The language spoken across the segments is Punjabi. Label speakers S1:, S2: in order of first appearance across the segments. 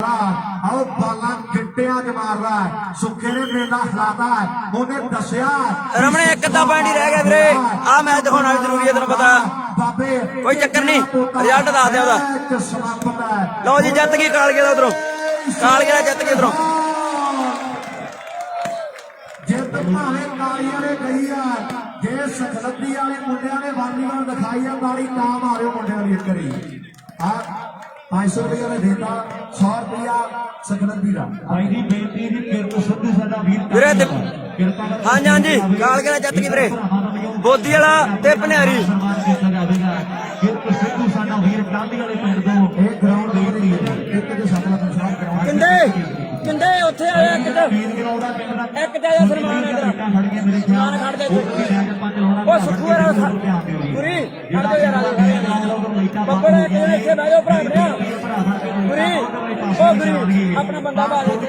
S1: आओ बाला गिट्टियां च मार रहा है सुखे ने मेला खिलाता है उन्हें दसिया
S2: रमने एक अद्धा पॉइंट ही रह गया वीरे आ मैच दिखाना भी जरूरी है तेन पता
S1: बाबे
S2: कोई चक्कर नहीं रिजल्ट दस दे लो जी जित गई कालगे उधरों कालगे जित गई उधरों
S1: जित भावे काली वाले गई है जे सखलती वाले मुंडिया ने वालीबाल दिखाई है ताली ना मारियो मुंडिया की एक करी 500 रुपया ने देता 100 रुपया सखलती का
S3: भाई जी बेनती जी किरत सिद्धू साडा वीर
S2: वीरे हाँ जी हाँ जी कालगे जित गई वीरे बोधी वाला ते भनियारी
S3: सम्मान किया जाएगा किरत सिद्धू साडा वीर टांडी वाले पिंड ਤੋਂ
S1: एक ग्राउंड दे रही है एक जो 7 लाख शॉट ग्राउंड
S2: किंदे किंदे ਉੱਥੇ ਆਇਆ ਕਿੱਦਾਂ ਇੱਕ ਤੇ ਆਇਆ ਸਨਮਾਨ ਇਧਰ ਸਨਮਾਨ ਖੜ ਦੇ ਉਹ ਸੁਖੂ ਯਾਰ ਪੂਰੀ ਖੜ ਦੇ ਯਾਰ ਬੱਬੜ ਇੱਕ ਇੱਥੇ ਬਹਿ ਜਾਓ ਭਰਾ ਮੇਰਾ ਪੂਰੀ ਉਹ ਪੂਰੀ ਆਪਣਾ ਬੰਦਾ ਬਾਹਰ ਇੱਥੇ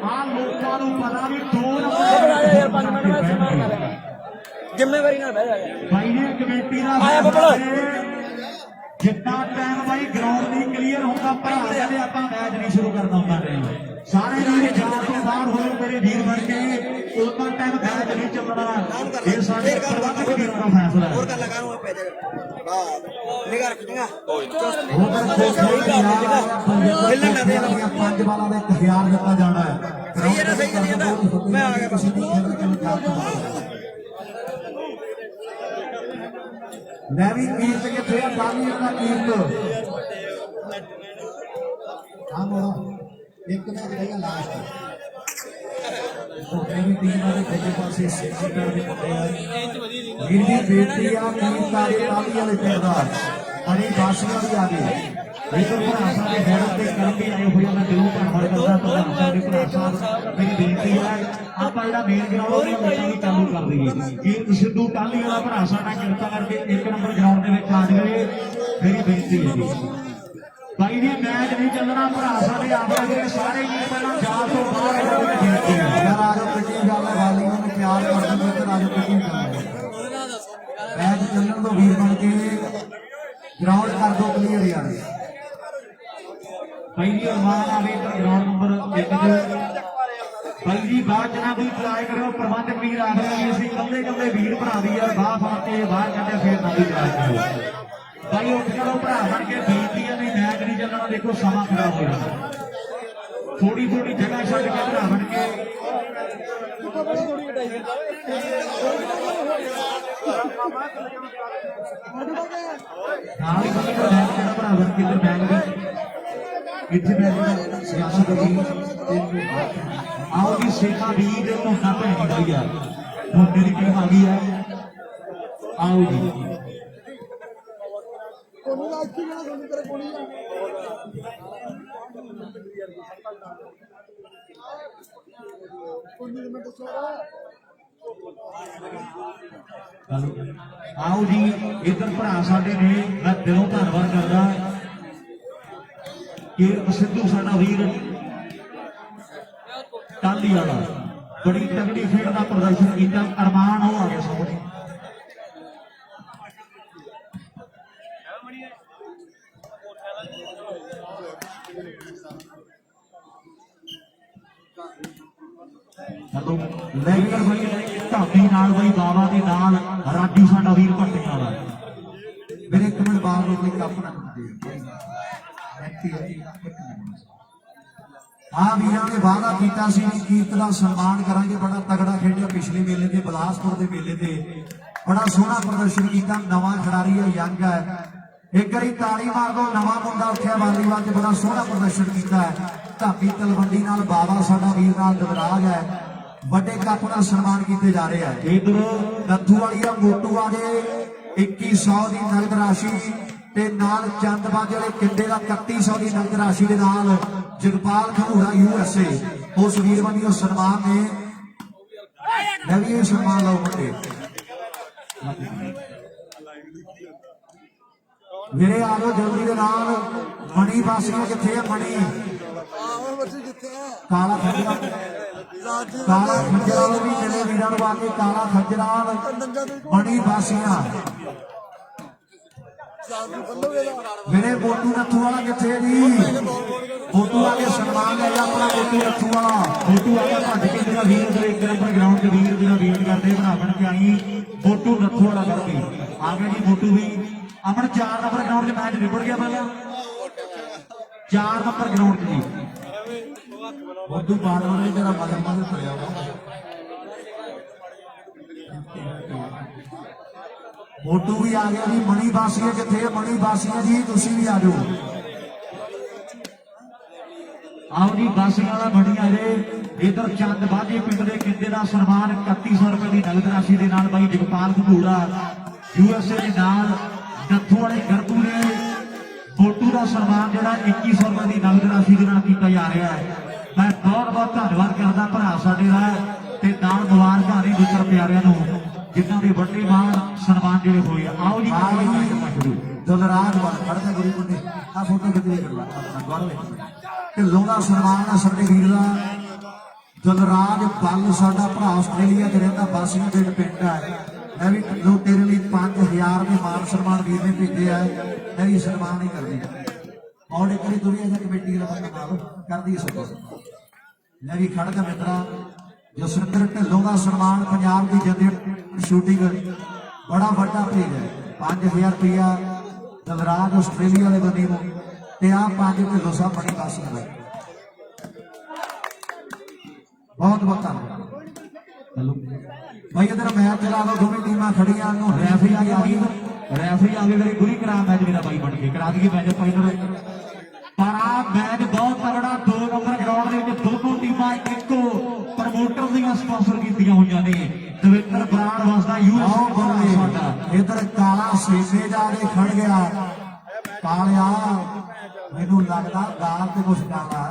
S3: ਆ ਲੋਕਾਂ ਨੂੰ ਪਤਾ ਵੀ 2
S2: ਨੰਬਰ ਯਾਰ 5 ਮਿੰਟ ਮੈਂ ਸਨਮਾਨ ਕਰਾਂਗਾ ਜ਼ਿੰਮੇਵਾਰੀ ਨਾਲ ਬਹਿ ਜਾ
S3: ਭਾਈ ਨੇ ਕਮੇਟੀ ਦਾ
S2: ਆਇਆ ਬੱਬੜ
S3: ਜਿੰਨਾ ਟਾਈਮ ਬਾਈ ਗਰਾਊਂਡ ਦੀ ਕਲੀਅਰ ਹੁੰਦਾ ਭਰਾ ਤੇ ਆਪਾਂ ਮੈਚ ਨਹੀਂ ਸ਼ੁਰੂ ਕਰਨਾ ਹੁੰਦਾ ਟਾਈਮ ਸਾਰੇ ਵੀਰ ਜਾਨ ਤੋਂ ਬਾਹਰ ਹੋਏ ਮੇਰੇ ਵੀਰ ਬਣ ਕੇ ਉਦੋਂ ਟਾਈਮ ਮੈਚ ਨਹੀਂ ਚੱਲਣਾ ਇਹ ਸਾਡੇ ਪ੍ਰਬੰਧਕ ਵੀਰ ਦਾ ਫੈਸਲਾ ਹੈ
S2: ਹੋਰ ਕਰ ਲਗਾ ਨੂੰ ਪੈ ਜਾ ਵਾਹ ਨਿਗਾਹ ਰੱਖ ਜਗਾ ਖੇਲਣ ਨਾ ਦੇ
S1: ਪੰਜ ਬਾਲਾਂ ਦਾ 1000 ਦਿੱਤਾ ਜਾਣਾ ਹੈ
S2: ਸਹੀ ਹੈ ਨਾ ਸਹੀ ਹੈ ਨਾ ਮੈਂ ਆ ਗਿਆ ਬਸ
S1: मैं भी कीर्त के थे डाली का कीर्त हाँ मोड़ा एक मैच रहेगा लास्ट मेरी टीम वाले खेले पास सेक्टर में पड़े हैं गिरदी बेटी आ कीर्त आगे डाली वाले पेड़दार अरे बासियां भी आगे लेकिन भरासा के हैरत के कर्म भी आए हुए मैं दिलों धन्यवाद करता तो भरासा के भरासा मेरी बेनती है ਆਪਾਂ ਜਿਹੜਾ ਮੇਨ ਗਰਾਊਂਡ ਉਹ ਵੀ ਚਾਲੂ ਕਰ ਦਈਏ ਕਿ ਸਿੱਧੂ ਟਾਲੀ ਵਾਲਾ ਭਰਾ ਸਾਡਾ ਕਿਰਪਾ ਕਰਕੇ 1 ਨੰਬਰ ਗਰਾਊਂਡ ਦੇ ਵਿੱਚ ਆ ਜਾਵੇ ਮੇਰੀ ਬੇਨਤੀ ਹੈ ਜੀ ਭਾਈ ਜੀ ਮੈਚ ਨਹੀਂ ਚੱਲਣਾ ਭਰਾ ਸਾਡੇ ਆਵਾਂਗੇ ਸਾਰੇ ਹੀ ਪਹਿਲਾਂ ਜਾਲ ਤੋਂ ਬਾਹਰ ਯਾਰ ਆਜੋ ਕਿੱਡੀ ਗੱਲ ਹੈ ਵਾਲੀਆਂ ਨੂੰ ਪਿਆਰ ਕਰਦੇ ਤੇ ਆਜੋ ਕਿੱਡੀ ਗੱਲ ਹੈ ਮੈਚ ਚੱਲਣ ਤੋਂ ਵੀਰ ਬਣ ਕੇ ਗਰਾਊਂਡ ਕਰ ਦੋ ਕਲੀਅਰ ਯਾਰ
S3: ਭਾਈ ਜੀ ਅਰਮਾਨ ਆਵੇ ਤਾਂ ਗਰਾਊਂਡ ਨੰਬਰ 1 ਤੇ भाई जी बात जना कोई ट्राई करो प्रबंधक वीर आ रहे हैं ਅਸੀਂ ਕੱਲੇ ਕੱਲੇ ਵੀਰ ਭਰਾ ਦੀ ਯਾਰ ਬਾਹ ਫੜ ਕੇ ਬਾਹਰ ਕੱਢੇ ਫੇਰ ਨਾ ਟਰਾਈ ਕਰੋ ਭਾਈ ਉੱਠ ਚਲੋ ਭਰਾ ਬਣ ਕੇ ਬੇਨਤੀ ਹੈ ਵੀ ਮੈਚ ਨਹੀਂ ਚੱਲਣਾ ਦੇਖੋ ਸਮਾਂ ਖਰਾਬ ਹੋ ਜਾਣਾ ਥੋੜੀ ਥੋੜੀ ਜਗ੍ਹਾ ਛੱਡ ਕੇ ਭਰਾ ਬਣ ਕੇ ਨਾਲ ਹੀ ਬੰਦੇ ਦਾ ਮੈਚ ਜਿਹੜਾ ਭਰਾ ਬਣ ਕੇ ਤੇ ਮੈਚ ਇੱਥੇ ਮੈਚ ਸਿਆਸਤ ਦੀ आओ जी सेना वीर धोना भैन गई है मुंडे की टीम आ गई है आओ जी आओ जी इधर भरा साडे ने मैं दिलों धन्यवाद करदा कि सिद्धू साडा वीर टाली वाला बड़ी तगड़ी खेल का प्रदर्शन किया अरमान हो आ गया सामने रेगुलर भाई ढाबी नाल भाई बाबा के नाल राजू साडा वीर भट्टे वाला
S1: मेरे एक मिनट बाद में अपना हाँ वीर ने वादा किया कीर्त का सम्मान करांगे बड़ा तगड़ा खेलिया पिछले मेले के बिलासपुर के मेले से बड़ा सोहना प्रदर्शन किया नवा खिडारी है यंग है एक बारी ताली मार दो नवा मुंडा उठा वालीबाल से बड़ा सोहना प्रदर्शन किया है ढाबी तलवंडी नाल बाबा साडा वीर नाल दबराज है बड़े कप का सम्मान किए जा रहे हैं इधर नत्थू वाली मोटू आगे 2100 की नगद राशि ते नाल चंदबाज वाले किंडे का 3100 की नगद राशि के नाल जगपाल खनूरा USA उस वीर बनी सम्मान ने मैं भी सम्मान लो मुंडे मेरे आ जाओ जल्दी के नाल मणि बासियां किथे है मणि काला खजरा भी मिले वीरां नूं आके काला खजरा मणि बासियां मेरे मोटू नथू वाला किथे जी मोटू आके सम्मान ले जा अपना मोटू नथू वाला
S3: ਮੋਟੂ ਆ ਗਿਆ ਭੱਜ ਕੇ ਜਿਹੜਾ ਵੀਰ ਦੇ 1 ਨੰਬਰ ਗਰਾਊਂਡ 'ਚ ਵੀਰ ਜਿਹੜਾ ਵੇਟ ਕਰਦੇ ਭਰਾ ਬਣ ਕੇ ਆਈ ਮੋਟੂ ਨੱਥੂ ਵਾਲਾ ਕਰਕੇ ਆ ਗਿਆ ਜੀ ਮੋਟੂ ਵੀ ਅਮਨ 4 ਨੰਬਰ ਗਰਾਊਂਡ 'ਚ ਮੈਚ ਨਿਬੜ ਗਿਆ ਪਹਿਲਾਂ 4 ਨੰਬਰ ਗਰਾਊਂਡ 'ਚ ਜੀ
S1: मोटू बाल वाले तेरा मदर मदर चलिया हुआ मोटू भी आ गया जी मणि बासिया किथे मणि बासिया जी तुसी भी आ जाओ
S3: ਆਓ ਜੀ ਬਾਸੀਆਂ ਵਾਲਾ ਬੜੀਆਂ ਜੇ ਇਧਰ ਚੰਦ ਬਾਜੀ ਪਿੰਡ ਦੇ ਕਿੰਦੇ ਦਾ ਸਨਮਾਨ 3100 ਰੁਪਏ ਦੀ ਨਗਦ ਰਾਸ਼ੀ ਦੇ ਨਾਲ ਬਾਈ ਜਗਪਾਲ ਘੂੜਾ USA ਦੇ ਨਾਲ ਨੱਥੂ ਵਾਲੇ ਗਰਦੂ ਨੇ ਮੋਟੂ ਦਾ ਸਨਮਾਨ ਜਿਹੜਾ 2100 ਰੁਪਏ ਦੀ ਨਗਦ ਰਾਸ਼ੀ ਦੇ ਨਾਲ ਕੀਤਾ ਜਾ ਰਿਹਾ ਹੈ ਮੈਂ ਬਹੁਤ ਬਹੁਤ ਧੰਨਵਾਦ ਕਰਦਾ ਭਰਾ ਸਾਡੇ ਦਾ ਤੇ ਨਾਲ ਮੁਬਾਰਕਾਂ ਦੀ ਮਿੱਤਰ ਪਿਆਰਿਆਂ ਨੂੰ ਜਿਨ੍ਹਾਂ ਦੇ ਵੱਡੇ ਮਾਣ ਸਨਮਾਨ ਜਿਹੜੇ ਹੋਏ ਆ ਆਓ ਜੀ
S1: दलराज वाल खड़े गुरु को आ फोटो कितने कर ला अपना गौरव ढिल्लों का सन्मान है साडे वीर दा दलराज बल साडा भरा आस्ट्रेलिया च रहिंदा बासियां पिंड पिंड है मैं भी ढिल्लों तेरे लिए 5000 के मान सन्मान वीर ने भेजे है मैं भी सन्मान ही करनी और एक बारी दुनिया दी कमेटी का बंदा नाल कर दी सको मैं भी खड़ के मित्रा जसविंदर ढिल्लों का सन्मान पंजाब की जनरल शूटिंग बड़ा बड़ा भेज है 5000 रुपया दलराज आस्ट्रेलिया के बंदी ते आ 5 ढिल्लों साहब बड़ी बासियां है बहुत बहुत धन्यवाद चलो भाई इधर मैच चला लो दोनों टीमां खड़ियां नु
S3: ਰੈਫਰੀ ਆ ਗਿਆ ਰੈਫਰੀ ਆ ਗਿਆ ਗੁਰੀ ਕਰਾ ਮੈਚ ਮੇਰਾ ਬਾਈ ਬਣ ਕੇ ਕਰਾ ਦਈਏ ਮੈਚ ਫਾਈਨਲ ਪਰ ਆ ਮੈਚ ਬਹੁਤ ਤਗੜਾ 2 ਨੰਬਰ ਗਰਾਊਂਡ ਦੇ ਵਿੱਚ ਦੋਨੋਂ ਟੀਮਾਂ ਇੱਕੋ ਪ੍ਰਮੋਟਰ ਦੀਆਂ ਸਪਾਂਸਰ ਕੀਤੀਆਂ ਹੋਈਆਂ ਨੇ ਦਵਿੰਦਰ ਬਰਾੜ ਵਸਦਾ US ਸਾਡਾ
S1: इधर काला सीसे जाके खड़ गया कालिया मैनू लगता गाल ते कुछ काला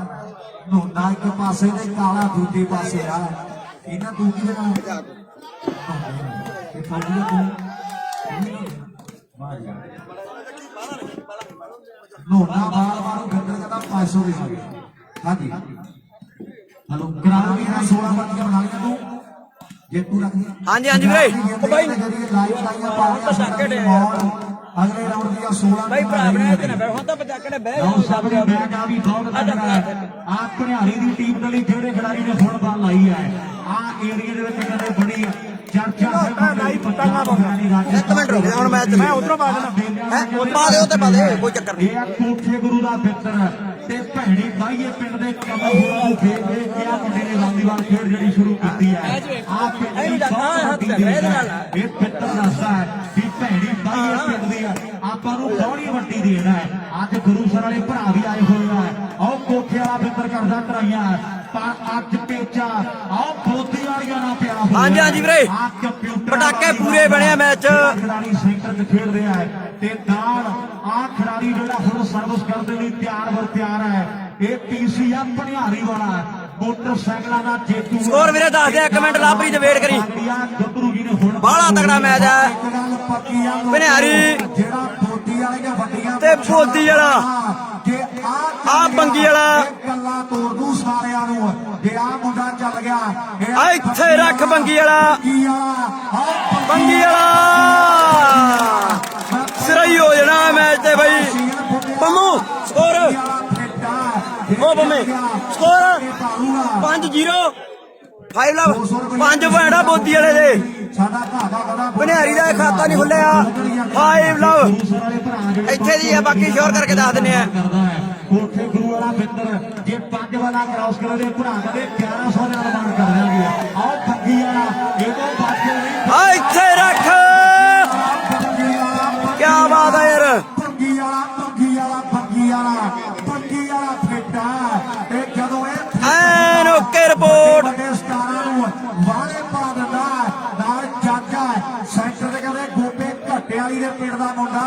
S1: नूना एक पासे ते काला दूजे पासे आ इन्हां दूजी दे नाल ते फौजी तू नूना बाल मारू गंदर कहता 500 देवांगे हां जी हेलो करा दी 16 बच्चे बना लिया तू जे तू रख
S2: हाँ जी वीरे ओ भाई
S1: अगले राउंड ਦੀਆਂ 16
S2: भाई भरा बने ते ना बैठ हुन तां बचा के बह
S3: ਲਓ ਸਾਹਮਣੇ ਮੈਚ ਆ ਵੀ ਬਹੁਤ ਤਗੜਾ ਹੈ ਆ ਭਣਿਆਰੀ ਦੀ ਟੀਮ ਦੇ ਲਈ ਜਿਹੜੇ ਖਿਡਾਰੀ ਨੇ ਹੁਣ ਬਾਲ ਲਾਈ ਹੈ ਆ ਏਰੀਆ ਦੇ ਵਿੱਚ ਕਹਿੰਦੇ ਬੜੀ ਚਰਚਾ ਹੈ
S2: ਇੱਕ ਮਿੰਟ ਰੁਕ ਜਾ ਹੁਣ ਮੈਚ ਮੈਂ ਉਧਰੋਂ ਪਾ ਦੇਣਾ ਹੈ ਉਹ ਪਾ ਦੇ ਉਹ ਤੇ ਪਾ ਦੇ ਕੋਈ ਚੱਕਰ ਨਹੀਂ
S3: ਇਹ ਆ ਕੋਠੇ ਗੁਰੂ ਦਾ ਮਿੱਤਰ ਤੇ ਭੈਣੀ ਬਾਈਏ ਪਿੰਡ ਦੇ ਕਮਲ ਹੋਰਾਂ ਨੂੰ ਦੇਖ ਕੇ ਆ ਮੁੰਡੇ ਨੇ ਵਾਲੀਬਾਲ ਖੇਡ ਜਿਹੜੀ ਸ਼ੁਰੂ ਕੀਤੀ ਹੈ ਆ ਪਿੰਡ ਇਹ ਮਿੱਤਰ ਦੱਸਦਾ ਹੈ ਵੀ ਭੈਣੀ ਬਾਈਏ ਪਿੰਡ ਦੀ ਆਪਾਂ ਨੂੰ ਬੜੀ ਵੱਡੀ ਦੇਣ ਹੈ ਅੱਜ ਗੁਰੂ ਸਰ ਵਾਲੇ ਭਰਾ ਵੀ ਆਏ ਹੋਏ ਆ ਆਓ ਕੋਠੇ ਵਾਲਾ ਮਿੱਤਰ ਕਰਦਾ ਕਰਾਈਆਂ ਪਰ ਅੱਜ ਪੇਚਾ ਆਓ ਬੋਦੀ ਵਾਲੀਆਂ ਨਾ ਪਿਆ
S2: हाँ जी हाँ जी वीरे पटाके पूरे बने मैच
S3: खिलाड़ी सेंटर में खेल रहा है ते नाल आ खिलाड़ी जेड़ा हुण सर्विस करने लिए तैयार बर तैयार है ये पीसी आ भणियारी वाला मोटरसाइकिल का जेतू
S2: स्कोर वीरे दस दे 1 मिनट लाभरी च वेट करी
S3: गब्बरू जी ने हुण
S2: बाला तगड़ा मैच है भणियारी
S1: ਜਿਹੜਾ ਬੋਦੀ ਵਾਲੀਆਂ ਵੱਡੀਆਂ
S2: ਤੇ ਬੋਦੀ ਵਾਲਾ
S1: ਜੇ
S2: ਆ ਬੰਗੀ ਵਾਲਾ
S1: ਗੱਲਾਂ ਤੋੜ ਦੂ ਸਾਰਿਆਂ ਨੂੰ ਜੇ ਆ ਮੁੰਡਾ ਚੱਲ ਗਿਆ
S2: ਆ ਇੱਥੇ ਰੱਖ ਬੰਗੀ ਵਾਲਾ
S1: ਕੀ ਵਾਲਾ
S2: ਬੰਗੀ ਵਾਲਾ ਸਿਰਾਈ ਹੋ ਜਾਣਾ ਮੈਚ ਤੇ ਬਈ ਪੰਮੂ ਸਕੋਰ ਉਹ ਪੰਮੇ ਸਕੋਰ 5-0 5 ਲਵ 5 ਪੁਆਇੰਟ ਬੋਦੀ ਵਾਲੇ ਦੇ
S1: ਸਾਡਾ ਘਾਗਾ ਕਦਾ
S2: ਭਣਿਆਰੀ ਦਾ ਖਾਤਾ ਨਹੀਂ ਖੁੱਲਿਆ 5 ਲਵ ਇੱਥੇ ਦੀ ਆ ਬਾਕੀ ਸ਼ੋਰ ਕਰਕੇ ਦੱਸ ਦਿੰਨੇ ਆ
S3: ਕਰਦਾ ਹੈ ਕੋਠੇ ਗੁਰੂ ਵਾਲਾ ਮਿੱਤਰ ਜੇ 5 ਵਾਲਾ ਕ੍ਰਾਸ ਕਰਦੇ ਭਰਾ ਦੇ 1100 ਨਾਲ ਮਾਰ ਕਰ ਦਿਆਂਗੇ ਆਓ ਫੱਗੀ ਵਾਲਾ ਇਹਦੇ ਬਾਅਦ ਨਹੀਂ
S2: ਆ ਇੱਥੇ ਰੱਖ ਕੀ ਬਾਤ ਹੈ ਯਾਰ
S1: ਭੱਗੀ ਵਾਲਾ ਫੇਟਾ ਤੇ ਜਦੋਂ ਇਹ
S2: ਐਨ ਓਕੇ ਰਿਪੋਰਟ
S1: ਵੱਡੇ ਸਟਾਰਾਂ ਨੂੰ ਵਾਲੇ ਪਾ ਦਿੰਦਾ ਨਾਲ ਚਾਚਾ ਸੈਂਟਰ ਤੇ ਕਹਿੰਦੇ ਗੋਪੇ ਘੱਟੇ ਵਾਲੀ ਦੇ ਪਿੰਡ ਦਾ ਮੁੰਡਾ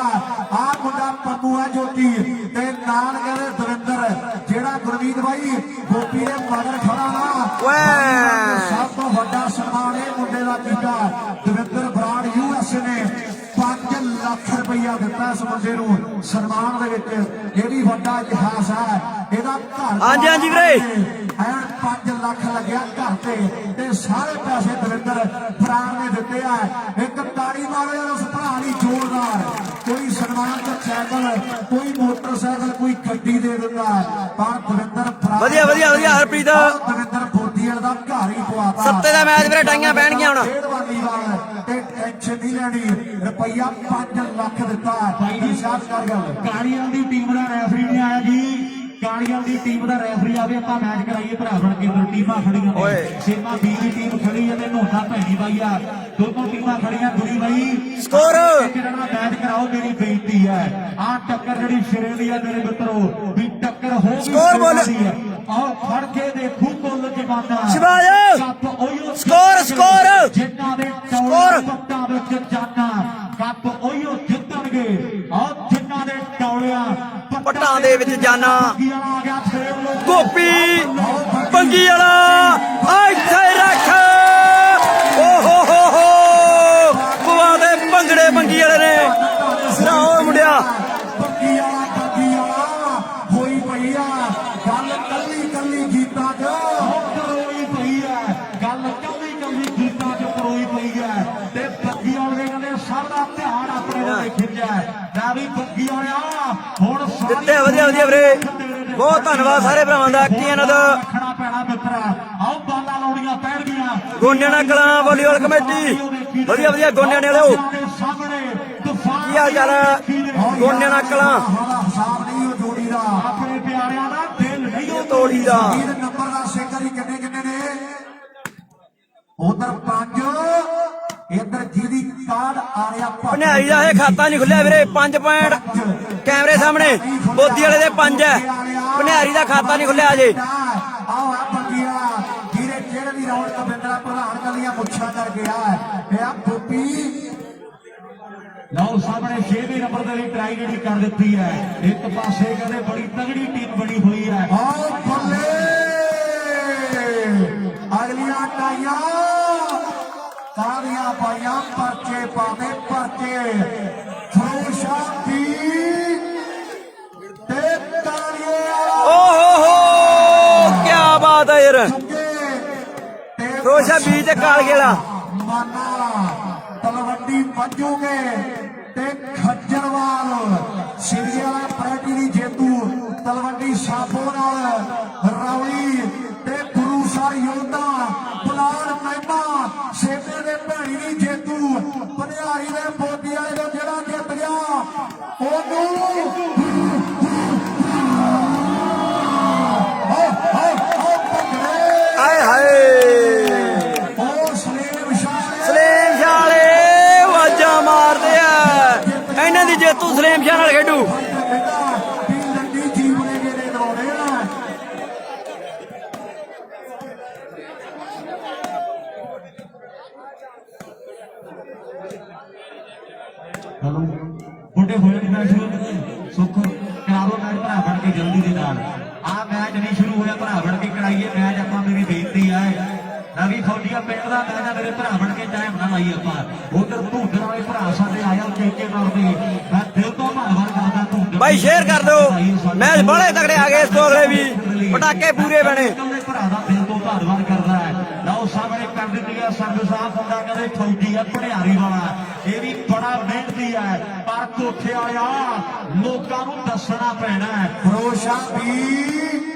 S1: ਆਹ ਮੁੰਡਾ ਪੰਮੂ ਆ ਜੋਤੀ ਤੇ ਨਾਲ ਕਹਿੰਦੇ ਦਵਿੰਦਰ ਜਿਹੜਾ ਗੁਰਮੀਤ ਬਾਈ ਗੋਪੀ ਦੇ ਮਗਰ ਖੜਾ ਨਾ ਸਭ ਤੋਂ ਵੱਡਾ ਸਨਮਾਨ ਇਹ ਮੁੰਡੇ ਦਾ ਕੀਤਾ ਦਵਿੰਦਰ ਬਰਾੜ USA ਨੇ 5 ਲੱਖ ਰੁਪਇਆ ਦਿੱਤਾ ਇਸ ਮੁੰਡੇ ਨੂੰ ਸਨਮਾਨ ਦੇ ਵਿੱਚ ਇਹ ਵੀ ਵੱਡਾ ਇਤਿਹਾਸ ਹੈ ਇਹਦਾ ਘਰ
S2: ਹਾਂਜੀ ਹਾਂਜੀ ਵੀਰੇ
S1: 5 ਲੱਖ ਲੱਗਿਆ ਘਰ ਤੇ ਸਾਰੇ ਪੈਸੇ ਦਵਿੰਦਰ ਬਰਾੜ ਨੇ ਦਿੱਤੇ ਆ ਇੱਕ ਤਾੜੀ ਮਾਰੋ ਯਾਰ ਉਸ ਭਰਾ ਦੀ ਜ਼ੋਰਦਾਰ ਕੋਈ ਸਨਮਾਨ ਸਾਈਕਲ ਕੋਈ ਮੋਟਰਸਾਈਕਲ ਕੋਈ ਗੱਡੀ ਦੇ ਦਿੰਦਾ ਪਰ ਦਵਿੰਦਰ
S2: ਵਧੀਆ ਵਧੀਆ ਵਧੀਆ ਹਰਪ੍ਰੀਤ
S1: ਦਵਿੰਦਰ ਫੌਜੀਆਂ ਦਾ ਘਰ ਹੀ ਪਵਾਤਾ
S2: ਸੱਤੇ ਦਾ ਮੈਚ ਵੀਰੇ ਟਾਈਆਂ ਪੈਣਗੀਆਂ ਹੁਣ
S1: ਤੇ ਟੈਨਸ਼ਨ ਨਹੀਂ ਲੈਣੀ ਰੁਪਈਆ 5 ਲੱਖ ਦਿੱਤਾ ਭਾਈ ਜੀ ਸਾਥ ਕਰ ਗੱਲ
S3: ਕਾਲੀਆਂ ਦੀ ਟੀਮ ਦਾ ਰੈਫਰੀ ਨਹੀਂ ਆਇਆ ਜੀ ਕਾਲੀਆਂ ਦੀ ਟੀਮ ਦਾ ਰੈਫਰੀ ਆਵੇ ਆਪਾਂ ਮੈਚ ਕਰਾਈਏ ਭਰਾ ਬਣ ਕੇ ਦੋ ਟੀਮਾਂ ਖੜੀਆਂ ਨੇ ਸੇਮਾ ਬੀ ਦੀ ਟੀਮ ਖੜੀ ਹੈ ਤੇ ਨੋਟਾ ਭੈਣੀ ਬਾਈ ਆ ਦੋਨੋਂ ਟੀਮਾਂ ਖੜੀਆਂ ਗੁਰੀ ਬਾਈ
S2: ਸਕੋਰ
S3: ਜਿਹੜਾ ਮੈਚ ਕਰਾਓ ਮੇਰੀ ਬੇਨਤੀ ਹੈ ਆ ਟੱਕਰ ਜਿਹੜੀ ਸਿਰੇ ਦੀ ਹੈ ਮੇਰੇ ਮਿੱਤਰੋ ਵੀ ਟੱਕਰ ਹੋ ਗਈ
S2: ਸਕੋਰ ਬੋਲ
S3: ਆਓ ਫੜ ਕੇ ਦੇਖੂ ਕੁੱਲ ਜਮਾਨਾ
S2: ਸ਼ਿਵਾਜ
S3: ਕੱਪ ਉਹੀਓ
S2: ਸਕੋਰ
S3: ਜਿਨ੍ਹਾਂ ਦੇ ਟੌਲੇ ਪੱਟਾਂ ਵਿੱਚ ਜਾਨਾ ਕੱਪ ਉਹੀਓ ਜਿੱਤਣਗੇ ਆਓ ਜਿਨ੍ਹਾਂ ਦੇ ਟੌਲਿਆਂ
S2: ਪੱਟਾਂ ਦੇ ਵਿੱਚ ਜਾਨਾ
S3: ਆ ਗਿਆ ਫੇਰ ਲੋਕ
S2: ਗੋਪੀ ਪੰਗੀ ਵਾਲਾ ਇੱਥੇ ਰੱਖ ਓ ਹੋ ਬੁਆ ਦੇ ਭੰਗੜੇ ਪੰਗੀ ਵਾਲੇ ਨੇ ਸਿਰਾਓ ਮੁੰਡਿਆ
S1: ਬੱਗੀ ਵਾਲਾ ਹੋਈ ਪਈ ਆ ਗੱਲ ਕੱਲੀ ਗੀਤਾਂ 'ਚ
S3: ਕਰੋਈ ਪਈ ਹੈ ਗੱਲ ਕੱਲੀ ਗੀਤਾਂ 'ਚ ਕਰੋਈ ਪਈ ਹੈ ਤੇ ਬੱਗੀ ਵਾਲੇ ਕਹਿੰਦੇ ਸਭ ਦਾ ਧਿਆਨ ਆਪਣੇ ਵੱਲ ਖਿੱਚਿਆ ਨਾ ਵੀ ਬੱਗੀ ਵਾਲਿਆ ਹੁਣ
S2: ਦਿੱਤੇ ਵਧੀਆ ਵਧੀਆ ਵੀਰੇ ਬਹੁਤ ਧੰਨਵਾਦ ਸਾਰੇ ਭਰਾਵਾਂ ਦਾ ਐਕਟੀਆਂ ਦਾ
S3: ਰੱਖਣਾ ਪੈਣਾ ਮਿੱਤਰਾ ਆਓ ਬਾਲਾਂ ਲਾਉਣੀਆਂ ਪੈਣਗੀਆਂ
S2: ਗੋਨਿਆਣਾ ਕਲਾਂ ਵਾਲੀਬਾਲ ਕਮੇਟੀ ਵਧੀਆ ਵਧੀਆ ਗੋਨਿਆਣੇ ਵਾਲਿਓ
S3: ਸਾਹਮਣੇ
S2: ਕੀ ਹਾਲ ਚਾਲ ਗੋਨਿਆਣਾ ਕਲਾਂ
S1: ਹਿਸਾਬ ਨਹੀਂ ਉਹ ਜੋੜੀ ਦਾ
S3: ਆਪਣੇ ਪਿਆਰਿਆਂ ਦਾ ਦਿਲ ਨਹੀਂ ਉਹ
S2: ਤੋੜੀ ਦਾ
S1: ਇਹ ਨੰਬਰ ਦਾ ਸੇਕਰ ਹੀ ਕਿੰਨੇ ਨੇ ਉਧਰ 5 ਇੱਧਰ ਜਿਹਦੀ ਕਾਰਡ ਆ ਰਿਹਾ
S2: ਭਨਿਆਰੀ ਦਾ ਇਹ ਖਾਤਾ ਨਹੀਂ ਖੁੱਲਿਆ ਵੀਰੇ 5 ਪੁਆਇੰਟ ਕੈਮਰੇ ਸਾਹਮਣੇ ਬੋਦੀ ਵਾਲੇ ਦੇ 5 ਹੈ ਭਨਿਆਰੀ ਦਾ ਖਾਤਾ ਨਹੀਂ ਖੁੱਲਿਆ ਅਜੇ
S1: ਆਓ ਆ ਬੰਗੀਆ ਜਿਹਦੇ ਜਿਹੜੇ ਵੀ ਰੌਣਕ ਬਿੰਦਰਾ ਪ੍ਰਧਾਨ ਕੱਲੀਆਂ ਮੁੱਛਾਂ ਕਰ ਗਿਆ ਇਹ ਆ ਗੋਪੀ
S3: ਲਓ ਸਾਹਮਣੇ 6ਵੇਂ ਨੰਬਰ ਦੇ ਲਈ ਟਰਾਈ ਜਿਹੜੀ ਕਰ ਦਿੱਤੀ ਹੈ ਇੱਕ ਪਾਸੇ ਕਹਿੰਦੇ ਬੜੀ ਤਗੜੀ ਟੀਮ ਬਣੀ ਹੋਈ ਹੈ
S1: ਆਓ ਬੱਲੇ ਅਗਲੀਆਂ ਟਾਈਆਂ ਕਾਲੀਆਂ ਪਾਈਆਂ ਪਰਚੇ ਪਾਵੇ ਪਰਚੇ ਫਰੋਸ਼ਾ ਦੀ ਤੇ ਕਾਲੀਏ
S2: ਓ ਹੋ ਕੀ ਬਾਤ ਹੈ ਯਾਰ ਫਰੋਸ਼ਾ ਬੀ ਤੇ ਕਾਲਗੇ ਵਾਲਾ
S1: ਮਾਨਾ ਤਲਵੰਡੀ ਵੱਜੂਗੇ ਤੇ ਖੱਜਰਵਾਲ ਸਿਰੀ ਵਾਲਾ ਪ੍ਰੈਟੀ ਦੀ ਜੇਤੂ ਤਲਵੰਡੀ ਸਾਬੋ ਨਾਲ ਰੌਲੀ ਤੇ ਗੁਰੂਸਰ ਯੋਧਾ ਬਲਾਲ ਮਹਿਮਾ ਸੇਬੇ ਦੇ ਭੈਣੀ ਦੀ ਜੇਤੂ ਭਨਿਆਰੀ ਦੇ ਬੋਦੀ ਵਾਲੇ ਦਾ ਜਿਹੜਾ ਜਿੱਤ ਗਿਆ ਉਹਨੂੰ
S2: ਆਏ ਹਾਏ
S1: ਉਹ ਸਲੇਮ ਸ਼ਾਹ
S2: ਸਲੇਮ ਸ਼ਾਹ ਵਾਲੇ ਆਵਾਜ਼ਾਂ ਮਾਰਦੇ ਆ ਇਹਨਾਂ ਦੀ ਜੇਤੂ ਸਲੇਮ ਸ਼ਾਹ ਨਾਲ ਖੇਡੂ
S1: ਲੰਡੀ ਜੀਵਨੇ ਜਿਹੜੇ ਦਵਾਉਣੇ ਆ
S3: ਹਲੋ ਬੁੱਢੇ ਹੋਏ ਨਹੀਂ ਮੈਚ ਸ਼ੁਰੂ ਸੁੱਖ ਕਰਾ ਦੋ ਮੈਚ ਭਰਾ ਬਣ ਕੇ ਜਲਦੀ ਦੇ ਨਾਲ ਆ ਮੈਚ ਨਹੀਂ ਸ਼ੁਰੂ ਹੋਇਆ ਭਰਾ ਬਣ ਕੇ ਕਰਾਈਏ ਮੈਚ ਆਪਾਂ ਮੇਰੀ ਬੇਨਤੀ ਹੈ ਨਵੀਂ ਫੌਜੀਆ ਪਿੰਡ ਦਾ ਮੈਚ ਆ ਮੇਰੇ ਭਰਾ ਬਣ ਕੇ ਟਾਈਮ ਨਾ ਲਾਈਏ ਆਪਾਂ ਉਧਰ ਧੂੰਦਰ ਵਾਲੇ ਭਰਾ ਸਾਡੇ ਆਇਆ ਚੇਕੇ ਕਰਦੇ ਮੈਂ ਦਿਲ ਤੋਂ ਧੰਨਵਾਦ ਕਰਦਾ ਧੂੰਦਰ
S2: ਬਾਈ ਸ਼ੇਅਰ ਕਰ ਦਿਓ ਮੈਚ ਬੜੇ ਤਗੜੇ ਆ ਗਏ ਇਸ ਤੋਂ ਅਗਲੇ ਵੀ ਪਟਾਕੇ ਪੂਰੇ ਬਣੇ
S3: ਕੱਲੇ ਭਰਾ ਦਾ ਦਿਲ ਤੋਂ ਧੰਨਵਾਦ ਕਰਦਾ ਹੈ ਲਓ ਸਾਹਮਣੇ ਕਰ ਦਿੱਤੀ ਹੈ ਸੰਗ ਸਾਹਿਬ ਹੁੰਦਾ ਕਹਿੰਦੇ ਫੌਜੀ ਆ ਭਣਿਆਰੀ ਵਾਲਾ ਇਹ ਵੀ ਬੜਾ ਮਿਹਨਤੀ ਹੈ ਪਰ ਕੋਠੇ ਵਾਲਿਆ ਲੋਕਾਂ ਨੂੰ ਦੱਸਣਾ ਪੈਣਾ ਹੈ
S1: ਫਰੋਸ਼ਾ ਵੀ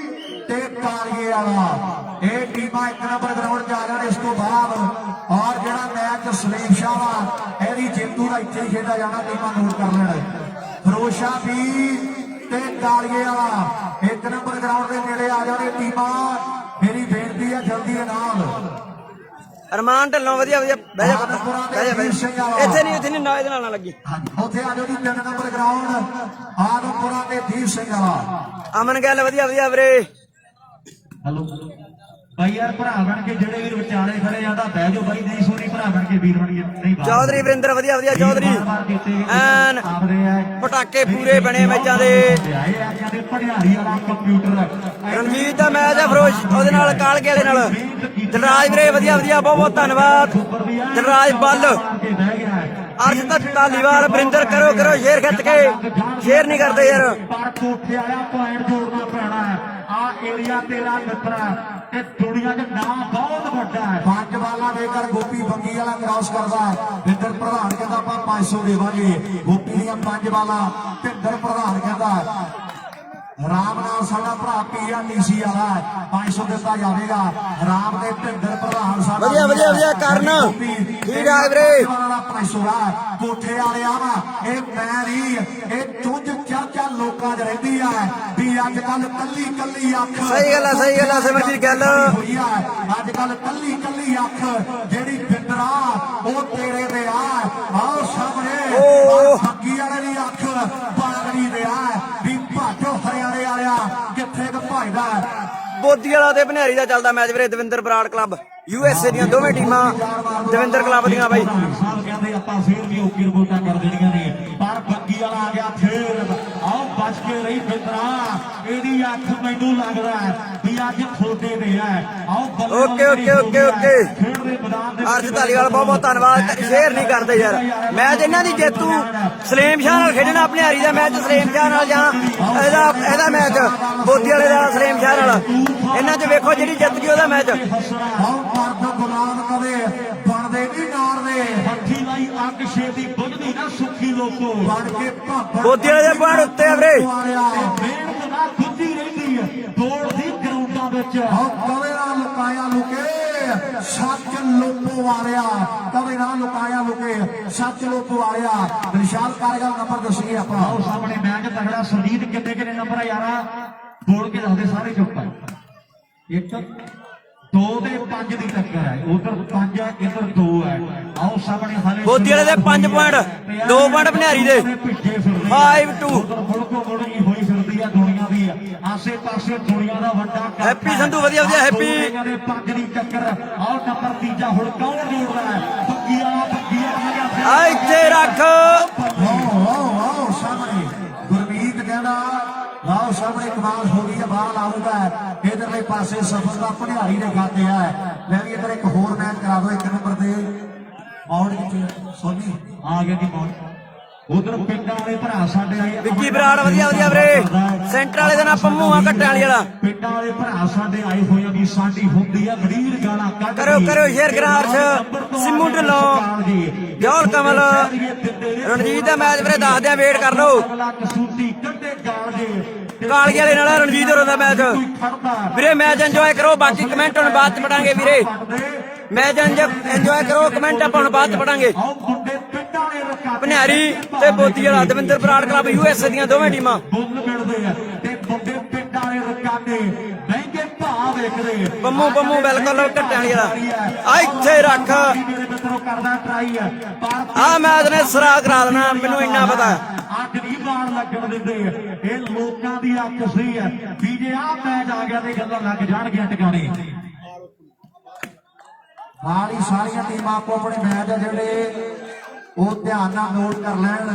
S1: ਤੇ ਕਾਲੀਏ ਵਾਲਾ ਇਹ ਟੀਮਾਂ ਇੱਕ ਨੰਬਰ ਗਰਾਊਂਡ 'ਚ ਆ ਜਾਣ ਇਸ ਤੋਂ ਬਾਅਦ ਔਰ ਜਿਹੜਾ ਮੈਚ ਸਲੀਮ ਸ਼ਾਹ ਵਾ ਇਹਦੀ ਜੇਤੂ ਦਾ ਇੱਥੇ ਹੀ ਖੇਡਿਆ ਜਾਣਾ ਟੀਮਾਂ ਨੋਟ ਕਰ ਲੈਣ ਫਰੋਸ਼ਾ ਵੀ ਤੇ ਕਾਲੀਏ ਵਾਲਾ ਇੱਕ ਨੰਬਰ ਗਰਾਊਂਡ ਦੇ ਨੇੜੇ ਆ ਜਾਣੇ ਟੀਮਾਂ ਮੇਰੀ ਬੇਨਤੀ ਹੈ ਜਲਦੀ ਦੇ ਨਾਲ
S2: ਅਰਮਾਨ ਢੱਲੋਂ ਵਧੀਆ ਵਧੀਆ ਬਹਿ ਜਾ ਪੁੱਤ ਬਹਿ ਜਾ ਇੱਥੇ ਨਹੀਂ ਨਾ ਇਹਦੇ ਨਾਲ ਨਾ ਲੱਗੀ
S1: ਉੱਥੇ ਆ ਜਾਓ ਜੀ 3 ਨੰਬਰ ਗਰਾਊਂਡ ਆਦਮਪੁਰਾ ਤੇ ਦੀਪ ਸਿੰਘ ਵਾਲਾ
S2: ਅਮਨ ਗੱਲ ਵਧੀਆ ਵਧੀਆ ਵੀਰੇ
S3: ਹਲੋ ਭਾਈ ਯਾਰ ਭਰਾ ਬਣ ਕੇ ਜਿਹੜੇ ਵੀਰ ਵਿਚਾਲੇ ਖੜੇ ਜਾਂਦਾ ਬਹਿ ਜਾਓ ਬਾਈ ਨਹੀਂ ਸੋਨੀ ਭਰਾ ਬਣ ਕੇ ਵੀਰ ਬਣ ਕੇ ਨਹੀਂ ਬਾਹਰ
S2: ਚੌਧਰੀ ਵਰਿੰਦਰ ਵਧੀਆ ਵਧੀਆ ਚੌਧਰੀ ਐਨ
S3: ਆਪਦੇ ਆ
S2: ਪਟਾਕੇ ਪੂਰੇ ਬਣੇ ਮੈਚਾਂ ਦੇ
S3: ਆਏ ਆ ਕਹਿੰਦੇ ਭੜਿਆਰੀ ਵਾਲਾ ਕੰਪਿਊਟਰ
S2: ਰਣਜੀਤ ਦਾ ਮੈਚ ਹੈ ਫਰੋਸ਼ ਉਹਦੇ ਨਾਲ ਕਾਲਗੇ ਵਾਲੇ ਨਾਲ ਜਨਰਾਜ ਵੀਰੇ ਵਧੀਆ ਵਧੀਆ ਬਹੁਤ ਬਹੁਤ ਧੰਨਵਾਦ ਜਨਰਾਜ ਬੱਲ
S3: ਕੇ ਬਹਿ ਗਿਆ
S2: ਅਰਸ਼ ਤਾਂ ਧਾਲੀਵਾਲ ਵਰਿੰਦਰ ਕਰੋ ਸ਼ੇਰ ਖਿੱਚ ਕੇ ਸ਼ੇਰ ਨਹੀਂ ਕਰਦੇ ਯਾਰ
S3: ਪਰ ਕੋਠੇ ਵਾਲਾ ਪੁਆਇੰਟ ਜੋੜਨਾ ਪੈਣਾ ਹੈ ਆ ਏਰੀਆ ਤੇਰਾ ਮਿੱਤਰਾ ਤੇ ਦੁਨੀਆ 'ਚ ਨਾਮ ਬਹੁਤ ਵੱਡਾ ਹੈ।
S1: 5 ਬਾਲਾਂ ਦੇ ਕਰ ਗੋਪੀ ਬੰਗੀ ਵਾਲਾ ਕ੍ਰਾਸ ਕਰਦਾ ਹੈ। ਭਿੰਦਰ ਪ੍ਰਧਾਨ ਕਹਿੰਦਾ ਆਪਾਂ 500 ਦੇਵਾਂਗੇ। ਗੋਪੀ ਦੀਆਂ 5 ਬਾਲਾਂ ਭਿੰਦਰ ਪ੍ਰਧਾਨ ਕਹਿੰਦਾ ਰਾਮ ਨਾਲ ਸਾਡਾ ਭਰਾ PRTC ਵਾਲਾ 500 ਦਿੱਤਾ ਜਾਵੇਗਾ। ਰਾਮ ਦੇ ਭਿੰਦਰ ਪ੍ਰਧਾਨ ਸਾਡਾ
S2: ਵਧੀਆ ਕਰਨ ਠੀਕ ਆ ਵੀਰੇ।
S1: ਵਾਲਾ 500 ਆ ਕੋਠੇ ਵਾਲਿਆ ਵਾ ਇਹ ਮੈਂ ਨਹੀਂ ਇਹ ਚੁੰਝ ਚਰਚਾ ਲੋਕਾਂ 'ਚ ਰਹਿੰਦੀ ਆ ਵੀ ਅੱਜ ਕੱਲ ਕੱਲੀ ਅੱਖ
S2: ਸਹੀ ਗੱਲ ਆ ਸਿਮਰਜੀਤ ਗੱਲ
S1: ਹੋਈ ਆ। ਅੱਜ ਕੱਲ ਕੱਲੀ ਅੱਖ ਜਿਹੜੀ ਬਿੰਦਰਾ ਉਹ ਤੇਰੇ ਤੇ ਆ ਆਓ ਸਾਹਮਣੇ ਫੱਕੀ ਵਾਲੇ ਦੀ ਅੱਖ ਬਾਗੜੀ ਦੇ ਆ ਵੀ ਭਾਜੋ ਹਰਿਆਣੇ ਵਾਲਿਆ ਕਿੱਥੇ ਕ ਭਾਈਦਾ।
S2: ਬੋਦੀ ਵਾਲਾ ਤੇ ਭਨਿਆਰੀ ਦਾ ਚੱਲਦਾ ਮੈਚ ਵੀਰੇ। ਦਵਿੰਦਰ ਬਰਾੜ ਕਲੱਬ USA ਦੀਆਂ ਦੋਵੇਂ ਟੀਮਾਂ ਦਵਿੰਦਰ ਕਲੱਬ ਦੀਆਂ ਬਾਈ।
S3: ਸਾਹਿਬ ਕਹਿੰਦੇ ਆਪਾਂ ਫੇਰ ਵੀ ਓਕੇ ਰਿਪੋਰਟਾਂ ਕਰ ਦੇਣੀਆਂ ਨੇ ਪਰ ਬੱਗੀ ਵਾਲਾ ਆ ਗਿਆ ਫੇਰ ਆਓ ਬਚ ਕੇ ਰਹੀ ਬਿੰਦਰਾ ਇਹਦੀ ਅੱਖ ਮੈਨੂੰ ਲੱਗਦਾ ਵੀ ਅੱਜ ਥੋੜੇ ਤੇ ਹੈ। ਆਓ
S2: ਓਕੇ
S3: ਖੇਡਦੇ ਮੈਦਾਨ ਦੇ
S2: ਅਰਸ਼ ਧਾਲੀਵਾਲ ਬਹੁਤ ਧੰਨਵਾਦ। ਸ਼ੇਅਰ ਨਹੀਂ ਕਰਦੇ ਯਾਰ ਮੈਚ ਇਹਨਾਂ ਦੀ ਜੇਤੂ ਸਲੇਮ ਸ਼ਾਹ ਨਾਲ ਖੇਡਣਾ। ਭਨਿਆਰੀ ਦਾ ਮੈਚ ਸਲੇਮ ਸ਼ਾਹ ਨਾਲ ਜਾਂ ਇਹਦਾ ਮੈਚ ਬੋਦੀ ਵਾਲੇ ਦਾ ਸਲੇਮ ਸ਼ਾਹ ਨਾਲ। ਇਹਨਾਂ 'ਚ ਵੇਖੋ ਜਿਹੜੀ ਜਿੱਤ ਗਈ ਉਹਦਾ ਮੈਚ।
S1: ਮਰਦ ਗੁਲਾਮ ਕਦੇ ਬਣਦੇ ਨਹੀਂ ਨਾਰ ਦੇ
S3: ਹੱਥੀ ਲਾਈ ਅੱਗ ਛੇਤੀ ਬੁਝਦੀ ਨਾ ਸੁੱਖੀ ਲੋਕੋ
S1: ਬਣ ਕੇ ਭਾਪੜ
S2: ਬੋਦੀ ਵਾਲੇ ਦੇ ਪੁਆਇੰਟ ਉੱਤੇ ਆ ਵੀਰੇ।
S3: ਮਿਹਨਤ ਨਾਲ ਗੁੱਦੀ ਰਹਿੰਦੀ ਹੈ ਦੌੜਦੀ ਗਰਾਊਂਡਾਂ ਵਿੱਚ।
S1: ਕਦੇ ਨਾ ਲੁਕਾਇਆ ਲੁਕੇ ਸੱਚ ਲੋਪੋ ਵਾਲਿਆ ਕਦੇ ਨਾ ਲੁਕਾਇਆ ਲੁਕੇ ਸੱਚ ਲੋਪੋ ਵਾਲਿਆ। ਵਿਸ਼ਾਲ ਕਾਰਗਲ ਨੰਬਰ ਦੱਸੀਏ ਆਪਾਂ।
S3: ਆਓ ਸਾਹਮਣੇ ਮੈਚ ਤਗੜਾ। ਸੁਰਜੀਤ ਕਿੰਨੇ ਨੰਬਰ ਆ ਯਾਰਾ ਬੋਲ ਕੇ ਦੱਸਦੇ ਸਾਰੇ ਚੁੱਪ ਆ। 1 2 ਤੇ 5 ਦੀ ਟੱਕਰ ਹੈ। ਉਧਰ 5 ਹੈ ਇੱਧਰ 2 ਹੈ। ਆਓ ਸਾਹਮਣੇ ਹਾਲੇ
S2: ਬੋਦੀ ਵਾਲੇ ਦੇ 5 ਪੁਆਇੰਟ 2 ਪੁਆਇੰਟ ਭਨਿਆਰੀ ਦੇ 5-2।
S3: ਉਧਰ ਫੁਲਕੋ ਮੁੜਨੀ ਹੋਈ ਫਿਰਦੀ ਆ ਦੁਨੀਆ ਦੀ ਆਸੇ ਪਾਸੇ ਦੁਨੀਆ ਦਾ ਵੱਡਾ
S2: ਹੈਪੀ ਸੰਧੂ ਵਧੀਆ ਹੈਪੀ।
S3: 5 ਦੀ ਟੱਕਰ। ਆਓ ਨੰਬਰ ਤੀਜਾ ਹੁਣ ਕੌਣ ਜੋੜਦਾ ਹੈ? ਬੱਗੀਆ
S2: ਆ ਇੱਥੇ ਰੱਖ।
S1: ਆਓ ਸਾਹਮਣੇ ਗੁਰਮੀਤ ਕਹਿੰਦਾ ਲਾਓ ਸਾਹਮਣੇ ਕਮਾਲ ਹੋ ਗਈ ਹੈ। ਬਾਹਰ ਲਾਊਗਾ ਇਧਰਲੇ ਪਾਸੇ ਸਫਰ ਦਾ ਭਨਿਆਰੀ ਦੇ ਖਾਤੇ ਆ। ਮੈਂ ਵੀ ਇੱਧਰ ਇੱਕ ਹੋਰ ਮੈਚ ਕਰਾ ਦੋ 1 ਨੰਬਰ ਤੇ ਮੌੜ ਕਿੱਥੇ ਸੋਨੀ
S3: ਆ ਗਿਆ ਜੀ ਮੌੜ। ਉਧਰ ਪਿੰਡਾਂ ਵਾਲੇ ਭਰਾ ਸਾਡੇ ਆਏ
S2: ਵਿੱਕੀ ਬਰਾੜ ਵਧੀਆ ਵੀਰੇ। ਸੈਂਟਰ ਵਾਲੇ ਦਾ ਨਾਂ ਪੰਮੂ ਆ ਘੱਟਾਂ ਵਾਲੀ ਵਾਲਾ।
S3: ਪਿੰਡਾਂ ਵਾਲੇ ਭਰਾ ਸਾਡੇ ਆਏ ਹੋਏ ਆ ਵੀ ਸਾਡੀ ਹੁੰਦੀ ਆ ਗਰੀਰ ਗਾਣਾ ਕੱਢ
S2: ਕਰੋ ਸ਼ੇਅਰ ਕਰਾ ਅਰਸ਼ ਸਿੰਮੂ ਢਿੱਲੋਂ ਜੋਲ ਕਮਲ ਰਣਜੀਤ ਦਾ ਮੈਚ ਵੀਰੇ ਦੱਸਦੇ ਆ ਵੇਟ ਕਰ ਲਓ।
S3: ਕਸੂਤੀ ਕੱਢੇ ਗਾਲ ਦੇ
S2: ਕਾਲੀ ਵਾਲੇ ਨਾਲ ਰਣਜੀਤ ਹੋਰਾਂ ਦਾ ਮੈਚ ਵੀਰੇ। ਮੈਚ ਇੰਜੋਏ ਕਰੋ ਬਾਕੀ ਕਮੈਂਟ ਹੁਣ ਬਾਅਦ ਚ ਪੜਾਂਗੇ ਵੀਰੇ। ਮੈਚ ਇੰਜੋਏ ਕਰੋ ਕਮੈਂਟ ਆਪਾਂ ਹੁਣ ਬਾਅਦ ਚ ਪੜਾਂਗੇ। ਭਨਿਆਰੀ ਤੇ ਬੋਦੀ ਵਾਲਾ ਦਵਿੰਦਰ ਬਰਾੜ ਕਲੱਬ USA ਦੀਆਂ ਦੋਵੇਂ ਟੀਮਾਂ
S3: ਬੁੱਲ ਮਿਲਦੇ ਆ ਤੇ ਮੁੰਡੇ ਪਿੰਡਾਂ ਵਾਲੇ ਰਕਾਨੇ ਮਹਿੰਗੇ ਭਾਅ ਵੇਖਦੇ।
S2: ਪੰਮੂ ਬਿਲਕੁਲ ਘੱਟਾਂ ਵਾਲੀ ਵਾਲਾ ਆ ਇੱਥੇ ਰੱਖ।
S3: ਮੇਰੇ ਮਿੱਤਰੋ ਕਰਦਾ ਟਰਾਈ ਪਰ
S2: ਆ ਮੈਚ ਨੇ ਸਰਾ ਕਰਾ ਦੇਣਾ ਮੈਨੂੰ ਇੰਨਾ ਪਤਾ।
S3: ਅੱਜ ਨਹੀਂ ਬਾਣ ਲੱਗਣ ਦਿੰਦੇ ਇਹ ਲੋਕਾਂ ਦੀ ਅੱਖ ਸਹੀ ਹੈ ਵੀ ਜੇ ਆਹ ਮੈਚ ਆ ਗਿਆ ਤੇ ਗੱਲਾਂ ਲੱਗ ਜਾਣਗੀਆਂ ਟਿਕਾਣੇ।
S1: ਨਾਲ ਹੀ ਸਾਰੀਆਂ ਟੀਮਾਂ ਆਪੋ ਆਪਣੇ ਮੈਚ ਆ ਜਿਹੜੇ ਉਹ ਧਿਆਨ ਨਾਲ ਨੋਟ ਕਰ ਲੈਣ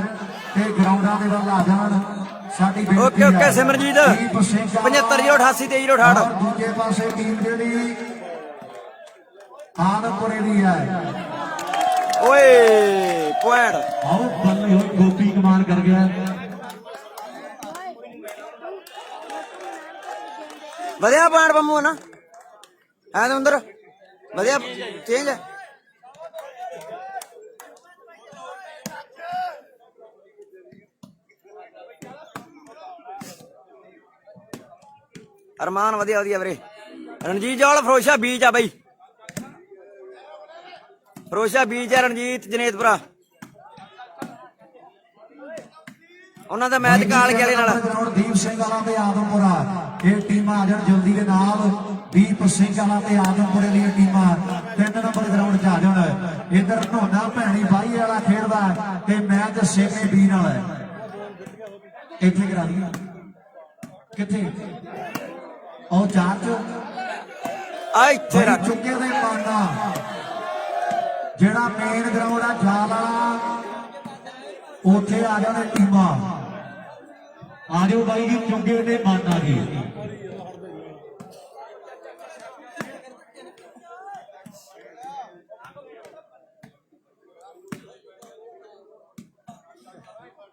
S1: ਤੇ ਗਰਾਊਂਡਾਂ ਦੇ ਵੱਲ ਆ ਜਾਣ। ਸਾਡੀ
S2: ਓਕੇ ਸਿਮਰਜੀਤ 75-088 2368।
S1: ਦੂਜੇ ਪਾਸੇ ਟੀਮ ਜਿਹੜੀ ਆਨੰਦਪੁਰੇ ਦੀ ਹੈ
S2: ਓਏ ਪੁਆਇੰਟ।
S3: ਆਓ ਬੱਲੇ ਹੋਈ ਗੋਪੀ ਕਮਾਲ ਕਰ ਗਿਆ।
S2: ਵਧੀਆ ਪੁਆਇੰਟ ਪੰਮੂ ਨਾ ਹੈ ਦਵਿੰਦਰ ਵਧੀਆ ਚੇਂਜ ਹੈ। ਅਰਮਾਨ ਵਧੀਆ ਵੀਰੇ। ਰਣਜੀਤ ਜੌਲ ਫਰੋਸ਼ਾ ਬੀਚ ਆ ਬਈ। ਫਰੋਸ਼ਾ ਬੀਚ ਹੈ ਰਣਜੀਤ ਜਨੇਤਪੁਰਾ। ਉਹਨਾਂ ਦਾ ਮੈਚ ਕਾਲ ਵਾਲੇ ਨਾਲ।
S1: ਦੀਪ ਸਿੰਘ ਵਾਲਾ ਤੇ ਆਦਮਪੁਰਾ ਇਹ ਟੀਮਾਂ ਆ ਜਾਣ ਜਲਦੀ ਦੇ ਨਾਲ। ਦੀਪ ਸਿੰਘ ਵਾਲਾ ਤੇ ਆਦਮਪੁਰੇ ਦੀਆਂ ਟੀਮਾਂ 3 ਨੰਬਰ ਗਰਾਊਂਡ 'ਚ ਆ ਜਾਣ। ਇਧਰ ਨੋਨਾ ਭੈਣੀ ਬਾਈ ਵਾਲਾ ਖੇਡਦਾ ਤੇ ਮੈਚ ਸੇਮੇ ਬੀ ਨਾਲ ਹੈ। ਇੱਥੇ ਕਰਾ ਦਈਏ ਕਿੱਥੇ ਉਹ ਚਾਰ ਚ
S2: ਆ ਇੱਥੇ ਰੱਖ
S1: ਚੁੱਕੇ ਦੇ ਪਾਣਾ ਜਿਹੜਾ ਮੇਨ ਗਰਾਊਂਡ ਆ ਜਾਲ ਵਾਲਾ ਉੱਥੇ ਆ ਜਾਣੇ ਟੀਮਾਂ।
S3: ਆ ਜਾਓ ਬਾਈ ਜੀ ਚੁੰਗੇ ਤੇ ਮਾਨਾ ਜੀ।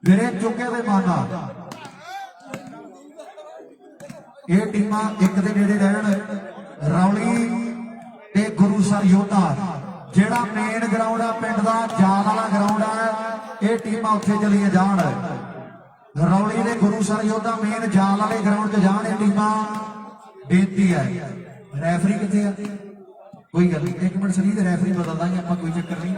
S1: ਵੀਰੇ ਚੁੱਕੇ ਤੇ ਮਾਨਾ ਇਹ ਟੀਮਾਂ ਇੱਕ ਦੇ ਨੇੜੇ ਰਹਿਣ। ਰੌਲੀ ਤੇ ਗੁਰੂਸਰ ਯੋਧਾ ਜਿਹੜਾ ਮੇਨ ਗਰਾਊਂਡ ਆ ਪਿੰਡ ਦਾ ਯਾਦ ਵਾਲਾ ਗਰਾਊਂਡ ਆ, ਇਹ ਟੀਮਾਂ ਉੱਥੇ ਚਲੀਆਂ ਜਾਣ। ਰੌਲੀ ਦੇ ਗੁਰੂਸਰ ਯੋਧਾ ਮੇਨ ਯਾਦ ਵਾਲੇ ਗਰਾਊਂਡ 'ਚ ਜਾਣ ਇਹ ਟੀਮਾਂ। ਬੇਨਤੀ ਹੈ ਰੈਫਰੀ ਕਿੱਥੇ ਆ? ਕੋਈ ਗੱਲ ਨਹੀਂ, 1 ਮਿੰਟ ਸਰੀਰ ਰੈਫਰੀ ਬਦਲ ਦਾਂਗੇ ਆਪਾਂ, ਕੋਈ ਚੱਕਰ ਨਹੀਂ।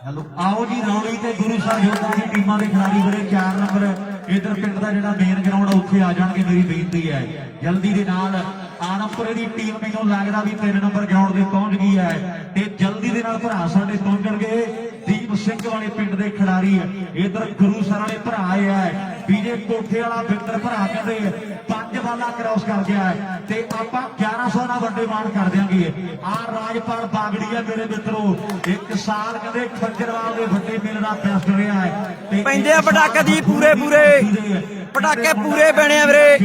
S3: ਹੈਲੋ ਆਓ ਜੀ, ਰੌਲੀ ਤੇ ਗੁਰੂਸਰ ਯੋਧਾ ਦੀ ਟੀਮਾਂ ਦੇ ਖਿਡਾਰੀ ਵੀਰੇ 4 ਨੰਬਰ ਇਧਰ ਪਿੰਡ ਦਾ ਜਿਹੜਾ ਮੇਨ ਗਰਾਊਂਡ ਉੱਥੇ ਆ ਜਾਣਗੇ। ਮੇਰੀ ਬੇਨਤੀ ਹੈ ਜਲਦੀ ਦੇ ਨਾਲ ਆਨੰਦਪੁਰੇ ਦੀ ਟੀਮ ਮੈਨੂੰ ਲੱਗਦਾ ਵੀ 3 ਨੰਬਰ ਗਰਾਊਂਡ ਤੇ ਪਹੁੰਚ ਗਈ ਹੈ ਤੇ ਜਲਦੀ ਦੇ ਨਾਲ ਭਰਾ ਸਾਡੇ ਪਹੁੰਚਣਗੇ। ਦੀਪ ਸਿੰਘ ਵਾਲੇ ਪਿੰਡ ਦੇ ਖਿਡਾਰੀ ਇਧਰ ਗੁਰੂਸਰ ਵਾਲੇ ਭਰਾ ਆਏ ਹੈ। ਬੀਜੇ ਕੋਠੇ ਵਾਲਾ ਬਿੰਦਰ ਭਰਾ ਕਹਿੰਦੇ 5 ਬਾਲਾਂ ਕ੍ਰਾਸ ਕਰ ਗਿਆ ਤੇ ਆਪਾਂ 1100 ਨਾਲ ਵੱਡੇ ਮਾਨ ਕਰ ਦਿਆਂਗੇ। ਆ ਰਾਜਪਾਲ ਬਾਗੜੀ ਆ ਮੇਰੇ ਮਿੱਤਰੋ, 1 ਸਾਲ ਕਹਿੰਦੇ ਖੰਜਰਵਾਲ ਦੇ ਵੱਡੇ ਮੇਲੇ ਦਾ ਬੈਸਟ ਰਿਹਾ ਹੈ ਤੇ
S2: ਪੈਂਦੇ ਆ ਪਟਾਕੇ ਦੀ ਪੂਰੇ ਪਟਾਕੇ ਪੂਰੇ ਬਣੇ ਆ ਵੀਰੇ।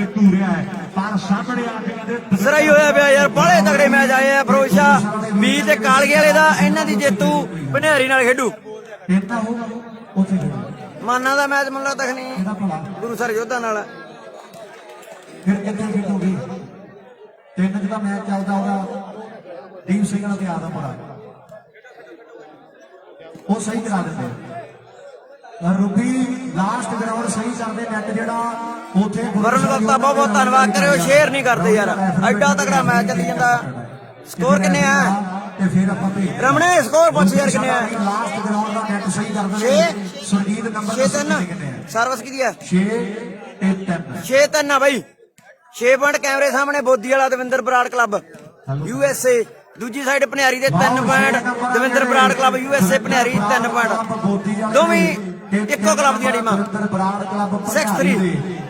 S3: ਪਰ ਸਾਹਮਣੇ ਆ ਕੇ ਕਹਿੰਦੇ
S2: ਸਰਾਈ ਹੋਇਆ ਪਿਆ ਯਾਰ, ਬਾਹਲੇ ਤਗੜੇ ਮੈਚ ਆਏ ਆ। ਫਿਰੋਜ਼ਾ ਵੀ ਤੇ ਕਾਲਗੇ ਵਾਲੇ ਦਾ, ਇਹਨਾਂ ਦੀ ਜੇਤੂ ਭਨੇਰੀ ਨਾਲ ਖੇਡੂ।
S1: ਇੱਦਾਂ ਹੋਊਗਾ ਉੱਥੇ
S2: ਮਾਨਾ ਦਾ ਮੈਚ ਮੁੱਲਾ ਤਖਣੀ
S1: ਇਹਦਾ ਭਲਾ
S2: ਗੁਰੂਸਰ ਯੋਧਾ ਨਾਲ।
S1: ਫਿਰ ਕਿੱਥੇ ਖੇਡੋਗੇ? 3 'ਚ ਦਾ ਮੈਚ ਚੱਲਦਾ ਉਹਦਾ ਦੀਪ ਸਿੰਘ ਨਾਲ ਤੇ ਆਦਮਪੁਰਾ, ਉਹ ਸਹੀ ਕਰਾ ਦਿੰਦੇ। ਰੂਬੀ ਲਾਸਟ ਗਰਾਊਂਡ ਸਹੀ ਕਰਦੇ ਨੈਟ ਜਿਹੜਾ ਉੱਥੇ
S2: ਵਰੁਣ ਗੁਪਤਾ ਬਹੁਤ ਬਹੁਤ ਧੰਨਵਾਦ ਕਰਿਓ, ਸ਼ੇਅਰ ਨਹੀਂ ਕਰਦੇ ਯਾਰ, ਐਡਾ ਤਗੜਾ ਮੈਚ ਚੱਲੀ ਜਾਂਦਾ। ਸਕੋਰ ਕਿੰਨੇ ਆ
S1: ਤੇ ਫਿਰ ਆਪਾਂ
S2: ਰਮਣੇ? ਸਕੋਰ ਪੁੱਛ ਯਾਰ ਕਿੰਨੇ ਆ?
S1: ਲਾਸਟ ਗਰਾਊਂਡ ਦਾ ਨੈਟ ਸਹੀ ਕਰ ਦਿੰਦੇ। ਸੁਰਜੀਤ ਨੰਬਰ
S2: 6-3 ਸਰਵਿਸ ਕਿਹਦੀ ਆ?
S1: 6 ਤੇ 3
S2: 6-3 ਆ ਬਾਈ। 6 ਪੁਆਇੰਟ ਕੈਮਰੇ ਸਾਹਮਣੇ ਬੋਦੀ ਵਾਲਾ ਦਵਿੰਦਰ ਬਰਾੜ ਕਲੱਬ USA। ਦੂਜੀ ਸਾਈਡ ਭਨਿਆਰੀ ਦੇ 3 point Davinder Brar club USA ਭਨਿਆਰੀ 3 point. ਦੋਵੇਂ ਇੱਕੋ ਕਲੱਬ ਦੀਆਂ ਟੀਮਾਂ। 6-3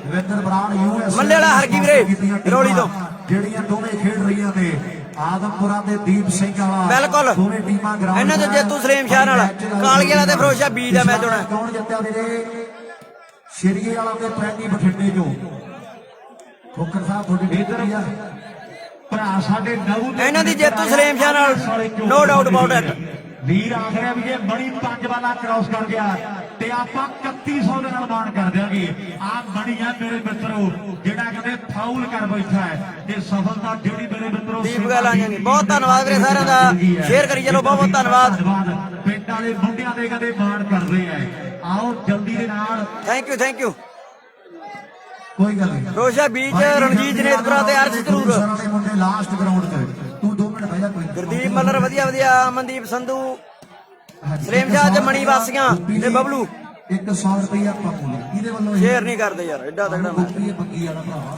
S1: ਦਵਿੰਦਰ ਬਰਾੜ US
S2: ਮੱਲੇ ਵਾਲਾ ਹਰਗੀ ਵੀਰੇ ਰੌਲੀ ਤੋਂ
S1: ਜਿਹੜੀਆਂ ਦੋਵੇਂ ਖੇਡ ਰਹੀਆਂ ਨੇ। ਆਦਮਪੁਰਾ ਤੇ ਦੀਪ ਸਿੰਘ ਵਾਲਾ
S2: ਬਿਲਕੁਲ
S1: ਦੋਵੇਂ ਟੀਮਾਂ ਗਰਾਊਂਡ
S2: ਇਹਨਾਂ ਚੋਂ ਜੇਤੂ ਸਲੇਮ ਸ਼ਾਹ ਨਾਲ ਕਾਲਗੇ ਵਾਲਾ ਤੇ ਫਿਰੋਜ਼ਾ ਬੀ ਦਾ ਮੈਚ ਹੋਣਾ।
S1: ਕੌਣ ਜਿੱਤਿਆ ਵੀਰੇ? ਸ਼ੇਰੀਏ ਵਾਲਾ ਤੇ ਪ੍ਰੈਂਡੀ ਬਠਿੰਡੇ ਚੋਂ। ਠੋਕਰ ਸਾਹਿਬ ਤੁਹਾਡੀ
S3: ਇਧਰ ਭਰਾ ਸਾਡੇ ਨਵੂ
S2: ਇਹਨਾਂ ਦੀ ਜੇਤੂ ਸਲੇਮ ਸ਼ਾਹ ਨਾਲ, ਨੋ ਡਾਊਟ ਅਬਾਊਟ ਇਟ।
S3: ਵੀਰ ਆਖ ਰਿਹਾ ਵੀ ਜੇ ਬੜੀ 5 ਬਾਲਾਂ ਕ੍ਰਾਸ ਕਰ ਗਿਆ ਤੇ ਆਪਾਂ 3100 ਦੇ ਨਾਲ ਮਾਨ ਕਰ ਦਿਆਂਗੇ। ਆ ਬਣੀ ਆ ਮੇਰੇ ਮਿੱਤਰੋ, ਜਿਹੜਾ ਕਹਿੰਦੇ ਫਾਉਲ ਕਰ ਬੈਠਾ ਹੈ ਤੇ ਸਫਲਤਾ ਜਿਹੜੀ ਮੇਰੇ ਮਿੱਤਰੋ
S2: ਦੀਪ ਗੱਲ ਆ ਜਾਂਦੀ। ਬਹੁਤ ਧੰਨਵਾਦ ਵੀਰੇ ਸਾਰਿਆਂ ਦਾ, ਸ਼ੇਅਰ ਕਰੀ ਚਲੋ, ਬਹੁਤ ਬਹੁਤ ਧੰਨਵਾਦ।
S3: ਪਿੰਡ ਵਾਲੇ ਮੁੰਡਿਆਂ ਦੇ ਕਹਿੰਦੇ ਮਾਨ ਕਰਦੇ ਆ। ਆਓ ਜਲਦੀ ਦੇ ਨਾਲ
S2: ਥੈਂਕ ਯੂ
S1: ਕੋਈ ਗੱਲ ਨਹੀਂ।
S2: ਫਿਰੋਜ਼ਾ ਬੀਚ ਰਣਜੀਤ ਜਨੇਤਪੁਰਾ ਤੇ ਅਰਸ਼ ਜ਼ਰੂਰ।
S1: ਸਾਰੇ ਮੁੰਡੇ ਲਾਸਟ ਗਰਾਊਂਡ ਤੇ ਤੂੰ 2 ਮਿੰਟ ਬਹਿ ਜਾ। ਕੋਈ
S2: ਗੁਰਦੀਪ ਮੱਲਰ ਵਧੀਆ ਅਮਨਦੀਪ ਸੰਧੂ ਸਲੇਮ ਸ਼ਾਹ ਤੇ ਮਣੀ ਵਾਸੀਆਂ ਤੇ ਬਬਲੂ
S1: 100 ਰੁਪਇਆ ਪਾਪੂ ਨੇ ਇਹਦੇ ਵੱਲੋਂ
S2: ਸ਼ੇਅਰ ਨਹੀਂ ਕਰਦੇ ਯਾਰ, ਐਡਾ ਤਗੜਾ ਮੈਚ।
S1: ਬੱਗੀ ਵਾਲਾ ਭਰਾ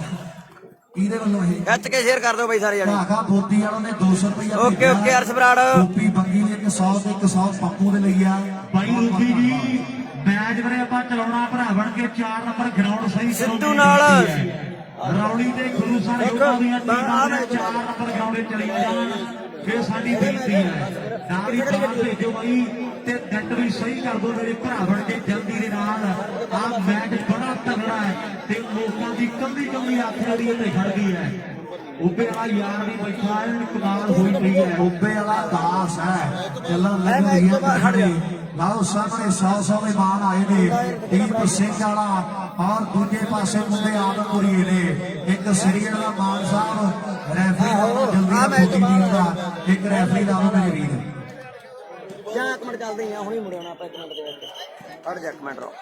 S1: ਇਹਦੇ ਵੱਲੋਂ ਇਹ
S2: ਖਿੱਚ ਕੇ ਸ਼ੇਅਰ ਕਰ ਦਿਓ ਬਈ ਸਾਰੇ ਜਣੇ।
S1: ਭਾਗਾ ਬੋਦੀ ਵਾਲੋਂ ਨੇ 200 ਰੁਪਇਆ
S2: ਓਕੇ ਅਰਸ਼ ਬਰਾੜ।
S1: ਗੋਪੀ ਬੱਗੀ ਨੇ 100 ਤੇ 100 ਪਾਪੂ ਦੇ ਲਈ ਆ।
S3: ਬਾਈ ਰੂਬੀ ਜੀ ਮੈਚ ਵੀਰੇ ਆਪਾਂ ਚਲਾਉਣਾ ਭਰਾ ਬਣ ਕੇ 4 ਨੰਬਰ ਗਰਾਊਂਡ ਸਹੀ
S2: ਸਿੱਧੂ ਨਾਲ
S3: ਰੌਲੀ ਤੇ ਗੁਰੂਸਰ ਯੋਧਾ ਦੀਆਂ ਟੀਮਾਂ ਨੇ 4 ਨੰਬਰ ਗਰਾਊਂਡ ਤੇ ਚਲੀ ਜਾਣ। ਇਹ ਸਾਡੀ ਬੇਨਤੀ ਹੈ, ਨਾਲ ਹੀ ਬਾਹਰ ਭੇਜੋ ਬਾਈ ਤੇ ਨੈਟ ਵੀ ਸਹੀ ਕਰ ਦਿਓ ਮੇਰੇ ਭਰਾ ਬਣ ਕੇ ਜਲਦੀ ਦੇ ਨਾਲ। ਆਹ ਮੈਚ ਬੜਾ ਤਗੜਾ ਹੈ ਤੇ ਲੋਕਾਂ ਦੀ ਕੰਦੀ ਅੱਖ ਜਿਹੜੀ ਇੱਥੇ ਖੜ ਗਈ ਹੈ। ਉੱਬੇ ਵਾਲਾ ਯਾਰ ਵੀ ਬੈਠਾ ਹੈ, ਕਮਾਲ ਹੋਈ ਪਈ ਹੈ।
S1: ਉੱਬੇ ਵਾਲਾ ਦਾਸ ਹੈ, ਚੱਲਣ ਲੱਗ ਰਹੀਆਂ ਲਾਓ ਸਾਹਮਣੇ 100 ਦੇ ਮਾਨ ਆਏ ਨੇ। ਦੀਪ ਸਿੰਘ ਵਾਲਾ ਔਰ ਦੂਜੇ ਪਾਸੇ ਮੁੰਡੇ ਆਦਮਪੁਰੀ ਨੇ। ਇੱਕ ਸੀਰੀਅਲ ਦਾ ਮਾਨ ਸਾਹਿਬ ਰੈਫਰੀ ਦਾ ਜਲਦੀ ਦਾ ਇੱਕ ਰੈਫਰੀ ਦਾ ਮੇਰੇ ਵੀਰ
S2: ਜਾਂ 1 ਮਿੰਟ ਚੱਲਦੇ ਆ, ਹੁਣੀ ਮੁੜਿਆ ਆਪਾਂ 1 ਮਿੰਟ ਦੇ ਵਿੱਚ। ਹਟ ਜਾ 1 ਮਿੰਟ ਰੋ।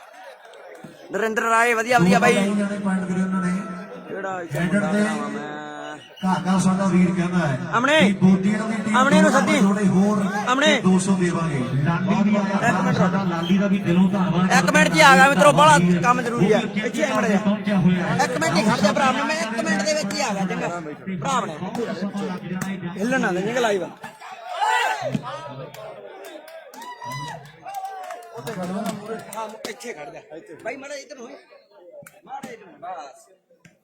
S2: ਨਰਿੰਦਰ ਰਾਏ ਵਧੀਆ ਬਾਈ।
S1: ਪੁਆਇੰਟ ਕਰੇ ਉਹਨਾਂ ਨੇ
S2: ਕਿਹੜਾ
S1: ਹੈਡਰ ਤੇ ਕਾਗਾ ਸਾਡਾ ਵੀਰ ਕਹਿੰਦਾ ਹੈ
S2: ਅਮਨੇ
S1: ਬੋਦੀਆਂ ਦੀ ਟੀਮ
S2: ਅਮਨੇ ਨੂੰ ਸੱਦੀ
S1: ਥੋੜੇ ਹੋਰ
S2: ਅਮਨੇ
S1: 200 ਦੇਵਾਂਗੇ।
S3: ਲਾਲੀ ਵੀ ਆਇਆ ਸਾਡਾ, ਲਾਲੀ ਦਾ ਵੀ ਦਿਲੋਂ ਧੰਨਵਾਦ।
S2: 1 ਮਿੰਟ ਜੀ ਆ ਗਿਆ ਮਿੱਤਰੋ, ਬੜਾ ਕੰਮ ਜ਼ਰੂਰੀ ਹੈ। ਇੱਥੇ
S3: ਪਹੁੰਚਿਆ ਹੋਇਆ
S2: 1 ਮਿੰਟ ਹੀ ਖੜ ਜਾ ਭਰਾ, ਮੈਂ 1 ਮਿੰਟ ਦੇ ਵਿੱਚ ਹੀ ਆ ਗਿਆ। ਚੰਗਾ ਭਰਾ ਬਣੇ ਹਿੱਲਣ ਨਾ ਦੇ ਜਿੰਗ ਲਾਈਵ ਇੱਥੇ ਖੜ ਜਾ ਬਾਈ, ਮੜਾ ਇੱਧਰ ਹੋਈ ਮਾੜਾ ਇੱਧਰ ਬਸ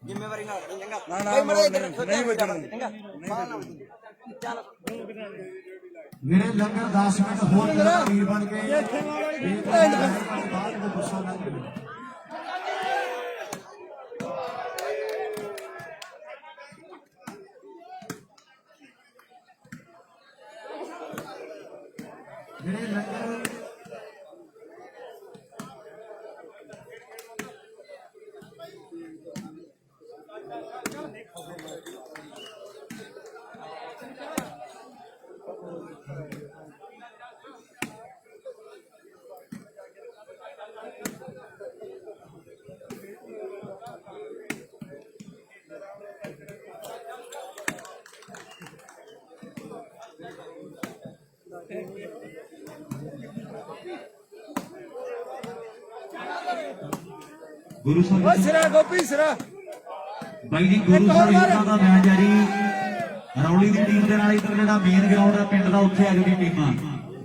S2: ਜ਼ਿੰਮੇਵਾਰੀ ਨਾਲ ਖੜੀ ਚੰਗਾ ਬਾਈ, ਮੜਾ ਇੱਧਰ ਨਹੀਂ ਬਚਣਾ ਚੰਗਾ ਚੱਲ
S1: ਮੇਰੇ ਲੰਗਰ 10 ਮਿੰਟ ਹੋਰ ਮੇਰਾ ਵੀਰ ਬਣ ਕੇ ਬਾਅਦ ਵਿੱਚ ਗੁੱਸਾ ਨਾ ਕਰਿਓ। ਮੇਰੇ ਲੰਗਰ
S3: ਗੁਰੂ ਸਾਹਿਬ
S2: ਓ ਸਿਰਾ ਗੋਪੀ ਸਿਰਾ
S3: ਬਾਈ ਜੀ ਗੁਰੂ ਸਾਹਿਬ ਯੋਧਾ ਦਾ ਮੈਚ ਹੈ ਜੀ ਰੌਲੀ ਦੀ ਟੀਮ ਦੇ ਨਾਲ ਇਧਰ ਜਿਹੜਾ ਮੇਨ ਗਰਾਊਂਡ ਹੈ ਪਿੰਡ ਦਾ ਉੱਥੇ ਆ ਜਿਹੜੀ ਟੀਮਾਂ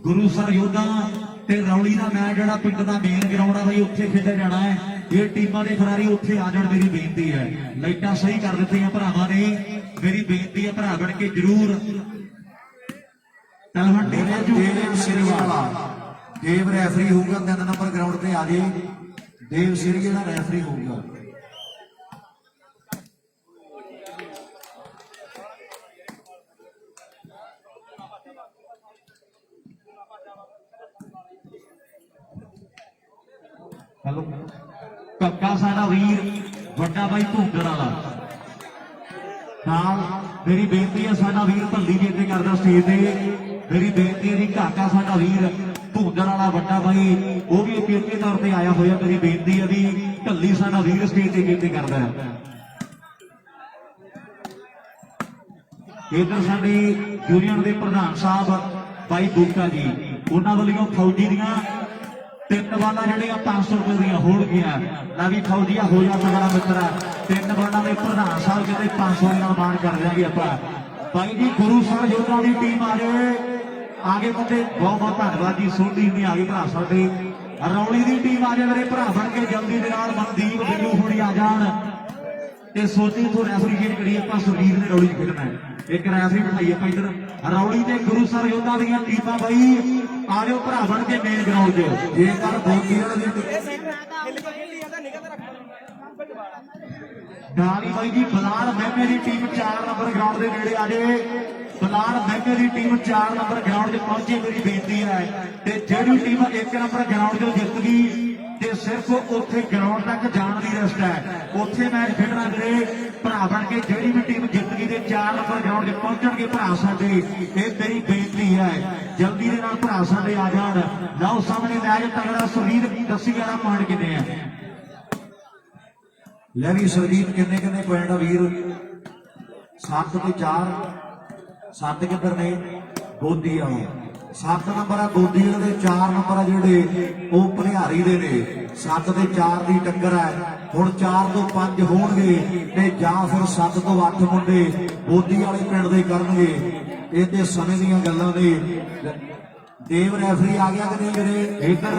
S3: ਗੁਰੂ ਸਾਹਿਬ ਯੋਧਾ ਤੇ ਰੌਲੀ ਦਾ ਮੈਚ ਜਿਹੜਾ ਪਿੰਡ ਦਾ ਮੇਨ ਗਰਾਊਂਡ ਆ ਬਾਈ ਉੱਥੇ ਖੇਡਿਆ ਜਾਣਾ ਹੈ ਇਹ ਟੀਮਾਂ ਦੇ ਖਿਡਾਰੀ ਉੱਥੇ ਆ ਜਾਣ ਮੇਰੀ ਬੇਨਤੀ ਹੈ ਲਾਈਟਾਂ ਸਹੀ ਕਰ ਦਿੱਤੀਆਂ ਭਰਾਵਾਂ ਨੇ ਮੇਰੀ ਬੇਨਤੀ ਹੈ ਭਰਾ ਬਣ ਕੇ ਜ਼ਰੂਰ ਤਲਵੰਡੀ
S1: ਦੇਵ ਸ਼੍ਰੀ ਵਾਲਾ ਦੇਵ ਰੈਫਰੀ ਹੋਊਗਾ 3 ਨੰਬਰ ਗਰਾਊਂਡ ਤੇ ਆ ਜੇ ਦੇਵ ਸ਼੍ਰੀ ਜਿਹੜਾ ਰੈਫਰੀ ਹੋਊਗਾ
S3: ਹੈਲੋ ਕੱਕਾ ਸਾਡਾ ਵੀਰ ਵੱਡਾ ਬਾਈ ਭੁੰਗਰ ਵਾਲਾ ਨਾਲ ਮੇਰੀ ਬੇਨਤੀ ਹੈ ਸਾਡਾ ਵੀਰ ਭੱਲੀ ਜੀ ਇੱਥੇ ਕਰਦਾ ਸਟੇਜ ਤੇ ਮੇਰੀ ਬੇਨਤੀ ਹੈ ਜੀ ਕਾਕਾ ਸਾਡਾ ਵੀਰ ਭੁੰਗਰ ਵਾਲਾ ਵੱਡਾ ਬਾਈ ਉਹ ਵੀ ਪੇਕੇ ਤੌਰ ਤੇ ਆਇਆ ਹੋਇਆ ਮੇਰੀ ਬੇਨਤੀ ਹੈ ਵੀ ਭੱਲੀ ਸਾਡਾ ਵੀਰ ਸਟੇਜ ਤੇ ਇੱਥੇ ਕਰਦਾ ਹੈ ਇਧਰ ਸਾਡੇ ਯੂਨੀਅਨ ਦੇ ਪ੍ਰਧਾਨ ਸਾਹਿਬ ਬਾਈ ਬੂਟਾ ਜੀ ਉਹਨਾਂ ਵੱਲੋਂ ਫੌਜੀ ਦੀਆਂ 3 ਬਾਲਾਂ ਜਿਹੜੀਆਂ 500 ਰੁਪਏ ਦੀਆਂ ਹੋਣਗੀਆਂ ਲੈ ਵੀ ਫੌਜੀਆ ਹੋ ਜਾ ਤਗੜਾ ਮਿੱਤਰਾ 3 ਬਾਲਾਂ ਦੇ ਪ੍ਰਧਾਨ ਸਾਹਿਬ ਕਿਤੇ 500 ਨਾਲ ਮਾਣ ਕਰ ਦਿਆਂਗੇ ਆਪਾਂ ਬਾਈ ਜੀ ਗੁਰੂ ਸਾਹਿਬ ਯੋਧਾ ਦੀ ਟੀਮ ਆ ਜਾਏ ਆਗੇ ਬੰਦੇ ਬਹੁਤ ਬਹੁਤ ਧੰਨਵਾਦ ਜੀ ਸੋਢੀ ਨਹੀਂ ਆ ਗਈ ਭਰਾ ਸਾਡੇ ਰੌਲੀ ਦੀ ਟੀਮ ਆ ਜਾਏ ਮੇਰੇ ਭਰਾ ਬਣ ਕੇ ਜਲਦੀ ਦੇ ਨਾਲ ਮਨਦੀਪ ਬਿੱਲੂ ਹੋਣੀ ਆ ਜਾਣ ਤੇ ਸੋਚੀ ਤੋਂ ਰੈਫਰੀ ਜਿਹੜੀ ਕਰੀ ਆਪਾਂ ਸੁਰਜੀਤ ਨੇ ਰੌਲੀ ਖੇਡਣਾ ਇੱਕ ਰੈਫਰੀ ਬਿਠਾਈ ਆਪਾਂ ਇੱਧਰ ਰੌਲੀ ਤੇ ਗੁਰੂ ਸਾਹਿਬ ਯੋਧਾ ਦੀਆਂ ਟੀਮਾਂ ਬਾਈ ਆ ਜਾਓ ਭਰਾ ਬਣ ਕੇ ਮੇਨ ਗਰਾਊਂਡ 'ਚ
S1: ਜੇਕਰ ਬੋਕੀ ਵਾਲੇ ਦੀ
S3: ਡਾਲੀ ਬਾਈ ਜੀ ਬਲਾਲ ਮਹਿਮੇ ਦੀ ਟੀਮ 4 ਨੰਬਰ ਗਰਾਊਂਡ ਦੇ ਨੇੜੇ ਆ ਜਾਏ ਬਲਾਲ ਮਹਿਮੇ ਦੀ ਟੀਮ 4 ਨੰਬਰ ਗਰਾਊਂਡ 'ਚ ਪਹੁੰਚੇ ਮੇਰੀ ਬੇਨਤੀ ਹੈ ਤੇ ਜਿਹੜੀ ਟੀਮ 1 ਨੰਬਰ ਗਰਾਊਂਡ 'ਚੋਂ ਜਿੱਤ ਗਈ ਤੇ ਸਿਰਫ ਉੱਥੇ ਗਰਾਊਂਡ ਤੱਕ ਜਾਣ ਦੀ ਰਸਤ ਹੈ ਉੱਥੇ ਮੈਚ ਖੇਡਣਾ ਵੀਰੇ ਭਰਾ ਬਣ ਕੇ ਜਿਹੜੀ ਵੀ ਟੀਮ ਜਿੱਤ ਗਈ ਤੇ 4 ਨੰਬਰ ਗਰਾਊਂਡ 'ਚ ਪਹੁੰਚਣਗੇ ਭਰਾ ਸਾਡੇ ਇਹ ਮੇਰੀ ਬੇਨਤੀ ਹੈ ਜਲਦੀ ਦੇ ਨਾਲ ਭਰਾ ਸਾਡੇ ਆ ਜਾਣ ਲਓ ਸਾਹਮਣੇ ਮੈਚ ਤਗੜਾ ਸੁਰਜੀਤ ਦੱਸੀ ਜਾਣਾ ਪੁਆਇੰਟ ਕਿੰਨੇ ਆ
S1: ਲੈ ਵੀ ਸੁਰਜੀਤ ਕਿੰਨੇ ਪੁਆਇੰਟ ਆ ਵੀਰ 7 ਤੇ 4 7 ਕਿੱਧਰ ਨੇ ਗੋਦੀ ਆ 7 ਨੰਬਰ ਆ ਗੋਦੀ ਦੇ 4 ਨੰਬਰ ਆ ਜਿਹੜੇ ਉਹ ਭਲਿਆਰੀ ਦੇ ਨੇ 7 ਤੇ 4 ਦੀ ਟੱਕਰ ਹੈ ਹੁਣ 4 ਤੋਂ 5 ਹੋਣਗੇ ਤੇ ਜਾਂ ਫਿਰ 7 ਤੋਂ 8 ਮੁੰਡੇ ਗੋਦੀ ਵਾਲੇ ਪਿੰਡ ਦੇ ਕਰਨਗੇ ਇਹ ਤੇ ਸਮੇਂ ਦੀਆਂ ਗੱਲਾਂ ਨੇ ਦੇਵ ਰੈਫਰੀ ਆ ਗਿਆ ਕਿ ਨਹੀਂ ਵੀਰੇ
S3: ਇੱਧਰ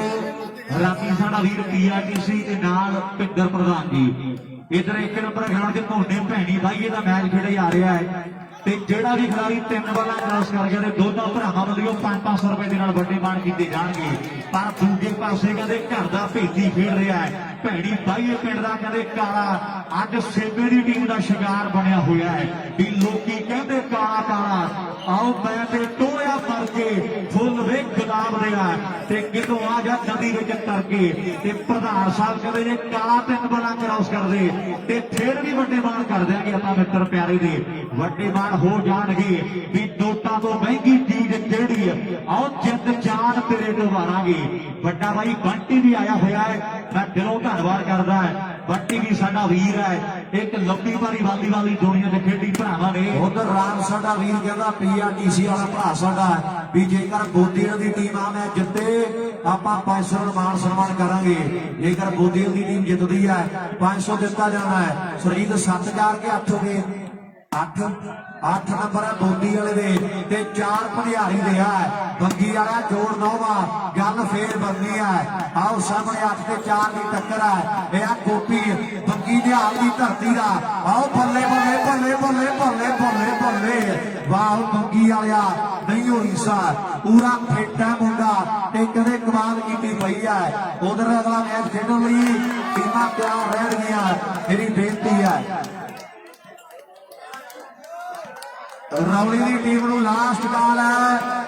S3: ਰਾਤੀ ਸਾਡਾ ਵੀਰ ਪੀਆਰਟੀਸੀ ਤੇ ਨਾਲ ਭਿੰਦਰ ਪ੍ਰਧਾਨ ਜੀ ਇੱਧਰ 1 ਨੰਬਰ ਗਰਾਊਂਡ ਦੇ ਘੋੜੇ ਭੈਣੀ ਬਾਈ ਇਹਦਾ ਮੈਚ ਖੇਡਿਆ ਜਾ ਰਿਹਾ ਹੈ ਤੇ ਜਿਹੜਾ ਵੀ ਖਿਡਾਰੀ 3 ਬਾਲਾਂ ਕ੍ਰਾਸ ਕਰ ਗਿਆ ਤੇ ਦੋਨਾਂ ਭਰਾਵਾਂ ਵੱਲੋਂ 500 ਰੁਪਏ ਦੇ ਨਾਲ ਵੱਡੇ ਮਾਣ ਕੀਤੇ ਜਾਣਗੇ ਪਰ ਦੂਜੇ ਪਾਸੇ ਕਹਿੰਦੇ ਘਰ ਦਾ ਭੇਤੀ ਖੇਡ ਰਿਹਾ ਹੈ ਭੈਣੀ ਬਾਈ ਪਿੰਡ ਦਾ ਕਹਿੰਦੇ ਕਾਲਾ ਅੱਜ ਸੇਬੇ ਦੀ ਟੀਮ ਦਾ ਸ਼ਿਕਾਰ ਬਣਿਆ ਹੋਇਆ ਹੈ ਵੀ ਲੋਕੀ ਕਹਿੰਦੇ ਕਾਲਾ ਕਾਲਾ ਆਓ ਮੈਂ ਤੇ ਟੋਇਆ ਮਰ ਕੇ ਫੁੱਲ ਵੇ ਗੁਲਾਬ ਰਿਹਾ ਤੇ ਕਿਦੋਂ ਆ ਜਾ ਨਦੀ ਵਿੱਚ ਤਰ ਕੇ ਤੇ ਪ੍ਰਧਾਨ ਸਾਹਿਬ ਕਹਿੰਦੇ ਜੇ ਕਾਲਾ 3 ਬਾਲਾਂ ਕ੍ਰਾਸ ਕਰਦੇ ਤੇ ਫੇਰ ਵੀ ਵੱਡੇ ਮਾਣ ਕਰ ਦਿਆਂਗੇ ਆਪਾਂ ਮਿੱਤਰ ਪਿਆਰੇ ਦੇ ਵੱਡੇ ਮਾਣ ਹੋ ਜਾਣਗੇ ਵੀ ਨੋਟਾਂ ਤੋਂ ਮਹਿੰਗੀ ਚੀਜ਼ ਕਿਹੜੀ ਹੈ ਆਓ ਜਿੱਤ ਜਾਨ ਤੇਰੇ ਤੋਂ ਵਾਰਾਂਗੇ ਵੱਡਾ ਬਾਈ ਬੰਟੀ ਵੀ ਆਇਆ ਹੋਇਆ ਹੈ ਮੈਂ ਦਿਲੋਂ ਧੰਨਵਾਦ ਕਰਦਾ ਬੰਟੀ ਵੀ ਸਾਡਾ ਵੀਰ ਹੈ ਇੱਕ ਲੰਬੀ ਭਾਰੀ ਵਾਲੀ ਦੁਨੀਆ ਦੇ ਖੇਡੀ ਭਰਾਵਾਂ ਨੇ
S1: ਉਧਰ ਰਾਮ ਸਾਡਾ ਵੀਰ ਕਹਿੰਦਾ ਪੀਆਰਟੀਸੀ ਵਾਲਾ ਭਰਾ ਸਾਡਾ ਵੀ ਜੇਕਰ ਗੋਦੀਆਂ ਦੀ ਟੀਮ ਆ ਮੈਂ ਜਿੱਤੇ ਆਪਾਂ 500 ਮਾਣ ਸਨਮਾਨ ਕਰਾਂਗੇ ਜੇਕਰ ਗੋਦੀਆਂ ਦੀ ਟੀਮ ਜਿੱਤਦੀ ਹੈ 500 ਦਿੱਤਾ ਜਾਣਾ ਹੈ ਸੁਰਜੀਤ 7 ਕੇ 8 ਹੋ ਗਏ 8 ਨੰਬਰ ਹੈ ਬੋਦੀ ਵਾਲੇ ਦੇ ਤੇ 4 ਭਲਿਆਰੀ ਦੇ ਆ ਬੰਗੀ ਵਾਲਾ ਜੋੜ 9ਵਾਂ ਗੱਲ ਫੇਰ ਬੰਦੀ ਹੈ ਆਓ ਸਾਹਮਣੇ 8 ਤੇ 4 ਦੀ ਟੱਕਰ ਹੈ ਇਹ ਆ ਗੋਪੀ ਬੰਗੀ ਦੇ ਹਾਲ ਦੀ ਧਰਤੀ ਦਾ ਆਓ ਬੱਲੇ ਬੱਲੇ ਬੱਲੇ ਬੱਲੇ ਬੱਲੇ ਬੱਲੇ ਬੱਲੇ ਵਾਹ ਬੰਗੀ ਵਾਲਿਆ ਨਹੀਂ ਹੋਈ ਸਾ ਪੂਰਾ ਫੇਟਾ ਮੁੰਡਾ ਤੇ ਕਦੇ ਕਮਾਲ ਕੀਤੀ ਪਈ ਹੈ ਉਧਰ ਅਗਲਾ ਮੈਚ ਖੇਡਣ ਲਈ ਟੀਮਾਂ ਤਿਆਰ ਰਹਿ ਗਈਆਂ ਮੇਰੀ ਬੇਨਤੀ ਹੈ ਰੌਲੀ ਦੀ ਟੀਮ ਨੂੰ ਲਾਸਟ ਕਾਲ ਹੈ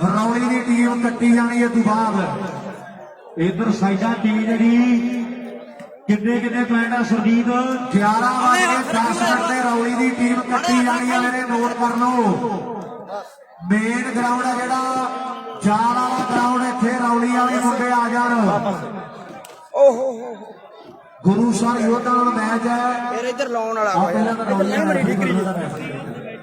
S1: ਰੌਲੀ ਦੀ ਟੀਮ ਕੱਟੀ ਜਾਣੀ ਹੈ ਤੋਂ ਬਾਅਦ
S3: ਇਧਰ ਸਾਈਡਾਂ ਟੀਮ ਜਿਹੜੀ ਕਿੰਨੇ ਪੁਆਇੰਟ ਆ ਸੁਰਜੀਤ
S1: 11:10 ਤੇ ਰੌਲੀ ਦੀ ਟੀਮ ਕੱਟੀ ਜਾਣੀ ਹੈ ਮੇਰੇ ਨੋਟ ਕਰ ਲਓ ਮੇਨ ਗਰਾਊਂਡ ਹੈ ਜਿਹੜਾ ਚਾਲ ਵਾਲਾ ਗਰਾਊਂਡ ਇੱਥੇ ਰੌਲੀ ਵਾਲੇ ਮੁੰਡੇ ਆ ਜਾਣ
S2: ਓਹੋ
S1: ਗੁਰੂ ਸਾਹਿਬ ਯੋਧਾ ਨਾਲ ਮੈਚ ਹੈ
S2: ਫਿਰ ਇੱਧਰ ਲਾਉਣ ਵਾਲਾ
S1: ਆ ਪਹਿਲਾਂ ਤਾਂ ਰੌਲੀ ਵਾਲਾ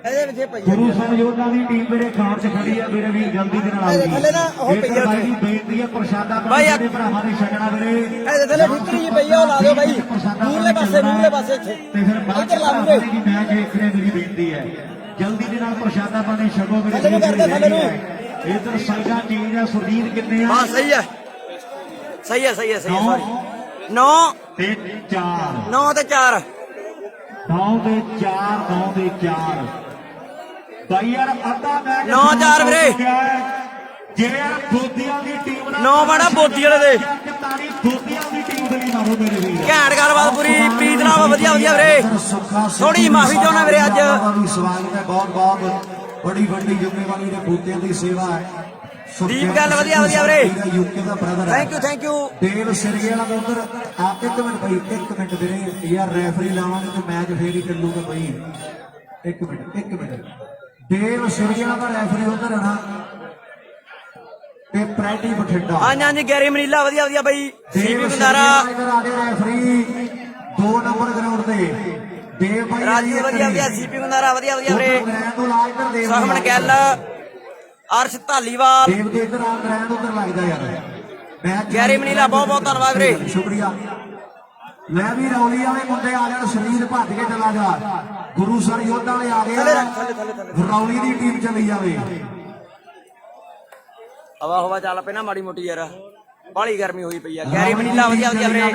S2: ਇਹਦੇ ਵਿੱਚ ਪਈ
S3: ਗੁਰੂ ਸਾਹਿਬ ਯੋਧਾ ਦੀ ਟੀਮ ਮੇਰੇ ਖਾਣ 'ਚ ਖੜੀ ਆ ਮੇਰੇ ਵੀਰ ਜਲਦੀ ਦੇ ਨਾਲ ਆਓ
S2: ਥੱਲੇ ਨਾ ਉਹ ਪਈ ਆ
S3: ਬਾਈ ਦੀ ਬੇਨਤੀ ਹੈ ਪ੍ਰਸ਼ਾਦਾ
S2: ਬਾਈ
S3: ਮੇਰੇ ਭਰਾਵਾਂ ਨੇ ਛਕਣਾ ਵੀਰੇ
S2: ਇਹਦੇ ਥੱਲੇ ਠਿਕਰੀ ਜੀ ਪਈ ਆ ਉਹ ਲਾ ਦਿਓ ਬਾਈ ਮੂਰਲੇ ਪਾਸੇ ਇੱਥੇ
S3: ਤੇ ਫਿਰ ਬਾਅਦ
S2: ਇੱਧਰ
S3: ਚ
S2: ਲਾ ਦੂਗੇ
S3: ਜੀ ਮੈਚ ਦੇਖਣੇ ਮੇਰੀ ਬੇਨਤੀ ਹੈ ਜਲਦੀ ਦੇ ਨਾਲ ਪ੍ਰਸ਼ਾਦਾ ਪਾਣੀ ਛਕੋ ਮੇਰੇ
S2: ਥੱਲੇ ਨੂੰ ਕਰਦੇ ਥੱਲੇ ਨੂੰ
S3: ਇਧਰ ਸਾਈਡਾਂ ਚੀਜ਼ ਆ ਸੁਰਜੀਤ ਕਿੰਨੇ ਆ
S2: ਹਾਂ ਸਹੀ ਹੈ ਸੌਰੀ 9
S3: ਤੇ 4
S2: 9 ਤੇ 4
S3: 9 ਤੇ 4 9 ਤੇ 4 ਬਾਈ ਯਾਰ ਅੱਧਾ ਮੈਚ
S2: 9-4 ਵੀਰੇ।
S3: ਜੇ ਯਾਰ ਬੋਦੀਆਂ ਦੀ ਟੀਮ ਨਾਲ
S2: 9 ਵਾੜਾ ਬੋਦੀ ਵਾਲੇ ਦੇ
S3: ਤਾੜੀ ਬੋਦੀਆਂ ਦੀ ਟੀਮ ਦੇ ਲਈ ਮਾਰੋ ਮੇਰੇ ਵੀਰ
S2: ਘੈਂਟ ਗੱਲਬਾਤ ਪੂਰੀ ਪ੍ਰੀਤ ਨਾਲ ਵਧੀਆ ਵੀਰੇ ਥੋੜੀ ਮਾਫੀ ਚਾਹੁੰਦਾ ਵੀਰੇ ਅੱਜ
S1: ਸਵਾਗਤ ਹੈ ਬਹੁਤ ਬਹੁਤ ਬੜੀ ਵੱਡੀ ਜ਼ਿੰਮੇਵਾਰੀ ਦੇ ਬੂਤਿਆਂ ਦੀ ਸੇਵਾ ਹੈ
S2: ਦੀਪ ਗੱਲ ਵਧੀਆ ਵੀਰੇ
S1: ਯੂਕੇ ਦਾ ਬ੍ਰਦਰ ਹੈ
S2: ਥੈਂਕ ਯੂ
S1: ਦੇਵ ਸਿਰਗੇ ਵਾਲਾ ਦੇ ਉਧਰ ਆਪ ਇੱਕ ਮਿੰਟ ਬਈ ਇੱਕ ਮਿੰਟ ਵੀਰੇ ਯਾਰ ਰੈਫਰੀ ਲਾਵਾਂਗੇ ਤੇ ਮੈਚ ਫੇਰ ਹੀ ਚੱਲੂਗਾ ਬਈ ਇੱਕ ਮਿੰਟ ਦੇਵ ਸਿਰਗੇ ਵਾਲਾ ਦਾ ਰੈਫਰੀ ਉਧਰ ਹੈ ਨਾ ਤੇ ਪ੍ਰੈਟੀ ਬਠਿੰਡਾ
S2: ਹਾਂਜੀ ਗੈਰੀ ਮਨੀਲਾ ਵਧੀਆ ਬਈ ਸੀਪੀ ਬੰਦਾਰਾ
S1: ਇਧਰ ਆ ਗਏ ਰੈਫਰੀ 2 ਨੰਬਰ ਗਰਾਊਂਡ ਤੇ ਦੇਵ ਭਾਈ
S2: ਰਾਜੂ ਵਧੀਆ ਸੀਪੀ ਬੰਦਾਰਾ ਵਧੀਆ ਵੀਰੇ
S1: ਤੋਂ ਲਾ ਇਧਰ ਦੇਵ
S2: ਸਖਮਨ ਗੱਲ ਅਰਸ਼ ਧਾਲੀਵਾਲ
S1: ਦੇਵ ਦੇ ਇਧਰ ਆ ਗ੍ਰੈਂਡ ਉਧਰ ਲੱਗਦਾ ਯਾਰ ਮੈਚ
S2: ਗੈਰੀ ਮਨੀਲਾ ਬਹੁਤ ਧੰਨਵਾਦ ਵੀਰੇ
S1: ਸ਼ੁਕਰੀਆ ਮੈਂ ਵੀ ਰੌਲੀ ਵਾਲੇ ਮੁੰਡੇ ਆ ਜਾਣ ਸਰੀਰ ਭੱਜ ਕੇ ਚਲਾ ਜਾ ਗੁਰੂ ਸਰ ਯੋਧਾ ਵਾਲੇ ਆ ਗਏ ਰੌਲੀ ਦੀ ਟੀਮ ਚਲੀ ਜਾਵੇ
S2: ਹਵਾ ਚੱਲ ਪਈ ਨਾ ਮਾੜੀ ਮੋਟੀ ਯਾਰ ਬਾਹਲੀ ਗਰਮੀ ਹੋਈ ਪਈ ਆ ਗੈਰੀ ਮਨੀਲਾ ਵਧੀਆ ਵੀਰੇ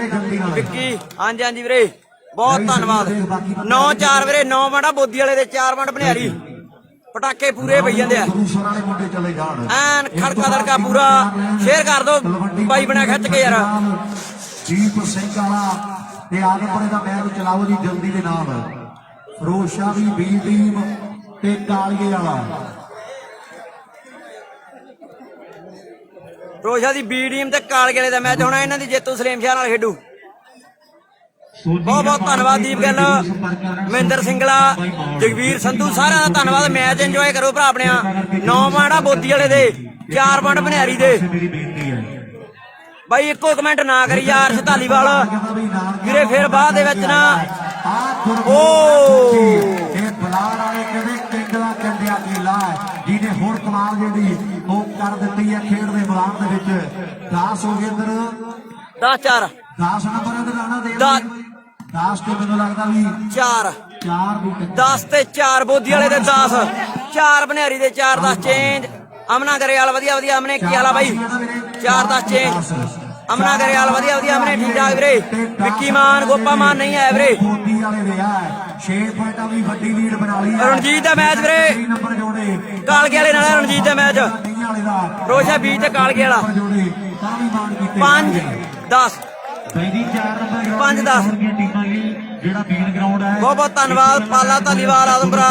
S2: ਵਿੱਕੀ ਹਾਂਜੀ ਵੀਰੇ ਬਹੁਤ ਧੰਨਵਾਦ 9-4 ਵੀਰੇ 9 ਮਿੰਟ ਬੋਦੀ ਵਾਲੇ ਦੇ 4 ਮਿੰਟ ਬਨਿਆਰੀ ਪਟਾਕੇ ਪੂਰੇ ਪਈ ਜਾਂਦੇ ਆ
S1: ਗੁਰੂ ਸਰ ਵਾਲੇ ਮੁੰਡੇ ਚਲੇ ਜਾਣ
S2: ਐਨ ਖੜਕਾ ਦੜਕਾ ਪੂਰਾ ਸ਼ੇਅਰ ਕਰ ਦੋ ਬਾਈ ਬਣਾ ਖਿੱਚ ਕੇ ਯਾਰ
S1: ਦੀਪ ਸਿੰਘ ਵਾਲਾ ਤੇ ਆਦਮਪੁਰੇ ਦਾ ਮੈਚ ਚਲਾਓ ਜੀ ਜਲਦੀ ਦੇ ਨਾਲ ਫਿਰੋਜ਼ ਸ਼ਾਹ ਵੀ ਬੀ ਟੀਮ ਤੇ ਕਾਲੀਏ ਵਾਲਾ
S2: ਰੋਸ਼ਾ ਦੀ ਬੀ ਟੀਮ ਤੇ ਕਾਲਗੇਲੇ ਦਾ ਮੈਚ ਹੋਣਾ ਇਹਨਾਂ ਦੀ ਜੇਤੂ ਸਲੀਮ ਸ਼ਾਹ ਨਾਲ ਖੇਡੂ ਬਹੁਤ ਧੰਨਵਾਦ ਦੀਪ ਗੱਲ ਮਹਿੰਦਰ ਸਿੰਘਲਾ ਜਗਵੀਰ ਸੰਧੂ ਸਾਰਿਆਂ ਦਾ ਧੰਨਵਾਦ ਮੈਚ ਇੰਜੋਏ ਕਰੋ ਭਰਾ ਆਪਣਿਆ 9 ਮਾੜਾ ਬੋਦੀ ਵਾਲੇ ਦੇ 4 ਮਿੰਟ ਬਨਿਆਰੀ ਦੇ ਬਾਈ ਇੱਕੋ ਕਮੈਂਟ ਨਾ ਕਰੀ ਯਾਰ ਧਾਲੀਵਾਲ ਵੀਰੇ ਫਿਰ ਬਾਅਦ ਦੇ ਵਿੱਚ ਨਾ
S1: ਇਹ ਬਲਾਰ ਵਾਲੇ ਕਹਿੰਦੇ ਕਿੰਗਲਾ ਕੰਡਿਆ ਕੀਲਾ ਜਿਹਨੇ ਹੁਣ ਕਮਾਲ ਜਿਹੜੀ ਉਹ ਕਰ ਦਿੱਤੀ ਹੈ ਖੇਡ ਦੇ ਮੈਦਾਨ ਦੇ ਵਿੱਚ 10 ਹੋ ਗਏ ਇੱਧਰ
S2: 10-4
S1: 10 ਨੰਬਰ ਇੱਧਰ ਆਣਾ ਦੇ 10 ਤੇ ਮੈਨੂੰ ਲੱਗਦਾ ਵੀ
S2: 4
S1: ਵੀ
S2: 10 ਤੇ 4 ਬੋਦੀ ਵਾਲੇ ਦੇ 10 4 ਬਨਿਆਰੀ ਦੇ 4-10 ਚੇਂਜ ਅਮਨਾ ਗਰੇਵਾਲ ਵਧੀਆ ਅਮਨੇ ਕੀ ਹਾਲ ਆ ਬਾਈ 4-10 ਚੇਂਜ ਅਮਨਾ ਗਰੇਵਾਲ ਵਧੀਆ ਅਮਨੇ ਠੀਕ ਠਾਕ ਵੀਰੇ ਵਿੱਕੀ ਮਾਨ ਗੋਪਾ ਮਾਨ ਨਹੀਂ ਆਇਆ ਵੀਰੇ
S1: ਬੋਦੀ ਵਾਲੇ ਦੇ ਆ 6 ਪੁਆਇੰਟਾਂ ਦੀ ਵੱਡੀ ਲੀਡ ਬਣਾ ਲਈ ਹੈ
S2: ਰਣਜੀਤ ਦਾ ਮੈਚ ਵੀਰੇ
S1: ਨੰਬਰ ਜੋੜੇ
S2: ਕਾਲਗੇ ਵਾਲੇ ਨਾਲ ਰਣਜੀਤ ਦਾ ਮੈਚ
S1: ਵਾਲੇ ਦਾ
S2: ਰੋਸ਼ਾ ਬੀਚ ਤੇ ਕਾਲਗੇ ਵਾਲਾ
S1: ਜੋੜੇ ਤਾਂ ਵੀ ਮਾਨ ਕੀਤੇ
S2: 5-10
S3: ਬੈਂਦੀ 4 ਨੰਬਰ
S2: 5-10
S3: ਟੀਮਾਂ ਲਈ ਜਿਹੜਾ ਮੇਨ ਗਰਾਊਂਡ ਹੈ
S2: ਬਹੁਤ ਧੰਨਵਾਦ ਪਾਲਾ ਧਾਲੀਵਾਲ ਆਦਮਪੁਰਾ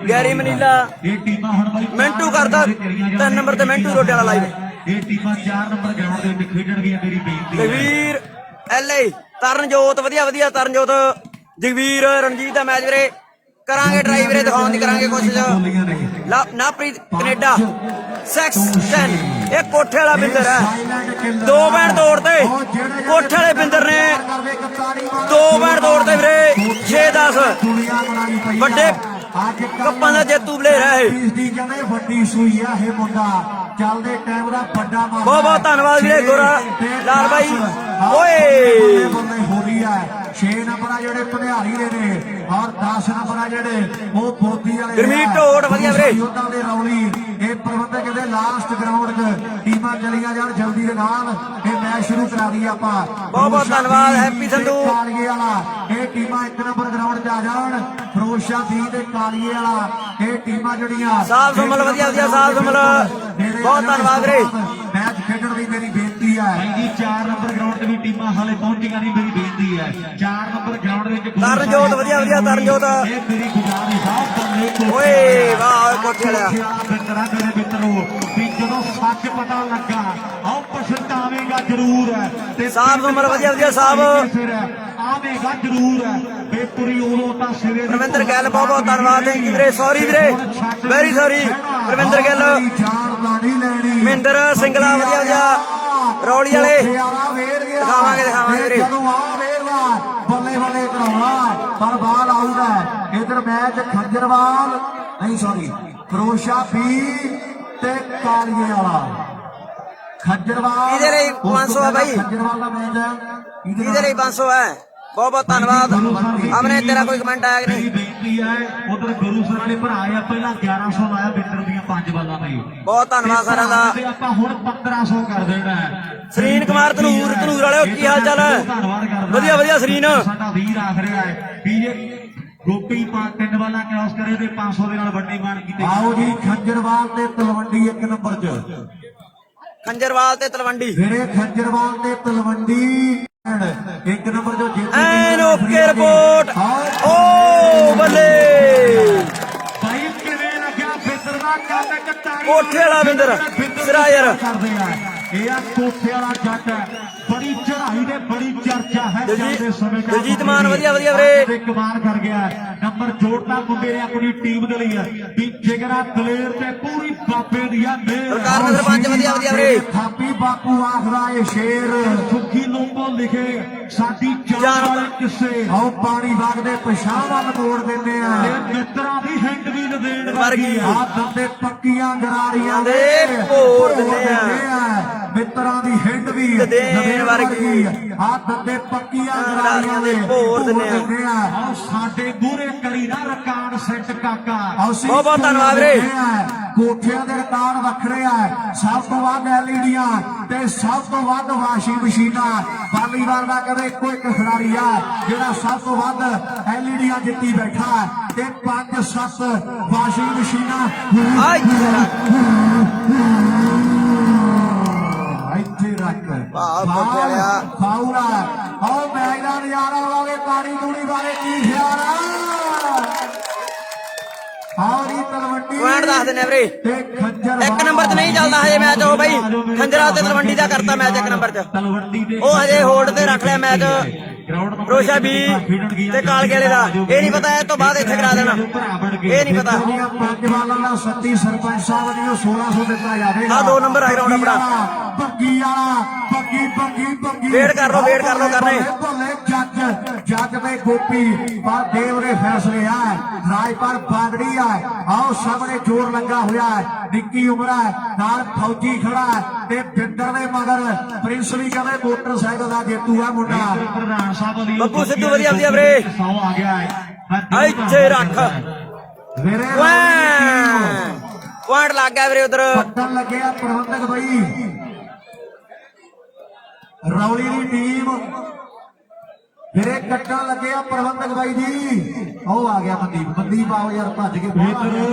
S2: ਗੈਰੀ ਮਨੀਲਾ
S3: ਇਹ ਟੀਮਾਂ ਹੁਣ ਬਾਈ
S2: ਮਿੰਟੂ ਕਰਦਾ 3 ਨੰਬਰ ਤੇ ਮਿੰਟੂ ਰੋਡੇ ਵਾਲਾ ਲਾਈਵ
S3: ਇਹ ਟੀਮਾਂ 4 ਨੰਬਰ ਗਰਾਊਂਡ ਦੇ ਵਿੱਚ ਖੇਡਣਗੀਆਂ ਮੇਰੀ ਬੇਨਤੀ ਹੈ
S2: ਜਗਵੀਰ ਐਲਏ ਤਰਨਜੋਤ ਵਧੀਆ ਤਰਨਜੋਤ ਜਗਵੀਰ ਰਣਜੀਤ ਦਾ ਮੈਚ ਵੀਰੇ ਕਰਾਂਗੇ ਟਰਾਈ ਵੀਰੇ ਦਿਖਾਉਣ ਦੀ ਕਰਾਂਗੇ ਕੋਸ਼ਿਸ਼ ਨਾਪ੍ਰੀਤ ਕੈਨੇਡਾ ਸੈਕਸਟਨ ਇਹ ਕੋਠੇ ਵਾਲਾ ਬਿੰਦਰ ਹੈ 2 ਬੈਂਡ ਤੋੜਦੇ ਕੋਠੇ ਵਾਲੇ ਬਿੰਦਰ ਨੇ 2 ਬੈਂਡ ਤੋੜਦੇ ਵੀਰੇ 6-10 ਵੱਡੇ ਕੱਪਾਂ ਦਾ ਜੇਤੂ ਪਲੇਅਰ ਹੈ
S1: ਦੀ ਕਹਿੰਦੇ ਵੱਡੀ ਸੂਈ ਆ ਇਹ ਮੁੰਡਾ ਚੱਲਦੇ ਟਾਈਮ ਦਾ ਵੱਡਾ
S2: ਬਹੁਤ ਧੰਨਵਾਦ ਵੀਰੇ ਗੋਰਾ ਲਾਲ ਬਾਈ ਓਏ
S1: ਬੰਦੇ ਹੋਰੀ ਆ 6 ਨੰਬਰ ਆ ਜਿਹੜੇ ਭਨਿਆਰੀ ਦੇ ਨੇ ਔਰ 10 ਨੰਬਰ ਆ ਜਿਹੜੇ ਉਹ ਬੋਦੀ ਵਾਲੇ
S2: ਗੁਰਮੀਤ ਢੋਟ ਵਧੀਆ ਵੀਰੇ
S1: ਯੋਧਾ ਦੇ ਰੌਲੀ ਇਹ ਪ੍ਰਬੰਧਕ ਕਹਿੰਦੇ ਲਾਸਟ ਗਰਾਊਂਡ 'ਚ ਟੀਮਾਂ ਚਲੀਆਂ ਜਾਣ ਜਲਦੀ ਦੇ ਨਾਲ ਇਹ ਮੈਚ ਸ਼ੁਰੂ ਕਰਾ ਦਈਏ ਆਪਾਂ
S2: ਬਹੁਤ ਧੰਨਵਾਦ ਹੈਪੀ ਸੰਧੂ
S1: ਕਾਲੀਏ ਵਾਲਾ ਇਹ ਟੀਮਾਂ 1 ਨੰਬਰ ਗਰਾਊਂਡ 'ਚ ਆ ਜਾਣ ਫਿਰੋਜ਼ ਸ਼ਾਹ ਦੀ ਤੇ ਕਾਲੀਏ ਵਾਲਾ ਇਹ ਟੀਮਾਂ ਜਿਹੜੀਆਂ
S2: ਸਾਫ ਸੁਮਲ ਵਧੀਆ ਸਾਫ ਸੁਮਲ ਬਹੁਤ ਧੰਨਵਾਦ ਵੀਰੇ
S1: ਮੈਚ ਖੇਡਣ ਦੀ ਮੇਰੀ ਬੇਨਤੀ ਹੈ
S3: ਬੈਂਦੀ 4 ਨੰਬਰ ਗਰਾਊਂਡ ਤੇ ਵੀ ਟੀਮਾਂ ਹਾਲੇ ਪਹੁੰਚੀਆਂ ਨਹੀਂ ਮੇਰੀ ਬੇਨਤੀ ਹੈ 4 ਨੰਬਰ ਗਰਾਊਂਡ ਦੇ ਵਿੱਚ
S2: ਤਰਨਜੋਤ ਵਧੀਆ ਤਰਨਜੋਤ
S3: ਇਹ ਮੇਰੀ ਗੁਜ਼ਾਰਿਸ਼ ਆ ਬੰਦੇ
S2: ਓਏ ਵਾਹ ਕੋਠੇ ਵਾਲਿਆ
S3: ਬਿੰਦਰਾ ਮੇਰੇ ਮਿੱਤਰੋ ਵੀ ਜਦੋਂ ਸੱਚ ਪਤਾ ਲੱਗਾ ਆਓ ਪਛਤਾਵੇਂਗਾ ਜ਼ਰੂਰ ਹੈ ਤੇ
S2: ਸਾਫ ਸੁਮਲ ਵਧੀਆ ਸਾਫ
S3: ਆਵੇਗਾ ਜ਼ਰੂਰ ਹੈ ਬੇਪੁਰੀ ਉਦੋਂ ਤਾਂ ਸਿਰੇ
S2: ਰਵਿੰਦਰ ਗਿੱਲ ਬਹੁਤ ਧੰਨਵਾਦ ਥੈਂਕ ਯੂ ਵੀਰੇ ਸੌਰੀ ਵੀਰੇ ਵੈਰੀ ਸੌਰੀ ਰਵਿੰਦਰ ਗਿੱਲ ਮਹਿੰਦਰ ਸਿੰਘਲਾ ਵਧੀਆ ਰੌਲੀ ਵਾਲੇ ਦਿਖਾਵਾਂਗੇ ਵੀਰੇ
S1: ਬੱਲੇ ਬੱਲੇ ਕਰਾਉਣਾ ਪਰ ਬਾਲ ਆਊਗਾ ਇਧਰ ਮੈਚ ਖੰਜਰਵਾਲ नहीं सॉरी फरोशा भी ते कालिए वाला खज्जरवाल
S2: ਇਹਦੇ ਲਈ 500 ਹੈ ਬਾਈ।
S1: खज्जरवाल का मैच है
S2: ਇਹਦੇ ਲਈ 500 ਹੈ। ਬਹੁਤ ਬਹੁਤ ਧੰਨਵਾਦ। ਅਮਨੇ ਤੇਰਾ ਕੋਈ ਕਮੈਂਟ ਆਇਆ ਕਿ
S3: ਮੇਰੀ
S2: ਨਹੀਂ?
S3: ਬੇਨਤੀ ਹੈ ਉਧਰ ਗੁਰੂ ਸਰ ਵਾਲੇ ਭਰਾ ਆ ਪਹਿਲਾਂ 1100 ਲਾਇਆ ਬਿੰਦਰ ਦੀਆਂ 5 ਬਾਲਾਂ ਤੇ
S2: ਬਹੁਤ ਧੰਨਵਾਦ ਸਾਰਿਆਂ ਦਾ।
S3: ਤੇ ਆਪਾਂ ਹੁਣ 1500 ਕਰ ਦੇਣਾ ਹੈ।
S2: ਸਰੀਨ ਕੁਮਾਰ ਧਨੂਰ ਵਾਲਿਓ ਕੀ ਹਾਲ ਚਾਲ ਹੈ?
S3: ਧੰਨਵਾਦ ਕਰਦਾ
S2: ਵਧੀਆ ਵਧੀਆ ਸਰੀਨ।
S3: ਸਾਡਾ ਵੀਰ ਆਖ ਰਿਹਾ ਹੈ ਵੀ ਜੇ ਗੋਪੀ 3 ਬਾਲਾਂ ਕ੍ਰਾਸ ਕਰੇ ਤੇ 500 ਦੇ ਨਾਲ ਵੱਡੀ ਮਾਨ ਕੀਤੀ।
S1: आओ जी खज्जरवाल ते तलवंडी एक नंबर च
S2: ਖੰਜਰਵਾਲ ਤੇ ਤਲਵੰਡੀ
S1: फिरे खज्जरवाल ते तलवंडी एक नंबर जो जीत
S2: ਐਨ ਓਕੇ ਰਿਪੋर्ट। ਓ ਬੱਲੇ
S3: ਭਾਈ ਕਿਵੇਂ ਲੱਗਿਆ ਬਿੰਦਰ ਦਾ ਕੰਮ ਇੱਕ ਤਾੜੀ
S2: ਕੋਠੇ ਵਾਲਾ ਬਿੰਦਰ ਸਿਰਾ ਯਾਰ।
S3: ਕਰਦੇ ਆ ਇਹ ਆ ਕੋਠੇ ਵਾਲਾ ਜੱਟ ਹੈ ਬੜੀ ਚੜ੍ਹਾਈ ਦੇ ਬੜੀ ਚਰਚਾ ਹੈ ਜਾਂਦੇ ਸਮੇਂ ਦਾ।
S2: ਦਿਲਜੀਤ ਮਾਨ ਵਧੀਆ ਵਧੀਆ ਵੀਰੇ।
S3: ਤੇ ਕਮਾਲ ਕਰ ਗਿਆ ਨੰਬਰ ਜੋੜਦਾ ਮੁੰਡੇ ਨੇ ਆਪਣੀ ਟੀਮ ਦੇ ਲਈ ਵੀ ਜਿਗਰਾ ਦਲੇਰ ਤੇ ਪੂਰੀ ਬਾਬੇ ਦੀ ਆ ਮੇਰ।
S2: ਸਰਕਾਰ ਨੇ ਸਰਪੰਚ ਵਧੀਆ ਵਧੀਆ ਵੀਰੇ।
S1: ਥਾਪੀ ਬਾਪੂ ਆਖਦਾ ਏ ਸ਼ੇਰ
S3: ਸੁੱਖੀ ਲੋਂਬੋ ਲਿਖੇ ਸਾਡੀ ਜਾਨ ਵਾਲੇ ਕਿੱਸੇ
S1: ਆਓ ਪਾਣੀ ਵਗਦੇ ਪਛਾਣ ਵੱਲ ਮੋੜ ਦਿੰਦੇ ਆ
S3: ਇਹ ਮਿੱਤਰਾਂ ਦੀ ਹਿੰਡ ਵੀ ਨਦੇੜ
S2: ਵਰਗੀ ਆ।
S1: ਆ ਦੰਦੇ ਪੱਕੀਆਂ ਗਰਾਰੀਆਂ
S2: ਦੇ ਭੋਰ ਦਿੰਦੇ ਆ।
S1: ਮਿੱਤਰਾਂ ਦੀ ਹਿੰਡ ਵੀ
S2: ਨਦੇੜ ਵਰਗੀ।
S1: ਆ ਦੰਦੇ ਪੱਕੀਆਂ ਗਰਾਰੀਆਂ ਦੇ
S2: ਭੋਰ ਦਿੰਦੇ ਆ।
S3: ਆਓ ਸਾਡੇ ਗੂਰੇ ਕਰੀ ਨਾ ਰਕਾਨ ਸੈੱਟ ਕਾਕਾ
S2: ਬਹੁਤ ਬਹੁਤ ਧੰਨਵਾਦ ਵੀਰੇ।
S1: ਕੋਠਿਆਂ ਦੇ ਰਿਕਾਰਡ ਵੱਖਰੇ ਆ। ਸਭ ਤੋਂ ਵੱਧ ਐਲਈਡੀਆਂ ਤੇ ਸਭ ਤੋਂ ਵੱਧ ਵਾਸ਼ਿੰਗ ਮਸ਼ੀਨਾਂ। ਵਾਲੀਬਾਲ ਦਾ ਕਦੇ ਇੱਕੋ ਇੱਕ ਖਿਡਾਰੀ ਆ ਜਿਹੜਾ ਸਭ ਤੋਂ ਵੱਧ ਐਲਈਡੀਆਂ ਜਿੱਤੀ ਬੈਠਾ ਤੇ 5-7 ਵਾਸ਼ਿੰਗ ਮਸ਼ੀਨਾਂ।
S2: ਆਈ
S1: ਇੱਥੇ ਰੱਖ
S2: ਵਾਹ, ਕੋਠੇ ਵਾਲਿਆ।
S1: ਫਾਉਲ ਆ। ਆਓ ਮੈਚ ਦਾ ਨਜ਼ਾਰਾ ਲਵਾਂਗੇ। ਤਾੜੀ ਤੂੜੀ ਬਾਰੇ ਕੀ ਖਿਆਲ ਆ? ਆਓ ਜੀ ਤਲਵੰਡੀ
S2: ਪੁਆਇੰਟ ਦੱਸ ਦਿੰਦੇ ਆ ਵੀਰੇ।
S1: ਤੇ ਖੱਜਰ
S2: ਇੱਕ ਨੰਬਰ 'ਚ ਨਹੀਂ ਚੱਲਦਾ ਹਜੇ ਮੈਚ ਉਹ ਬਾਈ। ਖੰਜਰਾ ਤੇ ਤਲਵੰਡੀ ਦਾ ਕਰਤਾ ਮੈਚ ਇੱਕ ਨੰਬਰ 'ਚ।
S3: ਤਲਵੰਡੀ ਦੇ
S2: ਉਹ ਹਜੇ ਹੋਲਡ ਤੇ ਰੱਖ ਲਿਆ ਮੈਚ ਰੋਸ਼ਾ ਵੀ ਤੇ ਕਾਲਕੇ ਵਾਲੇ ਦਾ। ਇਹ ਨਹੀਂ ਪਤਾ ਇਹ ਤੋਂ ਬਾਅਦ ਇੱਥੇ ਕਰਾ ਦੇਣਾ। ਇਹ ਨਹੀਂ ਪਤਾ।
S1: ਪੰਜ ਬਾਲਾਂ ਦਾ ਸੱਤੀ ਸਰਪੰਚ ਸਾਹਿਬ ਜੀ ਨੂੰ 1600 ਦਿੱਤਾ ਜਾਵੇਗਾ।
S2: ਆਹ 2 ਨੰਬਰ ਆ ਗਰਾਊਂਡ ਆਪਣਾ।
S1: ਬੱਗੀ ਵਾਲਾ ਬੱਗੀ
S2: ਵੇਟ ਕਰ ਲਓ ਕਰਨੇ।
S1: ਭੋਲੇ ਜੱਜ ਦੇ ਗੋਪੀ ਪਰ ਦੇਵ ਦੇ ਫੈਸਲੇ ਆ। ਰਾਜਪਾਲ ਬਾਗੜੀ ਆ। ਆਓ ਸਾਹਮਣੇ ਜ਼ੋਰ ਲੱਗਾ ਹੋਇਆ ਹੈ। ਨਿੱਕੀ ਉਮਰ ਹੈ ਨਾਲ ਫੌਜੀ ਖੜਾ ਤੇ ਬਿੰਦਰ ਦੇ ਮਗਰ ਪ੍ਰਿੰਸ ਵੀ ਕਹਿੰਦੇ ਮੋਟਰਸਾਈਕਲ ਦਾ ਜੇਤੂ ਆ ਮੁੰਡਾ।
S3: ਪ੍ਰਧਾਨ ਸਾਹਿਬ ਲਈ
S2: ਬੱਬੂ ਸਿੱਧੂ ਵਧੀਆ ਵੀਰੇ।
S3: 100 ਆ ਗਿਆ ਹੈ
S2: ਇੱਥੇ ਰੱਖ।
S1: ਮੇਰੇ
S2: ਪੁਆਇੰਟ ਲੱਗ ਗਿਆ ਵੀਰੇ ਉਧਰ।
S1: ਪੱਟਣ ਲੱਗਿਆ ਪ੍ਰਬੰਧਕ ਬਈ ਰੌਲੀ ਦੀ ਟੀਮ। ਫਿਰੇ ਕੱਟਣ ਲੱਗਿਆ ਪ੍ਰਬੰਧਕ ਬਾਈ ਜੀ। ਉਹ ਆ ਗਿਆ ਮਨਦੀਪ ਆਓ ਯਾਰ ਭੱਜ ਕੇ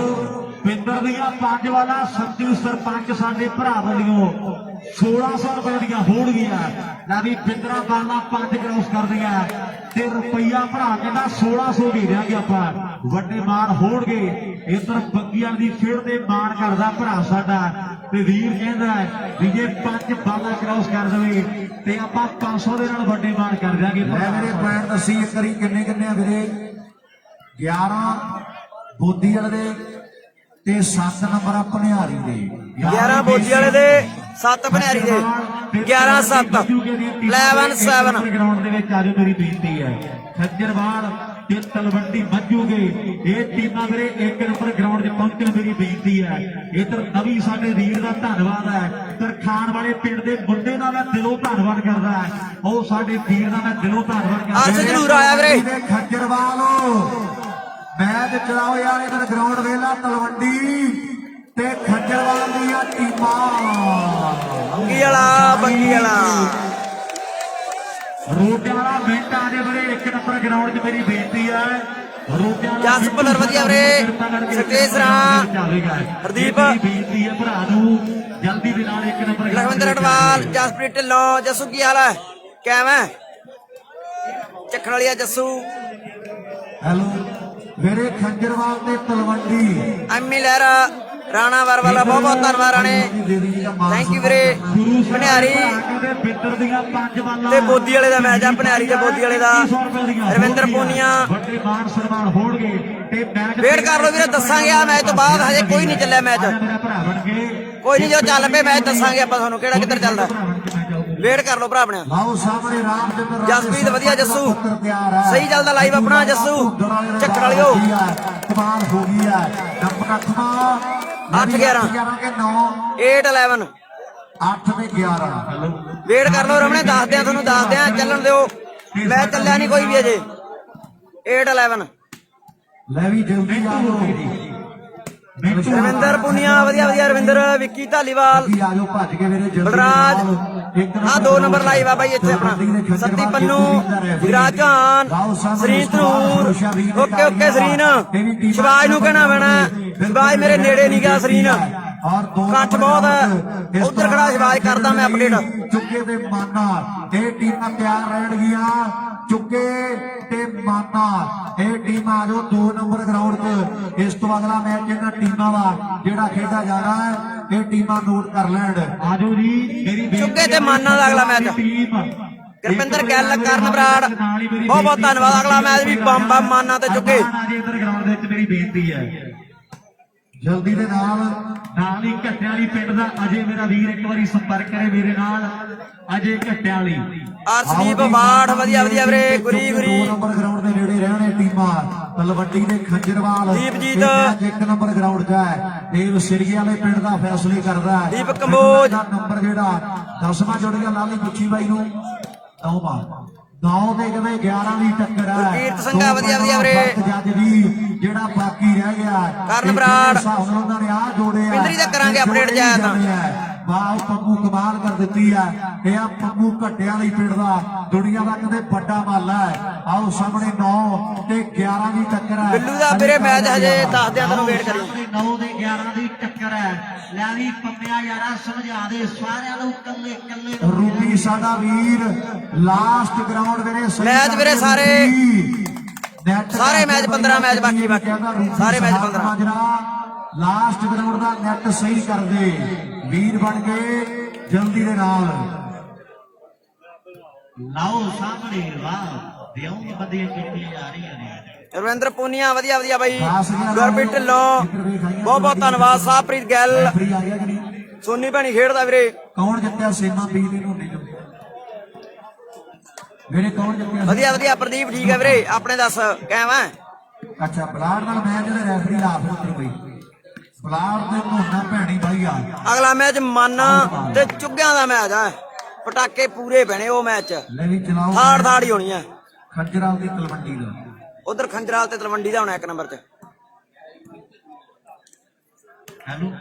S3: ਬਿੰਦਰ ਦੀਆਂ 5 ਵਾਲਾ ਸੰਜੂ ਸਰਪੰਚ ਸਾਡੇ ਭਰਾ ਵੱਲੋਂ 1600 ਰੁਪਏ ਦੀਆਂ ਹੋਣਗੀਆਂ। ਨਾ ਵੀ ਬਿੰਦਰਾ ਬਾਲਾਂ 5 ਕ੍ਰਾਸ ਕਰਦੀਆਂ ਤੇ ਰੁਪਈਆ ਭਰਾ ਕਹਿੰਦਾ 1600 ਦੇ ਦਿਆਂਗੇ ਆਪਾਂ। ਵੱਡੇ ਮਾਣ ਹੋਣਗੇ। ਇੱਧਰ ਬੱਗੀਆਂ ਦੀ ਖੇਡ ਤੇ ਮਾਣ ਕਰਦਾ ਭਰਾ ਸਾਡਾ ਤੇ ਵੀਰ ਕਹਿੰਦਾ ਵੀ ਜੇ 5 ਬਾਲਾਂ ਕ੍ਰਾਸ ਕਰ ਦੇਵੇ ਤੇ ਆਪਾਂ 500 ਦੇ ਨਾਲ ਵੱਡੇ ਮਾਣ ਕਰ ਦਿਆਂਗੇ।
S1: ਮੈਂ ਮੇਰੇ ਪੁਆਇੰਟ ਦੱਸੀ ਇੱਕ ਵਾਰੀ ਕਿੰਨੇ ਆ ਵੀਰੇ। 11 ਬੋਦੀ ਵਾਲੇ ਦੇ ਤੇ 7 ਨੰਬਰ ਆਪਣੇ ਹਾਰੀ ਦੇ।
S2: 11 ਬੋਜੀ ਵਾਲੇ ਦੇ 7 ਭਨਿਆਰੀ ਦੇ 11-7 11-7।
S3: ਗਰਾਊਂਡ ਦੇ ਵਿੱਚ ਆਜੋ ਮੇਰੀ ਬੇਨਤੀ ਹੈ ਖੱਜਰਵਾਲ ਤੇ ਤਲਵੰਡੀ ਵੱਜੂਗੇ ਇਹ ਟੀਮਾਂ ਵੀਰੇ 1 ਨੰਬਰ ਗਰਾਊਂਡ 'ਚ ਪਹੁੰਚਣ ਮੇਰੀ ਬੇਨਤੀ ਹੈ। ਇੱਧਰ ਨਵੀਂ ਸਾਡੇ ਵੀਰ ਦਾ ਧੰਨਵਾਦ ਹੈ। ਤਰਖਾਨ ਵਾਲੇ ਪਿੰਡ ਦੇ ਮੁੰਡੇ ਦਾ ਮੈਂ ਦਿਲੋਂ ਧੰਨਵਾਦ ਕਰਦਾ। ਉਹ ਸਾਡੇ ਵੀਰ ਦਾ ਮੈਂ ਦਿਲੋਂ ਧੰਨਵਾਦ ਕਰਦਾ।
S2: ਅਰਸ਼ ਜ਼ਰੂਰ ਆਇਆ ਵੀਰੇ।
S1: ਖੱਜਰਵਾਲ ਮੈਚ ਚਲਾਓ ਯਾਰ। ਇਧਰ ਗਰਾਊਂਡ ਵੇਲਾ ਤਲਵੰਡੀ ਤੇ ਖੱਜਰਵਾਲ ਦੀਆਂ ਟੀਮਾਂ।
S2: ਬੱਗੀ ਵਾਲਾ
S3: ਰੋਟਿਆਂ ਵਾਲਾ ਮਿੰਟ ਆ ਜੇ ਵੀਰੇ 1 ਨੰਬਰ ਗਰਾਊਂਡ 'ਚ ਮੇਰੀ ਬੇਨਤੀ ਹੈ। ਰੋਟਿਆਂ ਵਾਲਾ
S2: ਜਸ ਭੁੱਲਰ ਵਧੀਆ ਵੀਰੇ। ਸਤੇਸ਼ ਰਾਮ ਹਰਦੀਪ
S3: ਬੇਨਤੀ ਹੈ ਭਰਾ ਨੂੰ ਜਲਦੀ ਦੇ ਨਾਲ 1 ਨੰਬਰ
S2: ਲਖਵਿੰਦਰ ਅਟਵਾਲ ਜਸਪ੍ਰੀਤ ਢਿੱਲੋਂ। ਜੱਸੂ ਕੀ ਹਾਲ ਹੈ? ਕਿਵੇਂ ਚੱਖਣ ਵਾਲੀਆ ਜੱਸੂ।
S1: ਹੈਲੋ ਮੇਰੇ ਖੰਜਰਵਾਲ ਤੇ ਤਲਵੰਡੀ
S2: ਐਮੀ ਲਹਿਰਾ ਰਾਣਾ ਵਰਵਾਲਾ ਬਹੁਤ ਬਹੁਤ ਧੰਨਵਾਦ ਰਾਣੇ। ਥੈਂਕ ਯੂ ਵੀਰੇ। ਭਨਿਆਰੀ
S3: ਬਿੰਦਰ ਦੀਆਂ 5 ਬਾਲਾਂ
S2: ਤੇ ਬੋਦੀ ਵਾਲੇ ਦਾ ਮੈਚ ਆ। ਭਨਿਆਰੀ ਤੇ ਬੋਦੀ ਵਾਲੇ ਦਾ। ਰਵਿੰਦਰ ਪੂਨੀਆ
S3: ਵੱਡੇ ਮਾਣ ਸਨਮਾਨ ਹੋਣਗੇ ਤੇ ਮੈਚ
S2: ਵੇਟ ਕਰ ਲਓ ਵੀਰੇ। ਦੱਸਾਂਗੇ ਆ ਮੈਚ ਤੋਂ ਬਾਅਦ ਹਜੇ ਕੋਈ ਨਹੀਂ ਚੱਲਿਆ ਮੈਚ।
S3: ਮੇਰਾ ਭਰਾ ਬਣ ਕੇ
S2: ਕੋਈ ਨਹੀਂ ਜੋ ਚੱਲ ਪਏ ਮੈਚ ਦੱਸਾਂਗੇ ਆਪਾਂ ਤੁਹਾਨੂੰ ਕਿਹੜਾ ਕਿੱਧਰ ਚੱਲਦਾ। ਵੇਟ ਕਰ ਲਓ ਭਰਾ ਆਪਣੇ
S1: ਲਓ ਸਾਹਮਣੇ ਰਾਮਚੰਦਰ
S2: ਜਸਪ੍ਰੀਤ ਵਧੀਆ ਜੱਸੂ
S1: ਤਿਆਰ ਹੈ
S2: ਸਹੀ ਚੱਲਦਾ ਲਾਈਵ ਆਪਣਾ ਜੱਸੂ ਚੱਕਰ ਵਾਲਿਓ
S1: ਕਮਾਲ ਹੋ ਗਈ ਹੈ ਨੰਬਰ
S2: 8 11
S1: ਕੇ 9
S2: 8 11
S1: 8 ਤੇ 11
S2: ਵੇਟ ਕਰ ਲਓ ਰਮਣੇ ਦੱਸਦੇ ਆ ਤੁਹਾਨੂੰ ਦੱਸਦੇ ਆ ਚੱਲਣ ਦਿਓ ਮੈਂ ਚੱਲਿਆ ਨਹੀਂ ਕੋਈ ਵੀ ਅਜੇ 8 11
S1: ਲੈ ਵੀ ਜਲਦੀ ਆ ਜਾਓ
S2: ਰਵਿੰਦਰ ਪੁਨੀਆ ਵਧੀਆ ਵਧੀਆ ਰਵਿੰਦਰ ਵਿੱਕੀ ਢਾਲੀਵਾਲ
S1: ਆ ਜਾਓ ਭੱਜ ਕੇ ਮੇਰੇ ਜਲਦੀ
S2: ਬਲਰਾਜ ਆ 2 ਨੰਬਰ ਲਾਈਵ ਆ ਬਾਈ ਇੱਥੇ ਆਪਣਾ ਸੱਤੀ ਪੰਨੂ ਵਿਰਾਜਾਨ ਸਰੀਨ ਧਨੂਰ ਓਕੇ ਓਕੇ ਸਰੀਨ ਸ਼ਿਵਾਜ ਨੂੰ ਕਹਿਣਾ ਪੈਣਾ ਸ਼ਿਵਾਜ ਮੇਰੇ ਨੇੜੇ ਨਹੀਂ ਗਿਆ ਸਰੀਨ ਕੱਠ ਬਹੁਤ ਹੈ ਉਧਰ ਖੜਾ ਸ਼ਿਵਾਜ ਕਰਦਾ ਮੈਂ ਅਪਡੇਟ
S1: ਚੁੱਕੇ ਤੇ ਮਾਨਾ ਇਹ ਟੀਮਾਂ ਤਿਆਰ ਰਹਿਣਗੀਆਂ ਚੁੱਕੇ ਤੇ ਮਾਨਾ ਇਹ ਟੀਮਾਂ ਆ ਜਾਓ 2 ਨੰਬਰ ਗਰਾਊਂਡ 'ਚ ਇਸ ਤੋਂ ਅਗਲਾ ਮੈਚ ਇਹਨਾਂ ਟੀਮਾਂ ਦਾ ਜਿਹੜਾ ਖੇਡਿਆ ਜਾਣਾ ਹੈ ਇਹ ਟੀਮਾਂ ਨੋਟ ਕਰ ਲੈਣ ਆਜੋ ਜੀ ਮੇਰੀ
S2: ਚੁੱਕੇ ਤੇ ਮਾਨਾ ਦਾ ਅਗਲਾ ਮੈਚ ਗੁਰਪਿੰਦਰ ਗਿੱਲ ਕਰਨ ਬਰਾੜ ਬਹੁਤ ਬਹੁਤ ਧੰਨਵਾਦ ਅਗਲਾ ਮੈਚ ਵੀ ਬੰਬਾ ਮਾਨਾ ਤੇ ਚੁੱਕੇ
S3: ਇਧਰ ਗਰਾਊਂਡ ਦੇ ਵਿੱਚ ਮੇਰੀ ਬੇਨਤੀ ਹੈ
S1: ਜਲਦੀ ਦੇ ਨਾਲ
S3: ਹੀ ਘੱਟਿਆਂ ਵਾਲੀ ਪਿੰਡ ਦਾ ਅਜੇ ਮੇਰਾ ਵੀਰ ਇੱਕ ਵਾਰੀ ਸੰਪਰਕ ਕਰੇ ਮੇਰੇ ਨਾਲ ਅਜੇ ਘੱਟਿਆਂ ਵਾਲੀ
S2: ਅਰਸ਼ਦੀਪ ਬਾੜ ਵਧੀਆ ਵਧੀਆ ਵੀਰੇ ਗੁਰੀ ਗੁਰੀ
S1: 2 ਨੰਬਰ ਗਰਾਊਂਡ ਦੇ ਨੇੜੇ ਰਹਿਣੇ ਟੀਮਾਂ ਤਲਵੰਡੀ ਦੇ ਖੰਜਰਵਾਲ
S2: ਦੀਪਜੀਤ
S1: 1 ਨੰਬਰ ਗਰਾਊਂਡ 'ਚ ਹੈ ਦੇਵ ਸਿਰਗੇ ਵਾਲੇ ਪਿੰਡ ਦਾ ਫੈਸਲੇ ਕਰਦਾ ਹੈ
S2: ਦੀਪਕ ਕੰਬੋਜ
S1: ਨੰਬਰ ਜਿਹੜਾ 10ਵਾਂ ਜੁੜ ਗਿਆ ਲਾਲੀ ਪੁੱਛੀ ਬਾਈ ਨੂੰ 9ਵਾਂ 9 ਤੇ ਕਿਵੇਂ 11 ਦੀ ਟੱਕਰ ਹੈ
S2: ਗੁਰਕੀਰਤ ਸਿੰਘਾ ਵਧੀਆ ਵਧੀਆ ਵੀਰੇ
S1: ਜੱਜ ਵੀ ਜਿਹੜਾ ਬਾਕੀ ਰਹਿ ਗਿਆ
S2: ਕਰਨ ਬਰਾੜ
S1: ਉਹਨਾਂ ਨੇ ਆ ਜੋੜੇ ਆ
S2: ਪਿੰਦਰੀ ਦਾ ਕਰਾਂਗੇ ਅਪਡੇਟ ਜਾਇਆ ਤਾਂ
S1: ਵਾਹ ਪੰਮੂ ਕਮਾਲ ਕਰ ਦਿੱਤੀ ਹੈ ਇਹ ਆ ਪੰਮੂ ਘੱਟਿਆਂ ਦੀ ਪਿੰਡ ਦਾ ਦੁਨੀਆ ਦਾ ਕਦੇ ਵੱਡਾ ਮਾਲਾ ਹੈ ਆਓ ਸਾਹਮਣੇ 9 ਤੇ 11 ਦੀ ਟੱਕਰ ਹੈ
S2: ਬਿੱਲੂ ਦਾ ਵੀਰੇ ਮੈਚ ਹਜੇ ਦੱਸਦਿਆਂ ਤੁਹਾਨੂੰ ਵੇਟ ਕਰੀ
S3: 9 ਤੇ 11 ਦੀ ਟੱਕਰ ਹੈ ਲੈ ਵੀ ਪੰਮਿਆ ਯਾਰਾ ਸਮਝਾ ਦੇ ਸਾਰਿਆਂ ਨੂੰ ਕੱਲੇ ਕੱਲੇ
S1: ਰੂਪੀ ਸਾਡਾ ਵੀਰ ਲਾਸਟ ਗਰਾਊਂਡ ਵੀਰੇ
S2: ਮੈਚ ਵੀਰੇ ਸਾਰੇ ਮੈਚ 15 ਮੈਚ ਬਾਕੀ ਸਾਰੇ ਮੈਚ 15
S1: ਲਾਸਟ ਗਰਾਊਂਡ ਦਾ ਨੈਟ ਸਹੀ ਕਰਦੇ ਵੀਰ ਬਣ ਕੇ ਜਲਦੀ ਦੇ ਨਾਲ
S3: ਲਾਓ ਸਾਹਮਣੇ ਵਾਹ ਵਿਆਹ ਬੰਦੀਆਂ ਕੀਤੀਆਂ ਜਾ ਰਹੀਆਂ ਨੇ
S2: ਰਵਿੰਦਰ ਪੂਨੀਆ ਵਧੀਆ ਵਧੀਆ ਬਾਈ ਗੁਰਪ੍ਰੀਤ ਢਿੱਲੋਂ ਬਹੁਤ ਬਹੁਤ ਧੰਨਵਾਦ ਸਾਹਿਬਪ੍ਰੀਤ ਗਿੱਲ ਸੋਨੀ ਭੈਣੀ ਖੇਡਦਾ ਵੀਰੇ
S1: ਕੌਣ ਜਿੱਤਿਆ ਸੇਨਾ ਪੀ ਦੇ ਨੂੰ ਵੀਰੇ ਕੌਣ ਜਿੱਤਿਆ
S2: ਵਧੀਆ ਵਧੀਆ ਪ੍ਰਦੀਪ ਠੀਕ ਹੈ ਵੀਰੇ ਆਪਣੇ ਦੱਸ ਕਿਵੇਂ
S1: ਅੱਛਾ ਬਲਾੜ ਨਾਲ ਮੈਚ ਜਿਹੜੇ ਰੈਫਰੀ ਲਾ ਫਿਰ ਬਈ ਬਲਾੜ ਤੇ ਮੋਹਨਾ ਭੈਣੀ ਬਾਈ ਆ
S2: ਅਗਲਾ ਮੈਚ ਮਾਨਾ ਤੇ ਚੁੱਗਿਆਂ ਦਾ ਮੈਚ ਆ ਪਟਾਕੇ ਪੂਰੇ ਪੈਣੇ ਉਹ ਮੈਚ
S1: ਲੈ ਵੀ ਚਲਾਓ
S2: ਥਾੜ ਹੀ ਹੋਣੀ ਆ
S1: ਖੰਜਰਾਲ ਦੀ ਤਲਵੰਡੀ ਦਾ
S2: ਉਧਰ ਖੰਜਰਾਲ ਤੇ ਤਲਵੰਡੀ ਦਾ ਹੋਣਾ 1 ਨੰਬਰ ਤੇ
S3: ਹੈਲੋ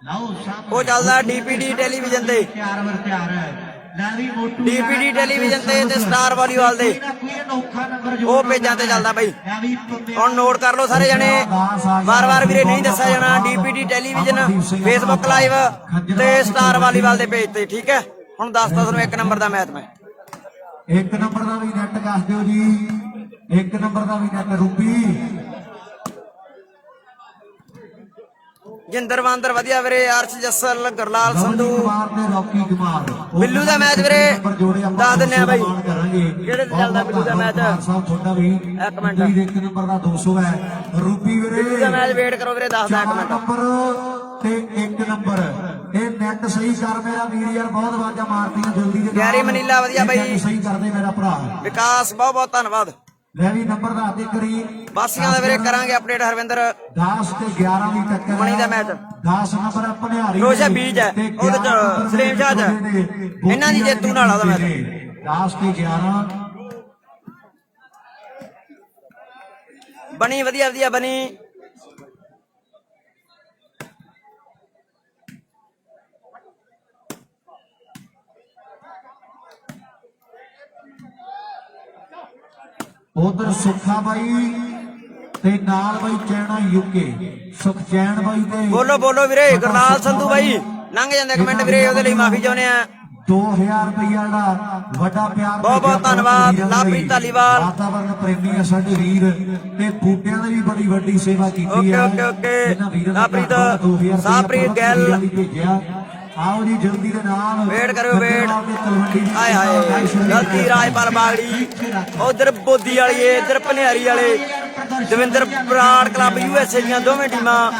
S3: ਲਾਓ ਸਾਹਮਣੇ
S2: ਉਹ ਚੱਲਦਾ ਡੀਪੀਡੀ ਟੈਲੀਵਿਜ਼ਨ ਤੇ
S3: ਤਿਆਰ ਵਰ ਤਿਆਰ ਹੈ ਲੈ ਵੀ ਮੋਟੂ
S2: ਡੀਪੀਡੀ ਟੈਲੀਵਿਜ਼ਨ ਤੇ ਸਟਾਰ ਵਾਲੀਬਾਲ ਦੇ ਉਹ ਪੇਜਾਂ ਤੇ ਚੱਲਦਾ ਬਾਈ ਹੁਣ ਨੋਟ ਕਰ ਲਓ ਸਾਰੇ ਜਣੇ ਵਾਰ-ਵਾਰ ਵੀਰੇ ਨਹੀਂ ਦੱਸਿਆ ਜਾਣਾ ਡੀਪੀਡੀ ਟੈਲੀਵਿਜ਼ਨ ਫੇਸਬੁੱਕ ਲਾਈਵ ਤੇ ਸਟਾਰ ਵਾਲੀਬਾਲ ਦੇ ਪੇਜ ਤੇ ਠੀਕ ਹੈ ਹੁਣ ਦੱਸਦਾ ਤੁਹਾਨੂੰ 1 ਨੰਬਰ ਦਾ ਮੈਚ ਮੈਂ
S1: 1 ਨੰਬਰ ਦਾ ਵੀ ਨੈਟ ਦੱਸ ਦਿਓ ਜੀ 1 ਨੰਬਰ ਦਾ ਵੀ ਨੈਟ ਰੂਪੀ
S2: ਜਿੰਦਰ ਵਾਂਦਰ ਵਧੀਆ ਵੀਰੇ ਅਰਸ਼ ਜੱਸਲ ਗਰਲਾਲ ਸੰਧੂ
S1: ਤੇ ਰੌਕੀ ਕੁਮਾਰ
S2: ਬਿੱਲੂ ਦਾ ਮੈਚ ਵੀਰੇ ਦੱਸ ਦਿੰਨੇ ਆ ਬਾਈ ਕਿਹੜੇ ਤੇ ਚੱਲਦਾ ਬਿੱਲੂ ਦਾ ਮੈਚ
S1: ਸਾਹਿਬ ਤੁਹਾਡਾ ਵੀ
S2: 1 ਮਿੰਟ
S1: 1 ਨੰਬਰ ਦਾ 200 ਹੈ ਰੂਪੀ ਵੀਰੇ
S2: ਬਿੱਲੂ ਦਾ ਮੈਚ ਵੇਟ ਕਰੋ ਵੀਰੇ ਦੱਸਦਾ 1 ਮਿੰਟ
S1: ਨੰਬਰ ਤੇ 1 ਨੰਬਰ ਇਹ ਨੈਟ ਸਹੀ ਕਰ ਮੇਰਾ ਵੀਰ ਯਾਰ ਬਹੁਤ ਆਵਾਜ਼ਾਂ ਮਾਰਦੀਆਂ ਜਲਦੀ ਦੇ
S2: ਗੈਰੀ ਮਨੀਲਾ ਵਧੀਆ ਬਾਈ
S1: ਸਹੀ ਕਰਦੇ ਮੇਰਾ ਭਰਾ
S2: ਵਿਕਾਸ ਬਹੁਤ ਬਹੁਤ ਧੰਨਵਾਦ
S1: ਲੈ ਵੀ ਨੰਬਰ ਦੱਸ ਦੇ ਕਰੀ
S2: ਵਾਸੀਆਂ ਦਾ ਵੀਰੇ ਕਰਾਂਗੇ ਅਪਡੇਟ ਹਰਵਿੰਦਰ
S1: 10 ਤੇ 11 ਦੀ ਟੱਕਰ
S2: ਮਣੀ ਦਾ ਮੈਚ
S1: 10 ਨੰਬਰ ਭਨਿਆਰੀ
S2: ਰੋਸ਼ਾ ਬੀਜ ਹੈ ਉਹਦੇ ਚ ਸਲੀਮ ਸ਼ਾਹ ਚ ਇਹਨਾਂ ਦੀ ਜੇਤੂ ਨਾਲ ਆਦਾ ਮੈਚ
S1: 10 ਤੇ 11
S2: ਬਣੀ ਵਧੀਆ ਵਧੀਆ ਬਣੀ
S1: ਉਧਰ ਸੁੱਖਾ ਬਾਈ ਤੇ ਨਾਲ ਬਾਈ ਚੈਣਾ ਯੂਕੇ ਸੁਖਚੈਨ ਬਾਈ ਤੇ
S2: ਬੋਲੋ ਬੋਲੋ ਵੀਰੇ ਗਰਨਾਲ ਸੰਧੂ ਬਾਈ ਲੰਘ ਜਾਂਦੇ 1 ਮਿੰਟ ਵੀਰੇ ਉਹਦੇ ਲਈ ਮਾਫੀ ਚਾਹੁੰਦੇ ਆ
S1: 2000 ਰੁਪਇਆ ਦਾ ਵੱਡਾ ਪਿਆਰ
S2: ਬਹੁਤ ਬਹੁਤ ਧੰਨਵਾਦ ਲਾਪ੍ਰੀਤ ਧਾਲੀਵਾਲ
S1: ਵਾਤਾਵਰਨ ਪ੍ਰੇਮੀ ਆ ਸਾਡੇ ਵੀਰ ਤੇ ਬੂਟਿਆਂ ਦੀ ਵੀ ਬੜੀ ਵੱਡੀ ਸੇਵਾ ਕੀਤੀ ਹੈ
S2: ਓਕੇ ਲਾਪ੍ਰੀਤ ਸਾਹਿਬਪ੍ਰੀਤ ਗਿੱਲ
S1: ਭੇਜਿਆ ਆਓ ਜੀ ਜਲਦੀ ਦੇ ਨਾਲ
S2: ਵੇਟ ਕਰਿਓ ਵੇਟ ਹਾਏ ਹਾਏ ਗਲਤੀ ਰਾਜਪਾਲ ਬਾਗੜੀ ਉਧਰ ਬੋਦੀ ਵਾਲੀ ਏ ਇਧਰ ਭਨਿਆਰੀ ਵਾਲੇ ਦਵਿੰਦਰ ਬਰਾੜ ਕਲੱਬ USA ਦੀਆਂ ਦੋਵੇਂ ਟੀਮਾਂ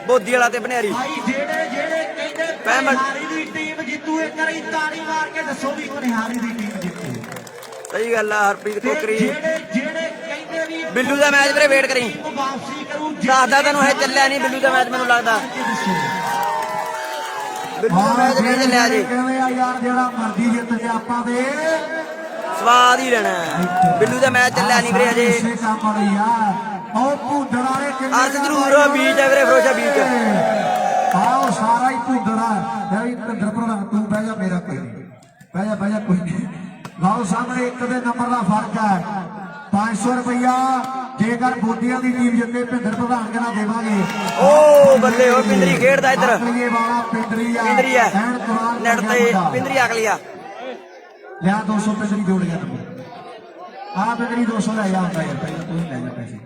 S2: ਬੋਦੀ ਵਾਲਾ ਤੇ ਭਨਿਆਰੀ
S3: ਜਿਹੜੇ ਕਹਿੰਦੇ
S2: ਪੈਮਲ
S3: ਦੀ ਟੀਮ ਜਿੱਤੂ ਇੱਕ
S1: ਕਰੀ ਤਾੜੀ ਮਾਰ ਕੇ ਦੱਸੋ ਵੀ ਮਨਿਹਾਰੀ ਦੀ ਟੀਮ ਜਿੱਤੀ।
S2: ਸਹੀ ਗੱਲ ਆ ਹਰਪ੍ਰੀਤ ਕੋਕਰੀ।
S1: ਜਿਹੜੇ ਕਹਿੰਦੇ ਵੀ
S2: ਬਿੱਲੂ ਦਾ ਮੈਚ ਵੀਰੇ ਵੇਟ ਕਰੀ,
S1: ਵਾਪਸੀ ਕਰੂ
S2: ਦੱਸਦਾ ਤੈਨੂੰ ਇਹ ਚੱਲਿਆ ਨਹੀਂ ਬਿੱਲੂ ਦਾ ਮੈਚ, ਮੈਨੂੰ ਲੱਗਦਾ ਬਿੱਲੂ ਦਾ ਮੈਚ ਨਹੀਂ ਚੱਲਿਆ ਜੀ।
S1: ਕਹਿੰਦੇ ਆ ਯਾਰ ਜਿਹੜਾ ਮਰਜ਼ੀ ਜਿੱਤ ਜੇ ਆਪਾਂ ਦੇ
S2: ਸਵਾਦ ਹੀ ਲੈਣਾ ਹੈ। ਬਿੱਲੂ ਦਾ ਮੈਚ ਚੱਲਿਆ ਨਹੀਂ ਵੀਰੇ ਅਜੇ।
S1: ਇਸੇ ਕੰਮ ਵਾਲੀ ਆ ਉਹ ਭੁੰਦੜ ਵਾਲੇ
S2: ਅੱਜ ਜ਼ਰੂਰ ਬੀਚ ਹੈ ਵੀਰੇ, ਫਿਰੋਜ਼ਾ ਬੀਚ।
S1: ਆਓ ਸਾਰਾ ਹੀ ਭੁੰਦੜਾ ਹੈ ਵੀ ਭਿੰਦਰ ਪ੍ਰਧਾਨ ਤੂੰ ਬਹਿ ਜਾ, ਮੇਰਾ ਕੋਈ ਨਹੀਂ, ਬਹਿ ਜਾ ਕੋਈ ਨਹੀਂ। ਲਓ ਸਾਹਮਣੇ ਇੱਕ ਦੇ ਨੰਬਰ ਦਾ ਫਰਕ ਹੈ 500 ਰੁਪਇਆ। ਜੇਕਰ ਗੋਦੀਆਂ ਦੀ ਟੀਮ ਜਿੱਤੇ ਭਿੰਦਰ ਪ੍ਰਧਾਨ ਕਹਿੰਦਾ ਦੇਵਾਂਗੇ।
S2: ਓ ਬੱਲੇ ਓ ਪਿੰਦਰੀ ਖੇਡਦਾ ਇੱਧਰ,
S1: ਅਕਲੀਏ ਵਾਲਾ ਪਿੰਦਰੀ ਆ,
S2: ਪਿੰਦਰੀ ਆ
S1: ਐਨ ਕੁਰਾਨ
S2: ਨੈਟ ਤੇ ਪਿੰਦਰੀ ਅਕਲੀ ਆ।
S1: ਲਿਆ 200 ਪਿੰਦਰੀ ਜੋੜ ਗਿਆ ਤੂੰ ਆ ਪਿੰਦਰੀ 200 ਲੈ ਜਾ ਹੁੰਦਾ ਯਾਰ, ਪਹਿਲਾਂ ਤੂੰ ਹੀ ਲੈ ਜਾ ਪੈਸੇ।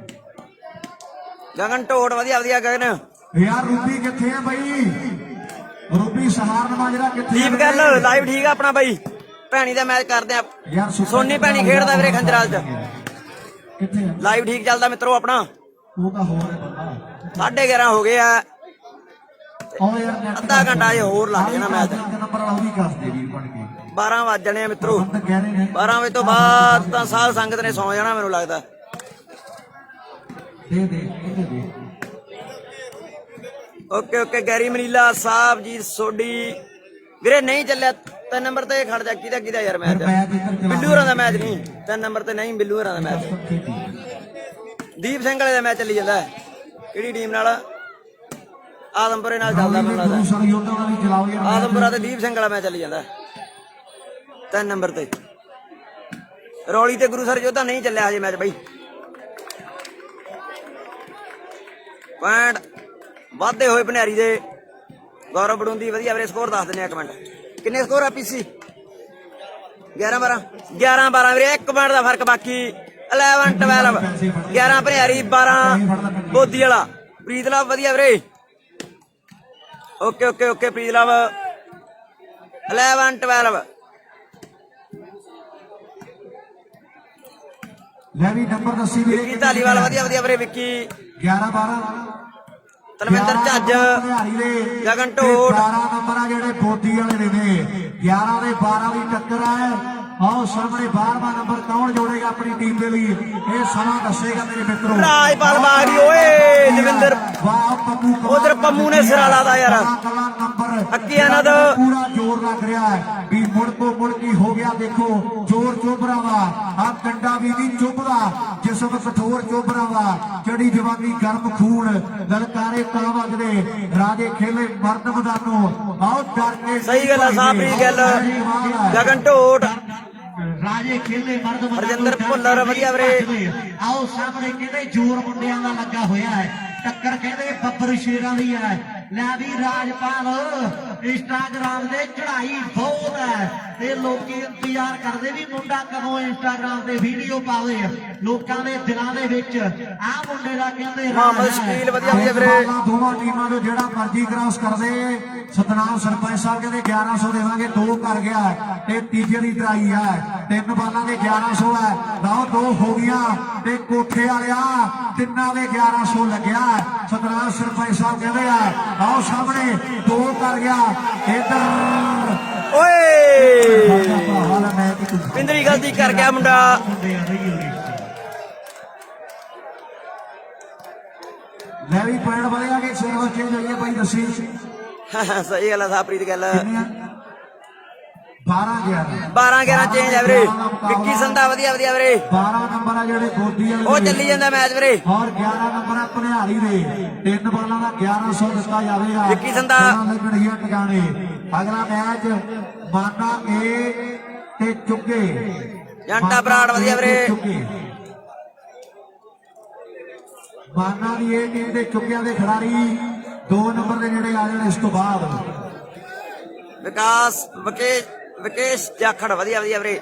S2: ਗਗਨ ਢੋਟ ਵਧੀਆ ਵਧੀਆ ਗਗਨ।
S1: ਯਾਰ ਰੂਬੀ ਕਿੱਥੇ ਆ ਬਾਈ? ਰੂਬੀ ਸਹਾਰਨ ਮਾਜਰਾ ਕਿੱਥੇ?
S2: ਦੀਪ ਗੱਲ ਲਾਈਵ ਠੀਕ ਆ ਆਪਣਾ ਬਾਈ, ਭੈਣੀ ਦਾ ਮੈਚ ਕਰਦੇ ਆ।
S1: ਯਾਰ
S2: ਸੋਨੀ ਭੈਣੀ ਖੇਡਦਾ ਵੀਰੇ ਖੰਜਰਾਲ ਚ,
S1: ਕਿੱਥੇ ਆ?
S2: ਲਾਈਵ ਠੀਕ ਚੱਲਦਾ ਮਿੱਤਰੋ ਆਪਣਾ।
S1: ਉਹ ਤਾਂ ਹੋਰ ਹੈ ਬੰਦਾ।
S2: 11:30 ਹੋ ਗਏ ਆ,
S1: ਉਹ ਯਾਰ ਨੈਟ
S2: ਅੱਧਾ ਘੰਟਾ ਜੇ ਹੋਰ ਲੱਗ ਜਾਣਾ ਮੈਚ।
S1: ਨੰਬਰ ਵਾਲਾ ਉਹ ਵੀ ਕੱਸ ਦੇ ਵੀਰ ਬਣ ਕੇ
S2: 12 ਵੱਜ ਜਾਣੇ ਆ ਮਿੱਤਰੋ।
S1: ਬੰਦ ਕਹਿ ਰਹੇ ਨੇ
S2: 12 ਵਜੇ ਤੋਂ ਬਾਅਦ ਤਾਂ ਸਾਧ ਸੰਗਤ ਨੇ ਸੌ ਜਾਣਾ ਮੈਨੂੰ ਲੱਗਦਾ।
S1: ਦੇ ਦੇ
S2: okay Garry Manila Sahib ji ਸੋਡੀ ਵੀਰੇ ਨਹੀਂ ਚੱਲਿਆ 3 ਨੰਬਰ ਤੇ ਖੜ ਜਾ। ਕਿਹਦਾ ਯਾਰ ਮੈਚ? ਬਿੱਲੂ ਹੋਰਾਂ ਦਾ ਮੈਚ ਨਹੀਂ 3 ਨੰਬਰ ਤੇ, ਨਹੀਂ ਬਿੱਲੂ ਹੋਰਾਂ ਦਾ ਮੈਚ। ਦੀਪ ਸਿੰਘ ਵਾਲੇ ਦਾ ਮੈਚ ਚੱਲੀ ਜਾਂਦਾ। ਕਿਹੜੀ ਟੀਮ ਨਾਲ? ਆਦਮਪੁਰੇ ਨਾਲ ਚੱਲਦਾ ਮੈਨੂੰ ਲੱਗਦਾ। ਆਦਮਪੁਰਾ ਤੇ ਦੀਪ ਸਿੰਘ ਵਾਲਾ ਮੈਚ ਚੱਲੀ ਜਾਂਦਾ 3 ਨੰਬਰ ਤੇ। ਰੌਲੀ ਤੇ ਗੁਰੂ ਸਰ ਜੋਧਾ ਨਹੀਂ ਚੱਲਿਆ ਹਜੇ ਮੈਚ ਬਾਈ। ਪੁਆਇੰਟ ਵਾਧੇ ਹੋਏ ਭਨਿਆਰੀ ਦੇ। ਗੌਰਵ ਬੜੂੰਦੀ ਵਧੀਆ ਵੀਰੇ ਸਕੋਰ ਦੱਸ ਦਿੰਦੇ ਆ, ਇੱਕ ਮਿੰਟ ਕਿੰਨੇ ਸਕੋਰ ਆ ਪੀਸੀ? 11-12 ਵੀਰੇ, 1 ਪੁਆਇੰਟ ਦਾ ਫਰਕ ਬਾਕੀ। 11-12 11 ਭਨਿਆਰੀ 12 ਬੋਦੀ ਵਾਲਾ। ਪ੍ਰੀਤ ਲਵ ਵਧੀਆ ਵੀਰੇ। ਓਕੇ ਪ੍ਰੀਤ ਲਵ 11-12।
S1: ਲੈ ਵੀ ਨੰਬਰ ਦੱਸੀ ਵੀਰੇ।
S2: ਵਿੱਕੀ ਧਾਲੀਵਾਲ ਵਧੀਆ ਵੀਰੇ। ਵਿੱਕੀ
S1: 11-12
S2: ਤਲਵਿੰਦਰ ਝੱਜ, ਗਗਨ ਢੋਟ।
S1: 12 ਨੰਬਰ ਆ ਜਿਹੜੇ ਬੋਦੀ ਵਾਲੇ ਨੇ 11 ਦੇ 12 ਦੀ ਟੱਕਰ ਹੈ। ਆਓ ਸਾਹਮਣੇ 12ਵਾਂ ਨੰਬਰ ਕੌਣ ਜੋੜੇਗਾ ਆਪਣੀ ਟੀਮ ਦੇ ਲਈ, ਇਹ ਸਮਾਂ ਦੱਸੇਗਾ ਮੇਰੇ ਮਿੱਤਰੋ।
S2: ਰਾਜਪਾਲ ਬਾਗੜੀ ਓਏ ਦਵਿੰਦਰ,
S1: ਵਾਹ ਪੰਮੂ,
S2: ਉਧਰ ਪੰਮੂ ਨੇ ਸਿਰਾ ਲਾਦਾ ਯਾਰ।
S1: ਨੰਬਰ
S2: ਅੱਕੀਆਂ ਨਾਲ
S1: ਪੂਰਾ ਜ਼ੋਰ ਲੱਗ ਰਿਹਾ ਹੈ ਵੀ ਮੁੜ ਕੀ ਹੋ ਗਿਆ। ਦੇਖੋ ਜ਼ੋਰ ਚੋਬਰਾ ਵਾ, ਆ ਕੰਡਾ ਵੀ ਨਹੀਂ ਚੁੱਭਦਾ। ਜਿਸਮ ਕਠੋਰ ਚੋਬਰਾ ਵਾ, ਚੜੀ ਜਵਾਨੀ ਗਰਮ ਖੂਨ, ਲਲਕਾਰੇ ਤਾਂ ਵੱਜਦੇ ਰਾਜੇ ਖੇਲੇ ਮਰਦ ਮੈਦਾਨੋਂ। ਆਓ ਡਰ ਕੇ
S2: ਸਹੀ ਗੱਲ ਆ ਸਾਬਰੀ ਗੱਲ। ਗਗਨ ਢੋਟ
S1: ਰਾਜੇ ਖੇਲੇ ਮਰਦ ਮੈਦਾਨੋਂ।
S2: ਹਰਜਿੰਦਰ ਭੁੱਲਰ ਵਧੀਆ ਵੀਰੇ।
S1: ਆਓ ਸਾਹਮਣੇ ਕਹਿੰਦੇ ਜ਼ੋਰ ਮੁੰਡਿਆਂ ਦਾ ਲੱਗਾ ਹੋਇਆ ਹੈ। ਟੱਕਰ ਕਹਿੰਦੇ ਬੱਬਰ ਸ਼ੇਰਾਂ ਦੀ ਹੈ। ਲੈ ਵੀ ਰਾਜਪਾਲ ਇੰਸਟਾਗ੍ਰਾਮ ਦੇ ਚੜਾਈ ਬਹੁਤ ਹੈ ਤੇ ਲੋਕੀ ਇੰਤਜ਼ਾਰ ਕਰਦੇ ਵੀ ਮੁੰਡਾ ਕਦੋਂ ਇੰਸਟਾਗ੍ਰਾਮ ਤੇ ਵੀਡੀਓ ਪਾਵੇ। ਲੋਕਾਂ ਦੇ ਦਿਲਾਂ ਦੇ ਵਿੱਚ ਆ ਮੁੰਡੇ ਦਾ ਕਹਿੰਦੇ
S2: ਮੁਹੰਮਦ ਸ਼ਕੀਲ ਵਧੀਆ ਵੀਰੇ।
S1: ਦੋਵਾਂ ਟੀਮਾਂ ਨੂੰ ਜਿਹੜਾ ਮਰਜ਼ੀ ਕ੍ਰਾਸ ਕਰਦੇ। ਸਤਨਾਮ ਸਰਪੰਚ ਸਾਹਿਬ ਕਹਿੰਦੇ 1100 ਦੇਵਾਂਗੇ, 2 ਕਰ ਗਿਆ ਤੇ ਤੀਜੇ ਦੀ ਟਰਾਈ ਹੈ। 3 ਬਾਲਾਂ ਦੇ 1100 ਹੈ। ਲਓ 2 ਹੋ ਗਈਆਂ ਤੇ ਕੋਠੇ ਵਾਲਿਆ 3 ਦੇ 1100 ਲੱਗਿਆ। ਸਤਨਾਮ ਸਰਪੰਚ ਸਾਹਿਬ ਕਹਿੰਦੇ ਆ ਆਓ ਸਾਹਮਣੇ 2 ਕਰ ਗਿਆ। ਇੱਧਰ
S2: ਓਏ ਪਿੰਦਰੀ ਗਲਤੀ ਕਰ ਗਿਆ ਮੁੰਡਾ।
S1: ਲੈ ਵੀ ਪੁਆਇੰਟ ਵਧਿਆ ਕਿ ਸੇਵਾ ਚੇਂਜ ਹੋਈ ਹੈ ਬਾਈ ਦੱਸੀ।
S2: ਸਹੀ ਗੱਲ ਆ ਸਾਪ੍ਰੀਤ ਗੱਲ।
S1: 12-11
S2: ਚੇਂਜ ਆ ਵੀਰੇ। ਵਿੱਕੀ ਸੰਧਾ ਵਧੀਆ ਵੀਰੇ।
S1: 12 ਨੰਬਰ ਆ ਜਿਹੜੇ ਗੋਦੀ ਵਾਲੇ
S2: ਉਹ ਚੱਲੀ ਜਾਂਦਾ ਮੈਚ ਵੀਰੇ।
S1: ਔਰ 11 ਨੰਬਰ ਆ ਭਨਿਆਰੀ ਦੇ। 3 ਬਾਲਾਂ ਦਾ 1100 ਦਿੱਤਾ ਜਾਵੇਗਾ।
S2: ਵਿੱਕੀ ਸੰਧਾ
S1: ਲੱਗਣਗੀਆਂ ਟਿਕਾਣੇ। ਅਗਲਾ ਮੈਚ ਮਾਨਾ ਏ ਤੇ ਚੁੱਕੇ
S2: ਜੰਟਾ ਬਰਾੜ ਵਧੀਆ ਵੀਰੇ।
S1: ਮਾਨਾ ਦੀ ਇਹ ਟੀਮ ਦੇ ਚੁੱਕਿਆਂ ਦੇ ਖਿਡਾਰੀ 2 ਨੰਬਰ ਦੇ ਜਿਹੜੇ ਆ ਜਾਣ। ਇਸ ਤੋਂ ਬਾਅਦ
S2: ਵਿਕੇਸ਼ ਜਾਖੜ ਵਧੀਆ ਵੀਰੇ।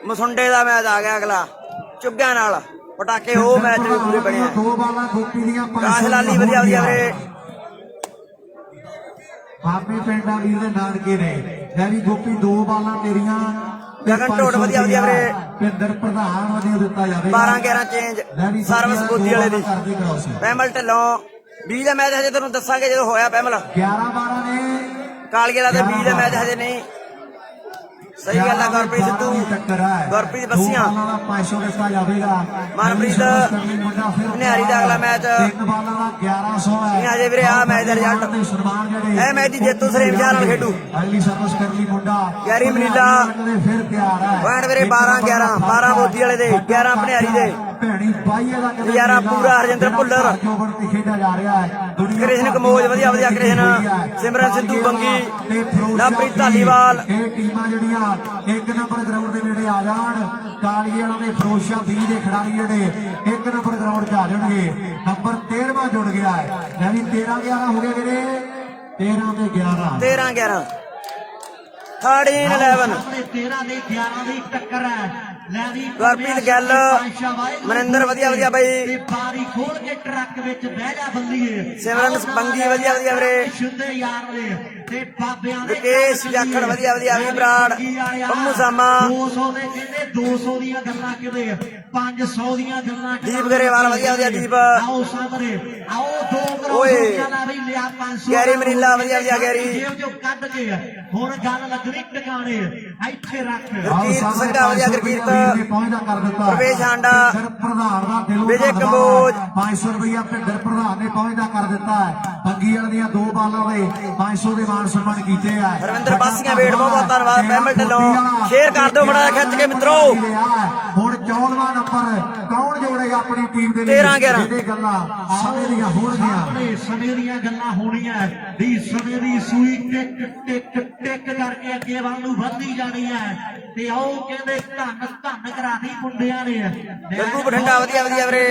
S2: ਮਸੁੰਡੇ ਦਾ ਮੈਚ ਆ ਗਿਆ ਅਗਲਾ ਚੁੱਗਿਆਂ ਨਾਲ। ਪਟਾਕੇ ਉਹ ਮੈਚ ਵੀ ਪੂਰੇ ਬਣੇ ਆ।
S1: 2 ਬਾਲਾਂ ਗੋਪੀ ਦੀਆਂ
S2: ਕਾਸ਼ ਲਾਲੀ ਵਧੀਆ ਵੀਰੇ।
S1: ਆਪੇ ਪਿੰਡਾਂ ਵੀਰ ਦੇ ਨਾਨਕੇ ਨੇ। ਲੈ ਵੀ ਗੋਪੀ 2 ਬਾਲਾਂ ਤੇਰੀਆਂ।
S2: ਗਗਨ ਢੋਟ ਵਧੀਆ ਵੀਰੇ।
S1: ਪਿੰਦਰ ਪ੍ਰਧਾਨ ਵਧੀਆ ਦਿੱਤਾ ਜਾਵੇ।
S2: 12-11 ਚੇਂਜ ਸਰਵਿਸ ਬੋਦੀ ਵਾਲੇ ਦੀ। ਪੈਮਲ ਢਿੱਲੋਂ 20 ਦਾ ਮੈਚ ਹਜੇ ਤੁਹਾਨੂੰ ਦੱਸਾਂਗੇ ਜਦੋਂ ਹੋਇਆ ਪੈਮਲ।
S1: 11-12 ਨੇ
S2: ਕਾਲੀ ਵਾਲਾ ਤੇ 20 ਦਾ ਮੈਚ ਹਜੇ ਨਹੀਂ। ਸਹੀ ਗੱਲ ਹੈ ਗੁਰਪ੍ਰੀਤ ਸਿੱਧੂ ਗੁਰਪ੍ਰੀਤ ਬੱਸੀਆਂ
S1: 500 ਦਿੱਤਾ ਜਾਵੇਗਾ।
S2: ਮਨਪ੍ਰੀਤ ਨਿਹਾਰੀ ਦਾ ਅਗਲਾ ਮੈਚ
S1: 1100 ਹੈ।
S2: ਨਹੀਂ ਹਜੇ ਵੀਰੇ ਆ ਮੈਚ ਦਾ ਰਿਜ਼ਲਟ ਇਹ ਮੈਚ ਦੀ ਜੇਤੂ ਸਰੇਮ ਸ਼ਾਹ ਨਾਲ ਖੇਡੂ।
S1: ਅਗਲੀ ਸਰਵਿਸ ਕਰਨੀ ਮੁੰਡਾ
S2: ਗੈਰੀ ਮਨੀਲਾ
S1: ਫਿਰ ਤਿਆਰ ਹੈ।
S2: ਪੁਆਇੰਟ ਵੀਰੇ 12-11 12 ਮੋਦੀ ਵਾਲੇ ਦੇ 11 ਭਨਿਆਰੀ ਦੇ।
S1: ਭੈਣੀ ਬਾਈ ਦਾ
S2: ਨਜ਼ਾਰਾ ਪੂਰਾ ਹਰਜਿੰਦਰ ਭੁੱਲਰ
S1: ਜੋਬਨ ਤੇ ਖੇਡਿਆ ਜਾ ਰਿਹਾ ਹੈ।
S2: ਕ੍ਰਿਸ਼ਨ ਕਮੋਜ ਵਧੀਆ ਵਧੀਆ ਕ੍ਰਿਸ਼ਨ ਸਿਮਰਨ ਸਿੱਧੂ ਬੰਗੀ ਲਵਪ੍ਰੀਤ ਧਾਲੀਵਾਲ।
S1: ਇਹ ਟੀਮਾਂ ਜਿਹੜੀਆਂ ਇੱਕ ਨੰਬਰ ਗਰਾਊਂਡ ਦੇ ਨੇੜੇ ਆ ਜਾਣ। ਕਾਲੀਏ ਵਾਲਾ ਦੇ ਫਰੋਸ਼ਾ 20 ਦੇ ਖਿਡਾਰੀ ਜਿਹੜੇ ਇੱਕ ਨੰਬਰ ਗਰਾਊਂਡ 'ਚ ਆ ਜਾਣਗੇ। ਨੰਬਰ 13ਵਾਂ ਜੁੜ ਗਿਆ ਹੈ। ਯਾਨੀ 13-11 ਹੋ ਗਏ ਵੀਰੇ 13 ਤੇ 11
S2: 13-11 13-11
S3: 13 ਦੇ 11 ਦੀ ਟੱਕਰ ਹੈ।
S2: ਗੁਰਪ੍ਰੀਤ ਗਿੱਲ ਮਨਿੰਦਰ ਵਧੀਆ ਵਧੀਆ ਬਾਈ।
S3: ਬਾਰੀ ਖੋਲ ਕੇ ਟਰੱਕ ਵਿੱਚ ਬਹਿ ਜਾ ਬੱਲੀਏ।
S2: ਸਿਮਰਨ ਬੰਗੀ ਵਧੀਆ ਵਧੀਆ ਵੀਰੇ।
S3: ਸ਼ੁੱਧੇ ਯਾਰ ਨੇ ਤੇ ਬਾਬਿਆਂ ਦੇ
S2: ਵਿਕੇਸ਼ ਜਾਖੜ ਵਧੀਆ ਵਧੀਆ ਵੀ ਬਰਾੜ ਪੰਮੂ ਸਾਮਾ
S3: 200 ਦੇ ਕਹਿੰਦੇ 200 ਦੀਆਂ ਗੱਲਾਂ ਕਿਤੇ 500 ਦੀਆਂ ਗੱਲਾਂ
S2: ਦੀਪ ਗਰੇਵਾਲ ਵਧੀਆ ਵਧੀਆ ਦੀਪ।
S3: ਆਓ ਸਾਹਮਣੇ ਆਓ 2 ਕਰੋੜ ਰੁਪਇਆ ਦਾ ਵੀ ਲਿਆ 500
S2: ਗੈਰੀ ਮਨੀਲਾ ਵਧੀਆ ਵਧੀਆ ਗੈਰੀ।
S3: ਜੇਬ ਚੋਂ ਕੱਢ ਕੇ ਹੁਣ ਗੱਲ ਲੱਗਣੀ ਟਿਕਾਣੇ ਇੱਥੇ ਰੱਖ।
S2: ਗੁਰਕੀਰਤ ਸਿੰਘਾ ਵਧੀਆ ਗੁਰਕੀਰਤ
S1: ਪਹੁੰਚਦਾ ਕਰ ਦਿੱਤਾ।
S2: ਪ੍ਰਵੇਸ਼ ਹਾਂਡਾ
S1: ਪ੍ਰਧਾਨ ਦਾ ਦਿਲੋਂ 500 ਰੁਪਇਆ ਭਿੰਦਰ ਪ੍ਰਧਾਨ ਨੇ ਪਹੁੰਚਦਾ ਕਰ ਦਿੱਤਾ ਹੈ। ਬੰਗੀ ਵਾਲੇ ਦੀਆਂ 2 ਬਾਲਾਂ ਦੇ 500 ਦੇ ਮਾਨ ਸਨਮਾਨ ਕੀਤੇ ਆ।
S2: ਰਵਿੰਦਰ ਬਾਸੀਆਂ ਵੇੜ ਬਹੁਤ ਧੰਨਵਾਦ ਪੈਮਲ ਢਿੱਲੋਂ। ਸ਼ੇਅਰ ਕਰ ਦਿਓ ਬੜਾ ਖਿੱਚ ਕੇ ਮਿੱਤਰੋ।
S1: ਹੁਣ 14ਵਾਂ ਨੰਬਰ ਕੌਣ ਜੋੜੇਗਾ ਆਪਣੀ ਟੀਮ ਦੇ ਲਈ?
S2: 13-11
S1: ਇਹ ਗੱਲਾਂ ਸਮੇਂ ਦੀਆਂ ਹੋਣਗੀਆਂ।
S3: ਸਮੇਂ ਦੀਆਂ ਗੱਲਾਂ ਹੋਣੀਆਂ ਵੀ ਸਮੇਂ ਦੀ ਸੂਈ ਟਿਕ ਟਿਕ ਟਿਕ ਕਰਕੇ ਅੱਗੇ ਵੱਲ ਨੂੰ ਵੱਧਦੀ ਜਾਣੀ ਹੈ। ਤੇ ਆਓ ਕਹਿੰਦੇ ਧੰਨ ਧੰਨ ਕਰਾਦੀ ਮੁੰਡਿਆਂ ਨੇ
S2: ਗੱਗੂ ਬਠਿੰਡਾ ਵਧੀਆ ਵਧੀਆ ਵੀਰੇ।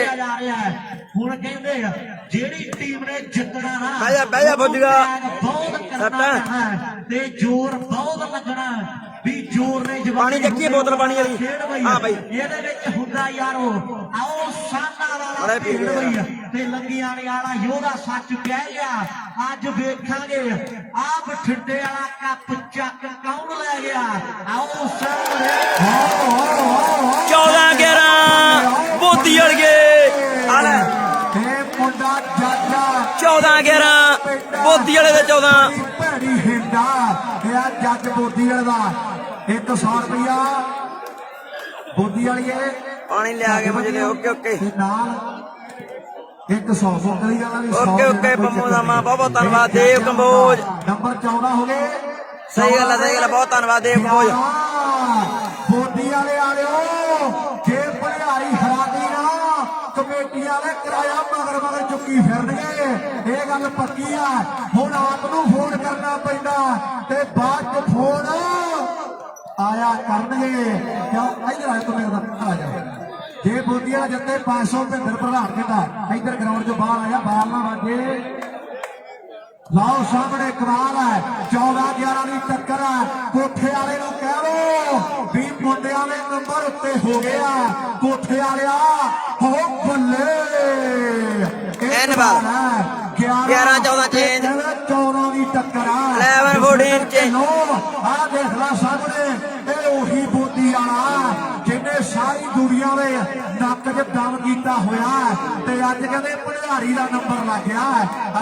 S3: ਹੁਣ ਕਹਿੰਦੇ ਜਿਹੜੀ ਟੀਮ ਨੇ ਜਿੱਤਣਾ ਨਾ
S2: ਬਹਿ ਜਾ ਬੁੱਝਗਾ
S3: ਬਹੁਤ ਕਰਨਾ ਹੈ ਤੇ ਜ਼ੋਰ ਬਹੁਤ ਲੱਗਣਾ ਵੀ ਜ਼ੋਰ ਨੇ ਜਵਾਨੀ।
S2: ਪਾਣੀ ਚੱਕੀ ਬੋਤਲ ਪਾਣੀ ਵਾਲੀ। ਹਾਂ ਬਾਈ
S3: ਇਹਦੇ ਵਿੱਚ ਹੁੰਦਾ ਯਾਰੋ ਆਓ ਸਾਨਾ ਵਾਲਾ ਤੇ ਲੰਗੀਆਂ ਵਾਲਾ ਯੋਧਾ ਸੱਚ ਕਹਿ ਗਿਆ। ਅੱਜ ਵੇਖਾਂਗੇ ਆ ਬਠਿੰਡੇ ਵਾਲਾ ਕੱਪ ਚੱਕ ਕੌਣ ਲੈ ਗਿਆ। ਆਓ ਸਾਹਮਣੇ
S2: 14-11 ਬੋਦੀ ਵਾਲੀਏ ਆ ਲੈ
S1: ਇਹ ਮੁੰਡਾ ਜਾਜਾ
S2: 14-11 ਬੋਦੀ ਵਾਲੇ ਦੇ 14
S1: ਭੈੜੀ ਹਿੰਦਾ ਇਹ ਆ ਜੱਜ ਬੋਦੀ ਵਾਲੇ ਦਾ 100 ਰੁਪਇਆ ਬੋਦੀ ਵਾਲੀਏ
S2: ਪਾਣੀ ਲਿਆ ਕੇ ਮੁਝੇ ਓਕੇ ਓਕੇ
S1: ਤੇ ਨਾਲ 100 ਬੋਤਲੀ ਵਾਲਾ ਵੀ 100
S2: ਓਕੇ ਓਕੇ ਪੰਮੂ ਸਾਮਾ ਬਹੁਤ ਬਹੁਤ ਧੰਨਵਾਦ ਦੇਵ ਕੰਬੋਜ।
S1: ਨੰਬਰ 14 ਹੋ ਗਏ।
S2: ਸਹੀ ਗੱਲ ਹੈ ਬਹੁਤ ਧੰਨਵਾਦ ਦੇਵ ਕੰਬੋਜ।
S1: ਬੋਦੀ ਵਾਲੇ ਆਲਿਓ ਜੇ ਭਲਿਆਰੀ ਹਰਾਦੀ ਨਾ ਕਮੇਟੀ ਵਾਲੇ ਕਿਰਾਇਆ ਮਗਰ ਮਗਰ ਚੁੱਕੀ ਫਿਰਨਗੇ। ਇਹ ਗੱਲ ਪੱਕੀ ਆ। ਹੁਣ ਆਪ ਨੂੰ ਫੋਨ ਕਰਨਾ ਪੈਂਦਾ ਤੇ ਬਾਅਦ ਚ ਫੋਨ ਆਇਆ ਕਰਨਗੇ। ਕਿਉਂ ਇੱਧਰ ਆਇਆ ਤੂੰ ਮੇਰੇ ਦਾ ਆ ਜਾ। ਜੇ ਬੋਦੀ ਵਾਲਾ ਜਿੱਤੇ 500 ਭਿੰਦਰ ਪ੍ਰਧਾਨ ਕਹਿੰਦਾ ਇੱਧਰ ਗਰਾਊਂਡ ਚੋਂ ਬਾਹਰ ਆਇਆ ਬਾਲ ਨਾ ਵਾਜੇ। ਲਾਓ ਸਾਹਮਣੇ ਕਮਾਲ ਹੈ 14-11 ਦੀ ਟੱਕਰ ਹੈ। ਕੋਠੇ ਵਾਲੇ ਨੂੰ ਕਹਿ ਲੋ ਵੀ ਮੁੰਡਿਆਂ ਦੇ ਨੰਬਰ ਉੱਤੇ ਹੋ ਗਿਆ। ਕੋਠੇ ਵਾਲਿਆ ਹੋ ਬੱਲੇ
S2: 11-14 ਚੇਂਜ
S1: 14 ਦੀ ਟੱਕਰ ਆ
S2: 11-14 ਚੇਂਜ।
S1: ਆ ਦੇਖ ਲੈ ਸਾਹਮਣੇ ਇਹ ਉਹੀ ਬੋਦੀ ਵਾਲਾ ਜਿਹਨੇ ਸਾਰੀ ਦੁਨੀਆ ਦੇ ਨੱਕ 'ਚ ਦਮ ਕੀਤਾ ਹੋਇਆ ਤੇ ਅੱਜ ਕਹਿੰਦੇ ਭਿਆਰੀ ਦਾ ਨੰਬਰ ਲੱਗ ਗਿਆ।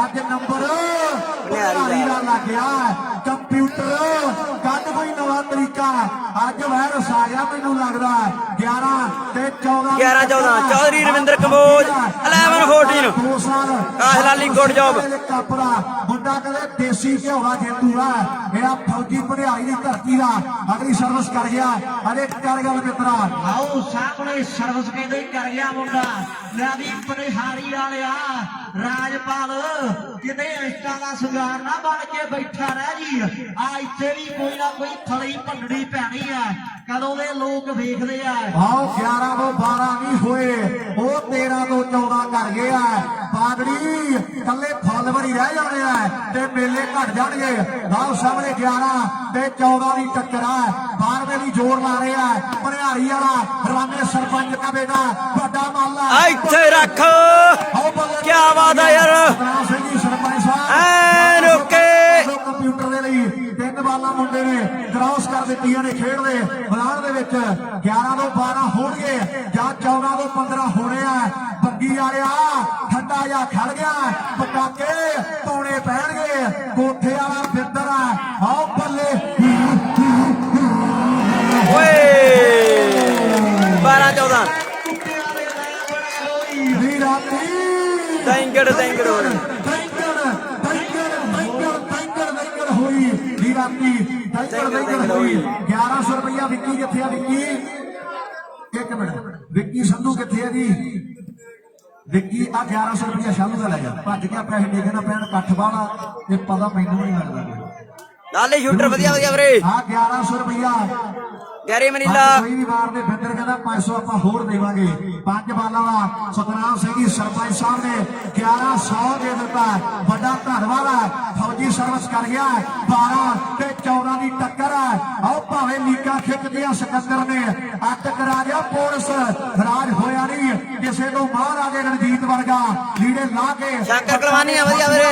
S1: ਅੱਜ ਨੰਬਰ ਭਿਆਰੀ ਦਾ ਲੱਗ ਗਿਆ। ਕੰਪਿਊਟਰ ਕੱਢ ਕੋਈ ਨਵਾਂ ਤਰੀਕਾ ਅੱਜ ਵਾਇਰਸ ਆ ਗਿਆ ਮੈਨੂੰ ਲੱਗਦਾ 11 ਤੇ 14
S2: 11-14 ਚੌਧਰੀ ਰਵਿੰਦਰ ਕੰਬੋਜ 11-14
S1: 2 ਸਾਲ
S2: ਕਾਹਲਾਲੀ ਗੁੱਡ ਜੌਬ।
S1: ਕੱਪ ਦਾ ਮੁੰਡਾ ਕਹਿੰਦੇ ਦੇਸੀ ਘਿਓ ਦਾ ਜੇਤੂ ਆ। ਇਹ ਆ ਫੌਜੀ ਭਿਆਰੀ ਦੀ ਧਰਤੀ ਦਾ ਅਗਲੀ ਸਰਵਿਸ ਕਰ ਗਿਆ। ਅਰੇ ਕਰ ਗੱਲ ਮਿੱਤਰਾ
S3: ਆਓ ਸਾਹਮਣੇ ਸਰਵਿਸ ਕਹਿੰਦੇ ਕਰ ਗਿਆ ਮੁੰਡਾ। ਲੈ ਵੀ ਪਰਿਹਾਰੀ ਵਾਲਿਆ ਰਾਜਪਾਲ ਕਿਤੇ ਇੰਸਟਾ ਦਾ ਸ਼ਿੰਗਾਰ ਨਾ ਬਣ ਕੇ ਬੈਠਾ ਰਹਿ ਜੀ। ਆ ਇੱਥੇ ਵੀ ਕੋਈ ਨਾ ਕੋਈ ਥਲੀ ਭੰਡੜੀ ਪੈਣੀ ਆ। ਕਦੋਂ ਦੇ ਲੋਕ ਵੇਖਦੇ ਆ।
S1: ਆਓ 11 ਤੋਂ 12 ਨਹੀਂ ਹੋਏ ਉਹ 13 ਤੋਂ 14 ਕਰ ਗਿਆ। ਬਾਦੜੀ ਕੱਲੇ ਫਲ ਭਰੀ ਰਹਿ ਜਾਣੇ ਆ ਤੇ ਮੇਲੇ ਘਟ ਜਾਣਗੇ। ਆਓ ਸਾਹਮਣੇ 11 ਤੇ 14 ਦੀ ਟੱਕਰ ਆ। 12ਵੇਂ ਦੀ ਜ਼ੋਰ ਲਾ ਰਹੇ ਆ। ਭਰਿਆਰੀ ਵਾਲਾ ਰਾਮੇ ਸਰਪੰਚ ਦਾ ਬੇਟਾ ਵੱਡਾ ਮਾਲਾ
S2: ਇੱਥੇ ਰੱਖ ਕੀ ਬਾਤ ਆ ਯਾਰ।
S1: ਸਰਪੰਚ ਸਾਹਿਬ
S2: ਐਨ ਓਕੇ
S1: ਕੰਪਿਊਟਰ ਦੇ ਲਈ 3 ਬਾਲਾਂ ਮੁੰਡੇ ਨੇ ਕ੍ਰਾਸ ਕਰ ਦਿੱਤੀਆਂ ਨੇ ਖੇਡ ਦੇ ਮੈਦਾਨ ਦੇ ਵਿੱਚ। 11 ਤੋਂ 12 ਹੋਣਗੇ ਜਾਂ 14 ਤੋਂ 15 ਹੋਣੇ ਆ। ਬੱਗੀ ਵਾਲਿਆ ਠੰਡਾ ਜਾਂ ਖੜ ਗਿਆ ਪਟਾਕੇ ਪਾਉਣੇ ਪੈਣਗੇ। ਕੋਠੇ ਵਾਲਾ ਫਿਰਦਰ ਆ
S2: ਟੈਂਗੜ ਟੈਂਗੜ ਹੋ
S1: ਹੋਈ ਵੀਰਾਤੀ ਟੈਂਗੜ ਹੋਈ 1100 ਰੁਪਇਆ ਵਿੱਕੀ ਕਿੱਥੇ ਆ ਵਿੱਕੀ ਇੱਕ ਮਿੰਟ ਵਿੱਕੀ ਸੰਧੂ ਕਿੱਥੇ ਆ ਜੀ ਵਿੱਕੀ ਆ 1100 ਰੁਪਇਆ ਸ਼ਾਮੂ ਦਾ ਲੈ ਜਾ ਭੱਜ ਗਿਆ ਪੈਸੇ ਦੇਖਣਾ ਪੈਣ ਇਕੱਠ ਵਾਲਾ ਇਹ ਪਤਾ ਮੈਨੂੰ ਨਹੀਂ ਲੱਗਦਾ
S2: ਲਾਲੇ ਸ਼ੂਟਰ ਵਧੀਆ ਵਧੀਆ ਵੀਰੇ
S1: ਆ 1100 ਰੁਪਇਆ
S2: ਗੈਰੀ ਮਨੀਲਾ
S1: ਕੋਈ ਵੀ ਵਾਰ ਦੇ ਫਿੱਦਰ ਕਹਿੰਦਾ 500 ਆਪਾਂ ਹੋਰ ਦੇਵਾਂਗੇ ਪੰਜ ਬਾਲਾਂ ਦਾ ਸਤਨਾਮ ਸਿੰਘ ਜੀ ਸਰਪੰਚ ਸਾਹਿਬ ਨੇ 1100 ਦੇ ਦਿੱਤਾ ਵੱਡਾ ਧੰਨਵਾਦ ਹੈ ਫੌਜੀ ਸਰਵਿਸ ਕਰ ਗਿਆ 12 ਤੇ 14 ਦੀ ਟੱਕਰ ਹੈ ਆਓ ਭਾਵੇਂ ਲੀਕਾਂ ਖਿੱਚਦੇ ਆ ਸਿਕੰਦਰ ਨੇ ਅੱਟ ਕਰਾ ਗਿਆ ਪੁਲਿਸ ਰਾਜ ਹੋਇਆ ਨਹੀਂ ਕਿਸੇ ਨੂੰ ਮਹਾਰਾਜੇ ਰਣਜੀਤ ਵਰਗਾ ਲੀੜੇ ਲਾ ਕੇ
S2: ਸ਼ੰਕਰ ਕਲਵਾਨੀ ਆ ਵਧੀਆ ਵੀਰੇ